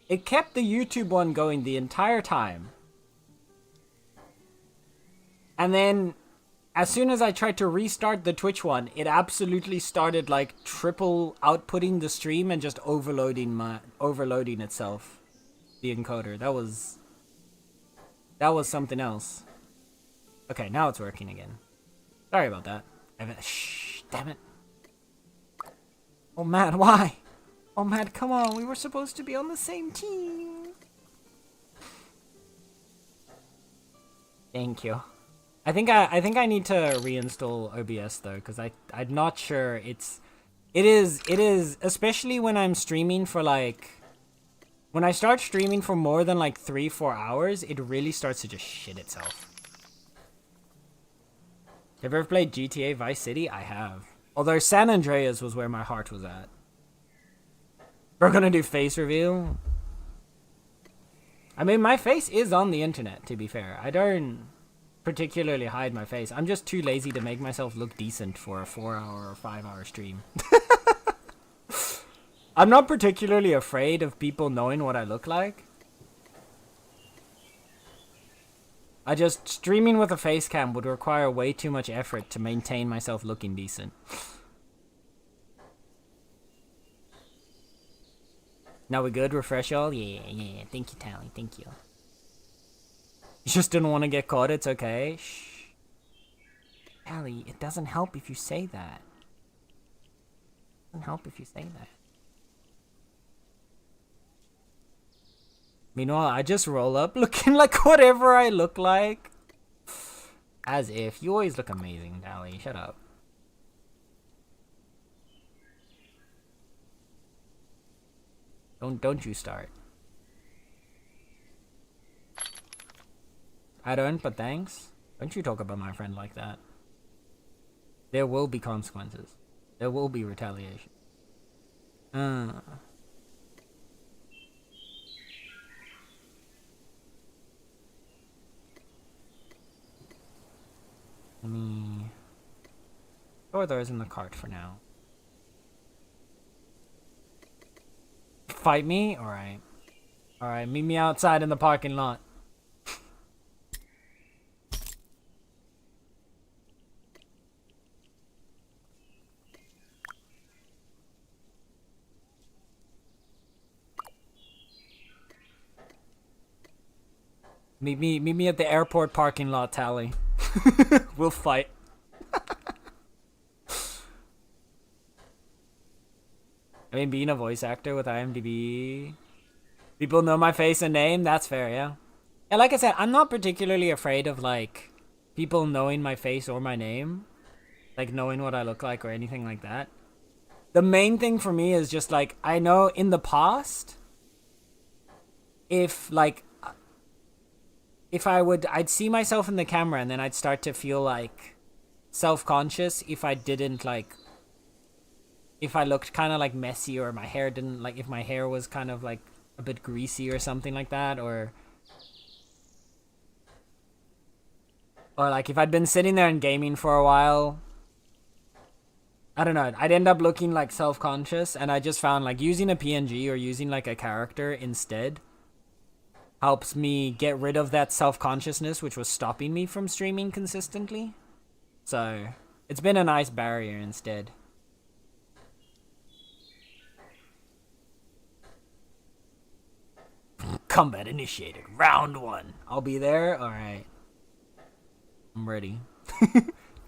It kept the YouTube one going the entire time. And then... as soon as I tried to restart the Twitch one, it absolutely started like triple outputting the stream and just overloading itself. The encoder. That was something else. Okay, now it's working again. Sorry about that. Shh, damn it. Oh, Matt, why? Oh, Matt, come on. We were supposed to be on the same team. Thank you. I think I need to reinstall OBS though, because I'm not sure it is especially when I'm streaming for like when I start streaming for more than like 3-4 hours, it really starts to just shit itself. Have you ever played GTA Vice City? I have. Although San Andreas was where my heart was at. We're gonna do face reveal. I mean, my face is on the internet, to be fair. I don't particularly hide my face. I'm just too lazy to make myself look decent for a 4-hour or 5-hour stream. I'm not particularly afraid of people knowing what I look like. I just... streaming with a face cam would require way too much effort to maintain myself looking decent. Now we good? Refresh all? Yeah. Thank you, Tally. Thank you. You just didn't want to get caught. It's okay. Shh. Tally, it doesn't help if you say that. It doesn't help if you say that. Meanwhile, I just roll up looking like whatever I look like. As if. You always look amazing, Tally. Shut up. Don't you start. I don't, but thanks. Don't you talk about my friend like that. There will be consequences. There will be retaliation. Let me throw those in the cart for now. Fight me? Alright. Alright, meet me outside in the parking lot. Meet me at the airport parking lot, Tally. We'll fight. I mean, being a voice actor with IMDb, people know my face and name. That's fair, yeah. Yeah, like I said, I'm not particularly afraid of like people knowing my face or my name, like knowing what I look like or anything like that. The main thing for me is just like I know in the past, if like. If I'd see myself in the camera and then I'd start to feel like self-conscious if I didn't like, if I looked kind of like messy or my hair didn't like, if my hair was kind of like a bit greasy or something like that, or like if I'd been sitting there and gaming for a while, I don't know, I'd end up looking like self-conscious, and I just found like using a PNG or using like a character instead helps me get rid of that self-consciousness which was stopping me from streaming consistently. So it's been a nice barrier instead. Combat initiated. Round 1. I'll be there. All right. I'm ready.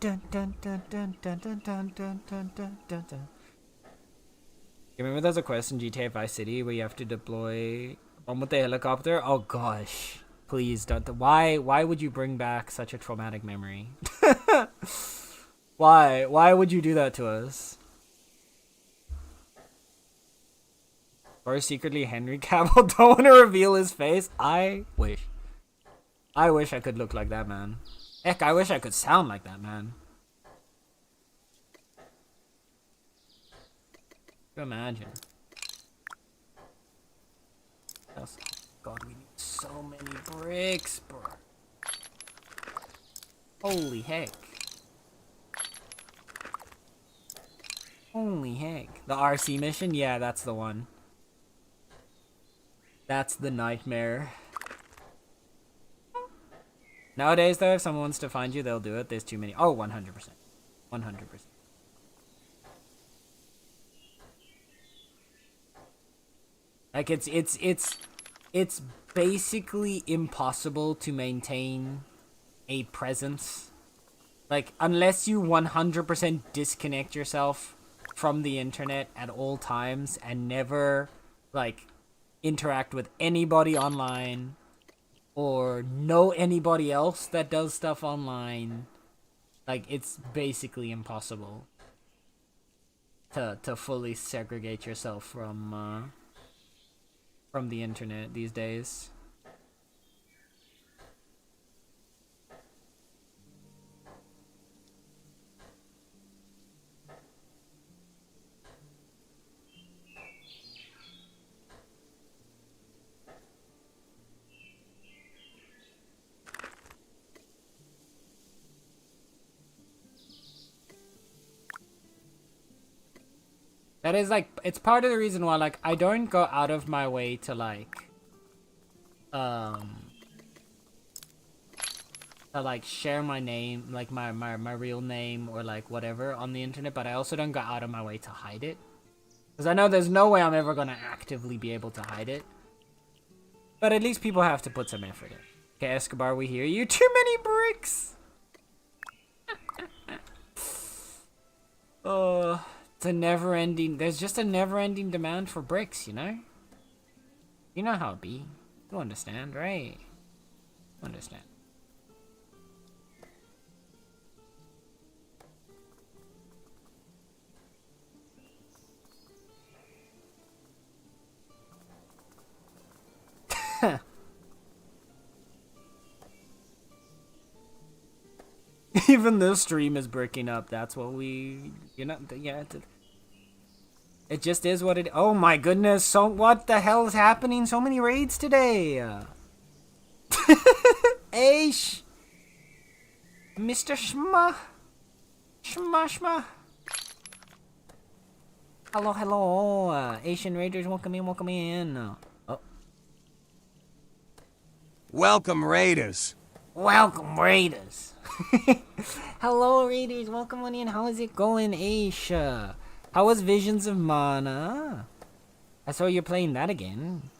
Dun, dun, dun, dun, dun, dun, dun, dun, dun, dun, dun, dun. You remember there's a quest in GTA Vice City where you have to deploy one with the helicopter? Oh gosh. Please don't. Why would you bring back such a traumatic memory? Why? Why would you do that to us? Or secretly Henry Cavill don't want to reveal his face? I wish I could look like that man. Heck, I wish I could sound like that man. Imagine. God, we need so many bricks, bro. Holy heck. Holy heck. The RC mission? Yeah, that's the one. That's the nightmare. Nowadays, though, if someone wants to find you, they'll do it. There's too many. Oh, 100%. 100%. Like, it's basically impossible to maintain a presence. Like, unless you 100% disconnect yourself from the internet at all times and never, like, interact with anybody online or know anybody else that does stuff online. Like, it's basically impossible to fully segregate yourself from the internet these days. That is, like, it's part of the reason why, like, I don't go out of my way to, like, share my name, like, my real name or, like, whatever on the internet, but I also don't go out of my way to hide it. Because I know there's no way I'm ever going to actively be able to hide it. But at least people have to put some effort in. Okay, Escobar, we hear you. Too many bricks! It's a never-ending... There's just a never-ending demand for bricks, you know? You know how it be. You understand, right? You understand. Even this stream is breaking up. That's what we... You know, yeah... It just is what it... Oh my goodness, so what the hell is happening? So many raids today! Aish! Mr. Shma! Shma! Hello, Asian Raiders, welcome in. Oh. Welcome, Raiders. Welcome, Raiders! Hello, Raiders, welcome on in. How is it going, Aisha? How was Visions of Mana? I saw you're playing that again.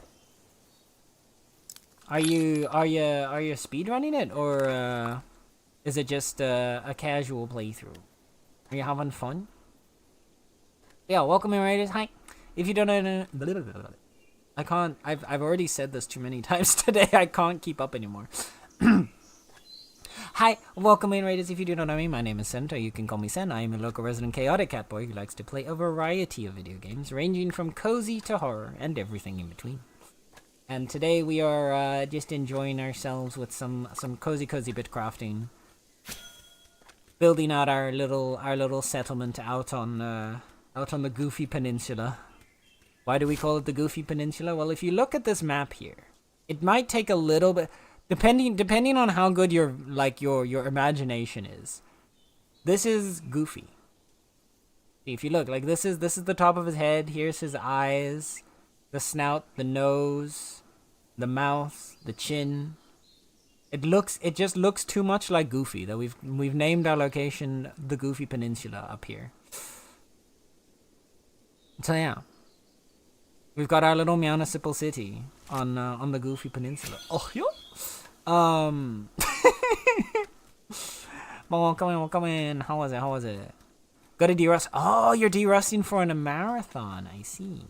Are you speedrunning it, or is it just a casual playthrough? Are you having fun? Yeah, welcome in, Raiders. Hi. If you don't know, I can't. I've already said this too many times today. I can't keep up anymore. Hi, welcome in, Raiders. If you do not know me, my name is Sen, or you can call me Sen. I am a local resident chaotic cat boy who likes to play a variety of video games, ranging from cozy to horror and everything in between. And today we are just enjoying ourselves with some cozy bit crafting, building out our little settlement out on the Goofy Peninsula. Why do we call it the Goofy Peninsula? Well, if you look at this map here, it might take a little bit. Depending on how good your imagination is, this is Goofy. If you look, like, this is the top of his head. Here's his eyes, the snout, the nose, the mouth, the chin. It just looks too much like Goofy that we've named our location the Goofy Peninsula up here. So yeah. We've got our little municipal city on the Goofy Peninsula. Oh yeah. Come in. How was it? Got to de-rust. Oh, you're de-rusting for a marathon. I see.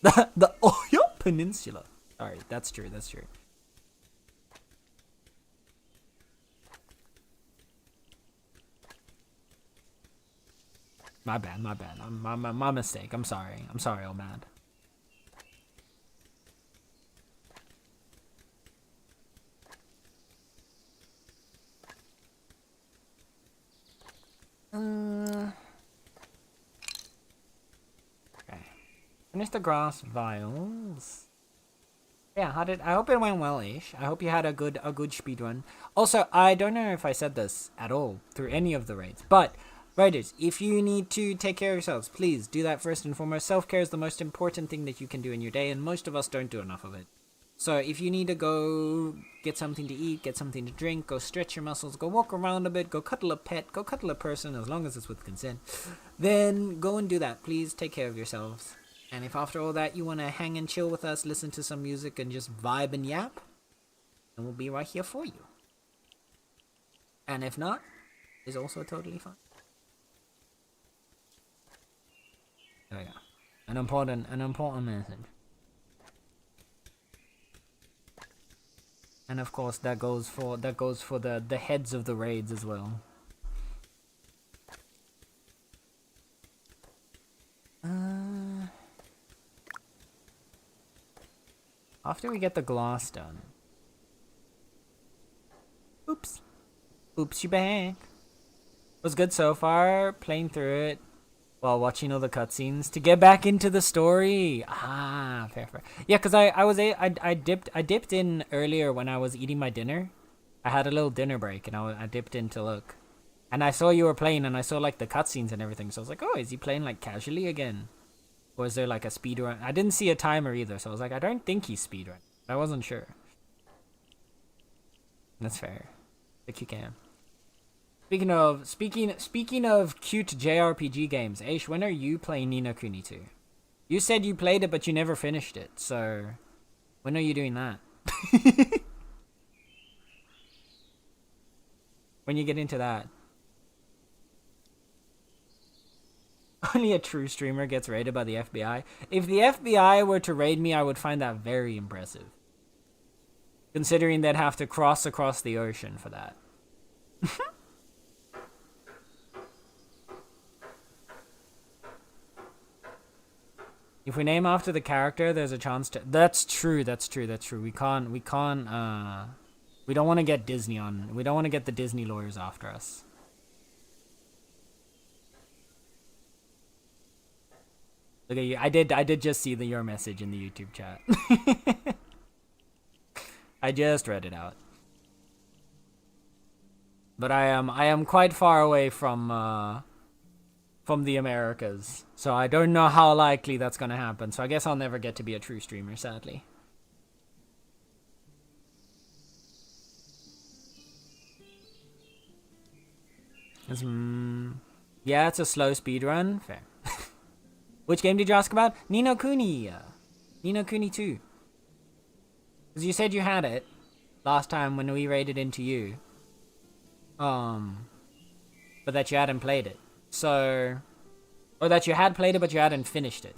The Ohio Peninsula. Sorry, that's true. My bad. My mistake. I'm sorry, old man. Okay. Finish the grass vials. Yeah, I hope it went well-ish. I hope you had a good speed run. Also, I don't know if I said this at all through any of the raids, but raiders, if you need to take care of yourselves, please do that first and foremost. Self-care is the most important thing that you can do in your day, and most of us don't do enough of it. So if you need to go get something to eat, get something to drink, go stretch your muscles, go walk around a bit, go cuddle a pet, go cuddle a person, as long as it's with consent, then go and do that. Please take care of yourselves. And if after all that you want to hang and chill with us, listen to some music, and just vibe and yap, then we'll be right here for you. And if not, it's also totally fine. There we go. An important message. And of course that goes for the heads of the raids as well. After we get the glass done. Oops, you back. Was good so far, playing through it while watching all the cutscenes to get back into the story. Ah, fair. Yeah, cause I dipped in earlier when I was eating my dinner. I had a little dinner break and I dipped in to look, and I saw you were playing and I saw like the cutscenes and everything. So I was like, oh, is he playing like casually again, or is there like a speed run? I didn't see a timer either, so I was like, I don't think he's speed run. I wasn't sure. That's fair. But you can. Speaking of cute JRPG games, Aish, when are you playing Ni no Kuni 2? You said you played it, but you never finished it. So, when are you doing that? When you get into that? Only a true streamer gets raided by the FBI. If the FBI were to raid me, I would find that very impressive. Considering they'd have to cross across the ocean for that. If we name after the character, there's a chance to... That's true. We don't want to get Disney on... We don't want to get the Disney lawyers after us. Look at you. I did just see your message in the YouTube chat. I just read it out. But I am quite far away from the Americas, so I don't know how likely that's gonna happen. So I guess I'll never get to be a true streamer, sadly. Yeah, it's a slow speed run. Fair. Which game did you ask about? Ni no Kuni. Ni no Kuni 2. Because you said you had it last time when we raided into you. But that you hadn't played it. So... Or that you had played it, but you hadn't finished it.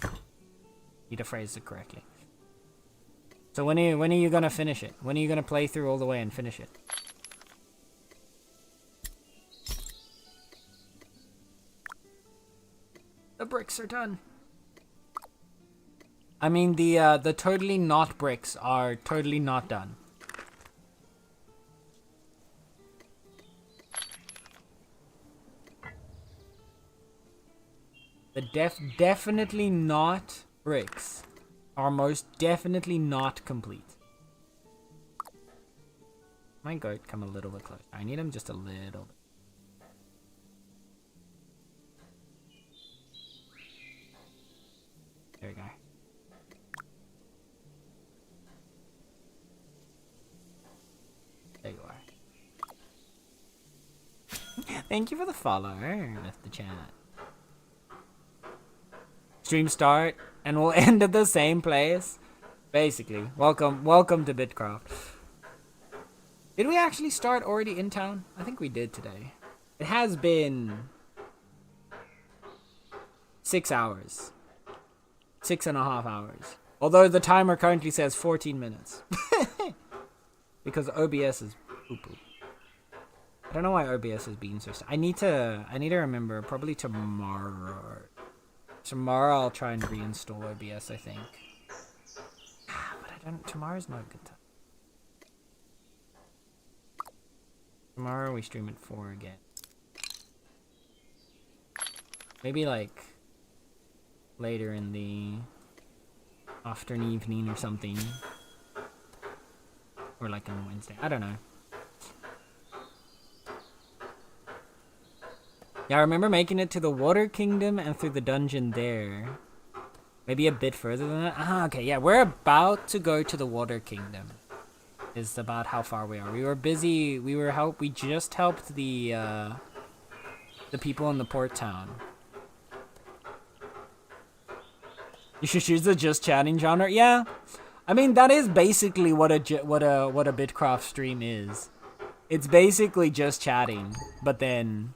Need to phrase it correctly. So when are you gonna finish it? When are you gonna play through all the way and finish it? The bricks are done. I mean, the totally not bricks are totally not done. The definitely not bricks are most definitely not complete. My goat come a little bit closer. I need him just a little bit. There we go. Thank you for the follow. Left the chat. Stream start and we'll end at the same place. Basically, welcome to Bitcraft. Did we actually start already in town? I think we did today. It has been 6 hours. 6.5 hours. Although the timer currently says 14 minutes. Because OBS is poo-poo. I don't know why OBS is being so I need to remember probably tomorrow. Tomorrow I'll try and reinstall OBS, I think. But I don't, tomorrow's not a good time. Tomorrow we stream at 4 again. Maybe like later in the afternoon, evening or something. Or like on Wednesday. I don't know. Yeah, I remember making it to the Water Kingdom and through the dungeon there. Maybe a bit further than that. Ah, okay, yeah, we're about to go to the Water Kingdom. Is about how far we are. We were busy. We just helped the people in the port town. You should choose the just chatting genre. Yeah, I mean that is basically what a Bitcraft stream is. It's basically just chatting, but then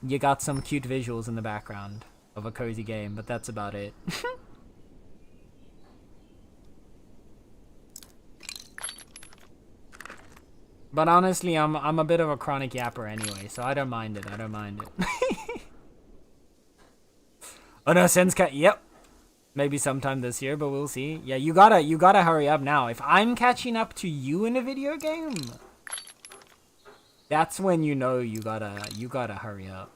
you got some cute visuals in the background of a cozy game, but that's about it. But honestly, I'm a bit of a chronic yapper anyway, so I don't mind it. I don't mind it. Oh no, Senscat. Yep. Maybe sometime this year, but we'll see. Yeah, you gotta hurry up now. If I'm catching up to you in a video game, that's when you know you gotta hurry up.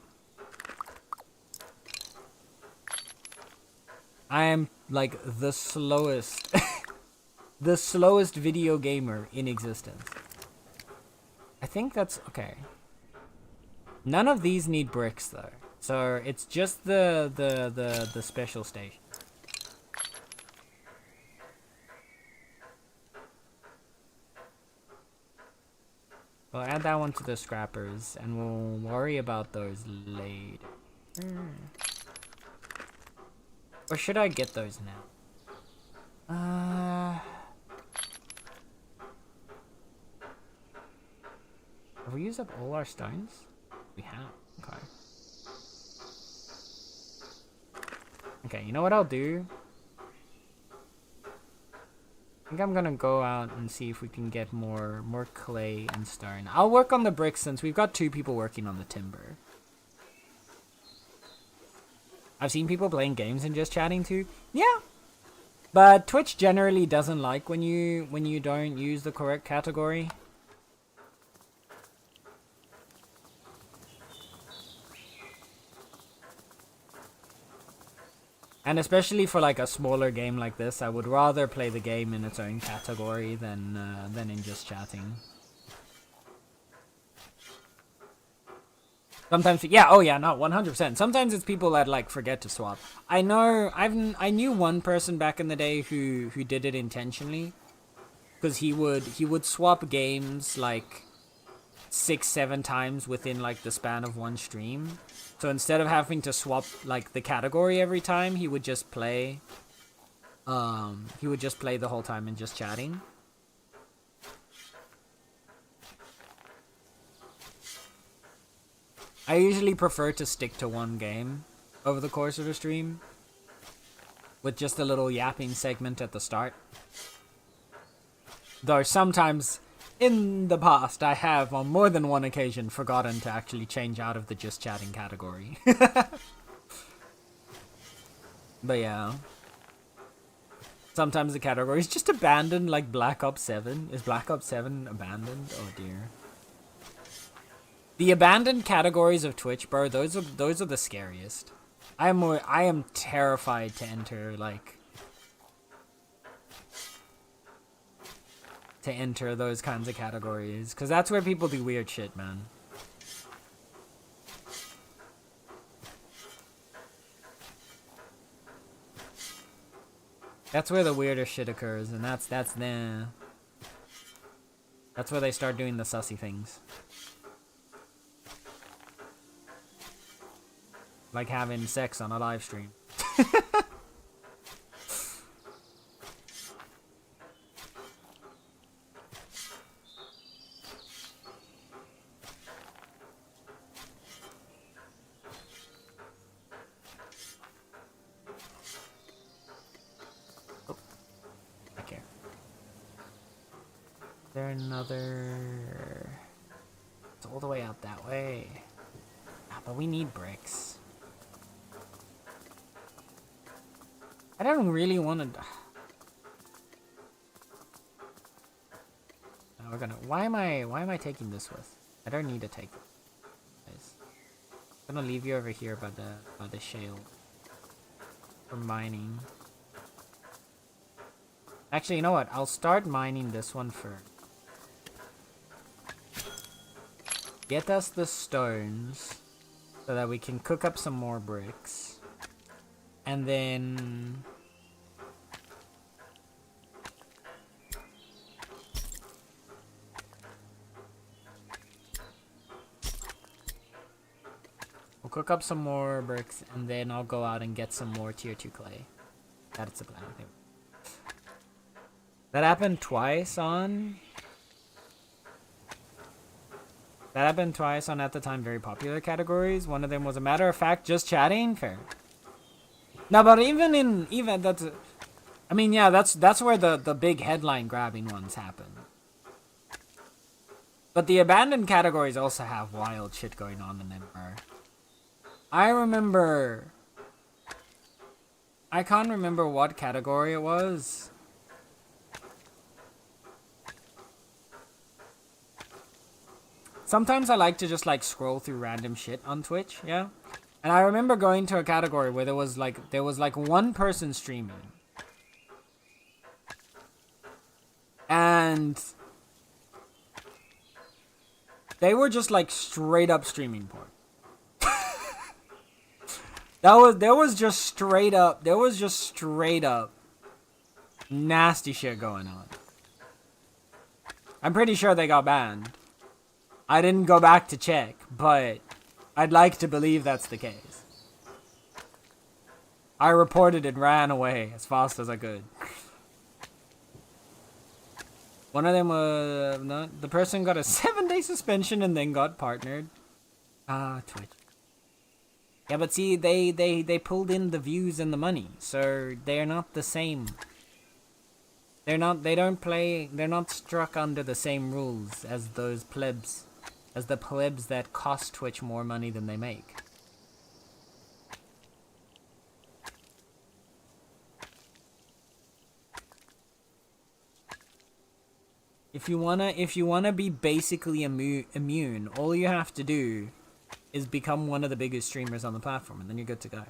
I am like the slowest, the slowest video gamer in existence. I think that's okay. None of these need bricks though, so it's just the special station. We'll add that one to the scrappers, and we'll worry about those later. Or should I get those now? Have we used up all our stones? We have. Okay. Okay, you know what I'll do? I think I'm gonna go out and see if we can get more clay and stone. I'll work on the bricks since we've got 2 people working on the timber. I've seen people playing games and just chatting too. Yeah. But Twitch generally doesn't like when you don't use the correct category. And especially for like a smaller game like this, I would rather play the game in its own category than in just chatting. Sometimes, yeah, oh yeah, no, 100%. Sometimes it's people that like forget to swap. I know, I knew one person back in the day who did it intentionally, because he would swap games like 6-7 times within like the span of one stream. So instead of having to swap like the category every time, he would just play the whole time and just chatting. I usually prefer to stick to one game over the course of a stream, with just a little yapping segment at the start. Though sometimes in the past I have on more than one occasion forgotten to actually change out of the just chatting category. But yeah. Sometimes the category is just abandoned, like Black Ops 7. Is Black Ops 7 abandoned? Oh dear. The abandoned categories of Twitch, bro, those are the scariest. I am terrified to enter those kinds of categories, because that's where people do weird shit, man. That's where the weirdest shit occurs, and that's where they start doing the sussy things. like having sex on a live stream. Oh, okay. Is there another? It's all the way out that way. Ah, but we need bricks. I don't really want to. We're gonna. Why am I taking this with? I don't need to take it. Guys. I'm gonna leave you over here by the shale for mining. Actually, you know what? I'll start mining this one first. Get us the stones so that we can cook up some more bricks. And then we'll cook up some more bricks, and then I'll go out and get some more tier 2 clay. That's the plan. That happened twice on... That happened twice on, at the time, very popular categories. One of them was a matter of fact, just chatting. Fair. No, but even that's... I mean, yeah, that's where the big headline grabbing ones happen. But the abandoned categories also have wild shit going on in them. I remember... I can't remember what category it was. Sometimes I like to just like scroll through random shit on Twitch, yeah? And I remember going to a category where there was like one person streaming. And they were just like straight up streaming porn. There was just straight up nasty shit going on. I'm pretty sure they got banned. I didn't go back to check, but I'd like to believe that's the case. I reported and ran away as fast as I could. One of them was... the person got a 7-day suspension and then got partnered. Ah, Twitch. Yeah, but see, they pulled in the views and the money, so they're not the same. They're not struck under the same rules as those plebs. As the plebs that cost Twitch more money than they make. If you wanna be basically immune, all you have to do is become one of the biggest streamers on the platform, and then you're good to go.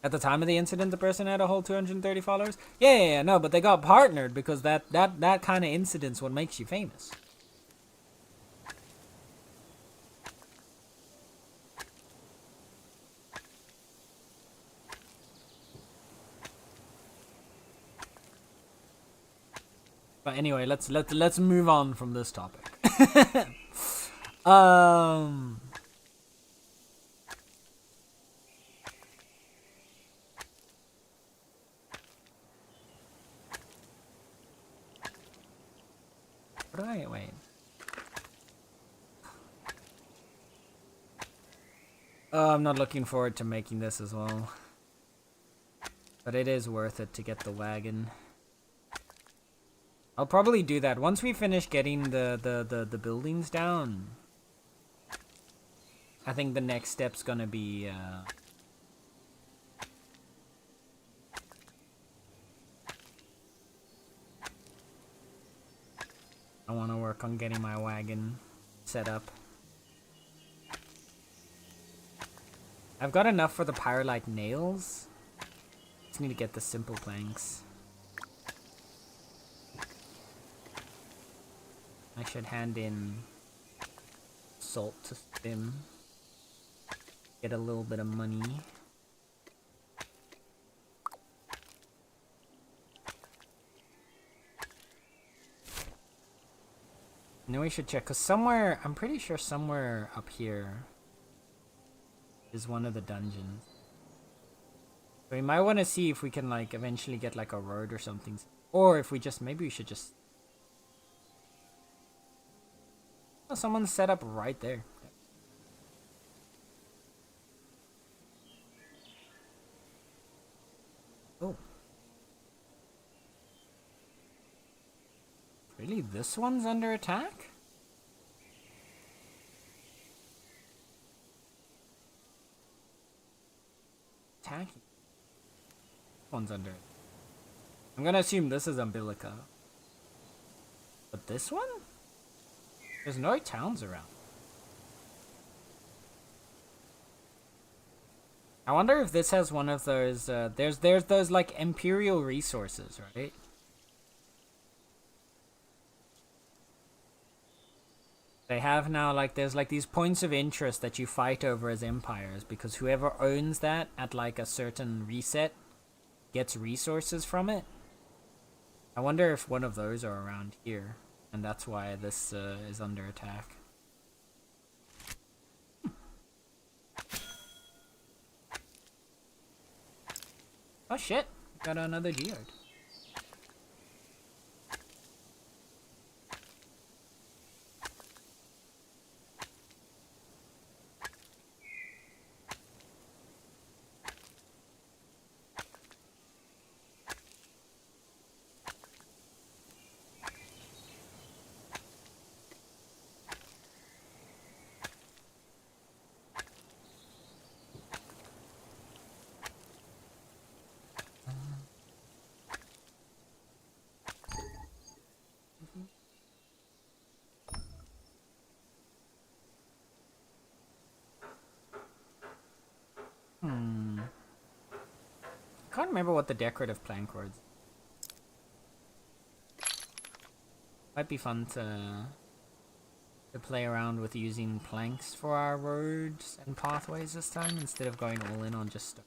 At the time of the incident, the person had a whole 230 followers? Yeah, no, but they got partnered because that kind of incident's what makes you famous. But anyway, let's move on from this topic. Right, wait. I'm not looking forward to making this as well. But it is worth it to get the wagon. I'll probably do that once we finish getting the buildings down. I think the next step's gonna be I want to work on getting my wagon set up. I've got enough for the pyrolite nails. Just need to get the simple planks. I should hand in salt to them. Get a little bit of money. Then we should check, because somewhere, I'm pretty sure somewhere up here is one of the dungeons. So we might want to see if we can, like, eventually get, like, a road or something. Or if we just, maybe we should just... Oh, someone's set up right there. Oh. Really? This one's under attack? Attacking. One's under it. I'm gonna assume this is Umbilica. But this one? There's no towns around. I wonder if this has one of those, there's those, like, Imperial resources, right? They have now, like, there's, like, these points of interest that you fight over as empires, because whoever owns that at, like, a certain reset gets resources from it. I wonder if one of those are around here, and that's why this is under attack. Oh shit, got another geode. I can't remember what the decorative plank was. Might be fun to play around with using planks for our roads and pathways this time instead of going all in on just stone.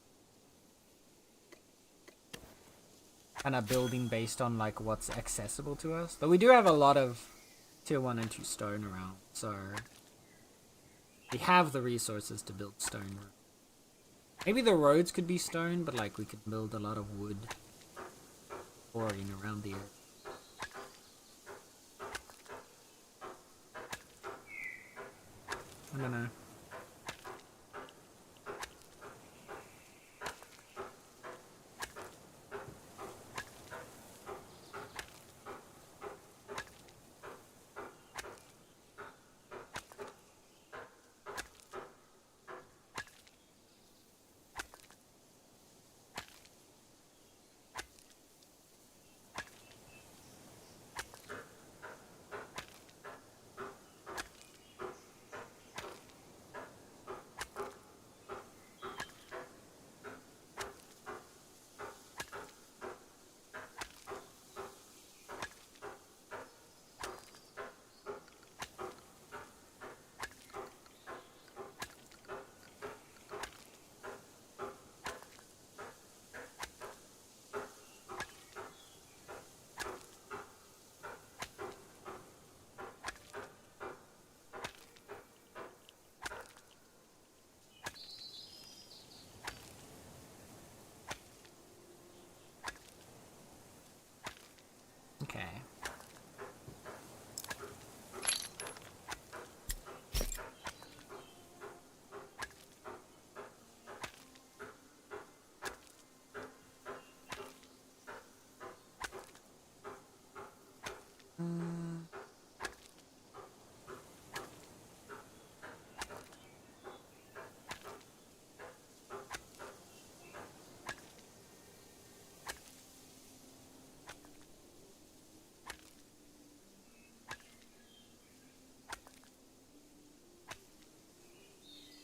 Kind of building based on, like, what's accessible to us. But we do have a lot of tier 1 and 2 stone around, so we have the resources to build stone roads. Maybe the roads could be stone, but, like, we could build a lot of wood pouring around the earth. I don't know. Okay.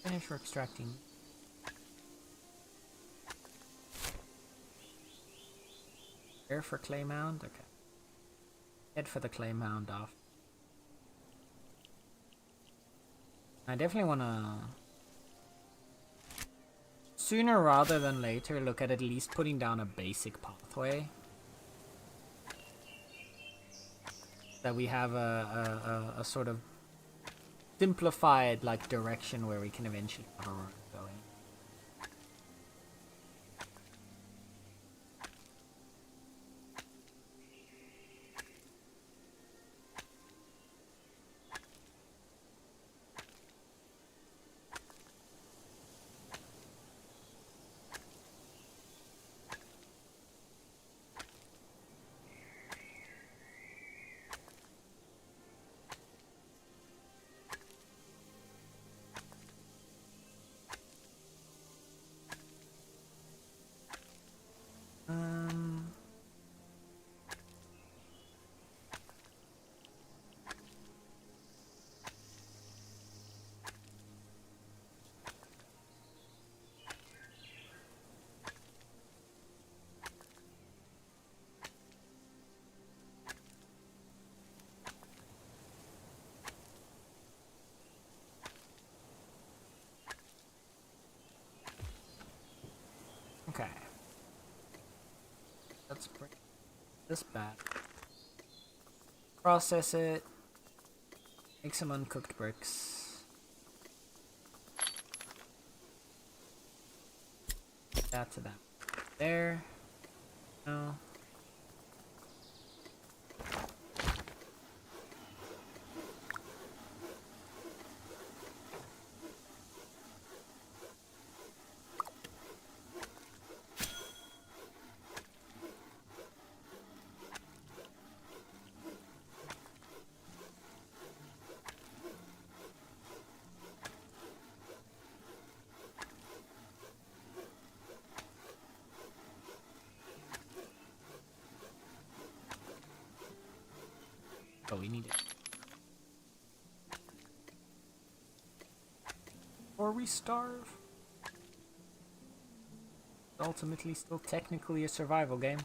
Finish for extracting. Air for clay mound? Okay. Head for the clay mound off. I definitely want to, sooner rather than later, look at least putting down a basic pathway. that we have a sort of simplified like direction where we can eventually have a road going. Okay. Let's bring this back. Process it. Make some uncooked bricks. That to that. There. No. Oh, we need it. Or we starve. It's ultimately still technically a survival game.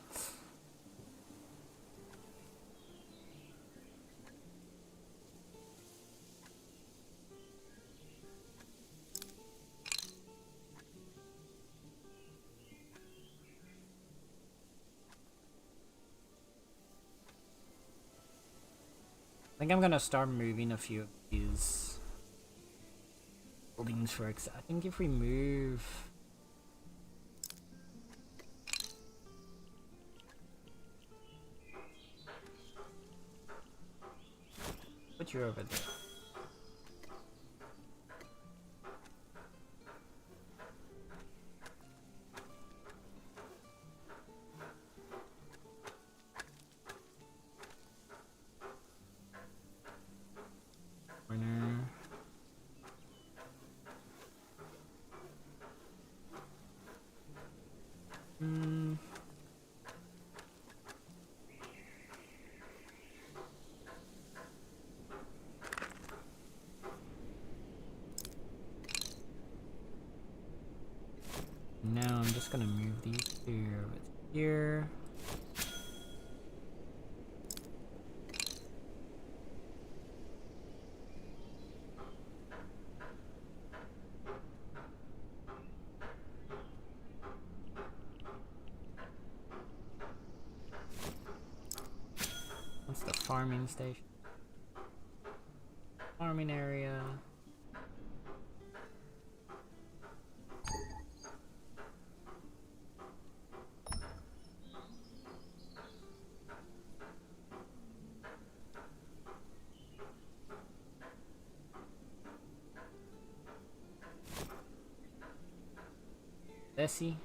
I think I'm gonna start moving a few of these buildings for I think if we move put you over there. Corner. Now I'm just gonna move these two over here. What's the farming station? Farming area. Bessie.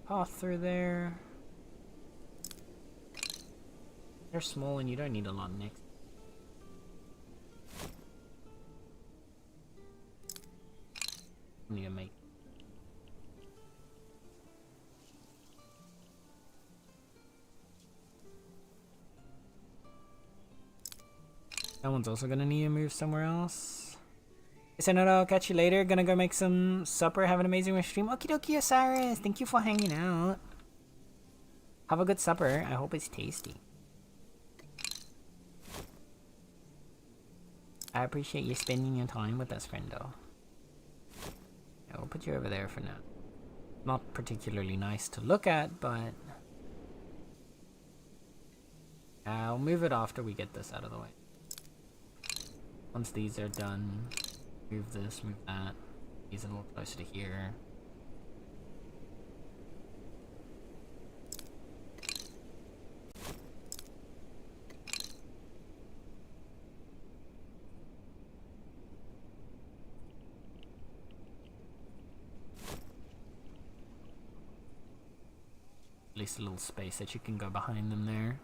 Path through there. They're small and you don't need a lot next. Need to make. That one's also gonna need to move somewhere else. So no, I'll catch you later. Gonna go make some supper. Have an amazing stream. Okie dokie, Osiris. Thank you for hanging out. Have a good supper. I hope it's tasty. I appreciate you spending your time with us, friendo. Yeah, we'll put you over there for now. Not particularly nice to look at, but I'll move it after we get this out of the way. Once these are done, move this, move that. These a little closer to here. At least a little space that you can go behind them there.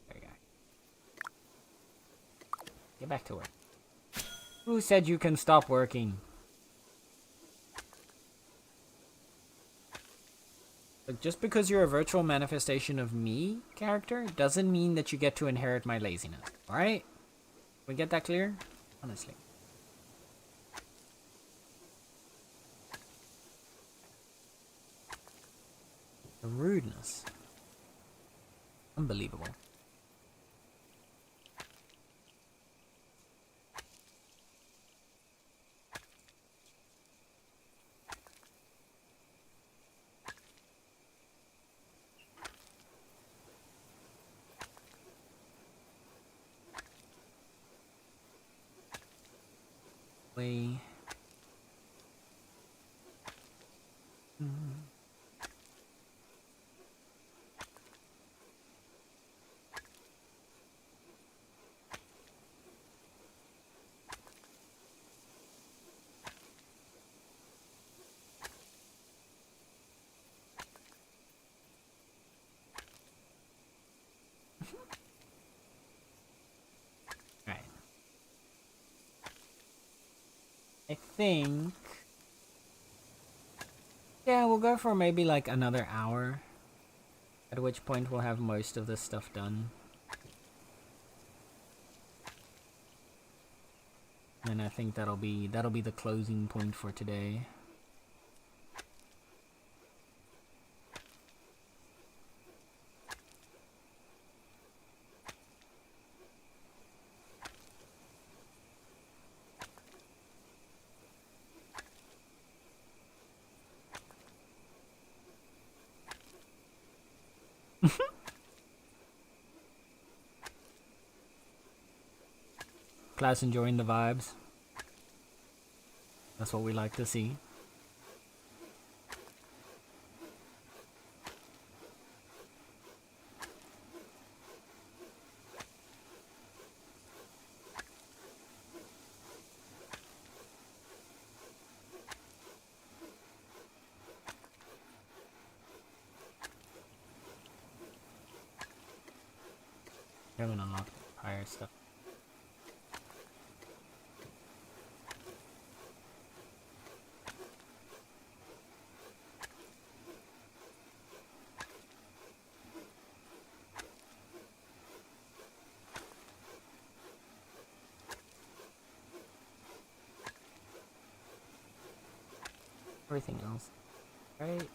There you go. Get back to work. Who said you can stop working? Like, just because you're a virtual manifestation of me character doesn't mean that you get to inherit my laziness. Alright? We get that clear? Honestly. The rudeness. Unbelievable. Way. Right. I think. Yeah, we'll go for maybe like another hour. At which point we'll have most of this stuff done. And I think that'll be the closing point for today. Class enjoying the vibes. That's what we like to see. Haven't unlocked the prior stuff. Everything else. Right?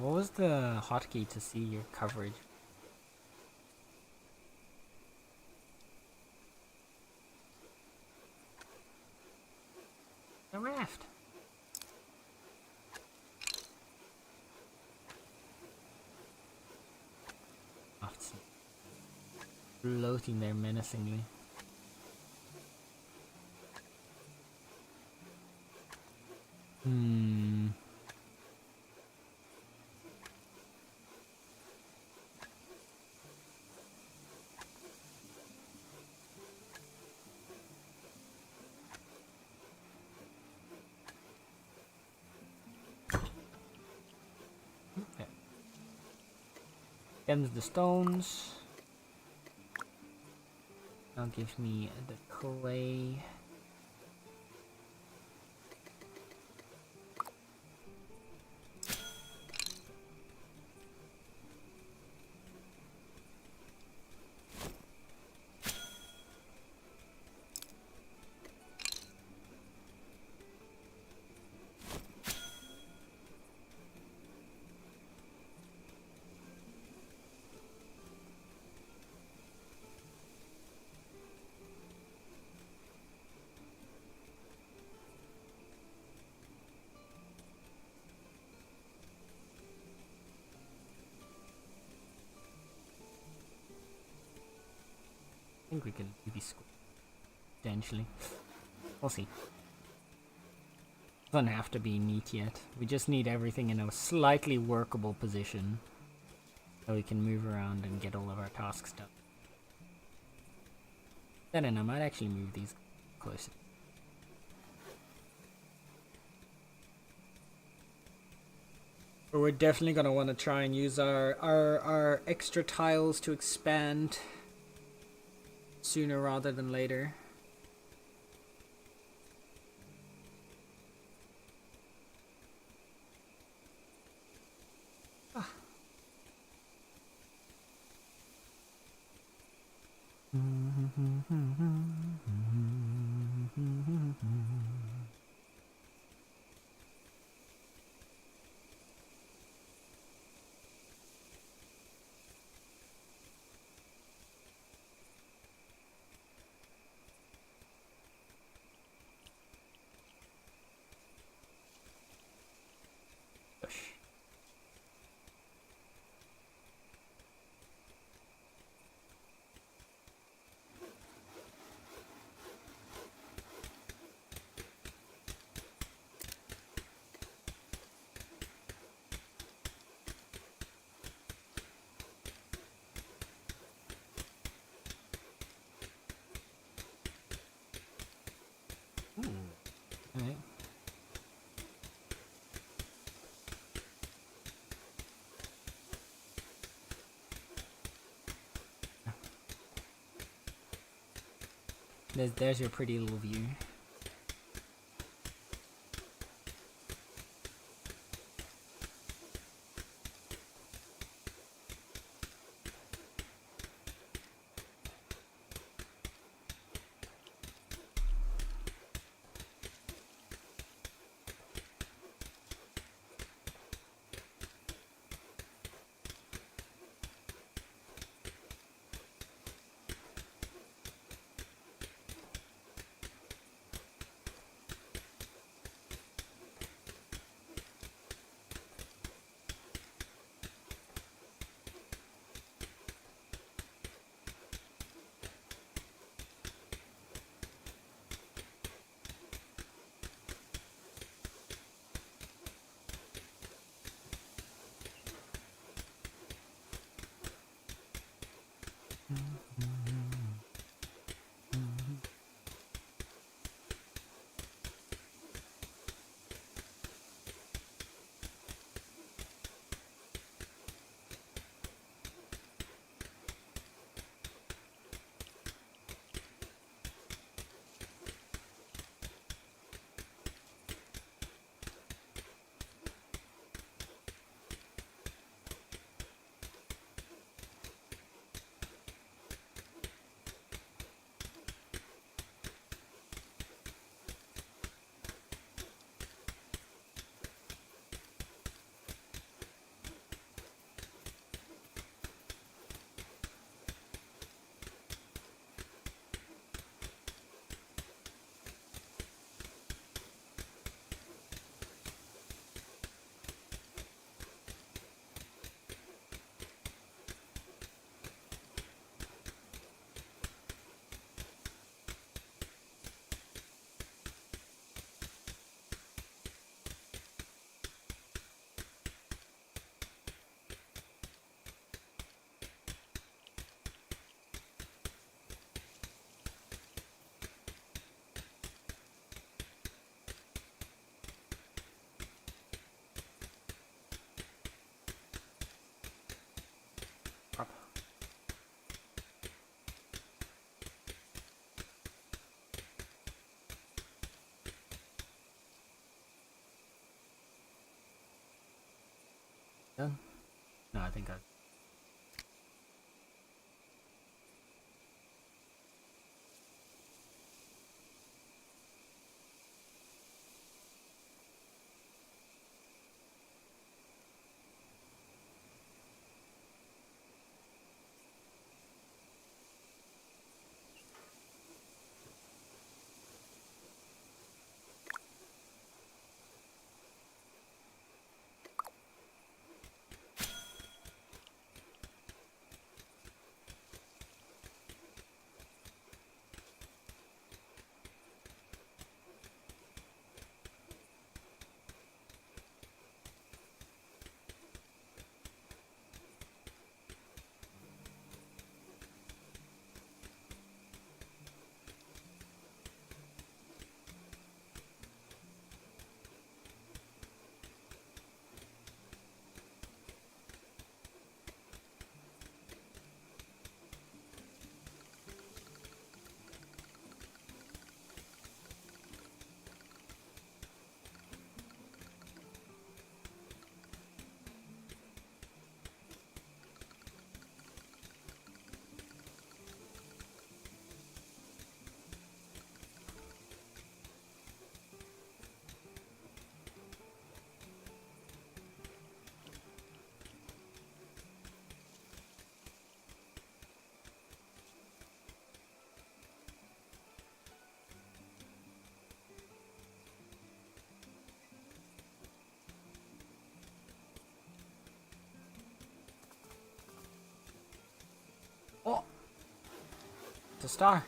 What was the hotkey to see your coverage? The raft. floating there menacingly. Hmm. Okay. Ends the stones. Now gives me the clay. I think we can maybe squeeze potentially. We'll see. Doesn't have to be neat yet. We just need everything in a slightly workable position so we can move around and get all of our tasks done. Then I might actually move these closer. But we're definitely gonna want to try and use our extra tiles to expand sooner rather than later. Alright. There's your pretty little view. Done? No, I think I. Oh! It's a star.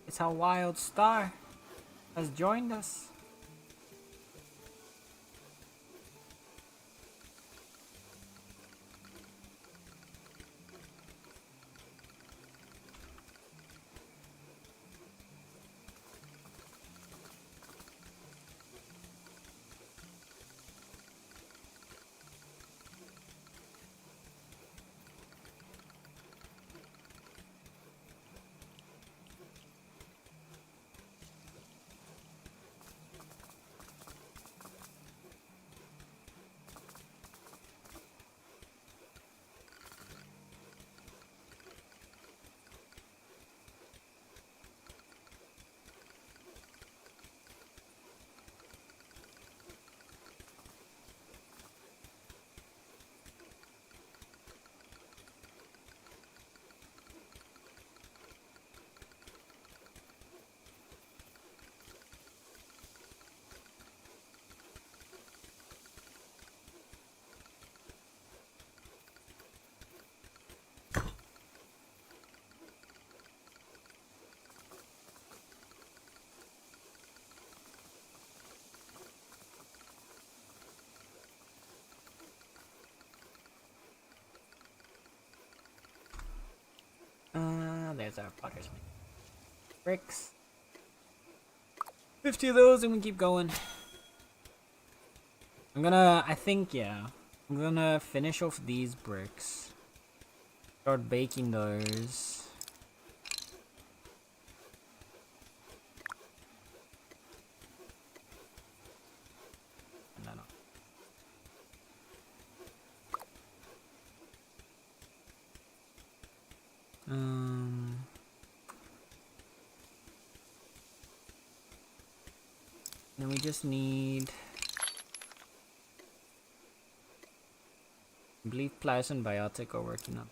It's a wild star has joined us. There's our potter's wing. Bricks. 50 of those and we keep going. I think, yeah. I'm gonna finish off these bricks. Start baking those. And then then we just need, I believe Plies and Biotic are working on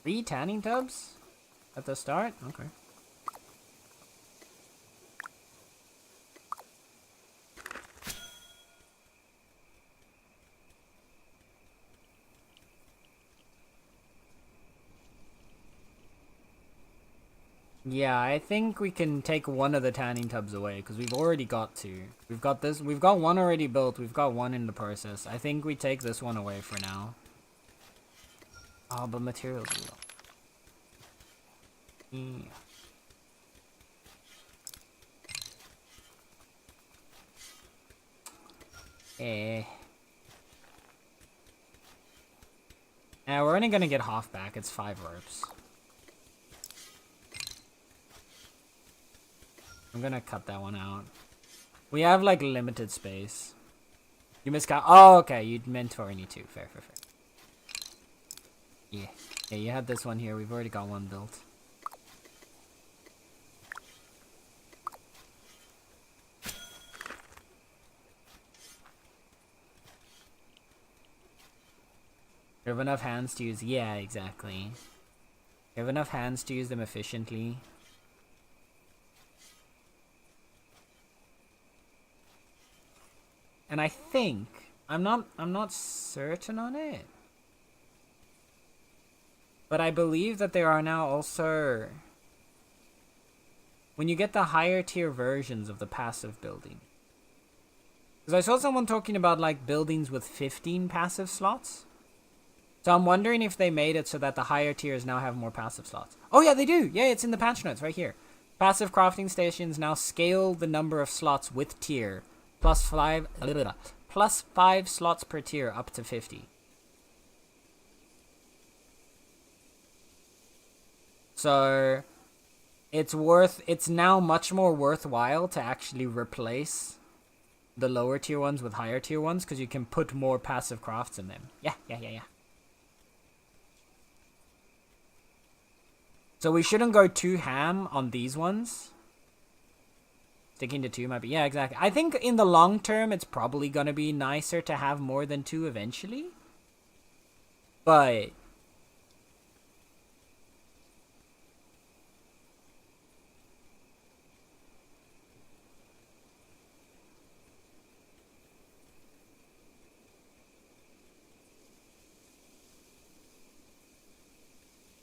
3 tanning tubs at the start? Okay. Yeah, I think we can take one of the tanning tubs away because we've already got 2. We've got this. We've got 1 already built. We've got 1 in the process. I think we take this one away for now. Oh, but materials are low. Yeah. We're only gonna get half back. It's 5 ropes. I'm gonna cut that one out. We have like limited space. You miscount. Oh, okay. You meant for only 2. Fair. Yeah. Yeah, you had this one here. We've already got one built. You have enough hands to use. Yeah, exactly. You have enough hands to use them efficiently. And I think I'm not certain on it. But I believe that there are now also, when you get the higher tier versions of the passive building. Because I saw someone talking about like buildings with 15 passive slots. So I'm wondering if they made it so that the higher tiers now have more passive slots. Oh yeah, they do. Yeah, it's in the patch notes right here. Passive crafting stations now scale the number of slots with tier plus 5 slots per tier up to 50. So it's now much more worthwhile to actually replace the lower tier ones with higher tier ones because you can put more passive crafts in them. Yeah. So we shouldn't go too ham on these ones. Sticking to 2 might be... Yeah, exactly. I think in the long term, it's probably going to be nicer to have more than 2 eventually. But...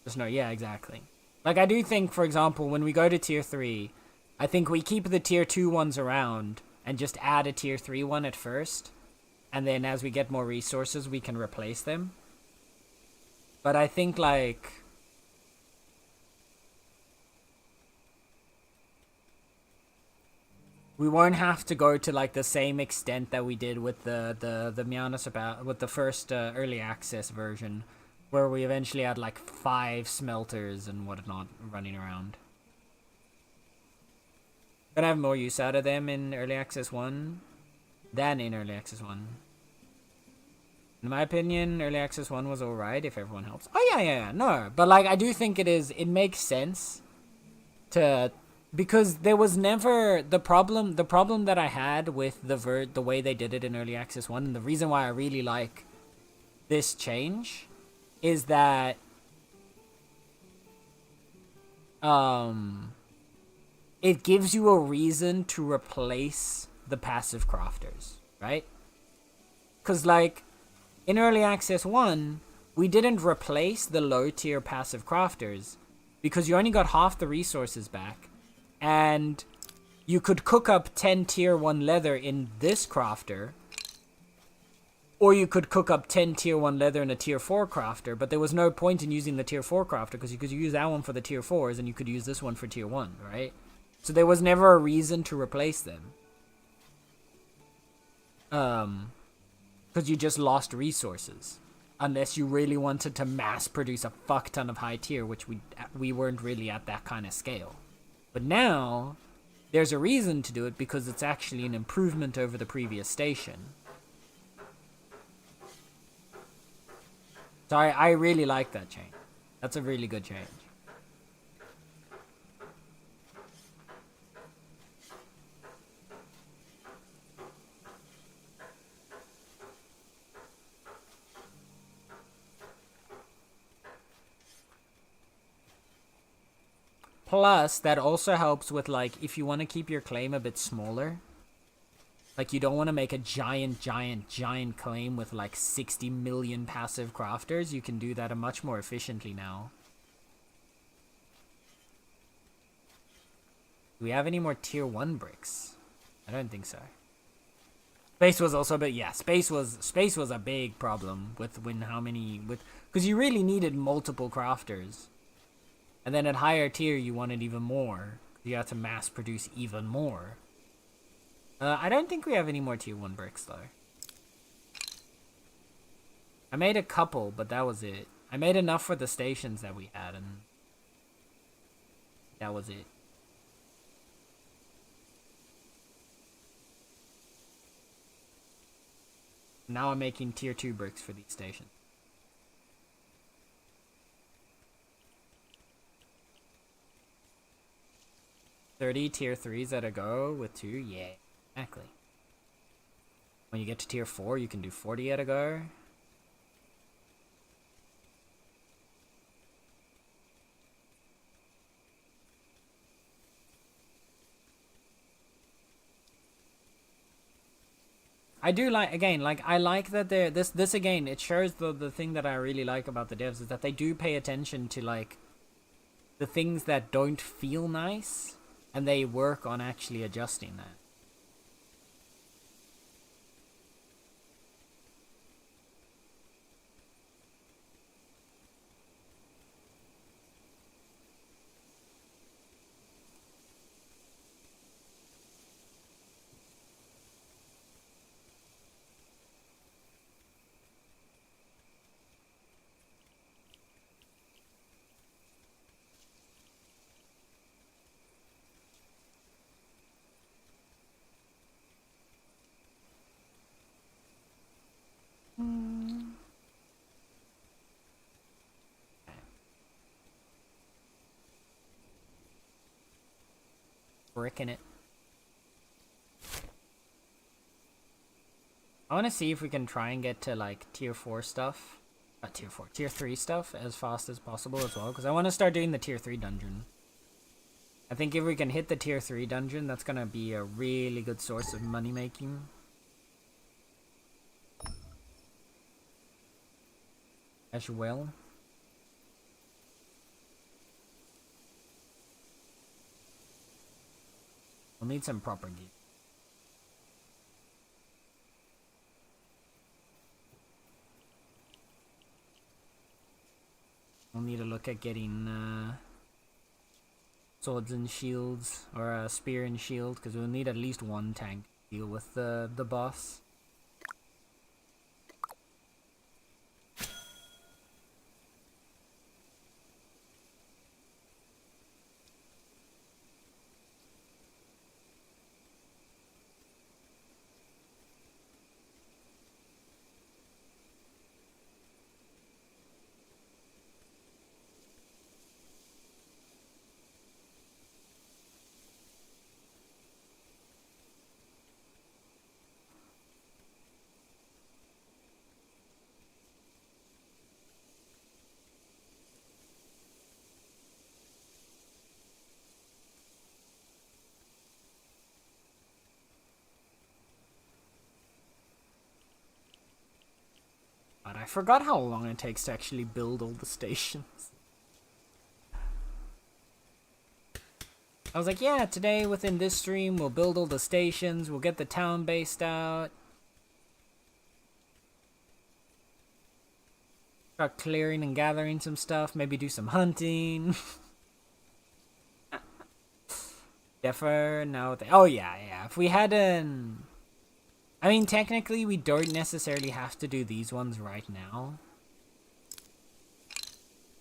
Just no, yeah, exactly. Like, I do think, for example, when we go to tier 3, I think we keep the tier 2 ones around and just add a tier 3 one at first. And then as we get more resources, we can replace them. But I think, like... we won't have to go to, like, the same extent that we did with the Meowving, with the first early access version. Where we eventually had like 5 smelters and whatnot running around. Gonna have more use out of them in Early Access 1 than in Early Access 1. In my opinion, Early Access 1 was alright if everyone helps. Oh yeah, no. But like, I do think it makes sense to... Because there was never... The problem that I had with the way they did it in Early Access 1, and the reason why I really like this change... is that it gives you a reason to replace the passive crafters, right? Because, like, in Early Access 1, we didn't replace the low-tier passive crafters because you only got half the resources back, and you could cook up 10 tier 1 leather in this crafter, or you could cook up 10 tier 1 leather in a tier 4 crafter, but there was no point in using the tier 4 crafter because you could use that one for the tier 4s and you could use this one for tier 1, right? So there was never a reason to replace them. Because you just lost resources. Unless you really wanted to mass produce a fuck ton of high tier, which we weren't really at that kind of scale. But now, there's a reason to do it because it's actually an improvement over the previous station. So I really like that change. That's a really good change. Plus, that also helps with, like, if you want to keep your claim a bit smaller. Like, you don't want to make a giant claim with, like, 60 million passive crafters. You can do that much more efficiently now. Do we have any more tier 1 bricks? I don't think so. Space was also a bit... Yeah, space was a big problem with because you really needed multiple crafters. And then at higher tier, you wanted even more. You had to mass produce even more. I don't think we have any more tier 1 bricks, though. I made a couple, but that was it. I made enough for the stations that we had, and that was it. Now I'm making tier 2 bricks for these stations. 30 tier 3s at a go with 2? Yeah, exactly. When you get to tier 4, you can do 40 at a go. I do like, again, like, I like that they're, this again, it shows the thing that I really like about the devs is that they do pay attention to, like, the things that don't feel nice, and they work on actually adjusting that. Bricking it. I want to see if we can try and get to, like, tier 4 stuff. Not tier 4, tier 3 stuff as fast as possible as well, because I want to start doing the tier 3 dungeon. I think if we can hit the tier 3 dungeon, that's going to be a really good source of money making. As well. We'll need some proper gear. We'll need to look at getting swords and shields, or a spear and shield, because we'll need at least one tank to deal with the boss. But I forgot how long it takes to actually build all the stations. I was like, yeah, today within this stream we'll build all the stations, we'll get the town based out. Start clearing and gathering some stuff, maybe do some hunting. Deffer, no. Oh yeah. If we had an... I mean, technically, we don't necessarily have to do these ones right now.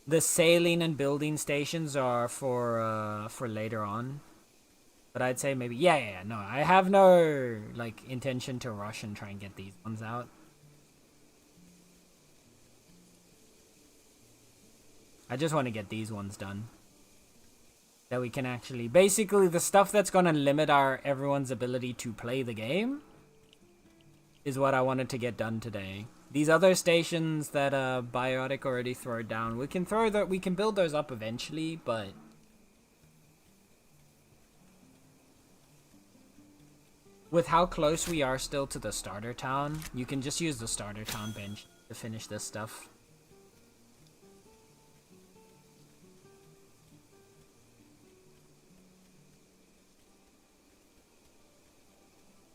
The sailing and building stations are for later on. But I'd say maybe... Yeah, no. I have no, like, intention to rush and try and get these ones out. I just want to get these ones done. That we can actually... Basically, the stuff that's going to limit everyone's ability to play the game is what I wanted to get done today. These other stations that Biotic already threw down, we can build those up eventually, but with how close we are still to the starter town, you can just use the starter town bench to finish this stuff.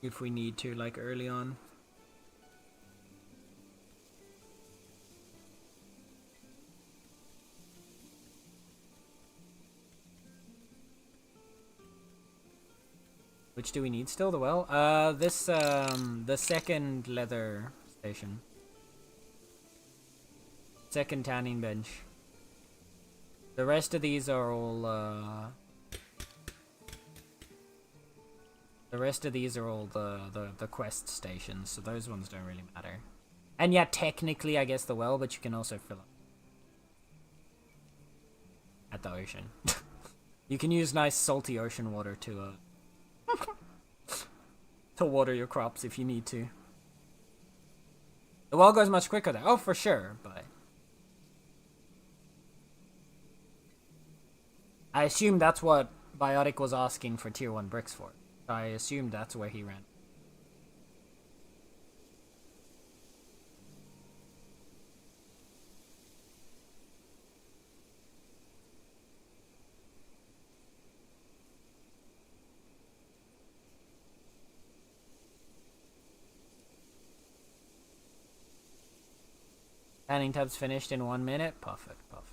If we need to, like, early on. Which do we need still? The well? The second leather station. Second tanning bench. The rest of these are all, The rest of these are all the quest stations, so those ones don't really matter. And yeah, technically, I guess the well, but you can also fill up at the ocean. You can use nice salty ocean water to to water your crops if you need to. The well goes much quicker there. Oh, for sure, but I assume that's what Biotic was asking for tier 1 bricks for. I assumed that's where he ran. Tanning tub's finished in 1 minute. Perfect, perfect.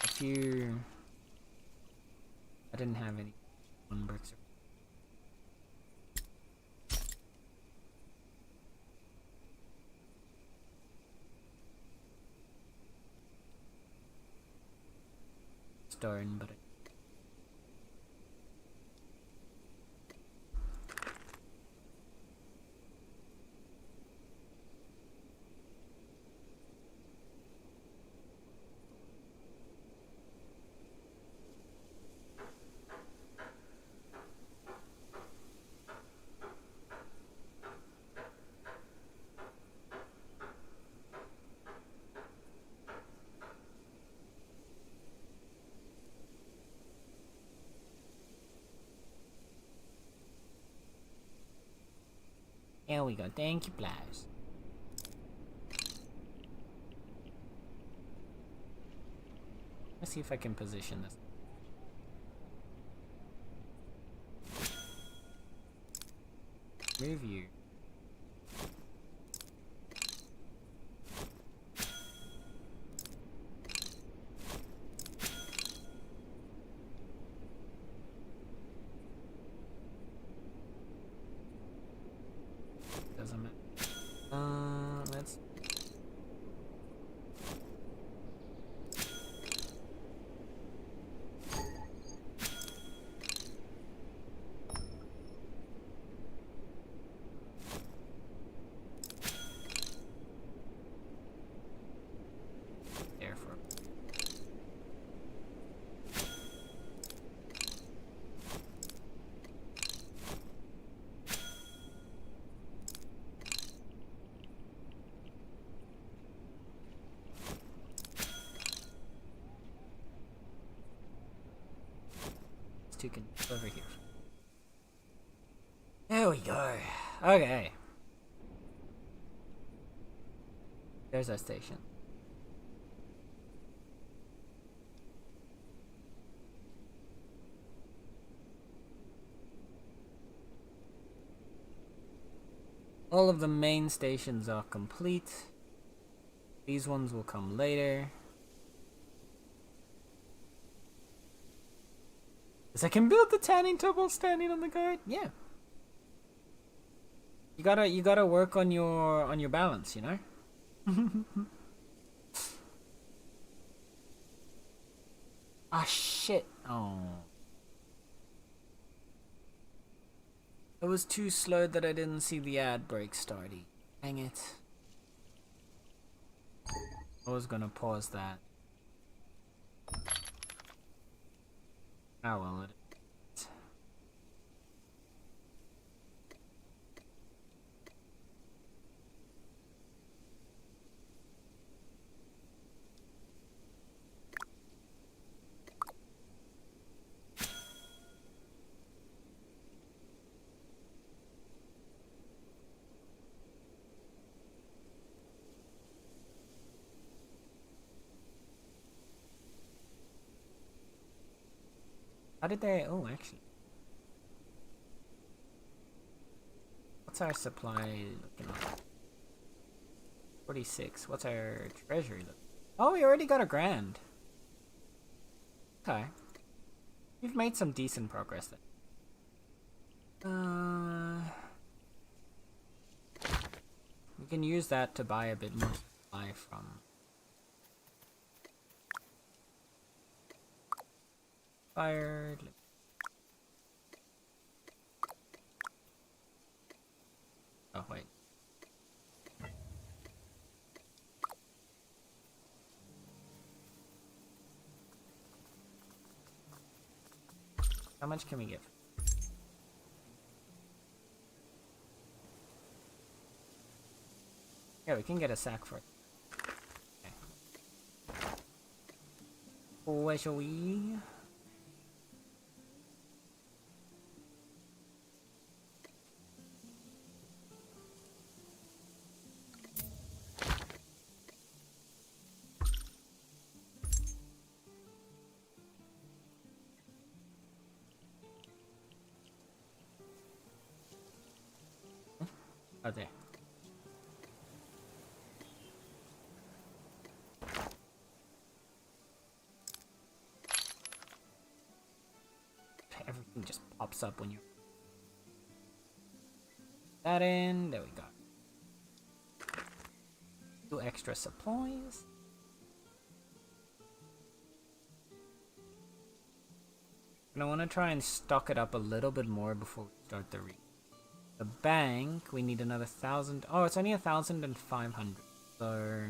If you... I didn't have any 1 bricks. Stone, but there we go. Thank you, Blaze. Let's see if I can position this. Move you. Doesn't matter. Let's. There for. Two can over here. There we go. Okay. There's our station. All of the main stations are complete. These ones will come later. Because I can build the tanning tub while standing on the guard. Yeah. You gotta work on your balance, you know? Ah, shit. Oh. It was too slow that I didn't see the ad break starting. Dang it. I was gonna pause that. Oh well, it. How did they? Oh, actually. What's our supply looking like? 46. What's our treasury look? Oh, we already got $1,000. Okay. We've made some decent progress then. We can use that to buy a bit more supply from. Fired. Oh, wait. How much can we get? Yeah, we can get a sack for it. Okay. Where shall we? Oh, there. Everything just pops up when you that in. There we go. 2 extra supplies. And I want to try and stock it up a little bit more before we start the read. The bank, we need another 1,000. Oh, it's only 1,500. So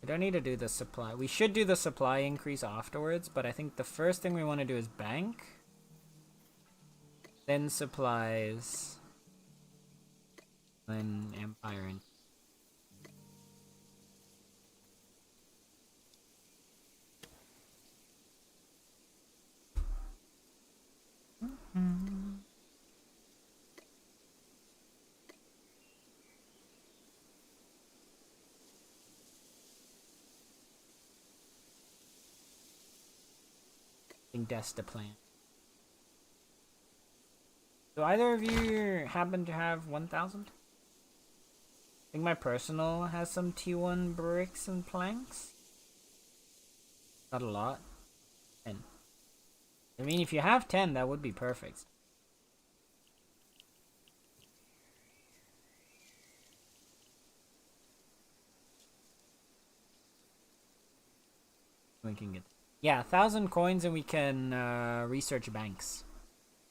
we don't need to do the supply. We should do the supply increase afterwards, but I think the first thing we want to do is bank. Then supplies. Then empire. And I think that's the plan. Do either of you happen to have 1,000? I think my personal has some T1 bricks and planks. Not a lot. 10. I mean, if you have 10, that would be perfect. We can get, yeah, 1,000 coins, and we can research banks.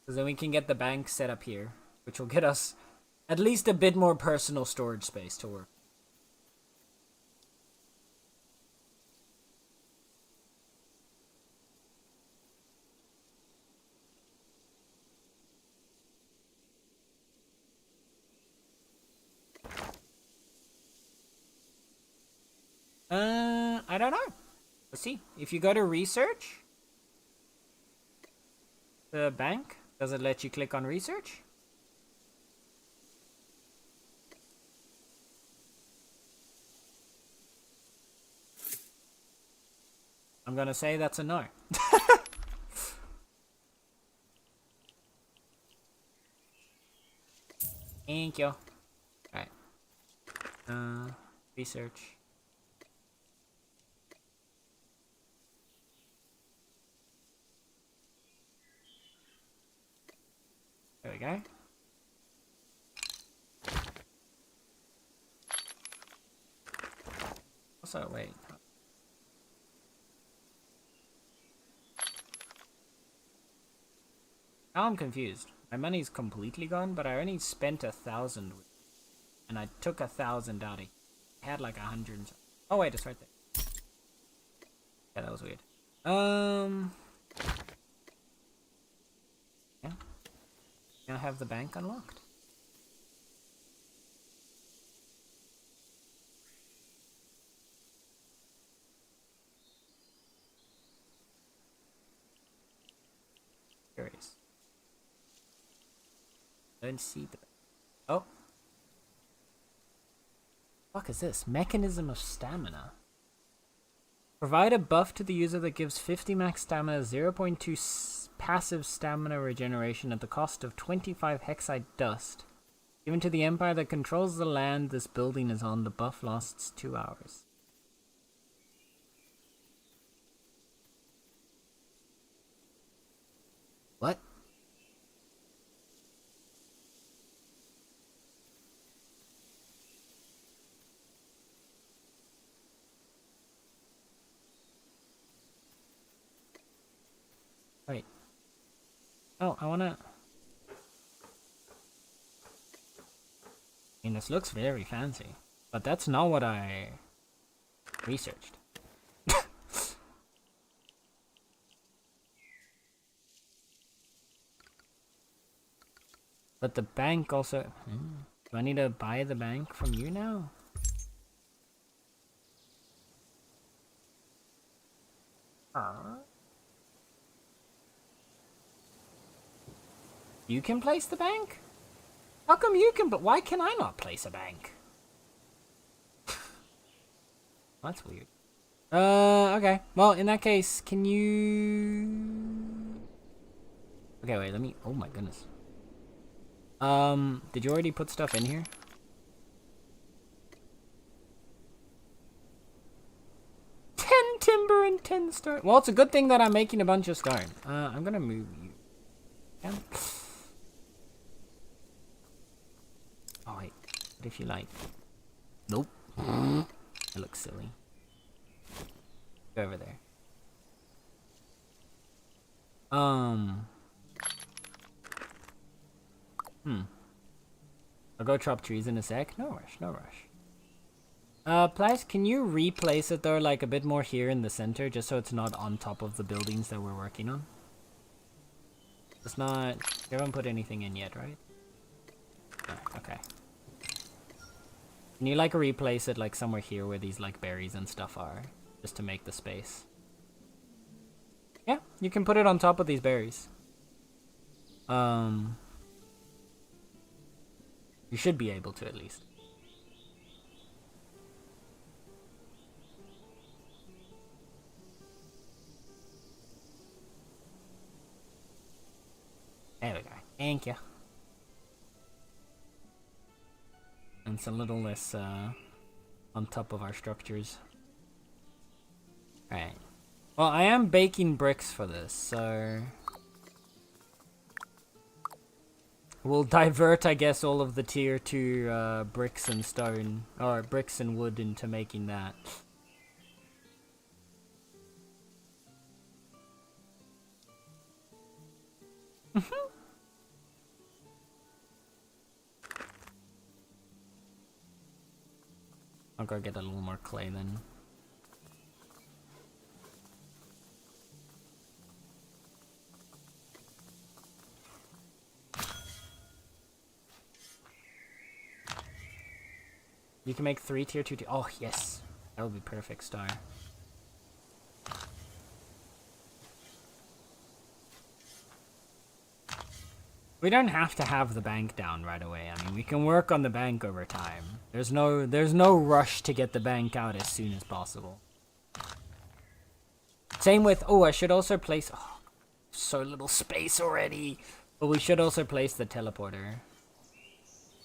So then we can get the bank set up here, which will get us at least a bit more personal storage space to work. I don't know. Let's see. If you go to research, the bank, does it let you click on research? I'm gonna say that's a no. Thank you. Alright. Research. There we go. Also, wait. Now I'm confused. My money's completely gone, but I only spent 1,000. And I took 1,000 out of it. I had like 100. Oh wait, it's right there. Yeah, that was weird. Yeah. Now have the bank unlocked. Curious. Don't see the. Oh. Fuck is this? Mechanism of stamina. Provide a buff to the user that gives 50 max stamina, 0.2 passive stamina regeneration at the cost of 25 hexite dust. Given to the Empire that controls the land this building is on, the buff lasts 2 hours. What? Wait. Oh, I wanna... I mean, this looks very fancy, but that's not what I researched. But the bank also... Do I need to buy the bank from you now? You can place the bank? How come you can, but why can I not place a bank? That's weird. Okay. Well, in that case, can you... Okay, wait, let me... Oh my goodness. Did you already put stuff in here? Timber and 10 stone. Well, it's a good thing that I'm making a bunch of stone. I'm gonna move you. Yeah. Oh wait, what if you like? Nope. It looks silly. Go over there. I'll go chop trees in a sec. No rush, no rush. Plus, can you replace it though, like a bit more here in the center, just so it's not on top of the buildings that we're working on? It's not... You haven't put anything in yet, right? No, okay. Can you like replace it like somewhere here where these like berries and stuff are, just to make the space? Yeah, you can put it on top of these berries. You should be able to at least. There we go. Thank you. And it's a little less on top of our structures. Alright. Well, I am baking bricks for this, so... We'll divert, I guess, all of the tier 2 bricks and stone, or bricks and wood into making that. I'll go get a little more clay then. You can make 3 tier 2. Oh, yes. That would be perfect, Star. We don't have to have the bank down right away. I mean, we can work on the bank over time. There's no rush to get the bank out as soon as possible. Same with... Oh, I should also place... Oh, so little space already. But we should also place the teleporter.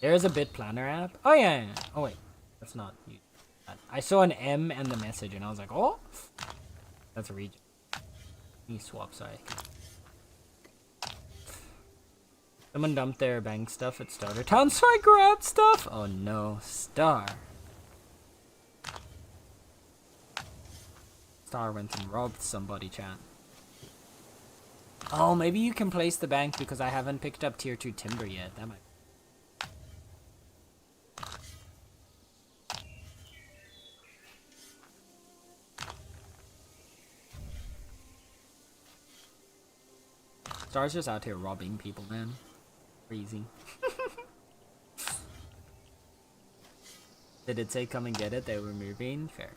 There's a bit planner app. Oh, yeah. Oh, wait. That's not... I saw an M and the message, and I was like, oh! That's a region. Let me swap, sorry. Someone dumped their bank stuff at Starter Town, so I grabbed stuff! Oh no, Star. Star went and robbed somebody, chat. Oh, maybe you can place the bank because I haven't picked up tier 2 timber yet. That might... Star's just out here robbing people, man. Crazy. Did it say come and get it? They were moving? Fair.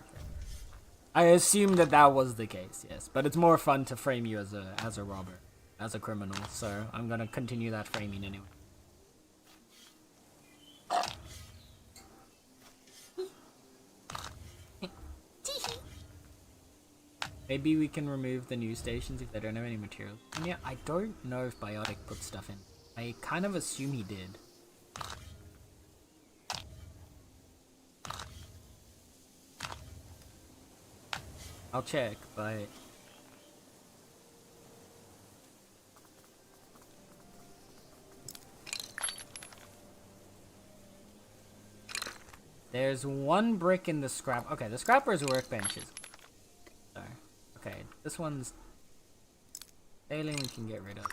I assume that that was the case, yes. But it's more fun to frame you as a robber, as a criminal. So I'm gonna continue that framing anyway. Maybe we can remove the news stations if they don't have any materials. Yeah, I don't know if Biotic put stuff in. I kind of assume he did. I'll check, but there's one brick in the scrap. Okay, the scrapper's workbenches. Sorry. Okay, this one's failing. We can get rid of.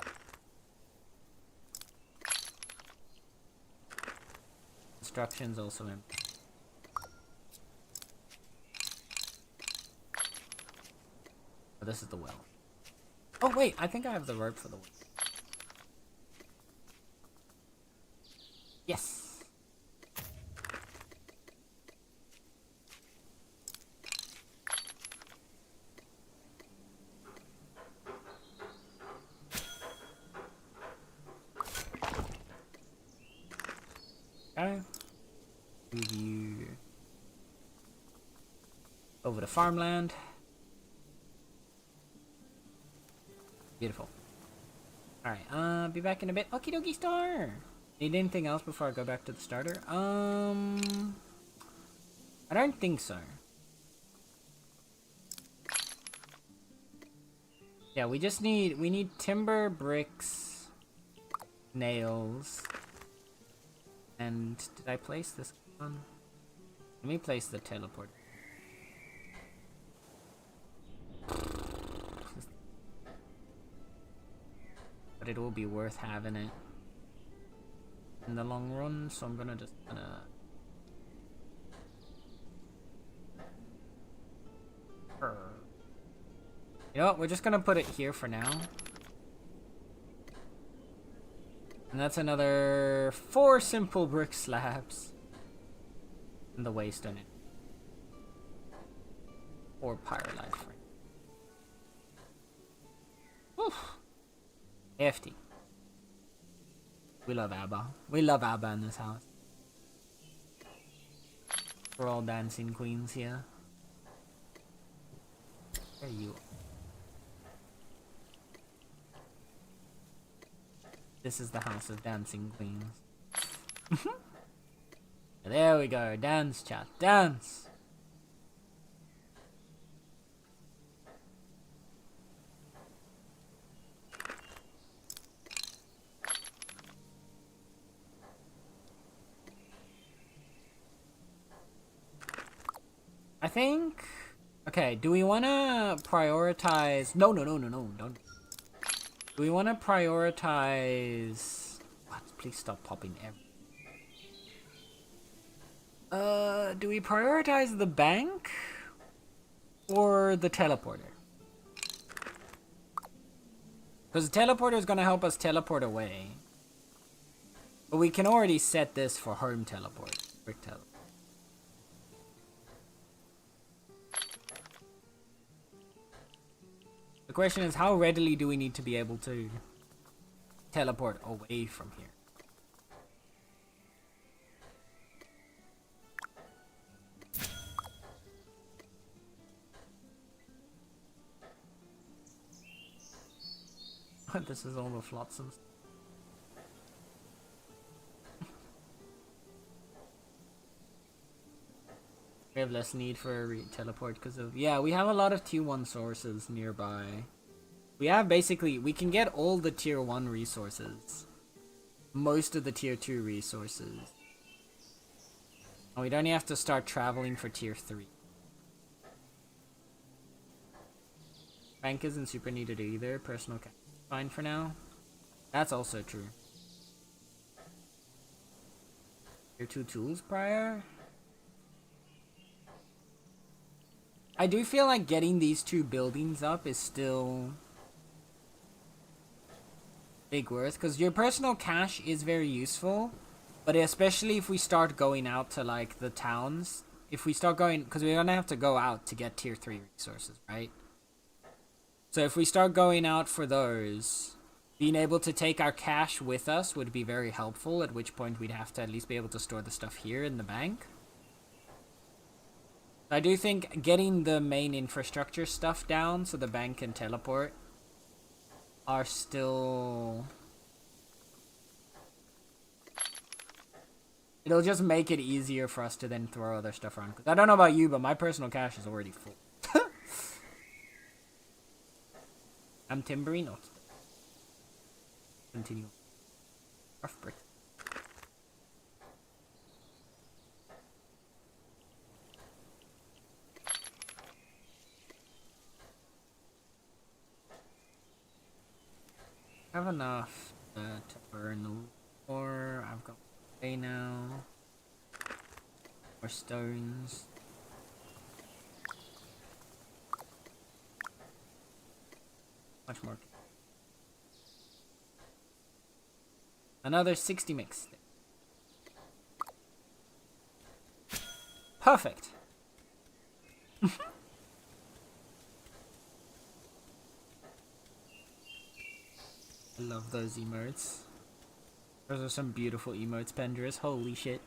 Instructions also in. Oh, this is the well. Oh wait, I think I have the rope for the well. Yes. Okay. Move you over to farmland. Beautiful. Alright, be back in a bit. Okie dokie star! Need anything else before I go back to the starter? I don't think so. Yeah, we need timber, bricks, nails, and did I place this one? Let me place the teleport. But it will be worth having it in the long run, so I'm gonna just you know what, we're just gonna put it here for now. And that's another 4 simple brick slabs. And the waste on it. Or pyrolite frame. Oof. Hefty. We love ABBA. We love ABBA in this house. We're all dancing queens here. There you are. This is the house of dancing queens. There we go. Dance, chat. Dance! I think... Okay, do we want to prioritize... No, don't. Do we want to prioritize... What? Please stop popping every... do we prioritize the bank? Or the teleporter? Because the teleporter is going to help us teleport away. But we can already set this for home teleport. Brick teleport. The question is, how readily do we need to be able to teleport away from here? This is all the flotsams. We have less need for a teleport because of... Yeah, we have a lot of tier 1 sources nearby. We have basically... We can get all the tier 1 resources. Most of the tier 2 resources. And we don't have to start traveling for tier 3. Bank isn't super needed either. Personal cash fine for now. That's also true. Tier 2 tools prior? I do feel like getting these 2 buildings up is still big worth, because your personal cash is very useful, but especially if we start going out to like the towns, if we start going, because we're gonna have to go out to get tier 3 resources, right? So if we start going out for those, being able to take our cash with us would be very helpful, at which point we'd have to at least be able to store the stuff here in the bank. I do think getting the main infrastructure stuff down so the bank can teleport are still... It'll just make it easier for us to then throw other stuff around. 'Cause I don't know about you, but my personal cash is already full. I'm Timberino. Continue. Rough brick. I have enough to burn the ore. I've got clay now. More stones. Much more. Another 60 mix. Perfect. I love those emotes. Those are some beautiful emotes, Pendrus. Holy shit.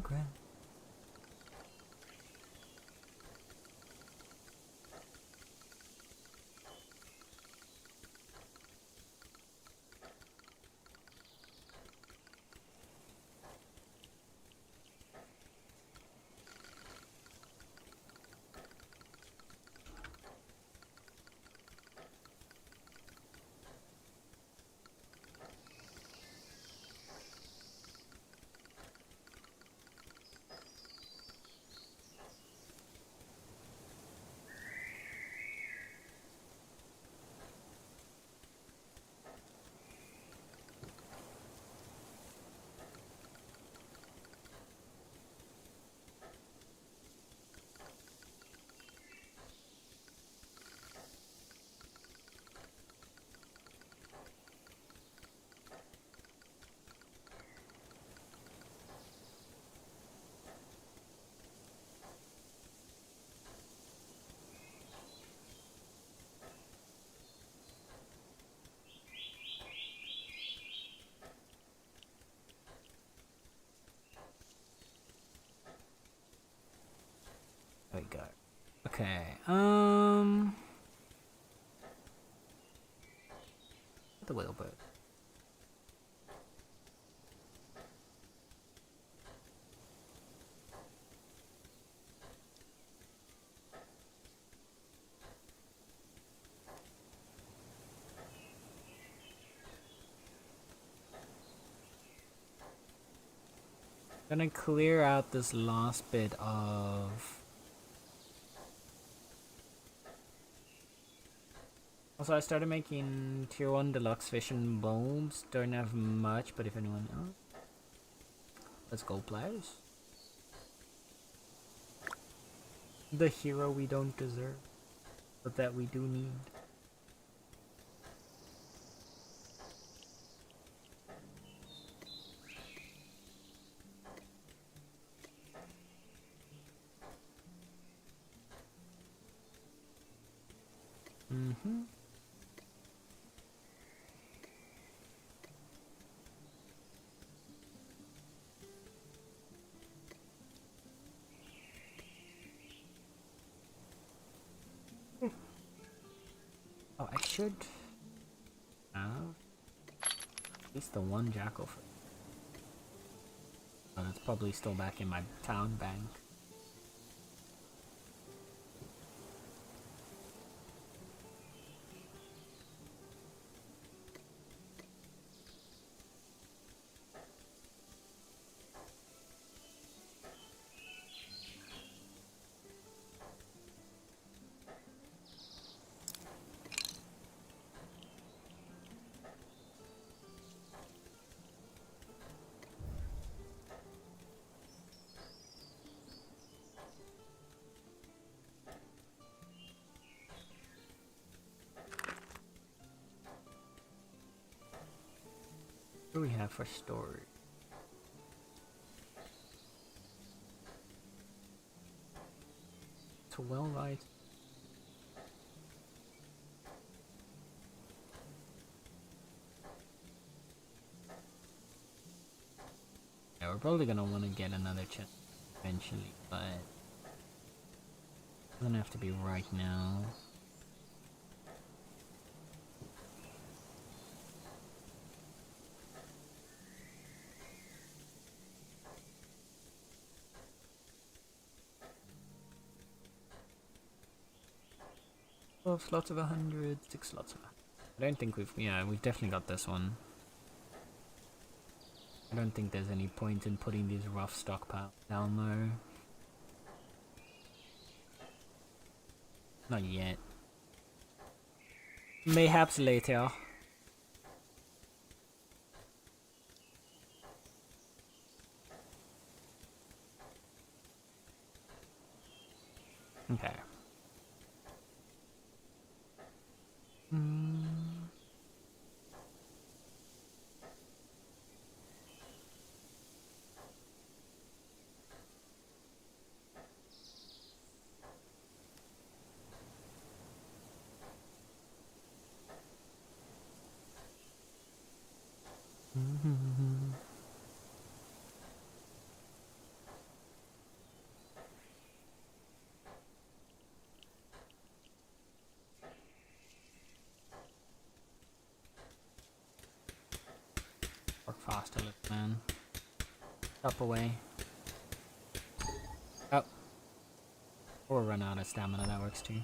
Ground. There we go. Okay. The whaleboat. Gonna clear out this last bit of. Also, I started making tier 1 deluxe fishing bulbs. Don't have much, but if anyone else. Let's go, players. The hero we don't deserve, but that we do need. Mm-hmm. Oh, I should have at least the one jackal for. Oh, that's probably still back in my town bank. What do we have for storage? It's well right. Yeah, we're probably gonna want to get another chest eventually, but it doesn't have to be right now. Four slots of 100, 6 slots of 100. I don't think we've definitely got this one. I don't think there's any point in putting these rough stockpiles down though. Not yet. Mayhaps later. Okay. Work faster, little man. Up away. Oh. Or run out of stamina, that works too.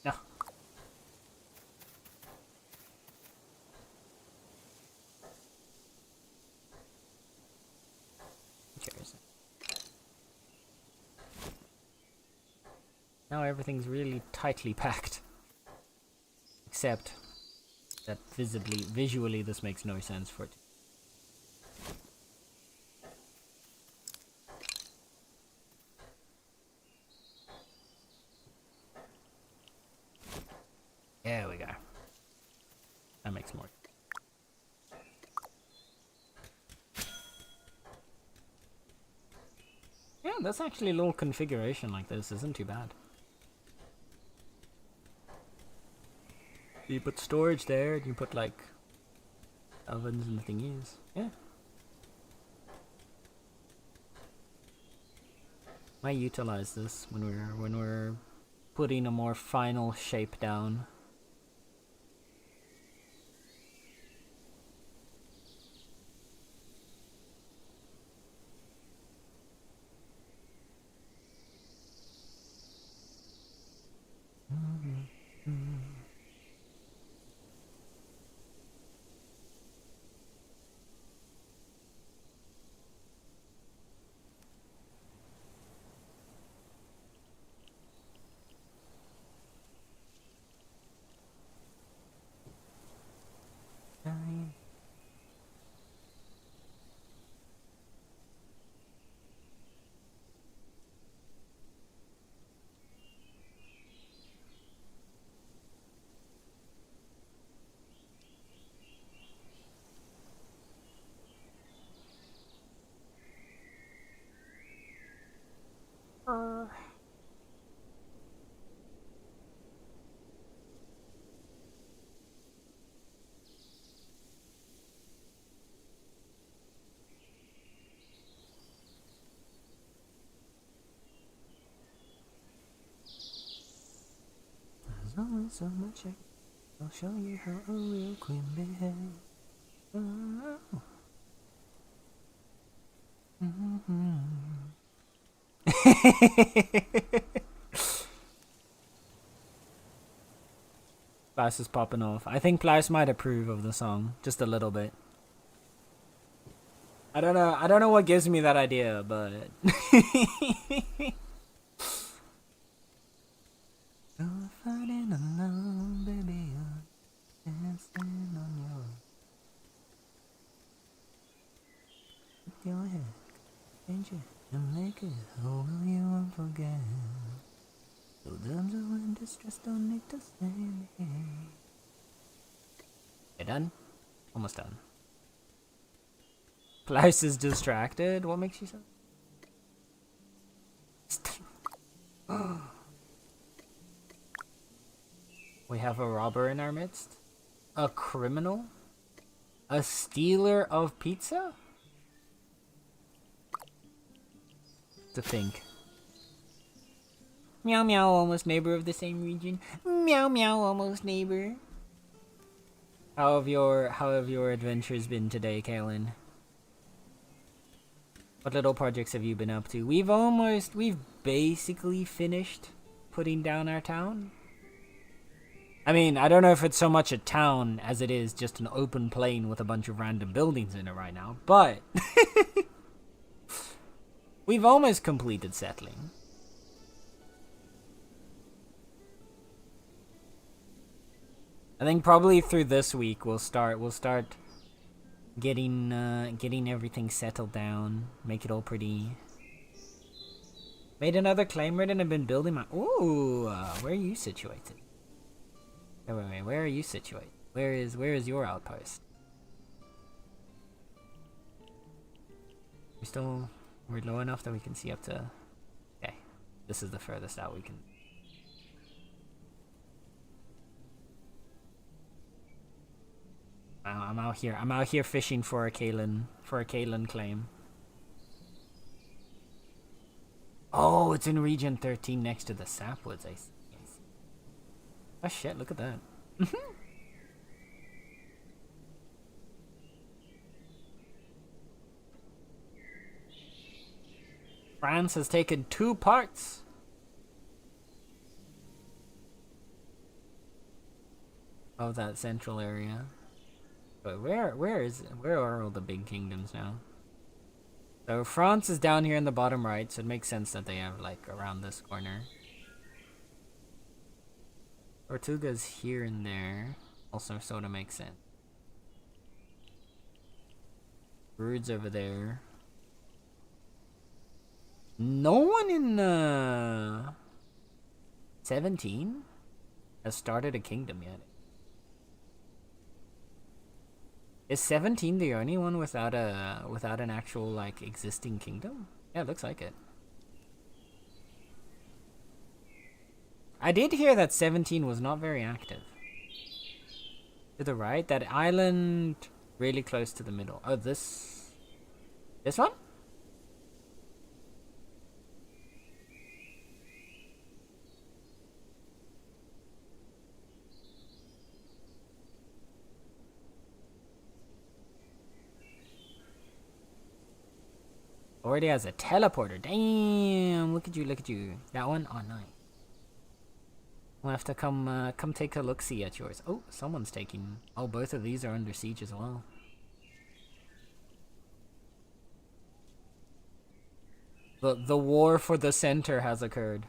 No. Cheers. Now everything's really tightly packed. Except that visually this makes no sense for it. There we go. That makes more. Yeah, that's actually a little configuration like this isn't too bad. You put storage there, and you put like ovens and thingies. Yeah. Might utilize this when we're putting a more final shape down. There's always so much. I'll show you how a real queen behaves. Oh. Plas is popping off. I think Plas might approve of the song just a little bit. I don't know what gives me that idea, but you're fighting alone, baby. You're dancing on your head. stranger, I'm like it, how will you won't forget? So times of when distress don't need to say. You done? Almost done. Klaus is distracted. What makes you so? We have a robber in our midst. A criminal? A stealer of pizza? To think. Meow meow, almost neighbor of the same region. Meow meow, almost neighbor. How have your adventures been today, Kaylin? What little projects have you been up to? We've basically finished putting down our town. I mean, I don't know if it's so much a town as it is just an open plain with a bunch of random buildings in it right now, but we've almost completed settling. I think probably through this week we'll start getting everything settled down, make it all pretty. Made another claim raid and I've been building my. Ooh, where are you situated? Wait, where are you situated? Where is your outpost? We're low enough that we can see up to. Okay, this is the furthest out we can. I'm out here fishing for a Kalen claim. Oh, it's in region 13 next to the sapwoods. I see. Oh shit, look at that. France has taken 2 parts. Of that central area. But where are all the big kingdoms now? So France is down here in the bottom right, so it makes sense that they have like around this corner. Tortuga's here and there, also sort of makes sense. Birds over there. No one in 17 has started a kingdom yet. Is 17 the only one without an actual like existing kingdom? Yeah, it looks like it. I did hear that 17 was not very active. To the right, that island really close to the middle. Oh, this one? Already has a teleporter. Damn, look at you. That one? Oh, nice. We'll have to come take a look-see at yours. Oh, someone's taking. Oh, both of these are under siege as well. The war for the center has occurred.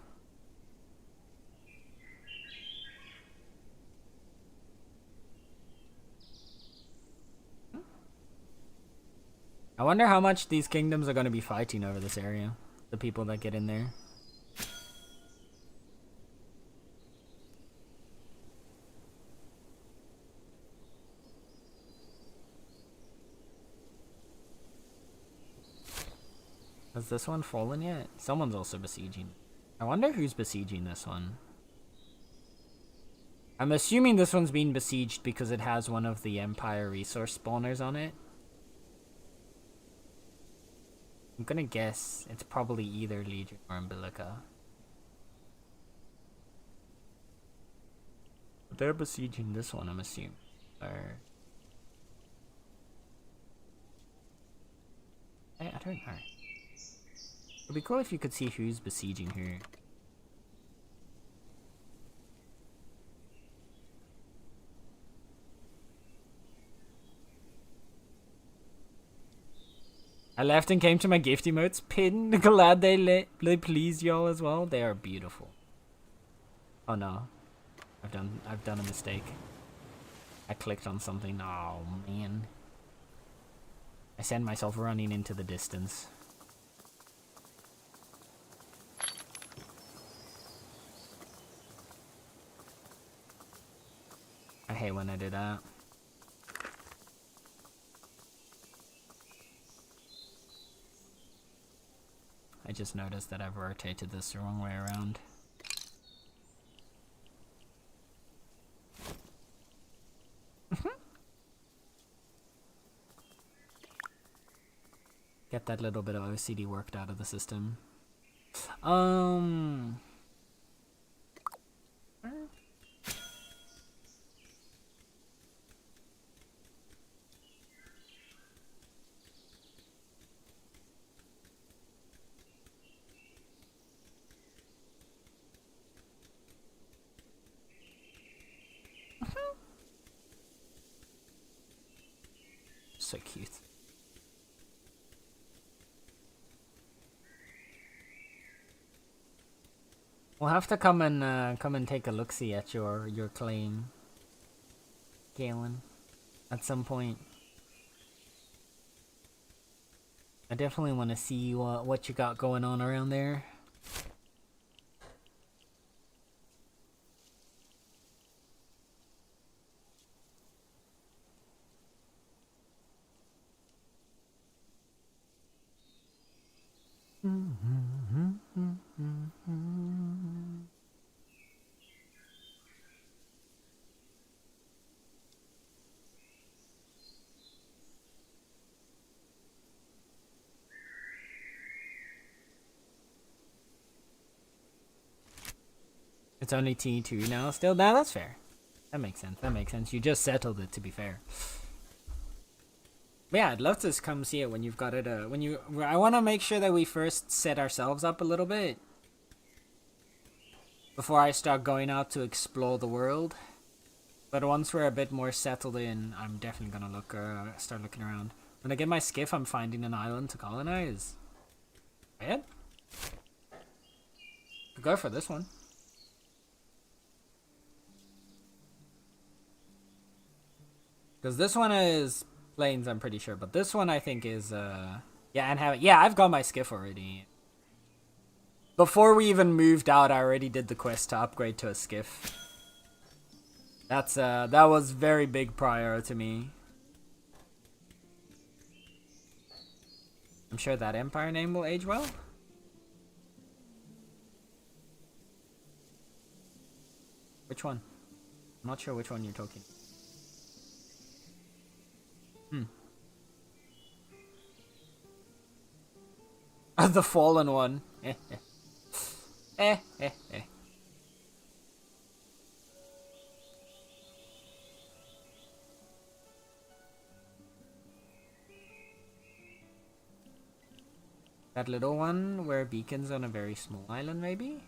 I wonder how much these kingdoms are going to be fighting over this area. The people that get in there. Has this one fallen yet? Someone's also besieging. I wonder who's besieging this one. I'm assuming this one's being besieged because it has one of the Empire resource spawners on it. I'm gonna guess it's probably either Legion or Umbilica. But they're besieging this one, I'm assuming. Or... I don't know. It'd be cool if you could see who's besieging who. I left and came to my gift emotes. Pin, glad they please y'all as well. They are beautiful. Oh no, I've done a mistake. I clicked on something. Oh man, I sent myself running into the distance. I hate when I do that. I just noticed that I've rotated this the wrong way around. Get that little bit of OCD worked out of the system. So cute. We'll have to come and take a look-see at your claim, Galen, at some point. I definitely want to see what you got going on around there. It's only T2 now still? Nah, that's fair. That makes sense. That makes sense. You just settled it, to be fair. But yeah, I'd love to come see it when you've got it. I want to make sure that we first set ourselves up a little bit before I start going out to explore the world. But once we're a bit more settled in, I'm definitely gonna start looking around. When I get my skiff, I'm finding an island to colonize. Right? Could go for this one. Because this one is plains, I'm pretty sure. But this one I think is, yeah, I've got my skiff already. Before we even moved out, I already did the quest to upgrade to a skiff. That was very big prior to me. I'm sure that empire name will age well. Which one? I'm not sure which one you're talking. The fallen one. That little one where beacons on a very small island, maybe?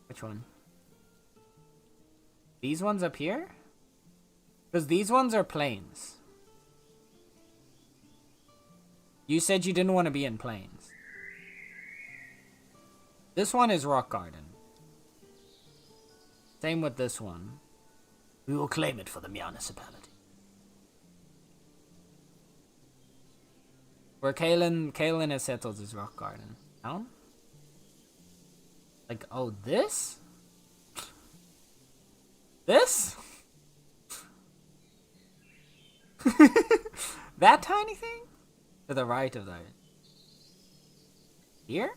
Which one? These ones up here? Because these ones are plains. You said you didn't want to be in plains. This one is rock garden. Same with this one. We will claim it for the municipality. Where Kalen has settled is rock garden. Down? Like, oh, this? This? That tiny thing? To the right of that. Here?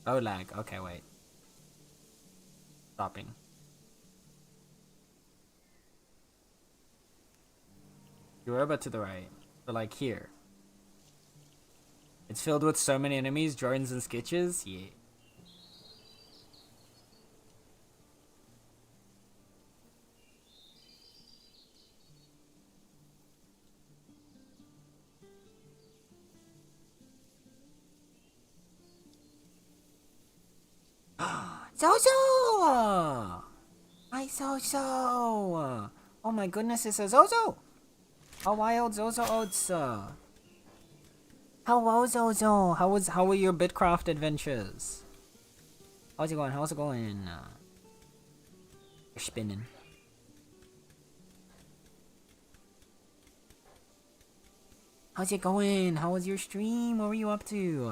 Oh, lag. Okay, wait. Stopping. You were about to the right. So, like, here. It's filled with so many enemies, Jordans and Skitches? Yeah. Zozo! My Zozo! Oh my goodness, it's a Zozo! A wild Zozo Oats! Hello, Zozo! How were your Bitcraft adventures? How's it going? How's it going? You're spinning. How's it going? How was your stream? What were you up to?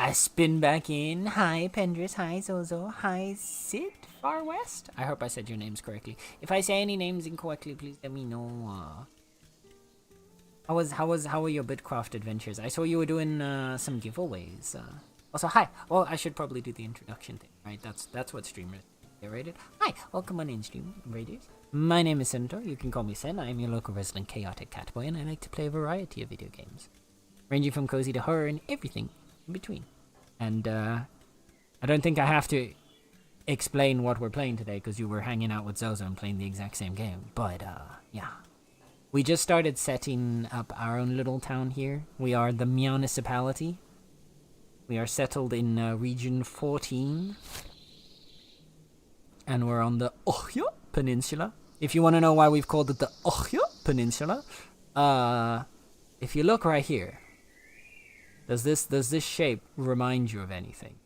I spin back in. Hi, Pendris. Hi, Zozo. Hi, Sid. Far West. I hope I said your names correctly. If I say any names incorrectly, please let me know. How were your Bitcraft adventures? I saw you were doing some giveaways. Also, hi. Well, I should probably do the introduction thing, right? That's what streamers get rated. Hi, welcome on in, stream raiders. My name is Centaur. You can call me Sen. I am your local resident chaotic catboy, and I like to play a variety of video games, ranging from cozy to horror and everything in between. And I don't think I have to explain what we're playing today because you were hanging out with Zozo and playing the exact same game. But yeah, we just started setting up our own little town here. We are the municipality. We are settled in region 14, and we're on the Ohio Peninsula. If you want to know why we've called it the Ohio Peninsula, if you look right here. Does this shape remind you of anything?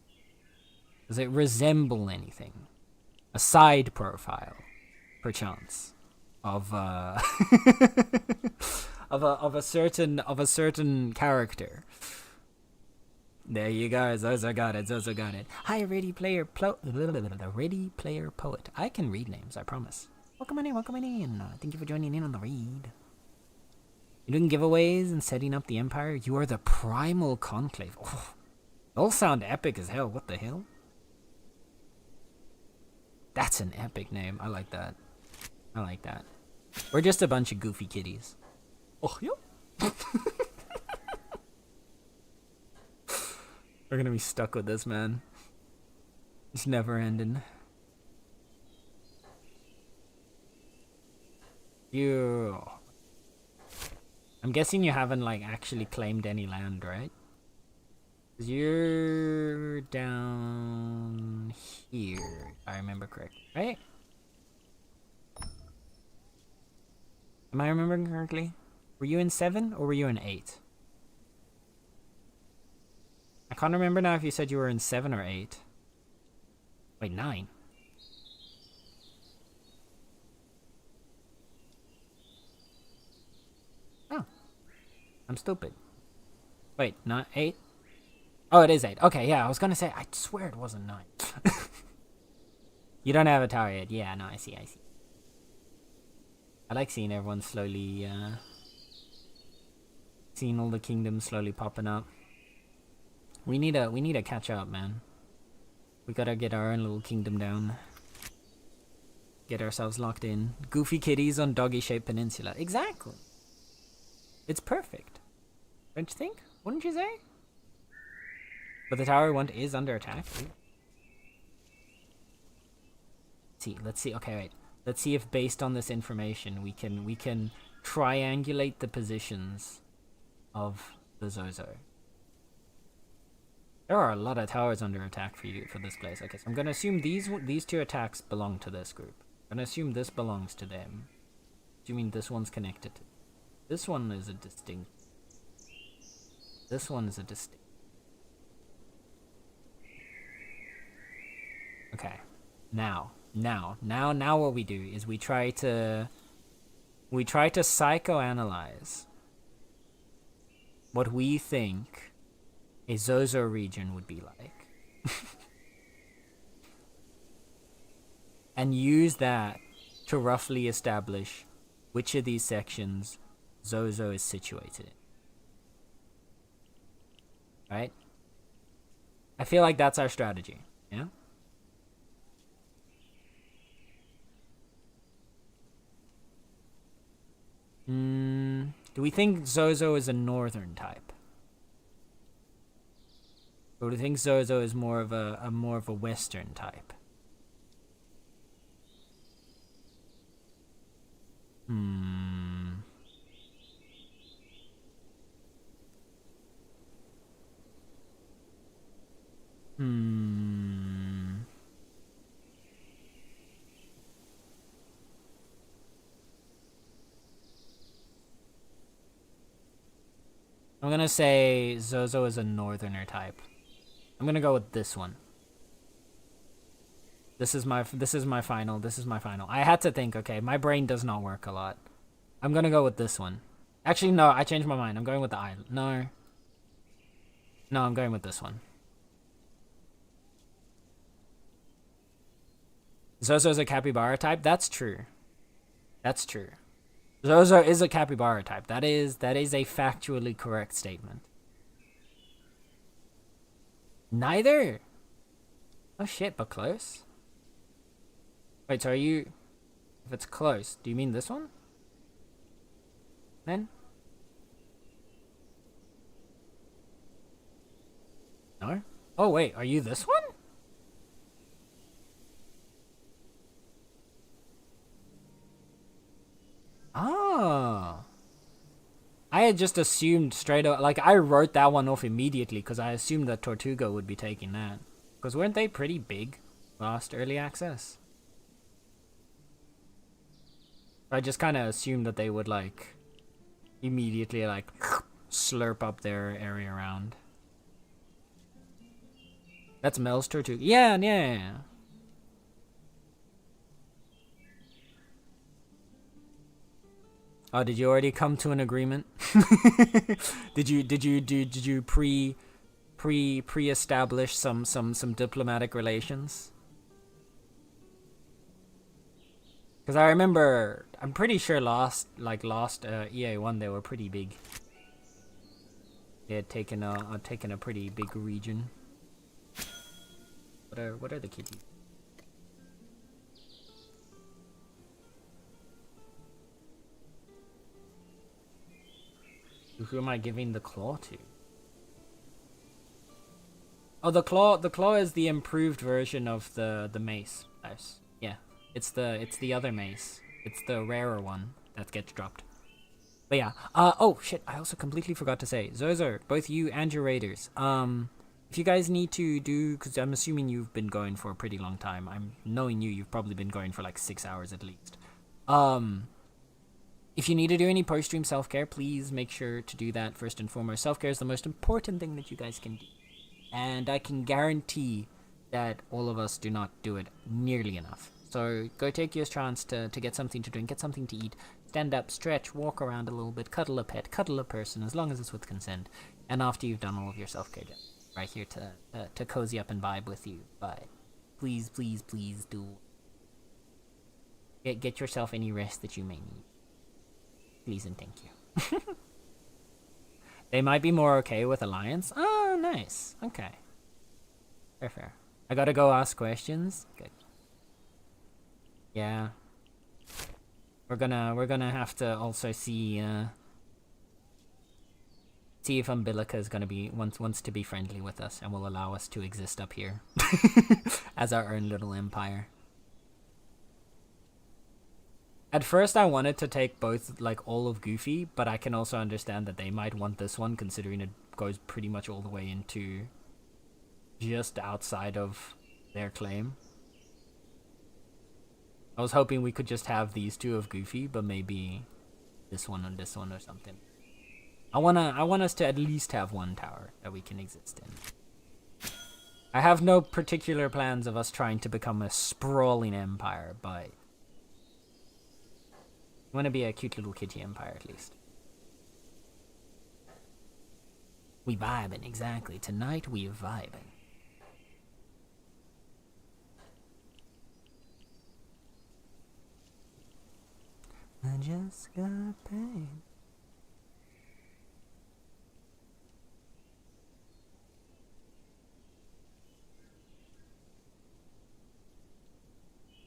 Does it resemble anything? A side profile, perchance, of of a certain character. There you go. Zozo got it. Hi, Ready Player Poet. I can read names, I promise. Welcome on in. Thank you for joining in on the read. You're doing giveaways and setting up the Empire? You are the Primal Conclave. Oh, those sound epic as hell. What the hell? That's an epic name. I like that. We're just a bunch of goofy kitties. Oh, yeah. We're gonna be stuck with this, man. It's never ending. I'm guessing you haven't, like, actually claimed any land, right? 'Cause you're down here, if I remember correctly, right? Am I remembering correctly? Were you in 7 or were you in 8? I can't remember now if you said you were in 7 or 8. Wait, 9. Oh. I'm stupid. Wait, not 8? Oh, it is 8. Okay, yeah, I was gonna say, I swear it wasn't 9. You don't have a tower yet. Yeah, no, I see. I like seeing everyone slowly, seeing all the kingdoms slowly popping up. We need to catch up, man. We gotta get our own little kingdom down. Get ourselves locked in. Goofy kitties on doggy-shaped peninsula. Exactly. It's perfect. Don't you think? Wouldn't you say? But the tower one is under attack. Let's see. Okay, wait. Let's see if based on this information we can triangulate the positions of the Zozo. There are a lot of towers under attack for this place. Okay, so I'm gonna assume these two attacks belong to this group. I'm gonna assume this belongs to them. Do you mean this one's connected to? This one is a distinct. This one is a distinct. Okay, now what we do is we try to psychoanalyze what we think a Zozo region would be like. And use that to roughly establish which of these sections Zozo is situated in. Right? I feel like that's our strategy, yeah? Do we think Zozo is a northern type? Or do you think Zozo is more of a western type? I'm gonna say Zozo is a northerner type. I'm gonna go with this one. This is my final. I had to think, okay, my brain does not work a lot. I'm gonna go with this one. Actually, no, I changed my mind. I'm going with the island. No, I'm going with this one. Zozo's a capybara type? That's true. That's true. Zozo is a capybara type. That is a factually correct statement. Neither? Oh shit, but close? Wait, so are you... If it's close, do you mean this one? Then? No? Oh wait, are you this one? Oh. I had just assumed straight up, like I wrote that one off immediately because I assumed that Tortuga would be taking that. Because weren't they pretty big last early access? I just kind of assumed that they would like immediately like slurp up their area around. That's Mel's Tortuga. Yeah. Oh, did you already come to an agreement? Did you pre-establish some diplomatic relations? Because I remember, I'm pretty sure last EA1 they were pretty big. They had taken a pretty big region. What are the kitties? Who am I giving the claw to? Oh, the claw is the improved version of the mace. Nice. Yeah, it's the other mace. It's the rarer one that gets dropped. But yeah. Oh shit! I also completely forgot to say, Zozo, both you and your raiders. If you guys need to do, because I'm assuming you've been going for a pretty long time. I'm knowing you've probably been going for like 6 hours at least. If you need to do any post-stream self-care, please make sure to do that first and foremost. Self-care is the most important thing that you guys can do. And I can guarantee that all of us do not do it nearly enough. So go take your chance to get something to drink, get something to eat, stand up, stretch, walk around a little bit, cuddle a pet, cuddle a person, as long as it's with consent. And after you've done all of your self-care, right here to cozy up and vibe with you. But please do. Get yourself any rest that you may need. Please and thank you. They might be more okay with Alliance. Oh, nice. Okay. Fair. I gotta go ask questions. Good. Yeah. We're gonna have to also see if Umbilica is gonna be wants to be friendly with us and will allow us to exist up here as our own little empire. At first I wanted to take both, like, all of Goofy, but I can also understand that they might want this one, considering it goes pretty much all the way into just outside of their claim. I was hoping we could just have these two of Goofy, but maybe this one and this one or something. I want us to at least have one tower that we can exist in. I have no particular plans of us trying to become a sprawling empire, but I want to be a cute little kitty empire at least. We vibing, exactly. Tonight we vibing. I just got paid.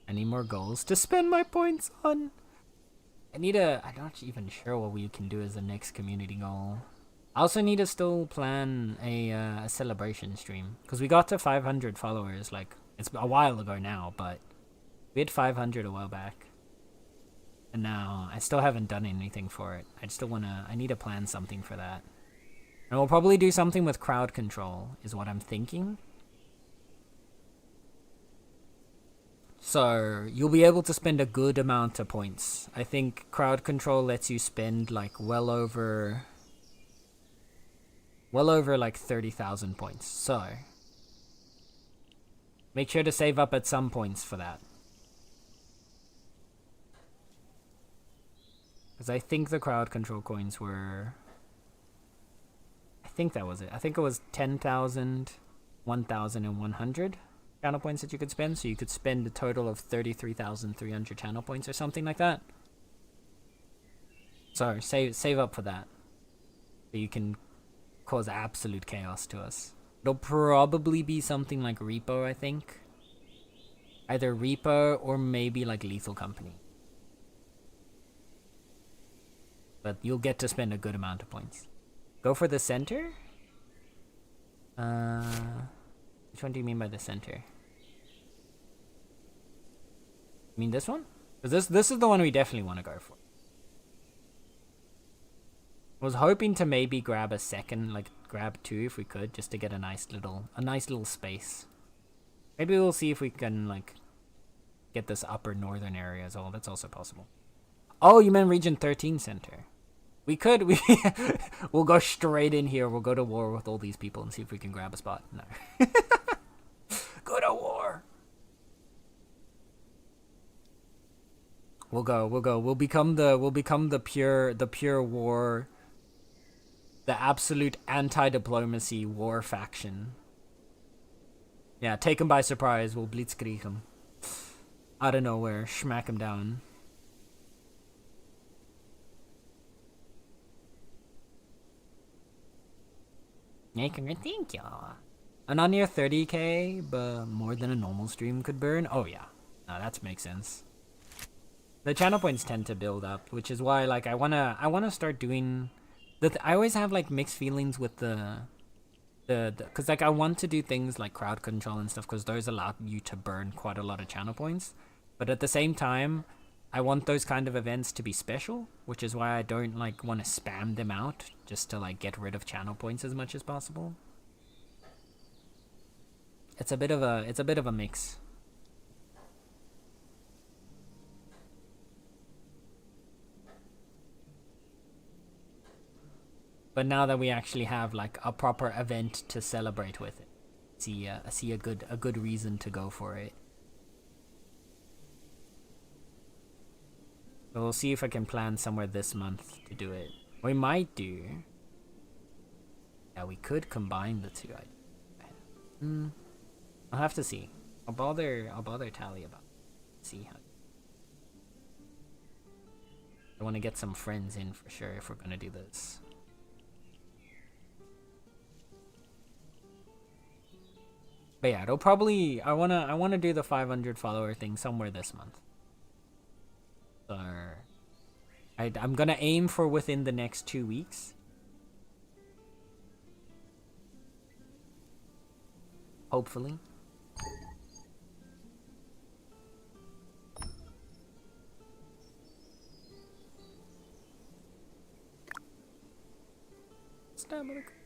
Any more goals to spend my points on? I'm not even sure what we can do as the next community goal. I also need to still plan a celebration stream. Because we got to 500 followers, like, it's a while ago now, but we had 500 a while back. And now, I still haven't done anything for it. I need to plan something for that. And we'll probably do something with crowd control, is what I'm thinking. So, you'll be able to spend a good amount of points. I think crowd control lets you spend, like, well over like 30,000 points. So, make sure to save up at some points for that. Because I think the crowd control coins were... I think that was it. I think it was 10,000, 1,000, and 100. channel points that you could spend, so you could spend a total of 33,300 channel points or something like that. So save up for that, so you can cause absolute chaos to us. It'll probably be something like Repo, I think. Either Repo or maybe like Lethal Company. But you'll get to spend a good amount of points. Go for the center? Which one do you mean by the center? You mean this one? Because this is the one we definitely want to go for. I was hoping to maybe grab a second, like grab 2 if we could, just to get a nice little space. Maybe we'll see if we can like get this upper northern area as well. That's also possible. Oh, you meant Region 13 center. We'll go straight in here. We'll go to war with all these people and see if we can grab a spot. No. Go to war. We'll go. We'll become the pure war, the absolute anti-diplomacy war faction. Yeah, take him by surprise. We'll blitzkrieg him out of nowhere, smack him down. Thank you. And on near 30k, but more than a normal stream could burn. Oh yeah, no, that makes sense. The channel points tend to build up, which is why like I wanna start doing I always have like mixed feelings with the because like I want to do things like crowd control and stuff because those allow you to burn quite a lot of channel points, but at the same time I want those kind of events to be special, which is why I don't like want to spam them out just to like get rid of channel points as much as possible. It's a bit of a mix. But now that we actually have like a proper event to celebrate with it, I see a good reason to go for it. So we'll see if I can plan somewhere this month to do it. We might do. Yeah, we could combine the two. I'll have to see. I'll bother Tally about it. See how. I want to get some friends in for sure if we're gonna do this. But yeah, it'll probably I wanna do the 500 follower thing somewhere this month. So I'm gonna aim for within the next 2 weeks. Hopefully.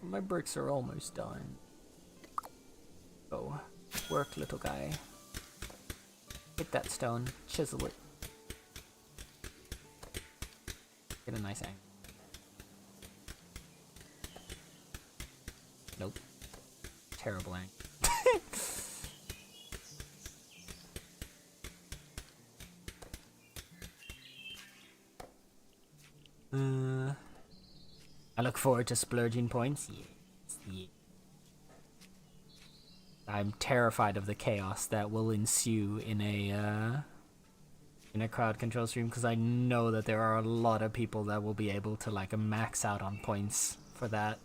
My bricks are almost done. Go. Work, little guy. Hit that stone. Chisel it. Get a nice angle. Nope. Terrible angle. I look forward to splurging points. Yes. I'm terrified of the chaos that will ensue in a crowd control stream because I know that there are a lot of people that will be able to like max out on points for that.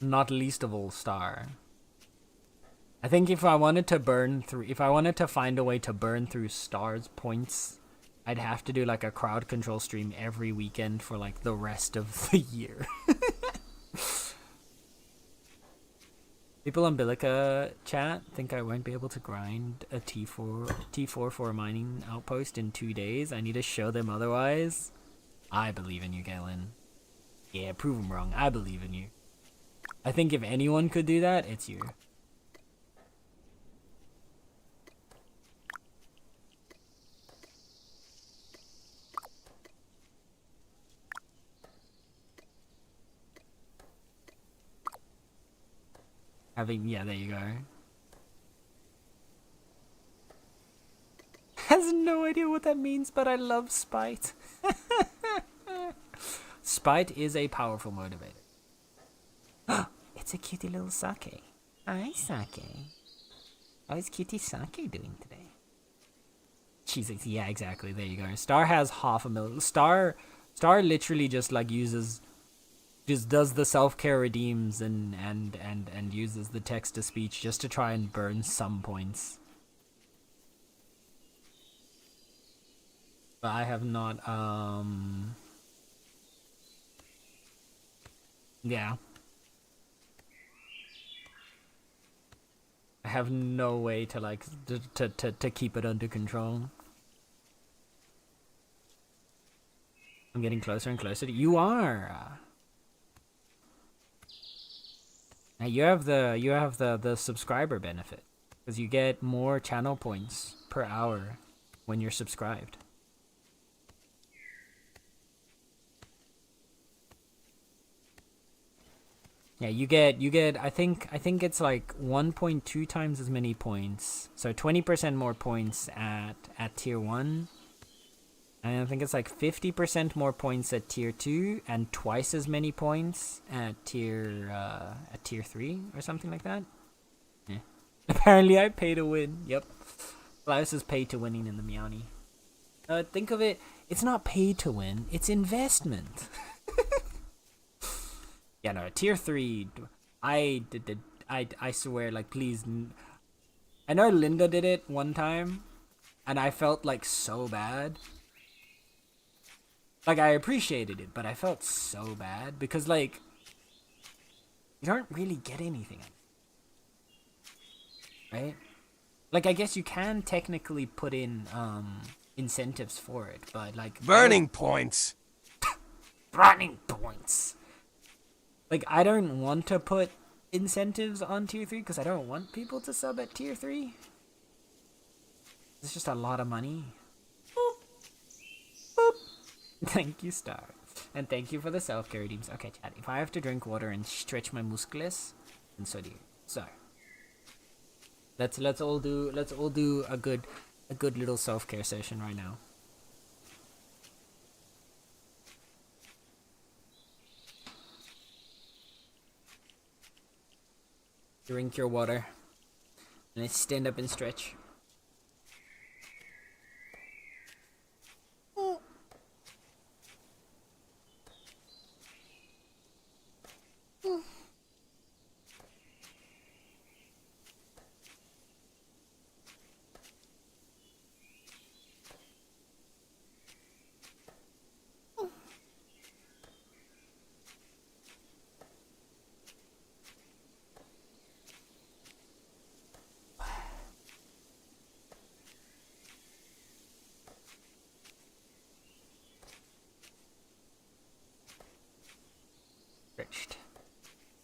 Not least of all Star. I think if I wanted to find a way to burn through Star's points, I'd have to do like a crowd control stream every weekend for like the rest of the year. People on Bilica chat think I won't be able to grind a T4 for a mining outpost in 2 days. I need to show them otherwise. I believe in you, Galen. Yeah, prove them wrong. I believe in you. I think if anyone could do that, it's you. Yeah, there you go. Has no idea what that means, but I love spite. Spite is a powerful motivator. it's a cutie little Sake. Hi, Sake. How is cutie Sake doing today? She's like, yeah, exactly. There you go. Star has 500,000. Star literally just like just does the self-care redeems and uses the text-to-speech just to try and burn some points. But I have not, yeah. I have no way to like to keep it under control. I'm getting closer and closer to you are. Now you have the subscriber benefit because you get more channel points per hour when you're subscribed. Yeah, you get I think it's like 1.2 times as many points. So 20% more points at tier 1. And I think it's like 50% more points at tier 2 and twice as many points at tier 3 or something like that. Yeah. Apparently I pay to win. Yep. Klaus is pay to winning in the Meowny. Think of it, it's not pay to win, it's investment. Yeah, no, tier 3, I swear, like, please. I know Linda did it one time, and I felt, like, so bad. Like, I appreciated it, but I felt so bad, because, like, you don't really get anything. Right? Like, I guess you can technically put in, incentives for it, but, like... Burning points! Burning points! Like, I don't want to put incentives on tier 3 because I don't want people to sub at tier 3. It's just a lot of money. Boop. Boop. Thank you, Star. And thank you for the self-care redeems. Okay, chat. If I have to drink water and stretch my muscles, then so do you. So let's all do a good little self-care session right now. Drink your water. And let's stand up and stretch.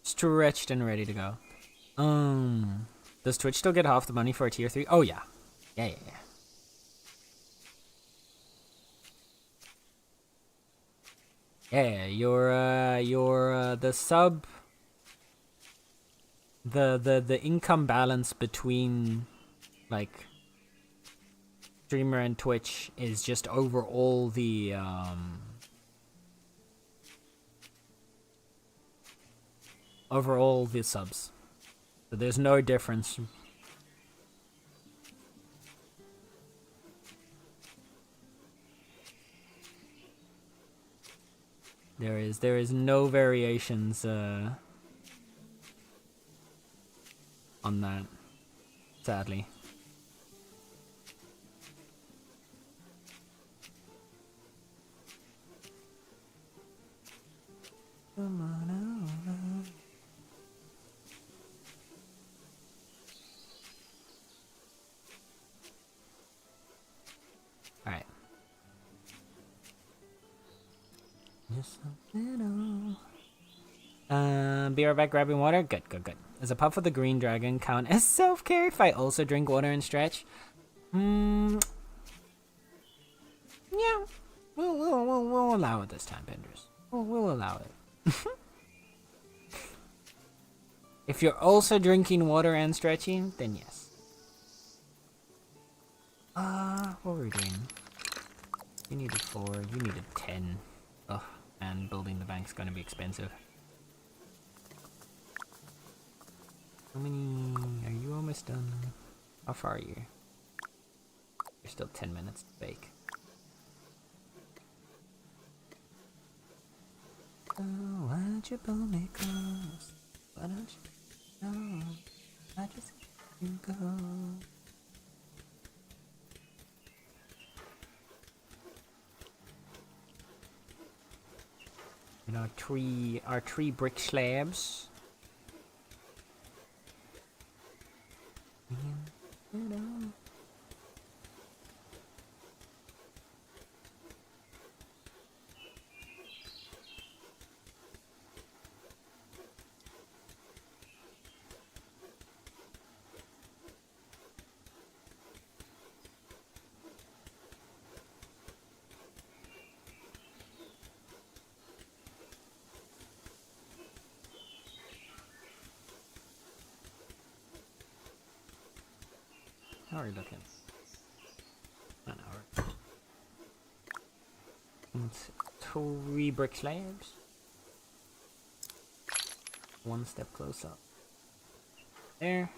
Stretched and ready to go. Does Twitch still get half the money for a tier 3? Oh yeah. Yeah. Yeah, your the sub the income balance between like streamer and Twitch is just over all the subs. So there's no difference. There is no variations on that, sadly. Come on over. Alright. Be right back grabbing water. Good. Does a puff of the green dragon count as self-care if I also drink water and stretch? Yeah. We'll allow it this time, Penders. We'll allow it. If you're also drinking water and stretching, then yes. What were we doing? You needed 4, you needed 10. Ugh, and building the bank's gonna be expensive. How many? Are you almost done? How far are you? You're still 10 minutes to bake. Oh, why'd you pull me close? Why don't you know? I just let you go. And our three brick slabs. How are you looking? An hour. And 3 brick slabs. One step closer. There.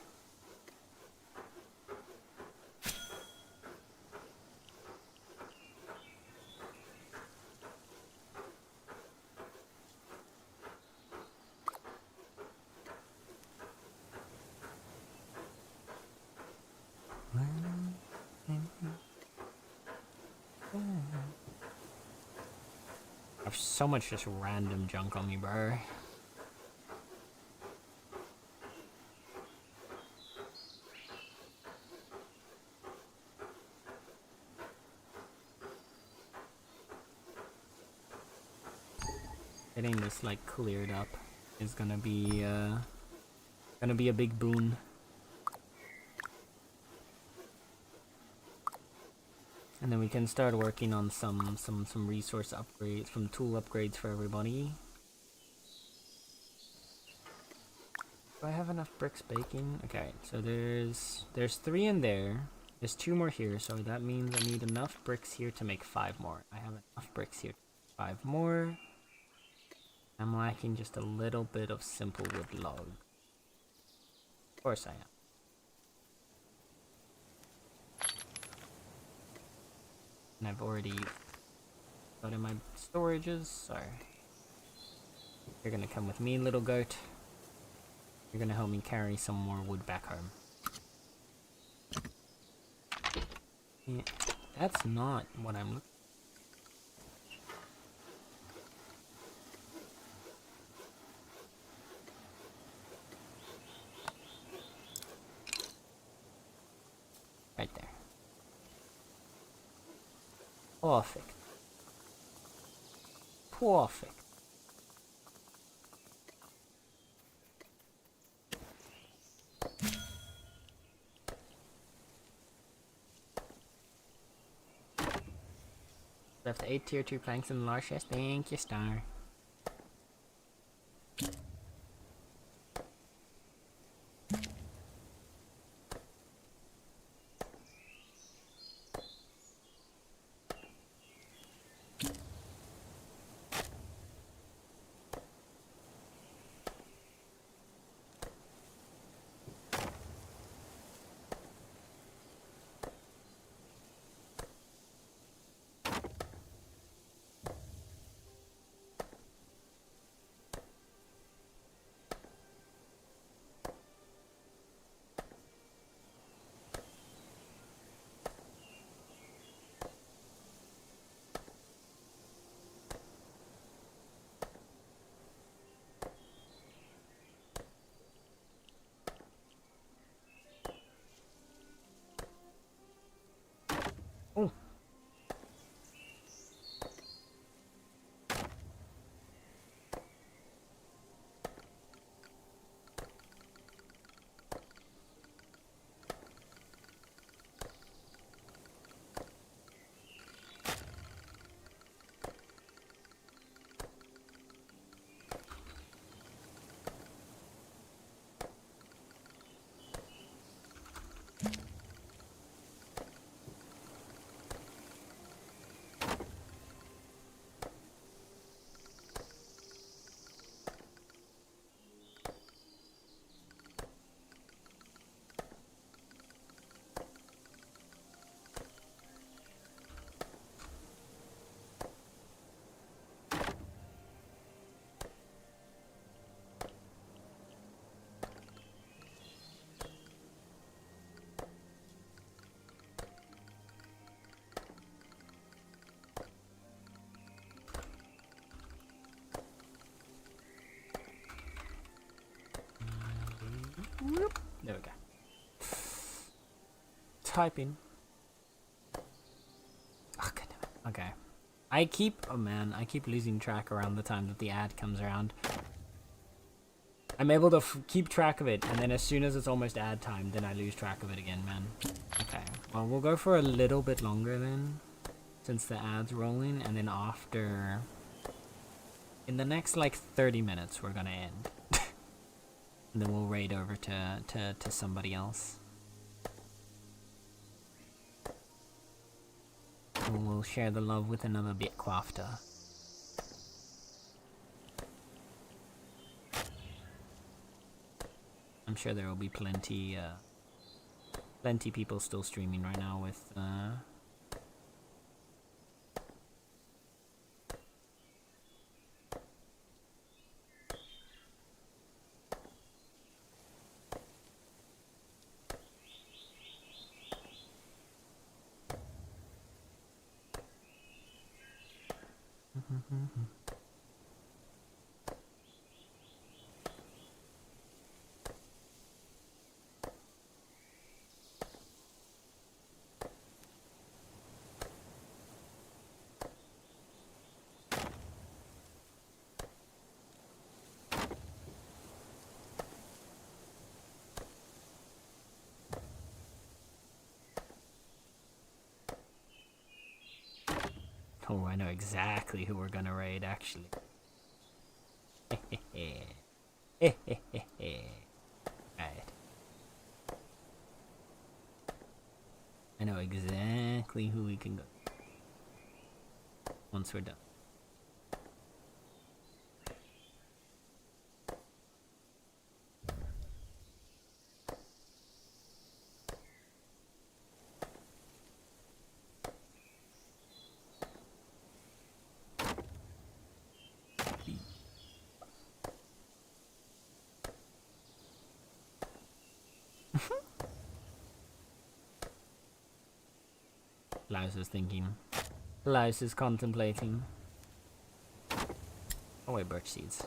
I have so much just random junk on me, bro. Getting this like cleared up is gonna be a big boon. And then we can start working on some resource upgrades, some tool upgrades for everybody. Do I have enough bricks baking? Okay, so there's 3 in there. There's 2 more here, so that means I need enough bricks here to make 5 more. I have enough bricks here to make 5 more. I'm lacking just a little bit of simple wood log. Of course I am. And I've already got in my storages, so you're gonna come with me, little goat. You're gonna help me carry some more wood back home. Yeah, that's not what I'm looking for. Right there. Perfect. Perfect. Left 8 tier 2 planks in the large chest. Thank you, Star. There we go. Typing. Oh, God damn it. Okay. I keep losing track around the time that the ad comes around. I'm able to keep track of it, and then as soon as it's almost ad time, then I lose track of it again, man. Okay, well, we'll go for a little bit longer then, since the ad's rolling, and then after... In the next, like, 30 minutes, we're gonna end. And then we'll raid over to somebody else. And we'll share the love with another Bitcrafter. I'm sure there will be plenty people still streaming right now with, Oh, I know exactly who we're gonna raid, actually. Right. I know exactly who we can go once we're done. Laos is thinking. Laos is contemplating. Oh wait, birch seeds.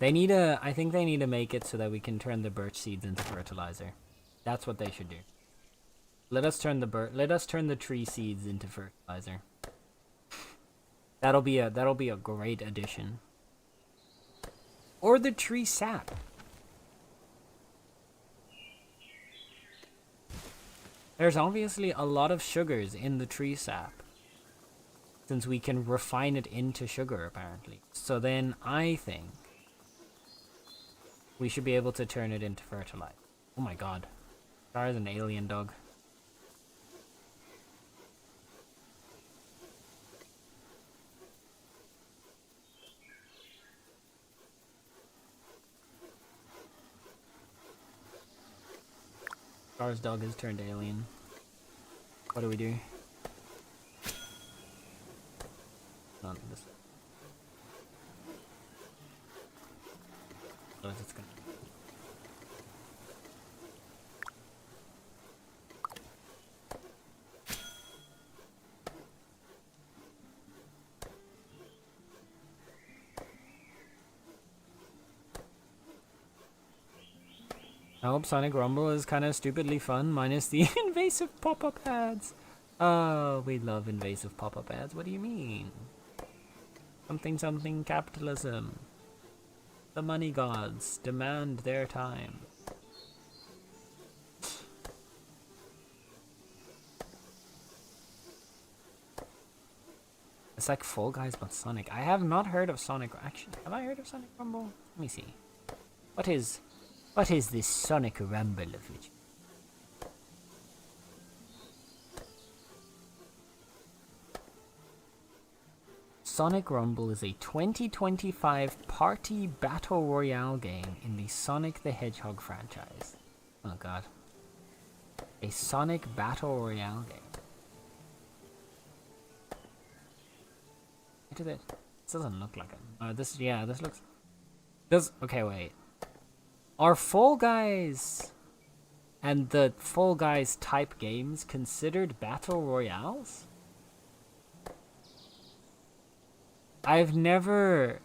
They need a... I think they need to make it so that we can turn the birch seeds into fertilizer. That's what they should do. Let us turn the tree seeds into fertilizer. That'll be a great addition. Or the tree sap. There's obviously a lot of sugars in the tree sap, since we can refine it into sugar, apparently. So then I think we should be able to turn it into fertilizer. Oh my god. Star is an alien dog. Star's dog has turned alien. What do we do? Not this. Oh, it's gonna. I hope Sonic Rumble is kind of stupidly fun, minus the invasive pop-up ads. Oh, we love invasive pop-up ads. What do you mean? Something capitalism. The money gods demand their time. It's like Fall Guys but Sonic. I have not heard of Sonic. Actually, have I heard of Sonic Rumble? Let me see. What is this Sonic Rumble of which? Sonic Rumble is a 2025 party battle royale game in the Sonic the Hedgehog franchise. Oh god. A Sonic battle royale game. This doesn't look like it. This looks... Okay, wait. Are Fall Guys and the Fall Guys type games considered battle royales? I've never...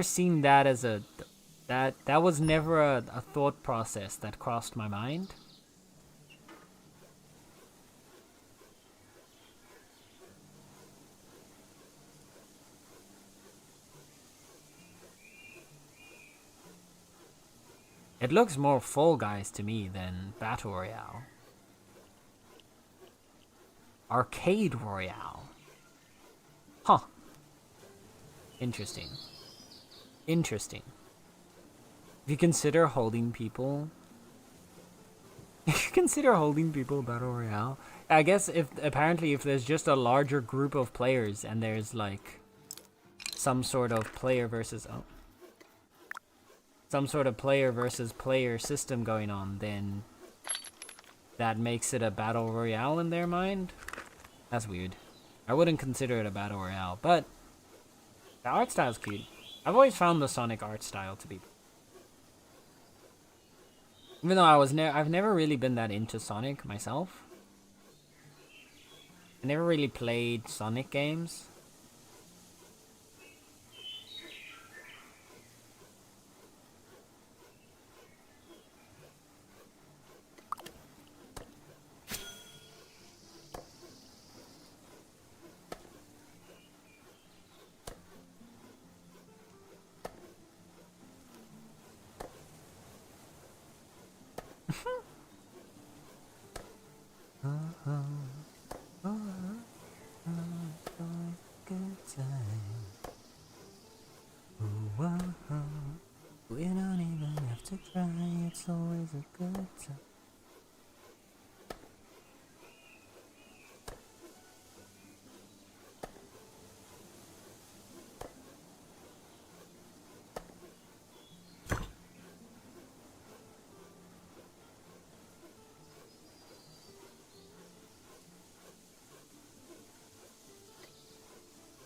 seen that as a... That was never a thought process that crossed my mind. It looks more Fall Guys to me than Battle Royale. Arcade Royale. Huh. Interesting. Interesting. If you consider holding people... If you consider holding people Battle Royale... I guess apparently if there's just a larger group of players and there's like... some sort of player versus... Oh. Some sort of player versus player system going on, then... that makes it a Battle Royale in their mind? That's weird. I wouldn't consider it a Battle Royale, but... the art style's cute. I've always found the Sonic art style to be... even though I've never really been that into Sonic myself. I never really played Sonic games. We don't even have to try, it's always a good time.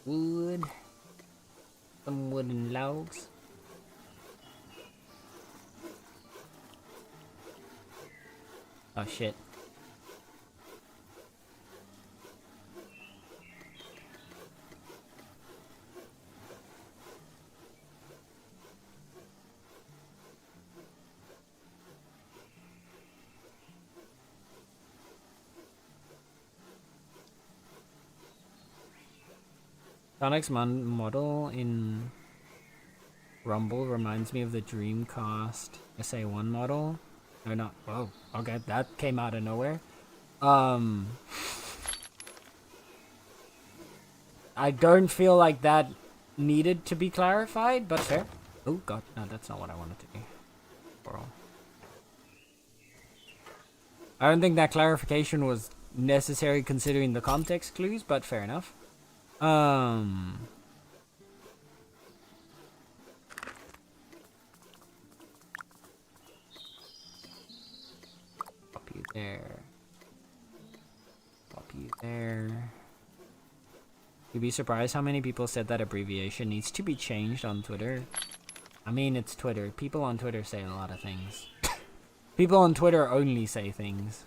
Wood. Some wooden logs. Oh shit. Sonic's model in Rumble reminds me of the Dreamcast SA1 model. Or not. Whoa. Okay, that came out of nowhere. I don't feel like that needed to be clarified, but fair. Oh god, no, that's not what I wanted to do. Coral. I don't think that clarification was necessary considering the context clues, but fair enough. Pop you there. Pop you there. You'd be surprised how many people said that abbreviation needs to be changed on Twitter. I mean, it's Twitter. People on Twitter say a lot of things. People on Twitter only say things.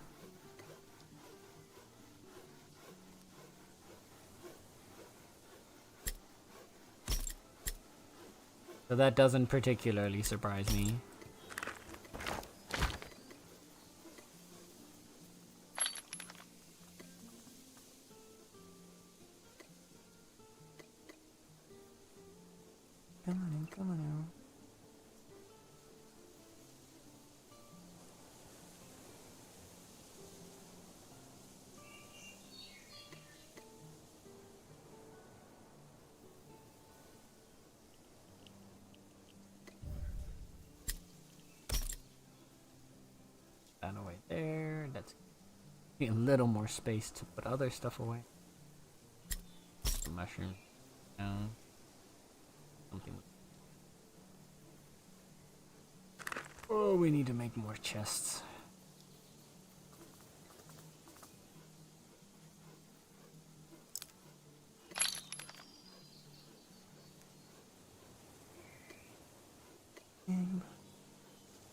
So that doesn't particularly surprise me. Come on in, come on in. That away there. That's a little more space to put other stuff away. The mushroom. Down. Something. Oh, we need to make more chests.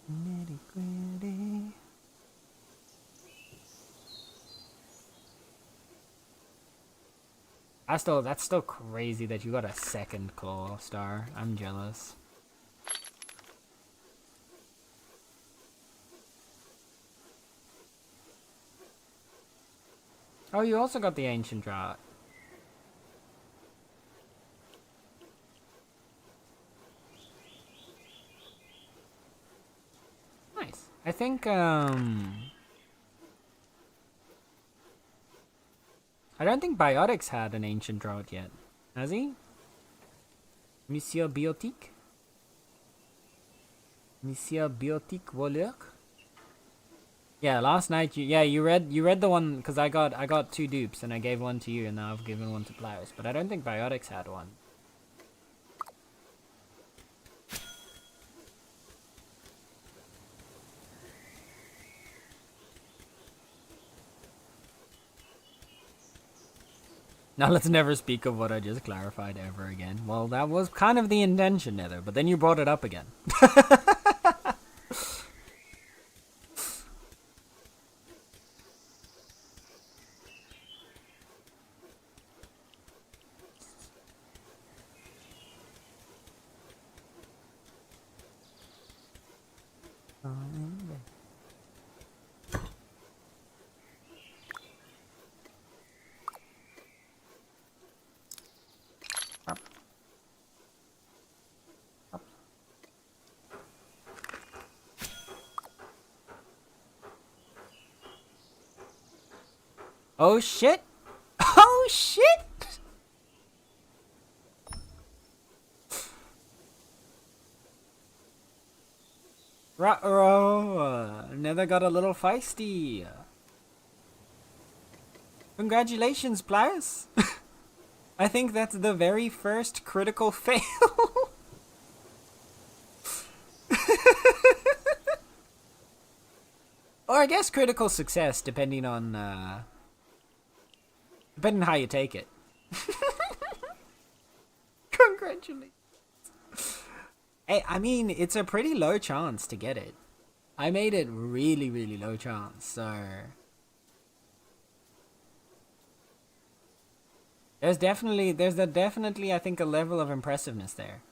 Nitty gritty. That's still crazy that you got a second claw star. I'm jealous. Oh, you also got the ancient drought. Nice. I think I don't think Biotics had an ancient drought yet. Has he? Monsieur Biotique? Monsieur Biotique Voleur? Yeah, last night you read the one because I got 2 dupes and I gave one to you and now I've given one to Pliers, but I don't think Biotics had one. Now let's never speak of what I just clarified ever again. Well, that was kind of the intention, Nether, but then you brought it up again. Oh shit! Oh shit! Ruh-roh! Nether got a little feisty. Congratulations, Pliers! I think that's the very first critical fail. Or I guess critical success, depending on how you take it. Congratulations. Hey, I mean, it's a pretty low chance to get it. I made it really, really low chance, so... There's definitely, I think, a level of impressiveness there.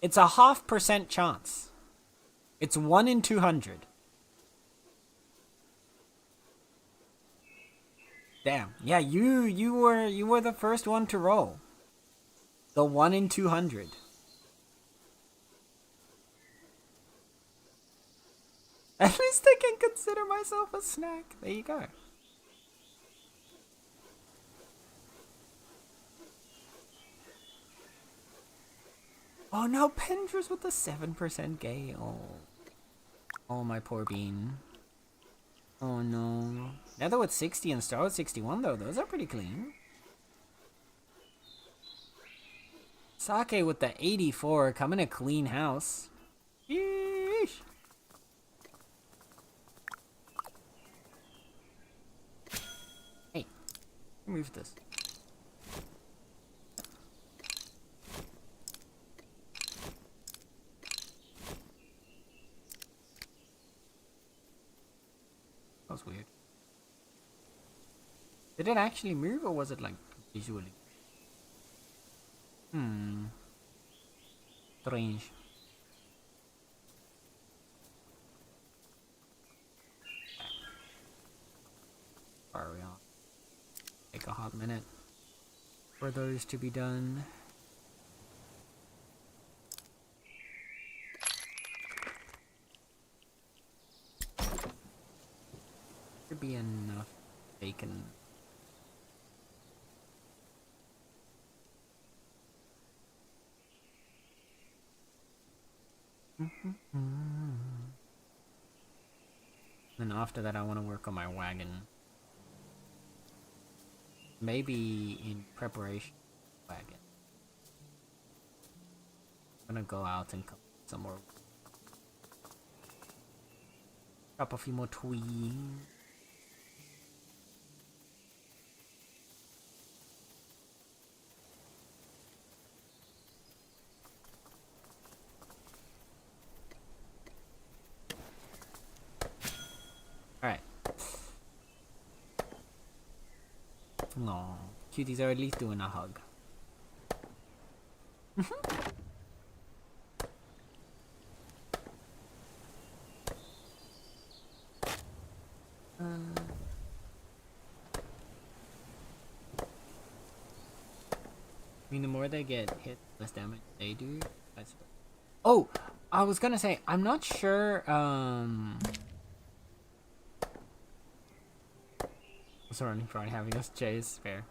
It's a 0.5% chance. It's 1 in 200. Damn. Yeah, you were the first one to roll. The 1 in 200. At least I can consider myself a snack. There you go. Oh no, Pendra's with the 7% gay. Oh, my poor bean. Oh no. Nether with 60 and Star with 61 though. Those are pretty clean. Sake with the 84 coming a clean house. Yeesh. Hey, move this. That was weird. Did it actually move or was it like visually? Strange. Far we on. Take a hot minute for those to be done. Should be enough bacon. Then after that I want to work on my wagon. Maybe in preparation for the wagon. I'm gonna go out and cut some more. Chop a few more twigs. Alright. Oh, cuties are at least doing a hug. I mean, the more they get hit, less damage they do. That's... Oh, I was gonna say, I'm not sure. Sorry for having us chase. Fair.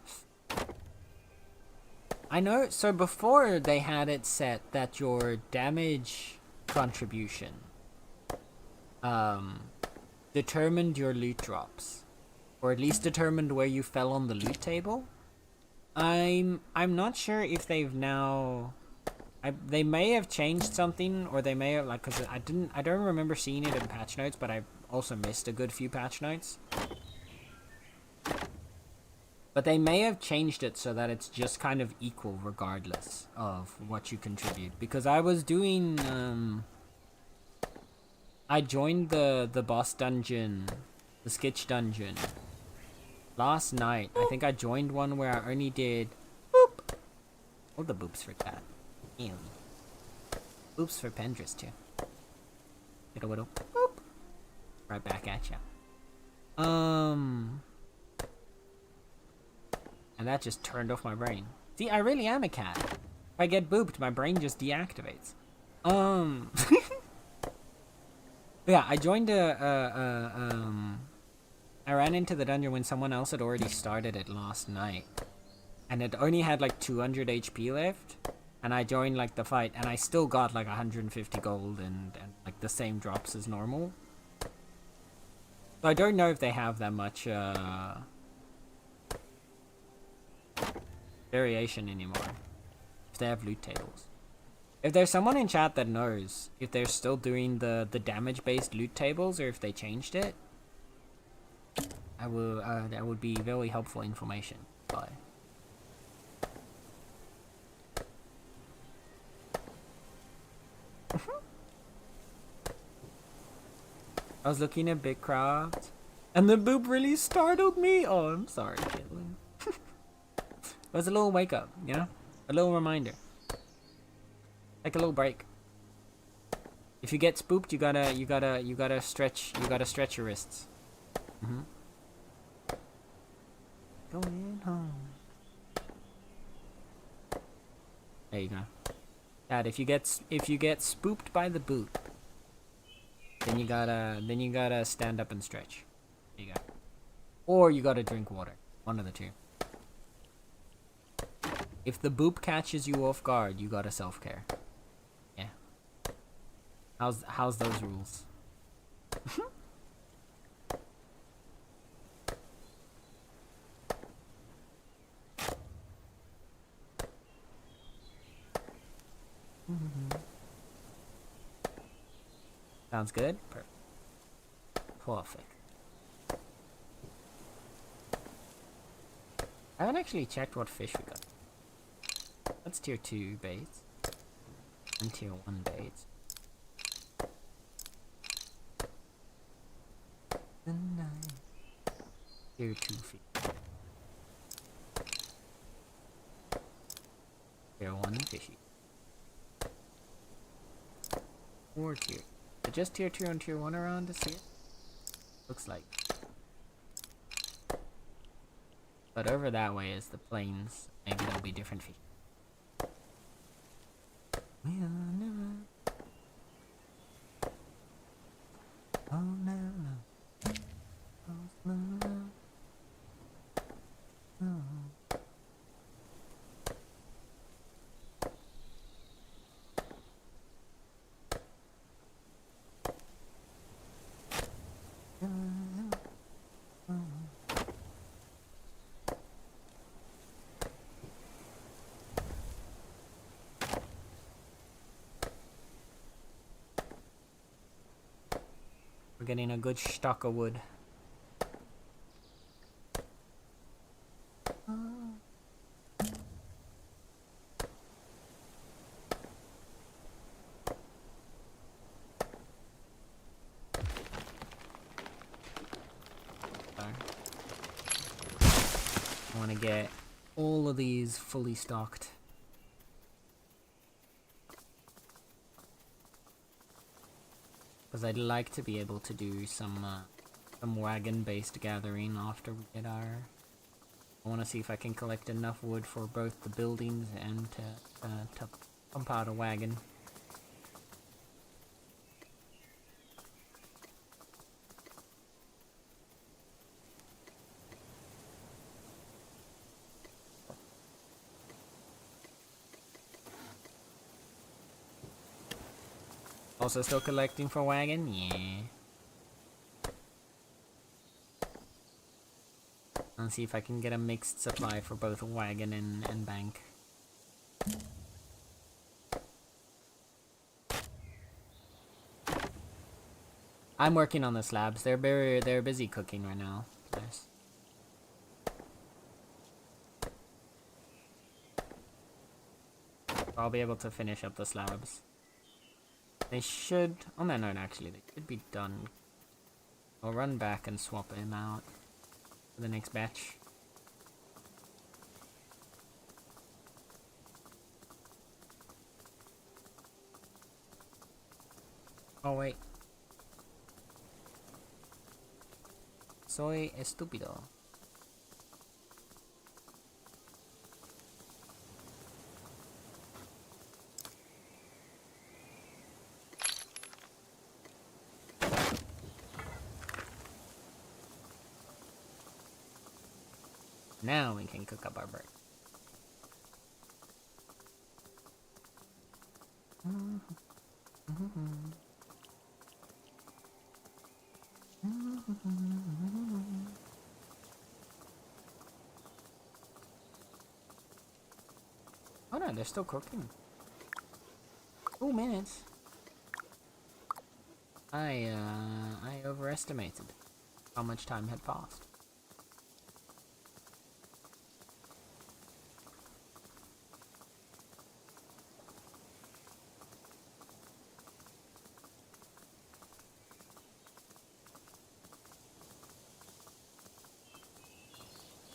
I know. So before they had it set that your damage contribution determined your loot drops, or at least determined where you fell on the loot table. I'm not sure if they've now. They may have changed something, or they may have, like, cause I don't remember seeing it in patch notes, but I also missed a good few patch notes. But they may have changed it so that it's just kind of equal regardless of what you contribute. Because I was doing, I joined the boss dungeon, the Skitch dungeon, last night. I think I joined one where I only did boop. All the boops for cat. Ew. Boops for Pendris too. Little whittle. Boop. Right back at ya. And that just turned off my brain. See, I really am a cat. If I get booped, my brain just deactivates. Yeah, I joined I ran into the dungeon when someone else had already started it last night. And it only had like 200 HP left. And I joined like the fight, and I still got like 150 gold and like the same drops as normal. So I don't know if they have that much variation anymore. If they have loot tables. If there's someone in chat that knows if they're still doing the damage based loot tables or if they changed it, I will that would be very helpful information. Bye. I was looking at Bitcraft, and the boop really startled me. Oh, I'm sorry, Caitlin. It was a little wake up, you know, a little reminder, like a little break. If you get spooked, you gotta stretch your wrists. Going home. There you go. Dad, if you get spooked by the boop, then you gotta stand up and stretch. There you go. Or you gotta drink water. One of the two. If the boop catches you off guard, you gotta self-care. Yeah. How's those rules? Sounds good? Perfect. I haven't actually checked what fish we got. That's tier 2 baits. And tier 1 baits. Tier 2 fish. Tier 1 fishy. Or tier. But just tier 2 and tier 1 around to see it? Looks like. But over that way is the plains. Maybe there'll be different fish. We'll never. Oh, never. Oh, never. Oh. We're getting a good stock of wood. I want to get all of these fully stocked. Because I'd like to be able to do some wagon-based gathering after we get our... I want to see if I can collect enough wood for both the buildings and to pump out a wagon. Also still collecting for wagon? Yeah. Let's see if I can get a mixed supply for both wagon and bank. I'm working on the slabs. They're busy cooking right now. Nice. I'll be able to finish up the slabs. They should... Oh no, actually, they should be done. I'll run back and swap them out for the next batch. Oh wait. Soy estúpido. Now we can cook up our bird. Oh no, they're still cooking. 2 minutes. I overestimated how much time had passed.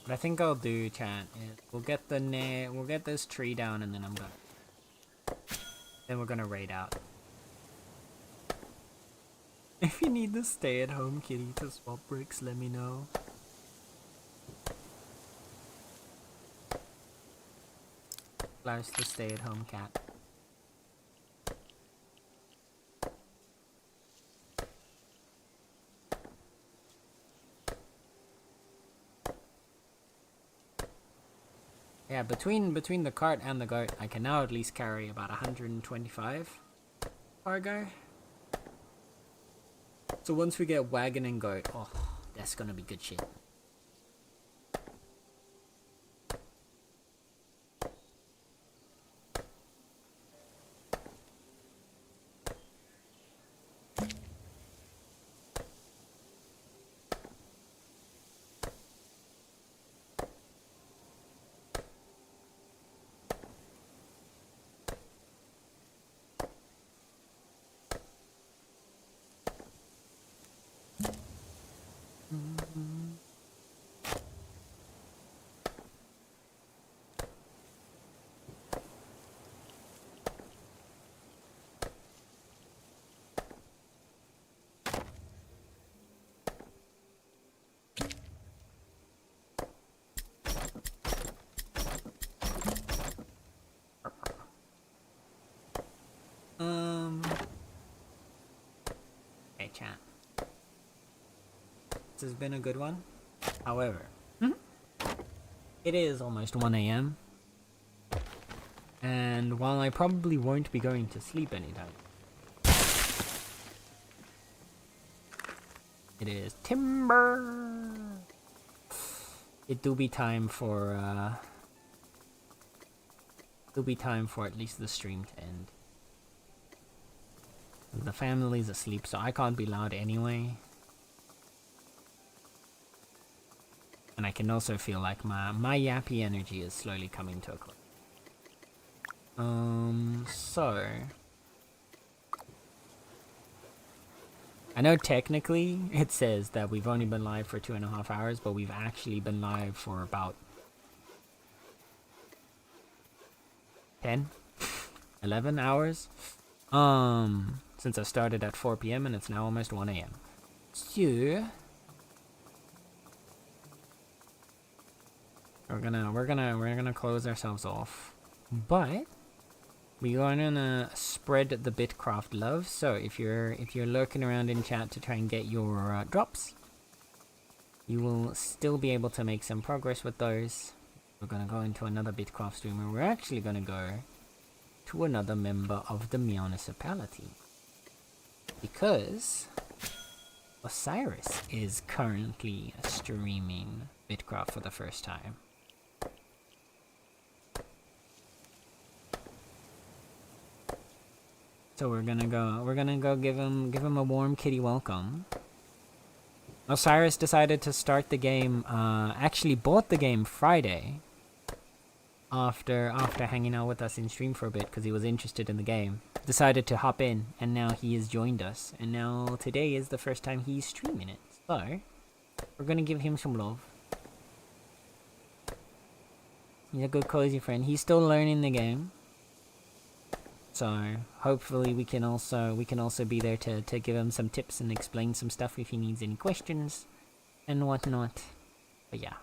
What I think I'll do, chat, is we'll get this tree down and then then we're gonna raid out. If you need the stay-at-home kitty to swap bricks, let me know. Slash the stay-at-home cat. Yeah, between the cart and the goat, I can now at least carry about 125 cargo. So once we get wagon and goat, oh, that's gonna be good shit. Hey chat. This has been a good one. However, it is almost 1 AM. And while I probably won't be going to sleep anytime, it is timber. It do be time for at least the stream to end. The family's asleep, so I can't be loud anyway. And I can also feel like my yappy energy is slowly coming to a close. So I know technically it says that we've only been live for 2.5 hours, but we've actually been live for about 10, 11 hours. Since I started at 4 p.m. and it's now almost 1 a.m. So we're gonna close ourselves off, but we're gonna spread the Bitcraft love. So if you're lurking around in chat to try and get your drops, you will still be able to make some progress with those. We're gonna go into another Bitcraft stream, and we're actually gonna go to another member of the municipality because Osiris is currently streaming Bitcraft for the first time. So we're gonna go give him a warm kitty welcome. Osiris decided to start the game, actually bought the game Friday after hanging out with us in stream for a bit because he was interested in the game. Decided to hop in, and now he has joined us, and now today is the first time he's streaming it. So we're gonna give him some love. He's a good cozy friend. He's still learning the game. So hopefully we can also be there to give him some tips and explain some stuff if he needs any questions and whatnot. But yeah,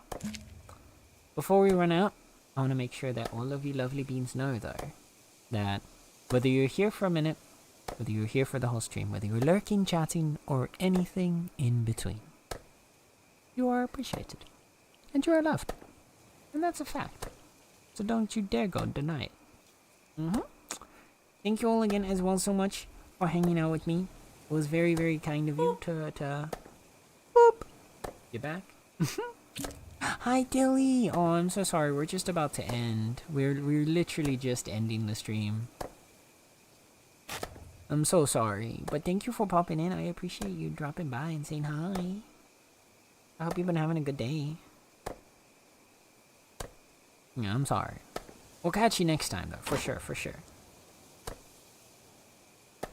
before we run out, I want to make sure that all of you lovely beans know though that whether you're here for a minute, whether you're here for the whole stream, whether you're lurking, chatting, or anything in between, you are appreciated and you are loved, and that's a fact. So don't you dare go deny it. Thank you all again as well so much for hanging out with me. It was very, very kind of you to boop. You back? Hi Dilly! Oh, I'm so sorry. We're just about to end. We're literally just ending the stream. I'm so sorry, but thank you for popping in. I appreciate you dropping by and saying hi. I hope you've been having a good day. Yeah, I'm sorry. We'll catch you next time though, for sure, for sure.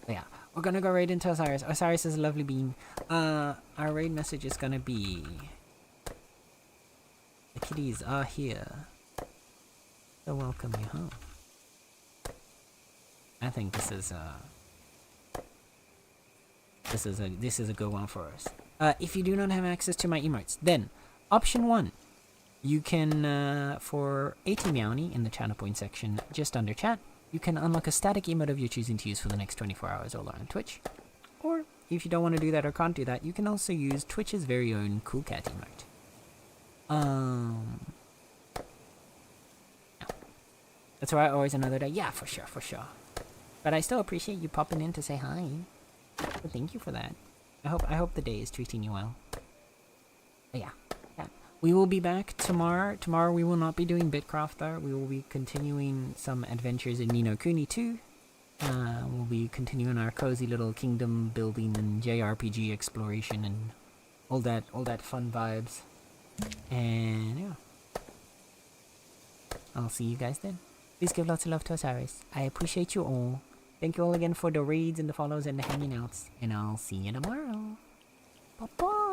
But yeah, we're gonna go right into Osiris. Osiris is a lovely bean. Our raid message is gonna be: the kitties are here to welcome you home. I think this is a good one for us. If you do not have access to my emotes, then option 1, you can for 80 Meowny in the channel point section just under chat, you can unlock a static emote of your choosing to use for the next 24 hours or on Twitch. Or if you don't want to do that or can't do that, you can also use Twitch's very own Cool Cat emote. Yeah. That's alright, always another day. Yeah, for sure, for sure. But I still appreciate you popping in to say hi. So thank you for that. I hope the day is treating you well. But yeah. We will be back tomorrow. Tomorrow we will not be doing Bitcraft though. We will be continuing some adventures in Ni no Kuni 2. We'll be continuing our cozy little kingdom building and JRPG exploration and all that fun vibes. And yeah. I'll see you guys then. Please give lots of love to Osiris. I appreciate you all. Thank you all again for the raids and the follows and the hanging outs. And I'll see you tomorrow. Bye-bye.